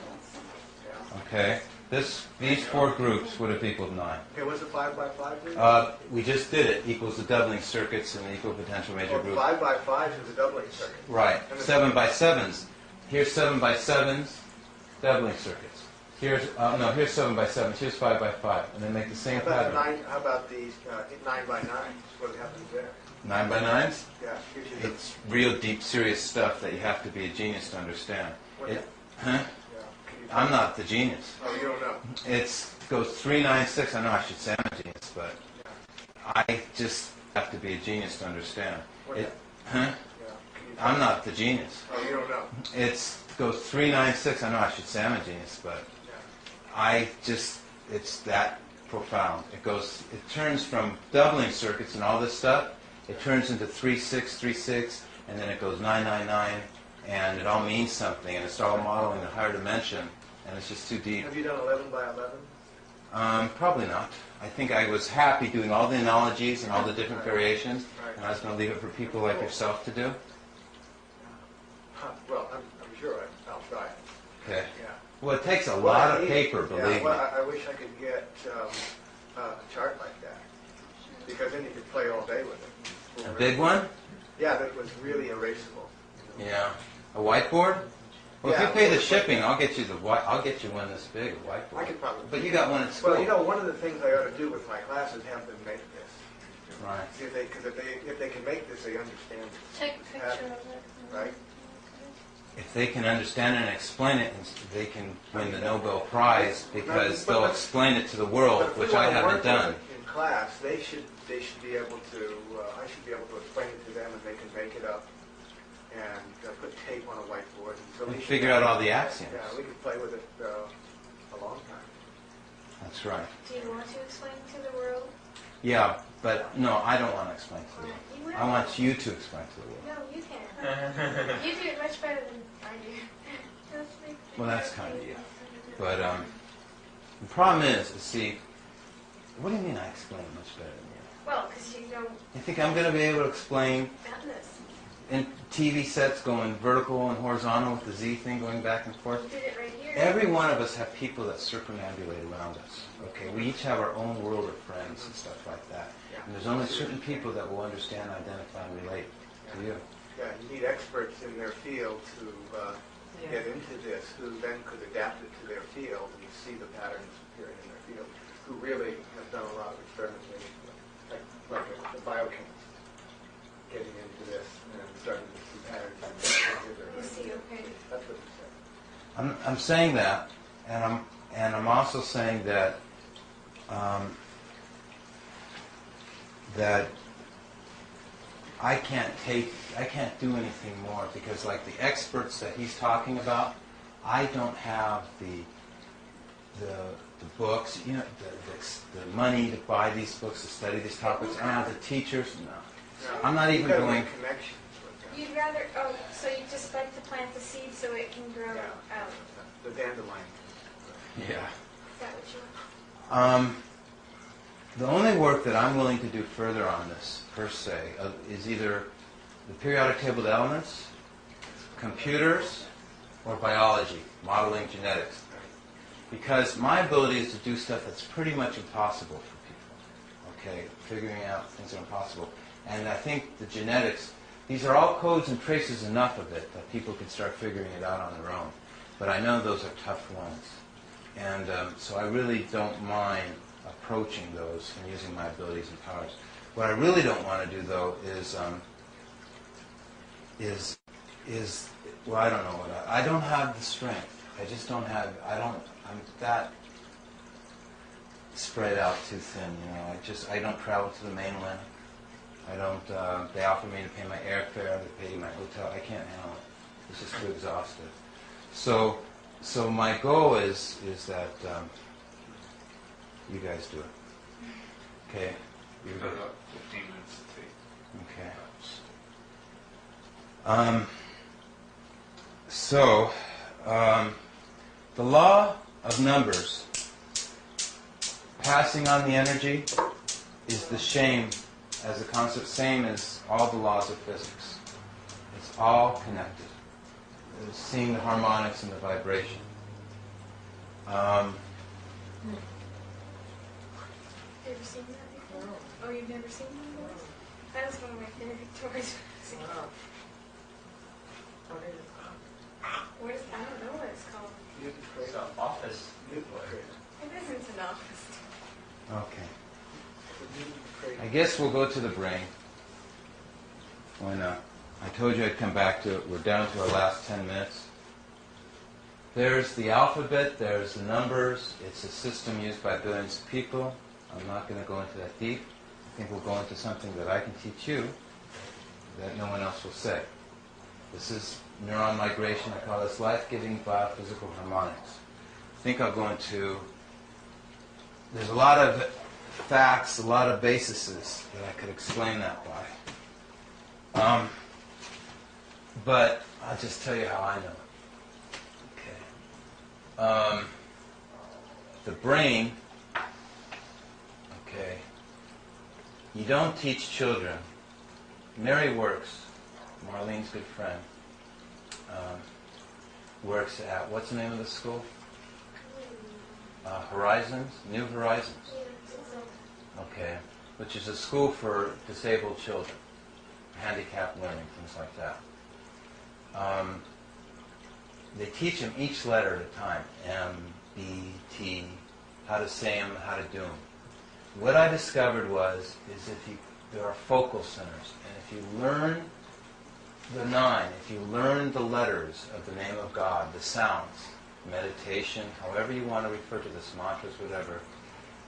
Okay? These four groups would have equaled 9. Okay, what's a 5 by 5 do? We just did it. Equals the doubling circuits and the equal potential major Well, group. 5 by 5 is a doubling circuit. Right. And the 7 by 7s. Here's 7 by 7s, doubling circuits. Here's here's 7 by 7s. Here's 5 by 5, and they make the same pattern. How about these 9 by 9s? What happens there? 9 by 9s. Yeah, gives you the, It's real deep, serious stuff that you have to be a genius to understand. what- Huh? yeah. Can you tell I'm me? not the genius. Oh, you don't know. It goes 3, 9, 6. I know I should say I'm a genius, but I just have to be a genius to understand. What It, that? huh? Yeah. Can you tell I'm me? not the genius. Oh, you don't know. It goes 3, 9, 6. I know I should say I'm a genius, but it's that profound. It turns from doubling circuits and all this stuff, it turns into 3, 6, 3, 6, and then it goes 9, 9, 9, and it all means something, and it's all modeling the higher dimension, and it's just too deep. Have you done 11 by 11? Probably not. I think I was happy doing all the analogies and all the different variations, and I was going to leave it for people like yourself to do. Well, I'm sure I'll try it. Okay. Yeah. Well, it takes a Well, lot I of need- paper, yeah, believe me. well, I wish I could get a chart like that, because then you could play all day with it. A big one? Yeah, that was really erasable. Yeah. A whiteboard? Well, if Yeah, you pay the well, shipping, I'll get you I'll get you one this big, a I whiteboard. could probably. But you got one at school. Well, you know, one of the things I ought to do with my class is have them make this. Right. See if they can make this, they understand it, Take a picture of it. right? If they can understand it and explain it, they can win the Nobel Prize because they'll explain it to the world, But if we which I wanna haven't work done. with it in class, they should be able to. I should be able to explain it to them, and they can make it up and put tape on a whiteboard. And so And we should- figure out all the axioms. Yeah, we could play with it a long time. That's right. Do you want to explain to the world? Yeah, but no, I don't want to explain to the world. You will. I want you to explain to the world. No, you can. You do it much better than I do. Just like- Well, that's kind of you. But the problem is, see, what do you mean I explain it much better than you? Well, because you know You think I'm going to be able to explain madness. in TV sets going vertical and horizontal with the Z thing going back and forth? You did it right here. Every one of us have people that circumambulate around us. Okay, we each have our own world of friends and stuff like that. And there's only certain people that will understand, identify, and relate to you. Yeah, you need experts in their field to get into this, who then could adapt it to their field and see the patterns appearing in their field, who really have done a lot of experimentation, like the biochemists, getting into this and starting to see patterns in their You see, okay. That's what he said. I'm saying that, and I'm also saying that that I can't do anything more because, like the experts that he's talking about, I don't have the books, you know, the money to buy these books to study these topics. I don't have the teachers. No, I'm not even going. Connections with them. You'd rather, so you just like to plant the seed so it can grow out. The dandelion. Yeah. Is that what you want? The only work that I'm willing to do further on this, per se, is either the periodic table of elements, computers, or biology, modeling genetics. Because my ability is to do stuff that's pretty much impossible for people. Okay, figuring out things that are impossible. And I think the genetics, these are all codes and traces enough of it that people can start figuring it out on their own. But I know those are tough ones. And so I really don't mind approaching those and using my abilities and powers. What I really don't want to do, though, is well, I don't know what I don't have the strength. I just don't have. I'm that spread out too thin. You know, I don't travel to the mainland. I don't. They offer me to pay my airfare. They pay my hotel. I can't handle it. It's just too exhaustive. So my goal is that you guys do it. Okay? You About go. 15 minutes to take. Okay. So, the law of numbers, passing on the energy, is the same as a concept, same as all the laws of physics. It's all connected. It's seeing the harmonics and the vibration. You ever seen that before? Oh, you've never seen one of those? That was one of my favorite toys. Wow. What is it called? What is, I don't know what it's called. It's an office. It isn't an office. Okay. I guess we'll go to the brain. Why not? I told you I'd come back to it. We're down to our last 10 minutes. There's the alphabet, there's the numbers. It's a system used by billions of people. I'm not going to go into that deep. I think we'll go into something that I can teach you that no one else will say. This is neuron migration. I call this life-giving biophysical harmonics. I think I'll go into... There's a lot of facts, a lot of bases that I could explain that by. But I'll just tell you how I know it. Okay. The brain, okay, you don't teach children. Mary Works, Marlene's good friend, works at, what's the name of the school? Horizons? New Horizons. Okay. Which is a school for disabled children, handicapped learning, things like that. They teach them each letter at a time, M, B, T, how to say them, how to do them. What I discovered is there are focal centers, and if you learn the 9, if you learn the letters of the name of God, the sounds, meditation, however you want to refer to this, mantras, whatever,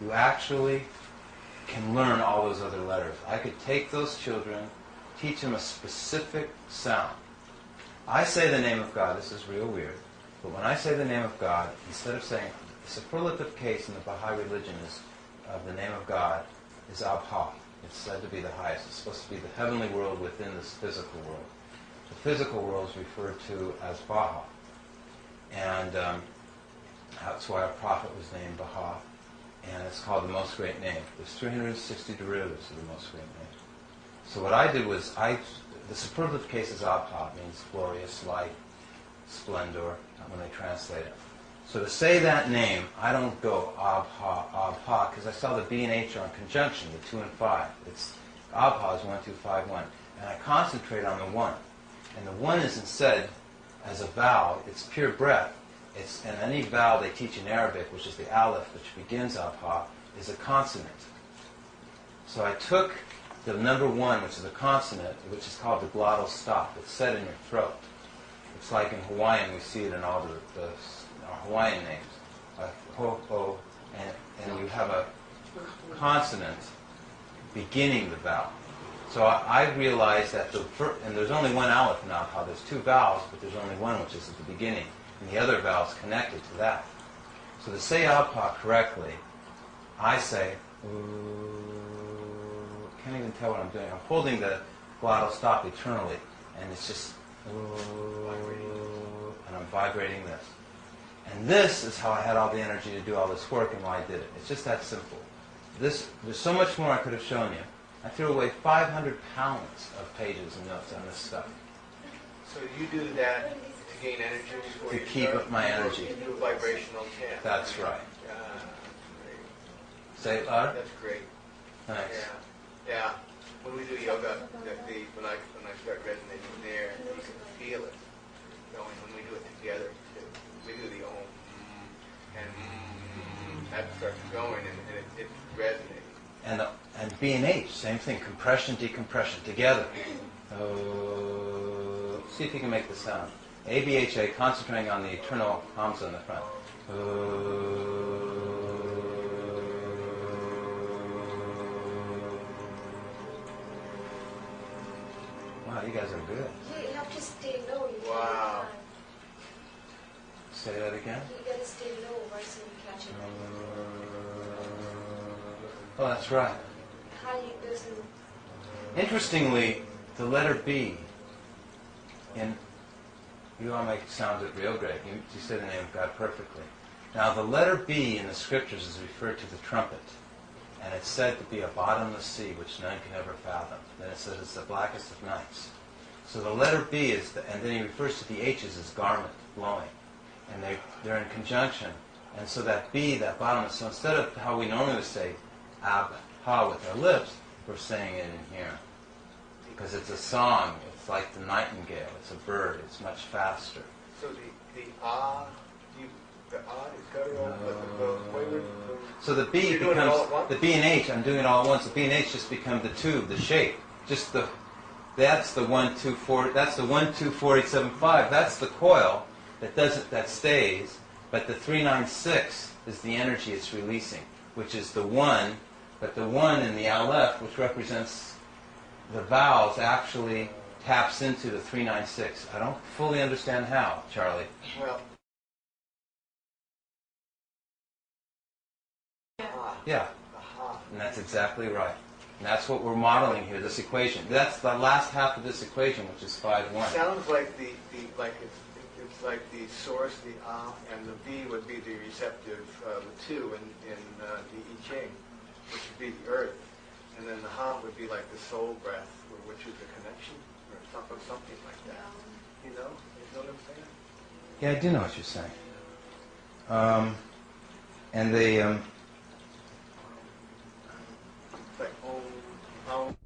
you actually can learn all those other letters. I could take those children, teach them a specific sound. I say the name of God, this is real weird, but when I say the name of God, instead of saying, the superlative case in the Baha'i religion is of the name of God is Abha. It's said to be the highest. It's supposed to be the heavenly world within this physical world. The physical world is referred to as Baha. And that's why our prophet was named Baha. And it's called the Most Great Name. There's 360 derivatives of the Most Great Name. So what I did was, the superlative case is Abha, means glorious, light, splendor, when they translate it. So to say that name, I don't go Abha, because I saw the B and H are in conjunction, the 2 and 5. It's Abha is 1, 2, 5, 1. And I concentrate on the 1. And the 1 isn't said as a vowel, it's pure breath. And any vowel they teach in Arabic, which is the aleph, which begins Abha, is a consonant. So I took the number 1, which is a consonant, which is called the glottal stop. It's set in your throat. It's like in Hawaiian, we see it in all the Hawaiian names. Ho, ho, and you have a consonant beginning the vowel. So I realized that and there's only one aleph in Abha. There's 2 vowels, but there's only one, which is at the beginning. And the other vowel's connected to that. So to say Abha correctly, I say, can't even tell what I'm doing. I'm holding the glottal stop eternally, and it's just, and I'm vibrating this. And this is how I had all the energy to do all this work and why I did it. It's just that simple. There's so much more I could have shown you. I threw away 500 pounds of pages and notes on this stuff. So you do that to gain energy? To keep up my energy. You do a vibrational chant. That's right. Great. Say it louder? That's great. Thanks. Yeah. When we do yoga, when I start resonating there, you can feel it going. When we do it together, too. We do the om, and that starts going, and it resonates. And B and H, same thing. Compression, decompression, together. See if you can make the sound. A, B, H, A, concentrating on the eternal Hamza in the front. Wow, you guys are good. Yeah, you have to stay low. You Wow. Say that again. You gotta stay low, right, so you catch it. Oh, that's right. How you doesn't. Interestingly, the letter B, and you all make sounds it real great. You say the name of God perfectly. Now, the letter B in the scriptures is referred to the trumpet, and it's said to be a bottomless sea which none can ever fathom. Then it says it's the blackest of nights. So the letter B is, and then he refers to the H's as garment, blowing, and they're in conjunction And so that B, that bottom, so instead of how we normally would say ab, ha with our lips, we're saying it in here. Because it's a song, it's like the nightingale, it's a bird, it's much faster. So the ah, the ah is guttural, but the way we're... So the B becomes, the B and H, I'm doing it all at once, the B and H just become the tube, the shape. Just the, that's the 1, 2, 4, that's the 1, 2, 4, 8, 7, 5, that's the coil that doesn't, that stays, but the 3, 9, 6 is the energy it's releasing, which is the 1, but the 1 in the Aleph, which represents the vowels, actually taps into the 3, 9, 6. I don't fully understand how, Charlie. Well, Yeah, and that's exactly right. And that's what we're modeling here, this equation. That's the last half of this equation, which is 5, 1. sounds like like it's like the source, the ah, and the B would be the receptive, the 2 in the I Ching, which would be the earth, and then the ha would be like the soul breath, which is the connection, or something like that. You know what I'm saying? Yeah, I do know what you're saying. And they, It's like om.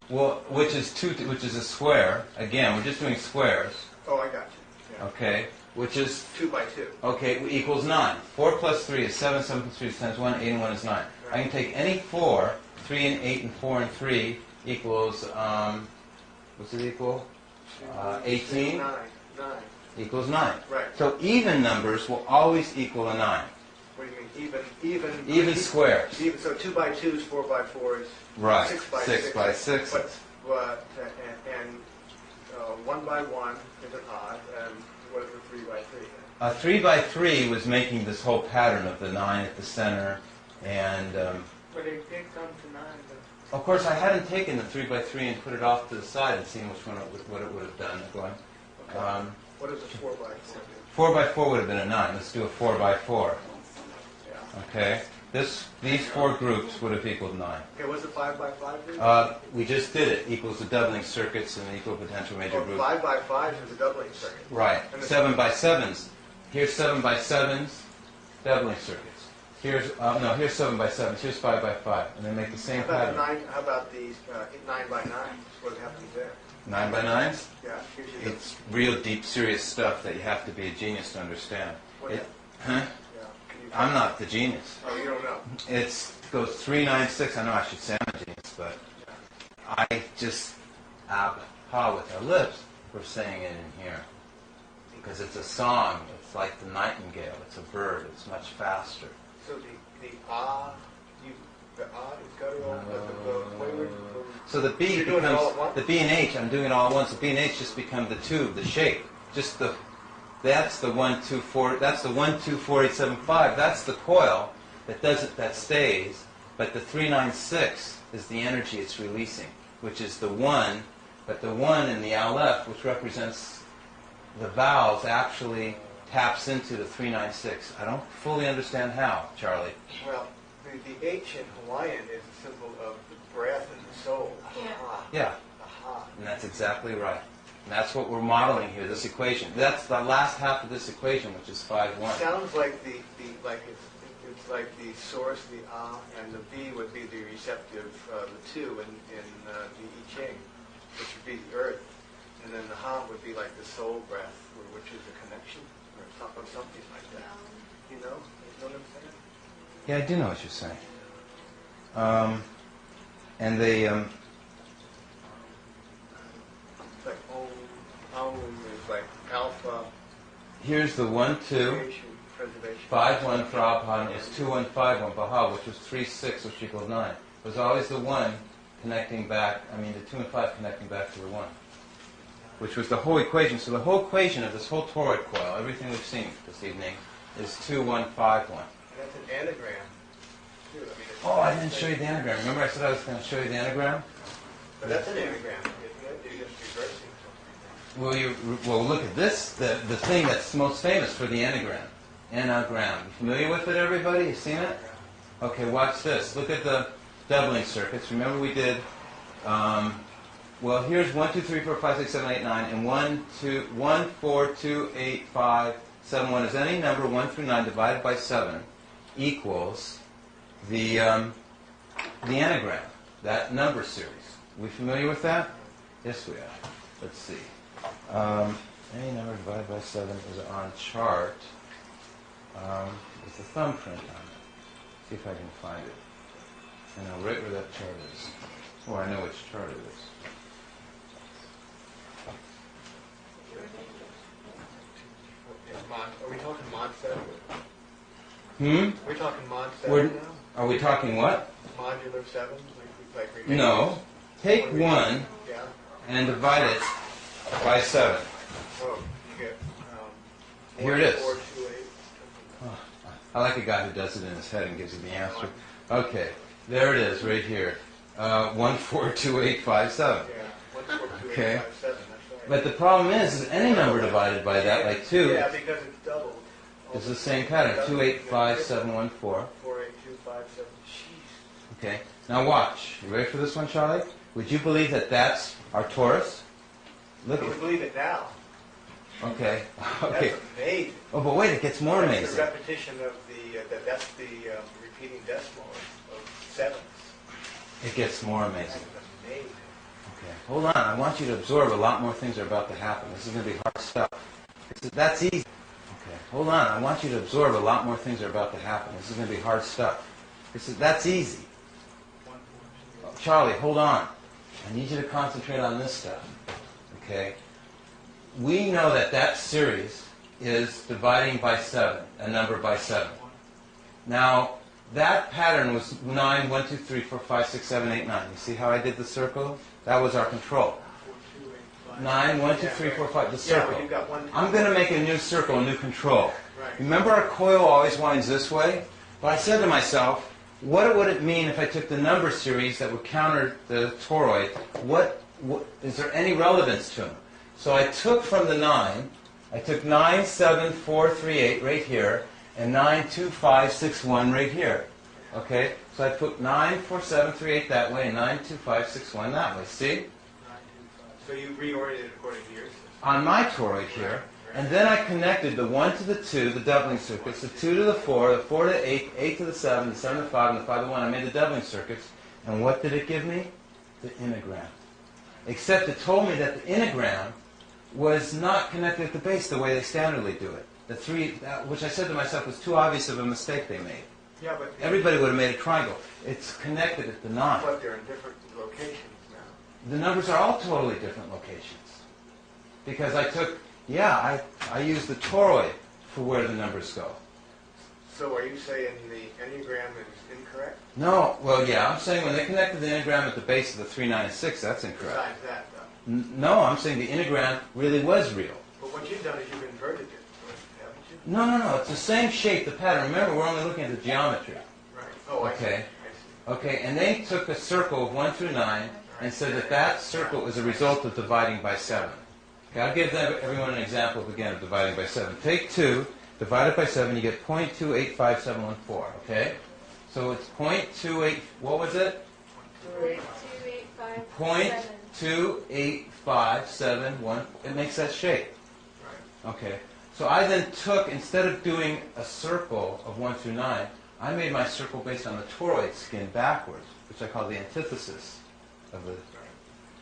well, which is a square. Again, we're just doing squares. Oh, I got you. Yeah. Okay, which is 2 by 2. okay equals 9. 4 plus 3 is 7. 7 plus 3 is 10 is 1. 8 and 1 is 9. I can take any 4. 3 and 8 and 4 and 3 equals what's it equal? 18 9. equals 9. Right. So even numbers will always equal a 9. What do you mean? Even squares. Even, so 2 by 2s, 4 by 4s. Right. 6 by 6 by 6. But 1 by 1 is an odd, and what is a 3 by 3? 3 by 3 was making this whole pattern of the 9 at the center, and But it did come to 9. But of course I hadn't taken the 3 by 3 and put it off to the side and seen which one what it would have done. Going. What is a 4 by 4 do? 4 by 4 would have been a 9. Let's do a 4 by 4. Yeah. Okay. These 4 groups would have equaled 9. Okay, what's a 5 by 5 do? We just did it. Equals the doubling circuits and the equal potential major group. 5 by 5 is a doubling circuit. Right. And the 7 by 7s. Here's 7 by 7s, doubling circuits. Here's here's 7 by 7s. Here's 5 by 5, and they make the same pattern. How about these 9 by 9? What happens there? 9 by 9s. Yeah. Gives you the- It's real deep, serious stuff that you have to be a genius to understand. What Huh? Yeah. Can you- I'm not the genius. Oh, you don't know. It goes 3, 9, 6. I know I should say I'm a genius, but I just ab, ha with our lips. We're saying it in here because it's a song. It's like the nightingale. It's a bird. It's much faster. So the ah, the ah is guttural, but the way we're... So the B You're doing it all at becomes once? the B and H. I'm doing it all at once. The B and H just become the tube, the shape. Just the that's the 1, 2, 4. That's the 1, 2, 4, 8, 7, 5. That's the coil that doesn't that stays. But the 3, 9, 6 is the energy it's releasing, which is the 1. But the 1 in the Aleph, which represents the vowels, actually taps into the 3, 9, 6. I don't fully understand how, Charlie. Well, the H in Hawaiian is a symbol of the breath and the soul. Yeah. Aha. Yeah. Aha. And that's exactly right. And that's what we're modeling here, this equation. That's the last half of this equation, which is 5, 1. Sounds like like it's like the source, the ah, and the B would be the receptive, the 2 in the I Ching, which would be the earth, and then the ha would be like the soul breath, which is the connection, or something like that. You know what I'm saying? Yeah, I do know what you're saying. And they, It's like om is like alpha, here's the 1, 2, creation, preservation. 5, 1 for Abhan is 2, 1, 5, 1 Baha, which was 3, 6, which equals 9. It was always the 1 connecting back, the 2 and 5 connecting back to the 1, which was the whole equation. So the whole equation of this whole toroid coil, everything we've seen this evening, is 2, 1, 5, 1. And that's an anagram, too. It's Oh, I didn't show you the anagram. Remember I said I was going to show you the anagram? But that's an anagram, isn't it? You're just reversing something. Well, look at this, the thing that's most famous for the anagram. Anagram. You familiar with it, everybody? You seen it? Okay, watch this. Look at the doubling circuits. Remember we did, well, here's 1, 2, 3, 4, 5, 6, 7, 8, 9, and 1, 4, 2, 8, 5, 7, 1 is any number 1 through 9 divided by 7 equals the anagram, that number series. We familiar with that? Yes, we are. Let's see. Any number divided by 7 is on a chart. There's the thumbprint on it. See if I can find it. I know right where that chart is. Oh, I know which chart it is. Are we talking mod 7? Hmm? Are we talking mod 7 We're- now? Are we talking what? Modular 7? Like remaining? No. Take 1 Yeah. and divide it by 7. Oh, you get... Here it is. 4, 2, 8. I like a guy who does it in his head and gives you the answer. Okay, there it is, right here. 1, 4, 2, 8, 5, 7. Yeah. 1, 4, 2, 8, Okay. 5, 7. That's right. But the problem is any number divided by that, like 2, Yeah, because it's doubled. is the same pattern. 2, 8, 5, 7, 1, 4. 4, 8, 2, 5, 7. Jeez. Okay, now watch. You ready for this one, Charlie? Would you believe that that's our torus? Look I at. would believe it now. Okay. Okay. That's amazing. Oh, but wait, it gets more That's the amazing. repetition of that's the repeating decimal of sevens. It gets more amazing. That's amazing. Okay, hold on. I want you to absorb a lot more things are about to happen. This is going to be hard stuff. That's easy. Okay, hold on. I want you to absorb a lot more things are about to happen. This is going to be hard stuff. That's easy. Charlie, hold on. I need you to concentrate on this stuff. Okay? We know that that series is dividing by 7, a number by 7. Now, that pattern was 9, 1, 2, 3, 4, 5, 6, 7, 8, 9. You see how I did the circle? That was our control. 9, 1, 2, 3, 4, 5, the circle. Yeah, well, you've got one. I'm going to make a new circle, a new control. Right. Remember our coil always winds this way? But I said to myself, what would it mean if I took the number series that would counter the toroid? What is there any relevance to them? So I took from the 9, I took 9, 7, 4, 3, 8 right here, and 9, 2, 5, 6, 1 right here. Okay? So I put 9, 4, 7, 3, 8 that way, and 9, 2, 5, 6, 1 that way. See? So you reoriented according to your system. On my toroid here. And then I connected the 1 to the 2, the doubling circuits, the 2 to the 4, the 4 to 8, 8 to the 7, the 7 to 5, and the 5 to 1. I made the doubling circuits. And what did it give me? The anagram. Except it told me that the anagram was not connected at the base the way they standardly do it. The 3, which I said to myself was too obvious of a mistake they made. Yeah, but Everybody would have made a triangle. It's connected at the 9. but they're in different locations now. The numbers are all totally different locations. Because I took, I used the toroid for where the numbers go. So are you saying the enneagram is incorrect? No, well, yeah, I'm saying when they connected the anagram at the base of the 3, 9, and 6, that's incorrect. Besides that, though. No, I'm saying the anagram really was real. But what you've done is you've inverted it, haven't you? No, it's the same shape, the pattern. Remember, we're only looking at the geometry. Right. Oh, Okay. I see. Okay, and they took a circle of 1 through 9 and said that that circle was a result of dividing by 7. Okay, I'll give everyone an example again of dividing by 7. Take 2, divide it by 7, you get 0.2857114, okay? So it's 0.28, what was it? 0.28571. It makes that shape. Okay, so I then took, instead of doing a circle of 1 through 9, I made my circle based on the toroid skin backwards, which I call the antithesis of the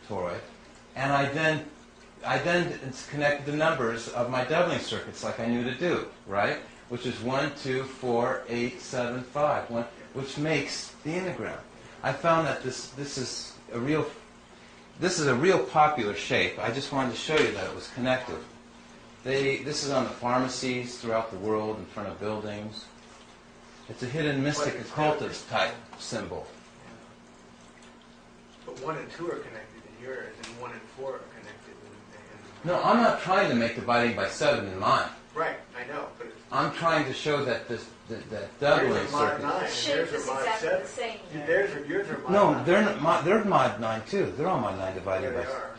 toroid. And I then connected the numbers of my doubling circuits like I knew to do, right? Which is 1, 2, 4, 8, 7, 5, which makes the anagram. I found that this is a real popular shape. I just wanted to show you that it was connected. This is on the pharmacies throughout the world, in front of buildings. It's a hidden mystic occultist type symbol. But 1 and 2 are connected in yours, and 1 and 4 are connected in No, I'm not trying to make dividing by 7 in mine. Right, I know, but it's... I'm trying to show that that doubling Yours are mod circuit. 9, The and shape yours is are mod exactly 7. the same. Yours are mod 9. No, they're mod 9 too. They're all mod 9 dividing Yeah, by they 7. are.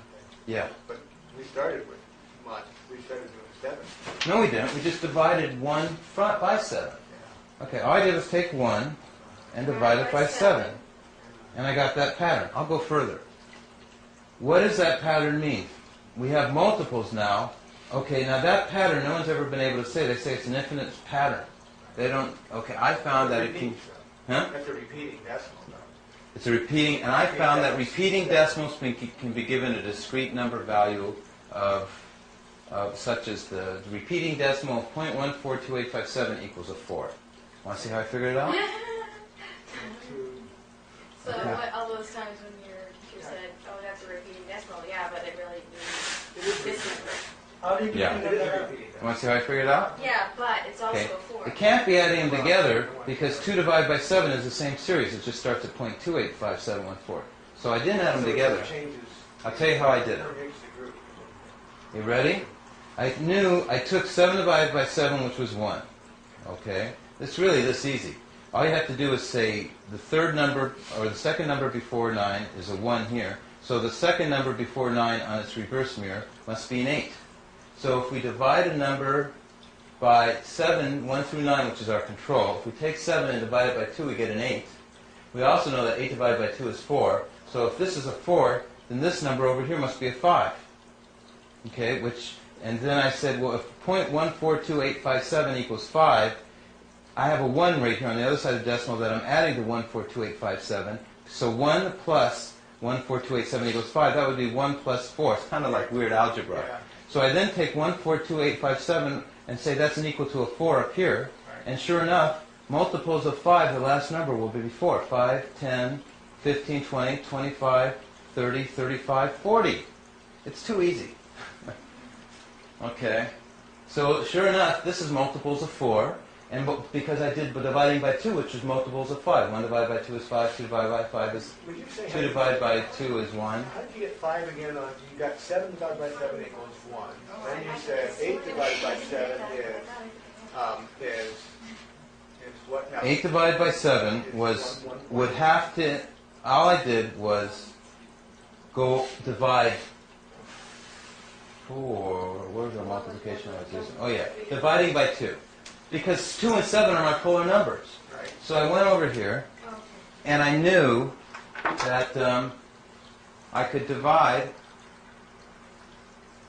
Yeah. But we started with mod. We started with 7. No, we didn't. We just divided 1 by 7. Okay, all I did was take 1 and divide it by 7. and I got that pattern. I'll go further. What does that pattern mean? We have multiples now. Okay, now that pattern, no one's ever been able to say. They say it's an infinite pattern. They don't, okay, I found that it can, huh? That's a repeating decimal. It's a repeating, and I found that repeating decimals can be given a discrete number value of such as the repeating decimal of 0.142857 equals a 4. Want to see how I figured it out? So all those times when your teacher said, oh, that's a repeating decimal, yeah, but it really means this number. How do you Yeah. figure that out? Want to see how I figured it out? Yeah, but it's also Okay. a 4. It can't be adding them together because 2 divided by 7 is the same series. It just starts at 0.285714. So I didn't add them together. I'll tell you how I did it. You ready? I knew I took 7 divided by 7, which was 1. Okay? It's really this easy. All you have to do is say the third number, or the second number before 9 is a 1 here. So the second number before 9 on its reverse mirror must be an 8. So if we divide a number by 7, 1 through 9, which is our control, if we take 7 and divide it by 2, we get an 8. We also know that 8 divided by 2 is 4. So if this is a 4, then this number over here must be a 5. Okay, and then I said, well, if 0.142857 equals 5, I have a 1 right here on the other side of the decimal that I'm adding to 142.857. So 1 plus 142.887 equals 5. That would be 1 plus 4. It's kind of like weird algebra. Yeah. So I then take 142.857 and say that's an equal to a 4 up here. And sure enough, multiples of 5, the last number will be 4. 5, 10, 15, 20, 25, 30, 35, 40. It's too easy. Okay. So sure enough, this is multiples of 4. And because I did dividing by 2, which is multiples of 5. 1 divided by 2 is 5. 2 divided by 5 is... 2 divided by 2 is 1. How did you get 5 again? You got 7 divided by 7 equals 1. Then you said 8 divided by 7 is what now? 8 divided by 7 would have to... All I did was go divide 4... Where's the multiplication I was using? Oh yeah, dividing by 2. Because 2 and 7 are my polar numbers. Right. So I went over here, and I knew that I could divide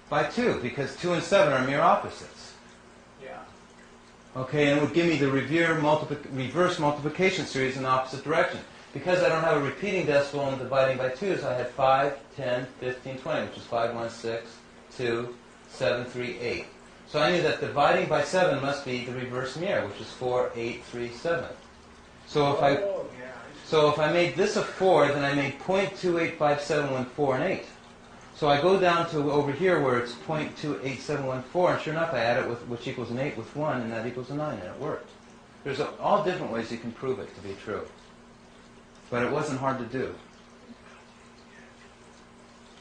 by 2, because 2 and 7 are mere opposites. Yeah. Okay, and it would give me the reverse multiplication series in the opposite direction. Because I don't have a repeating decimal and dividing by 2s, I had 5, 10, 15, 20, which is 5, 1, 6, 2, 7, 3, 8. So I knew that dividing by 7 must be the reverse mirror, which is 4, 8, 3, 7. So if I made this a 4, then I made 0.285714 and 8. So I go down to over here where it's 0.28714, and sure enough I add it with, which equals an 8 with 1, and that equals a 9, and it worked. There's all different ways you can prove it to be true. But it wasn't hard to do.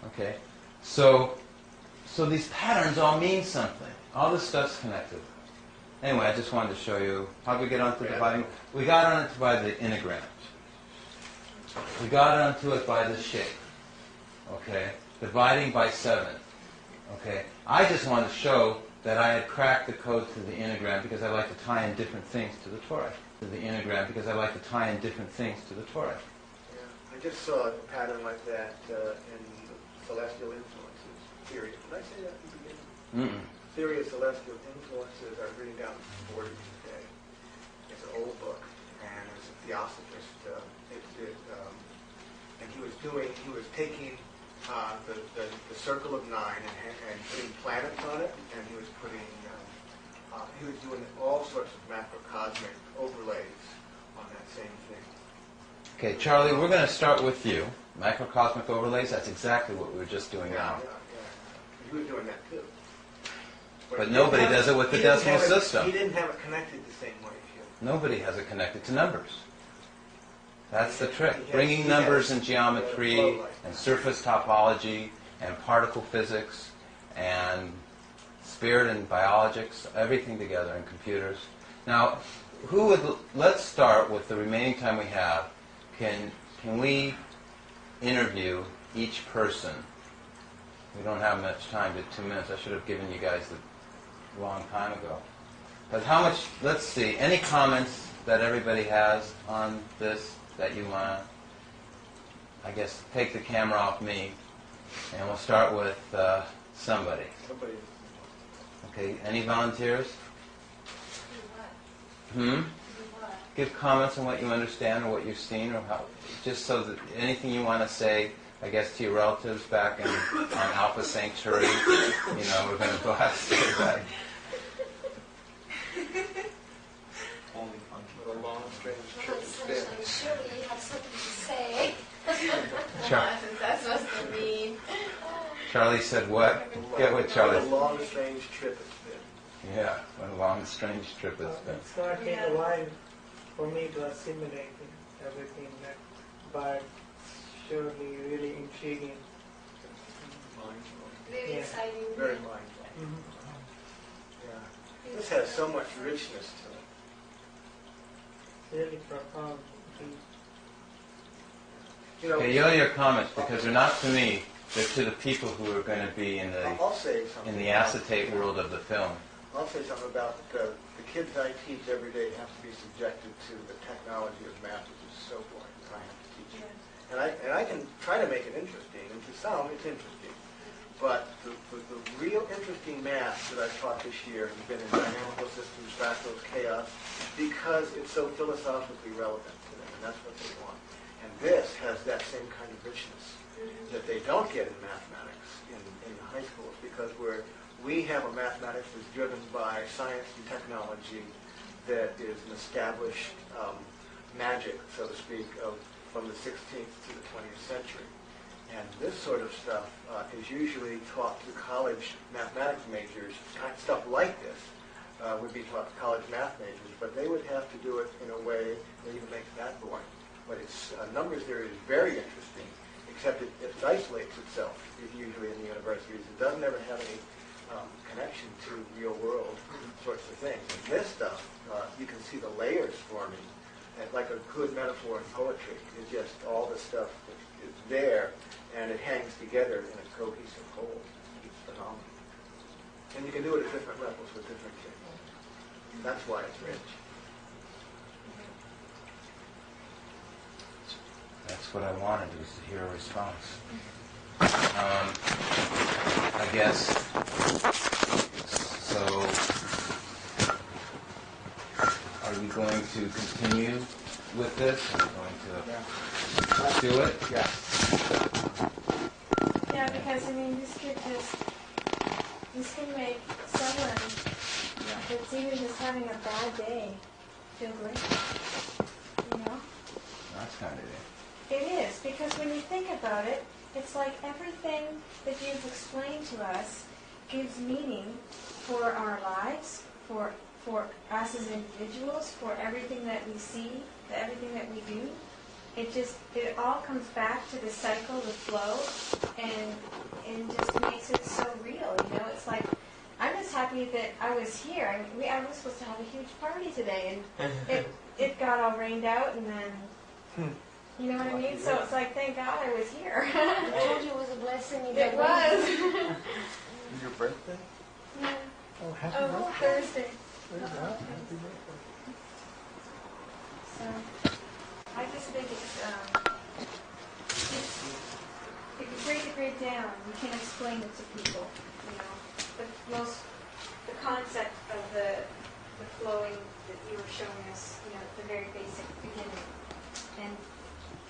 Okay? So these patterns all mean something. All this stuff's connected. Anyway, I just wanted to show you how we get onto dividing. We got on it by the integram. We got onto it by the shape. Okay? Dividing by 7. Okay? I just wanted to show that I had cracked the code to the integram because I like to tie in different things to the Tora. To the integram because I like to tie in different things to the Tora. Yeah. I just saw a pattern like that in celestial influences theory. Did I say that at the beginning? Theory of celestial influences. I was reading down the board today. It's an old book, and it's a theosophist. And he was taking the circle of 9 and putting planets on it, and he was doing all sorts of macrocosmic overlays on that same thing. Okay, Charlie, we're going to start with you. Macrocosmic overlays, that's exactly what we were just doing now. Yeah. He was doing that too. But nobody does it with the decimal system. He didn't have it connected the same way as you. Nobody has it connected to numbers. That's the trick. Bringing numbers and geometry and surface topology and particle physics and spirit and biologics, everything together in computers. Now, let's start with the remaining time we have. Can we interview each person? We don't have much time, but 2 minutes. I should have given you guys a long time ago. But how much, let's see, any comments that everybody has on this that you want to I guess, take the camera off me, and we'll start with somebody. Somebody. Okay, any volunteers? Give comments on what you understand or what you've seen, or how, just so that anything you want to say, I guess, to your relatives back on Alpha Sanctuary. You know, we're going to blast everybody. What a long, strange trip it's been. Surely you have something to say. That's supposed to mean. Charlie said what? Get what Charlie What a long, strange trip it's been. Yeah, what a long, strange trip it's been. It's going to take a while for me to assimilate everything, but surely really intriguing. Very Yeah. exciting. Very mind-blowing. Yeah. This has so much richness to it. Really profound. Deep. You know, Okay, yell your comments because they're not to me; they're to the people who are going to be in I'll say something. the acetate world of the film. I'll say something about the kids I teach every day have to be subjected to the technology of math, which is so boring that I have to teach it. And I can try to make it interesting, and to some it's interesting. But the real interesting math that I've taught this year has been in dynamical systems, fractals, chaos, because it's so philosophically relevant to them, and that's what they want. And this has that same kind of richness that they don't get in mathematics in the high schools, because we have a mathematics that's driven by science and technology that is an established magic, so to speak, from the 16th to the 20th century. And this sort of stuff is usually taught to college mathematics majors. Stuff like this would be taught to college math majors, but they would have to do it in a way that even makes that boring. But its numbers theory is very interesting, except it isolates itself usually in the universities. It doesn't ever have any connection to real world sorts of things. And this stuff, you can see the layers forming, and like a good metaphor in poetry. It's just all the stuff that is there, and it hangs together in a cohesive whole. It's phenomenal. And you can do it at different levels with different kids. That's why it's rich. That's what I wanted, was to hear a response. I guess, so, are we going to continue with this? Are we going to do it? Yeah. Yeah, because I mean, this can make someone that's even just having a bad day feel great. You know? That's kind of it. It is, because when you think about it, it's like everything that you've explained to us gives meaning for our lives, for us as individuals, for everything that we see, everything that we do. It all comes back to the cycle, the flow, and just makes it so real, you know? It's like, I'm just happy that I was here. I was supposed to have a huge party today, and it got all rained out, and then... You know what I mean? So it's like, thank God I was here. I told you it was a blessing. It was. Your birthday? Yeah. Oh, happy Oh, Thursday. Happy birthday. So I just think it's if you break it down, you can't explain it to people. You know, the concept of the flowing that you were showing us, you know, at the very basic beginning, and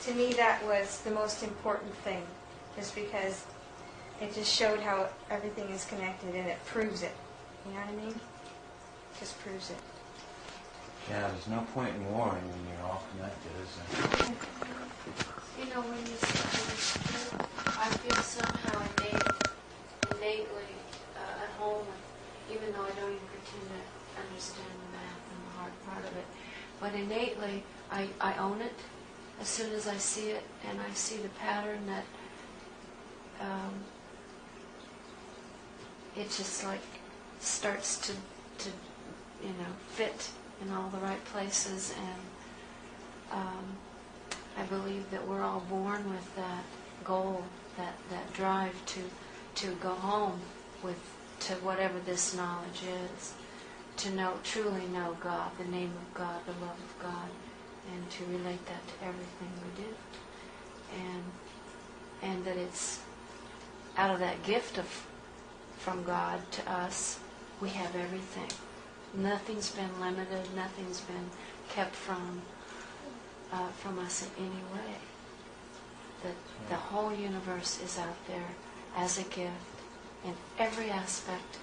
to me that was the most important thing, just because it just showed how everything is connected, and it proves it. You know what I mean? Just proves it. Yeah, there's no point in warring when you're all connected, is there? You know, when you say I feel somehow innately at home, even though I don't even pretend to understand the math and the hard part of it. But innately, I own it as soon as I see it, and I see the pattern that it just like starts to fit in all the right places, and I believe that we're all born with that goal, that drive to go home to whatever this knowledge is, to truly know God, the name of God, the love of God, and to relate that to everything we do. And and that it's out of that gift from God to us, we have everything. Nothing's been limited, nothing's been kept from us in any way. That the whole universe is out there as a gift in every aspect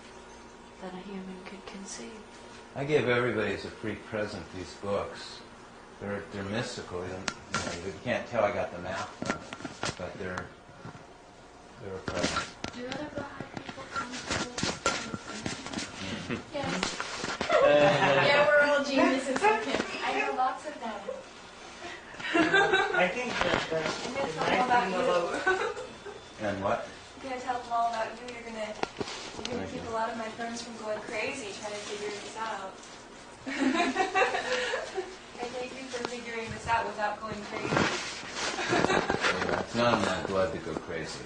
that a human could conceive. I give everybody as a free present these books. They're mystical. You can't tell I got the math from it, but they're a present. Do other Baha'i people come to this? Yes. Yeah, we're all geniuses with him. I know lots of them. I think that the I'm nice gonna tell them thing about about you. And what? I'm gonna tell them all about you. You're gonna keep a lot of my friends from going crazy trying to figure this out. I thank you for figuring this out without going crazy. Yeah, it's not in my blood to go crazy.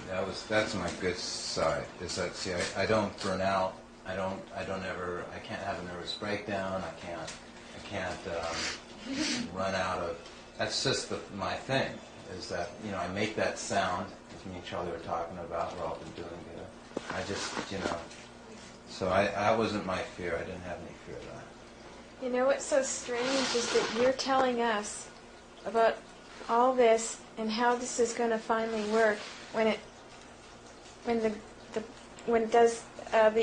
That's my good side. Is that I don't burn out. I can't have a nervous breakdown. I can't run out of. That's just my thing. Is that I make that sound, as me and Charlie were talking about. We're all been doing it. I just So I wasn't my fear. I didn't have any fear of that. You know what's so strange is that you're telling us about all this and how this is going to finally work when the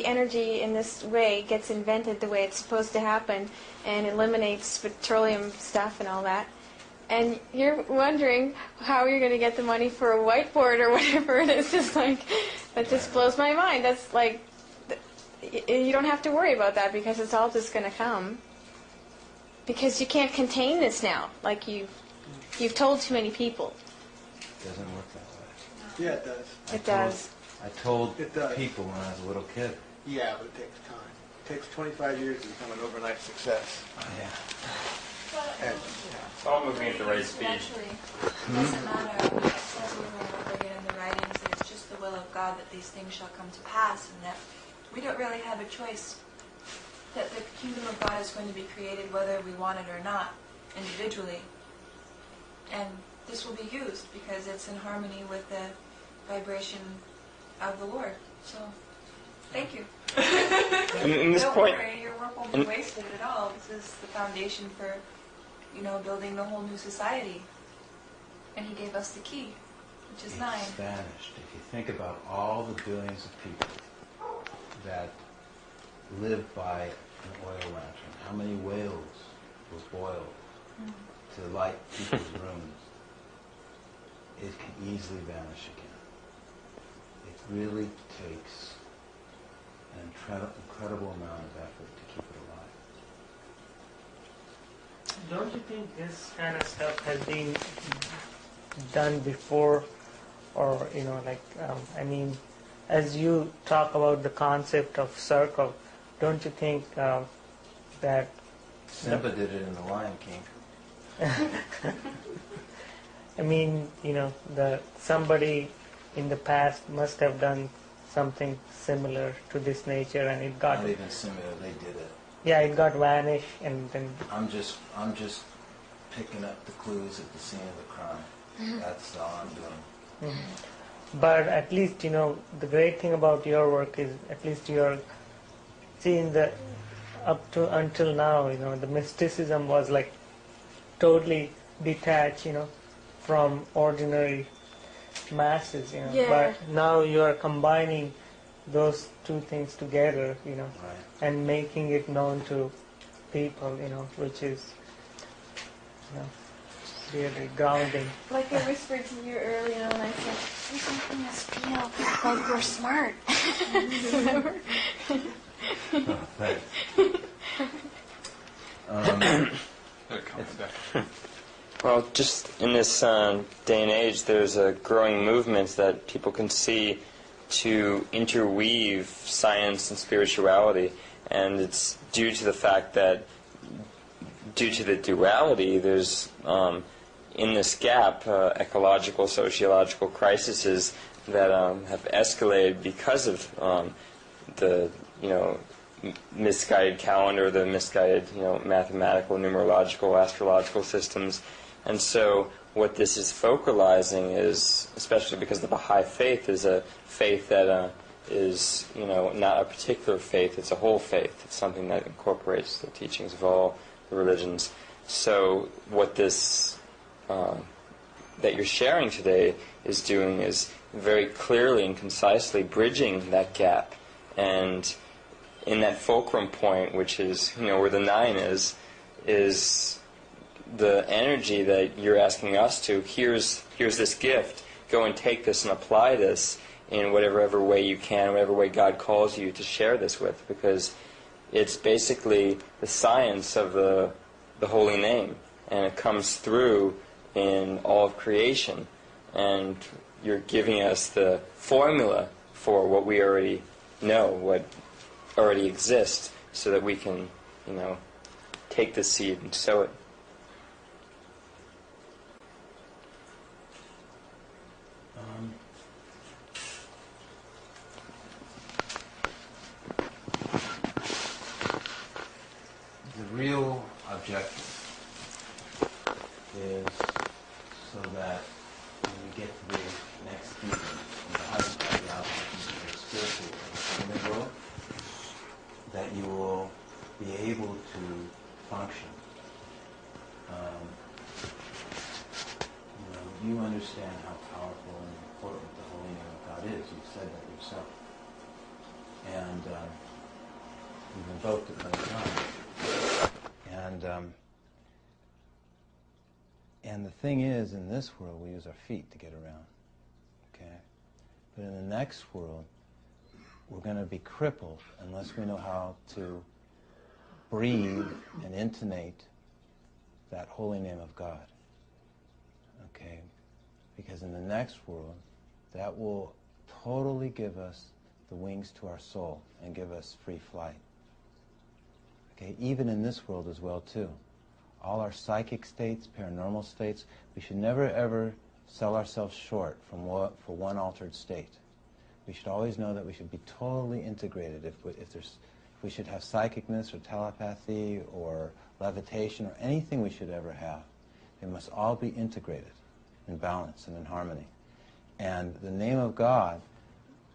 energy in this way gets invented the way it's supposed to happen and eliminates petroleum stuff and all that. And you're wondering how you're going to get the money for a whiteboard or whatever. And it's just like, that just blows my mind. That's like, you don't have to worry about that because it's all just going to come. Because you can't contain this now, like you've told too many people. It doesn't work that way. Yeah, it does. It does. I told It does. people when I was a little kid. Yeah, but it takes time. It takes 25 years to become an overnight success. Yeah. And, It's all moving at the right speed. Naturally, it doesn't matter. It says over and over again in the writings that it's just the will of God that these things shall come to pass, and that we don't really have a choice. That the kingdom of God is going to be created whether we want it or not, individually. And this will be used because it's in harmony with the vibration of the Lord. So, thank you. In this Don't point, worry, your work won't be wasted at all. This is the foundation for, building the whole new society. And He gave us the key, which is 9. It's vanished. If you think about all the billions of people that live by an oil lantern, how many whales were boiled to light people's rooms, it can easily vanish again. It really takes an incredible amount of effort to keep it alive. Don't you think this kind of stuff has been done before, or as you talk about the concept of circle, don't you think that Simba did it in The Lion King. somebody in the past must have done something similar to this nature, and it got Not even similar, they did it. yeah, it got vanished, and then I'm just picking up the clues at the scene of the crime. That's all I'm doing. But at least the great thing about your work is at least you're seeing that until now the mysticism was like totally detached from ordinary masses Yeah. but now you are combining those two things together Right. and making it known to people which is really grounding. Like I whispered to you earlier when I said, "You're making us feel like we're smart." Remember? Oh, thanks. It comes back. Well, just in this day and age, there's a growing movement that people can see to interweave science and spirituality, and it's due to the fact that, due to the duality, there's in this gap ecological, sociological crises that have escalated because of the misguided calendar, the misguided mathematical, numerological, astrological systems, And so what this is focalizing is, especially because the Baha'i faith is a faith that is, not a particular faith, it's a whole faith. It's something that incorporates the teachings of all the religions. So what this, that you're sharing today is doing is very clearly and concisely bridging that gap. And in that fulcrum point, which is, where the 9 is the energy that you're asking us to, here's this gift, go and take this and apply this in whatever way you can, whatever way God calls you to share this with, because it's basically the science of the holy name, and it comes through in all of creation, and you're giving us the formula for what we already know, what already exists, so that we can, take the seed and sow it. The real objective is so that when we get to the next kingdom, in the highest part of the outcome of the spiritual and human world, that you will be able to function. You understand how powerful and important the holy name of God is. You've said that yourself. And you've invoked it many times. And the thing is, in this world, we use our feet to get around. Okay? But in the next world, we're going to be crippled unless we know how to breathe and intonate that holy name of God. Okay? Because in the next world, that will totally give us the wings to our soul and give us free flight. Okay? Even in this world as well, too. All our psychic states, paranormal states, we should never ever sell ourselves short for one altered state. We should always know that we should be totally integrated. If we should have psychicness or telepathy or levitation or anything we should ever have, they must all be integrated in balance and in harmony. And the name of God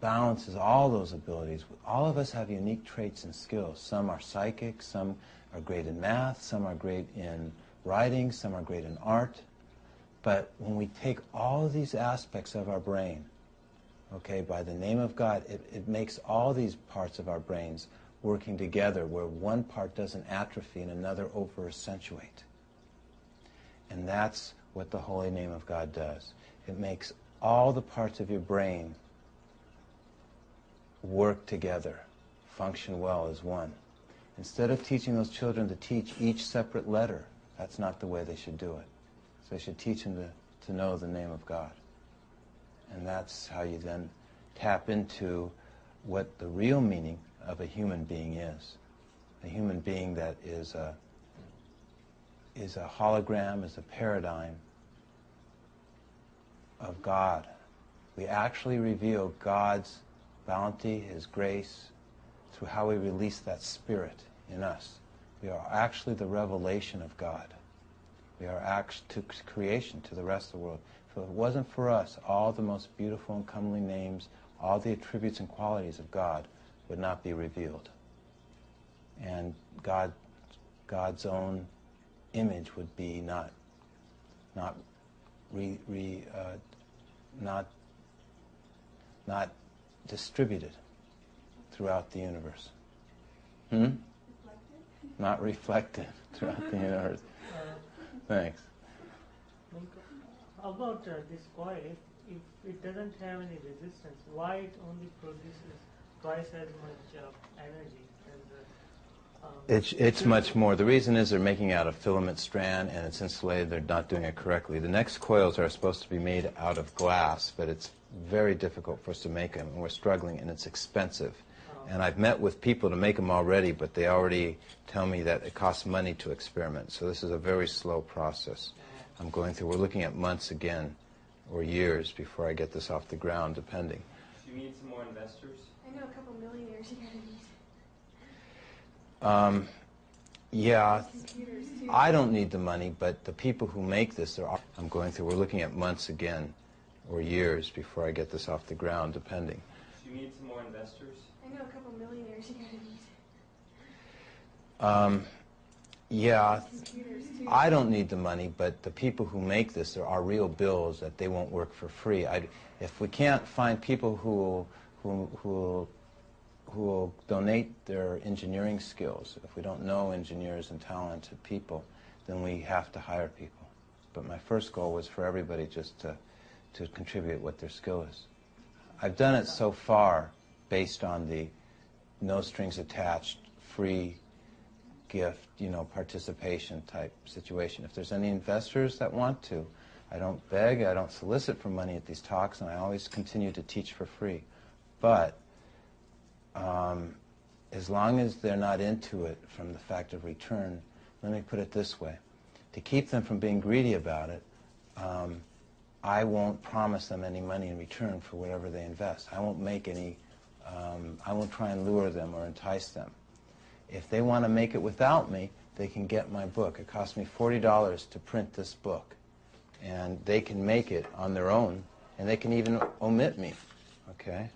balances all those abilities. All of us have unique traits and skills. Some are psychic, some are great in math, some are great in writing, some are great in art. But when we take all of these aspects of our brain, okay, by the name of God, it makes all these parts of our brains working together where one part doesn't atrophy and another over-accentuate. And that's what the holy name of God does. It makes all the parts of your brain work together, function well as one. Instead of teaching those children to teach each separate letter, that's not the way they should do it. So they should teach them to know the name of God. And that's how you then tap into what the real meaning of a human being is. A human being that is a hologram, is a paradigm of God. We actually reveal God's bounty, His grace, through how we release that spirit in us. We are actually the revelation of God. We are to creation, to the rest of the world. If it wasn't for us, all the most beautiful and comely names, all the attributes and qualities of God would not be revealed. And God's own image would be not distributed throughout the universe. Not reflected throughout the universe. Thanks. How about this coil? If it doesn't have any resistance, why it only produces twice as much energy as It's much more. The reason is they're making out a filament strand and it's insulated. They're not doing it correctly. The next coils are supposed to be made out of glass, but it's very difficult for us to make them, and we're struggling, and it's expensive. And I've met with people to make them already, but they already tell me that it costs money to experiment. So this is a very slow process I'm going through. We're looking at months again, or years, before I get this off the ground, depending. Do you need some more investors? I know a couple millionaires you gotta meet. Yeah, I don't need the money, but the people who make this, I'm going through, we're looking at months again, or years before I get this off the ground, depending. Do you need some more investors? I know a couple millionaires you're gonna need. Yeah, I don't need the money, but the people who make this, there are real bills that they won't work for free. If we can't find people who will donate their engineering skills, if we don't know engineers and talented people, then we have to hire people. But my first goal was for everybody just to contribute what their skill is. I've done it so far based on the no strings attached, free gift, participation type situation. If there's any investors that want to, I don't beg, I don't solicit for money at these talks, and I always continue to teach for free. But as long as they're not into it from the fact of return, let me put it this way. To keep them from being greedy about it, I won't promise them any money in return for whatever they invest. I won't make any, I won't try and lure them or entice them. If they want to make it without me, they can get my book. It cost me $40 to print this book. And they can make it on their own, and they can even omit me, okay,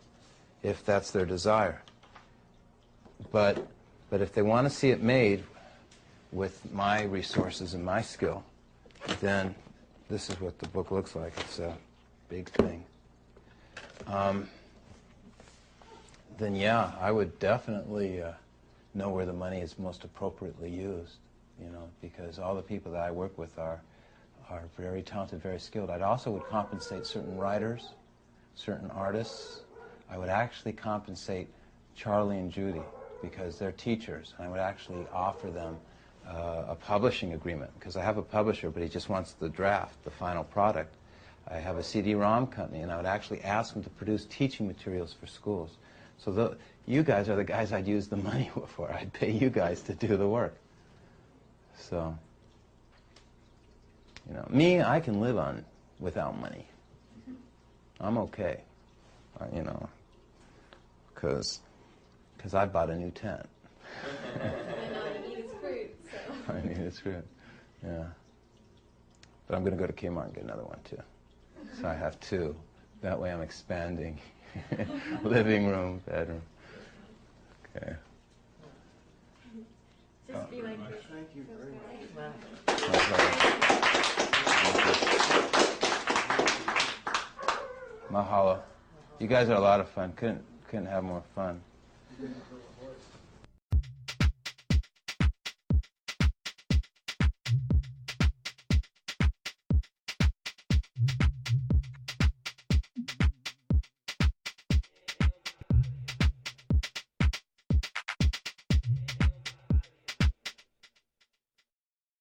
if that's their desire. But if they want to see it made with my resources and my skill, then this is what the book looks like. It's a big thing. Then yeah, I would definitely know where the money is most appropriately used, because all the people that I work with are very talented, very skilled. I'd also would compensate certain writers, certain artists. I would actually compensate Charlie and Judy because they're teachers. And I would actually offer them a publishing agreement, because I have a publisher, but he just wants the draft, the final product. I have a CD-ROM company, and I would actually ask them to produce teaching materials for schools. So you guys are the guys I'd use the money for. I'd pay you guys to do the work. So, me, I can live on without money. I'm okay, because I bought a new tent. And all you need is fruit, so. I need is fruit, yeah. But I'm going to go to Kmart and get another one, too. So I have two. That way I'm expanding. Living room, bedroom. Okay. Just be like this. Thank you very much. Mahalo. You guys are a lot of fun. Couldn't have more fun.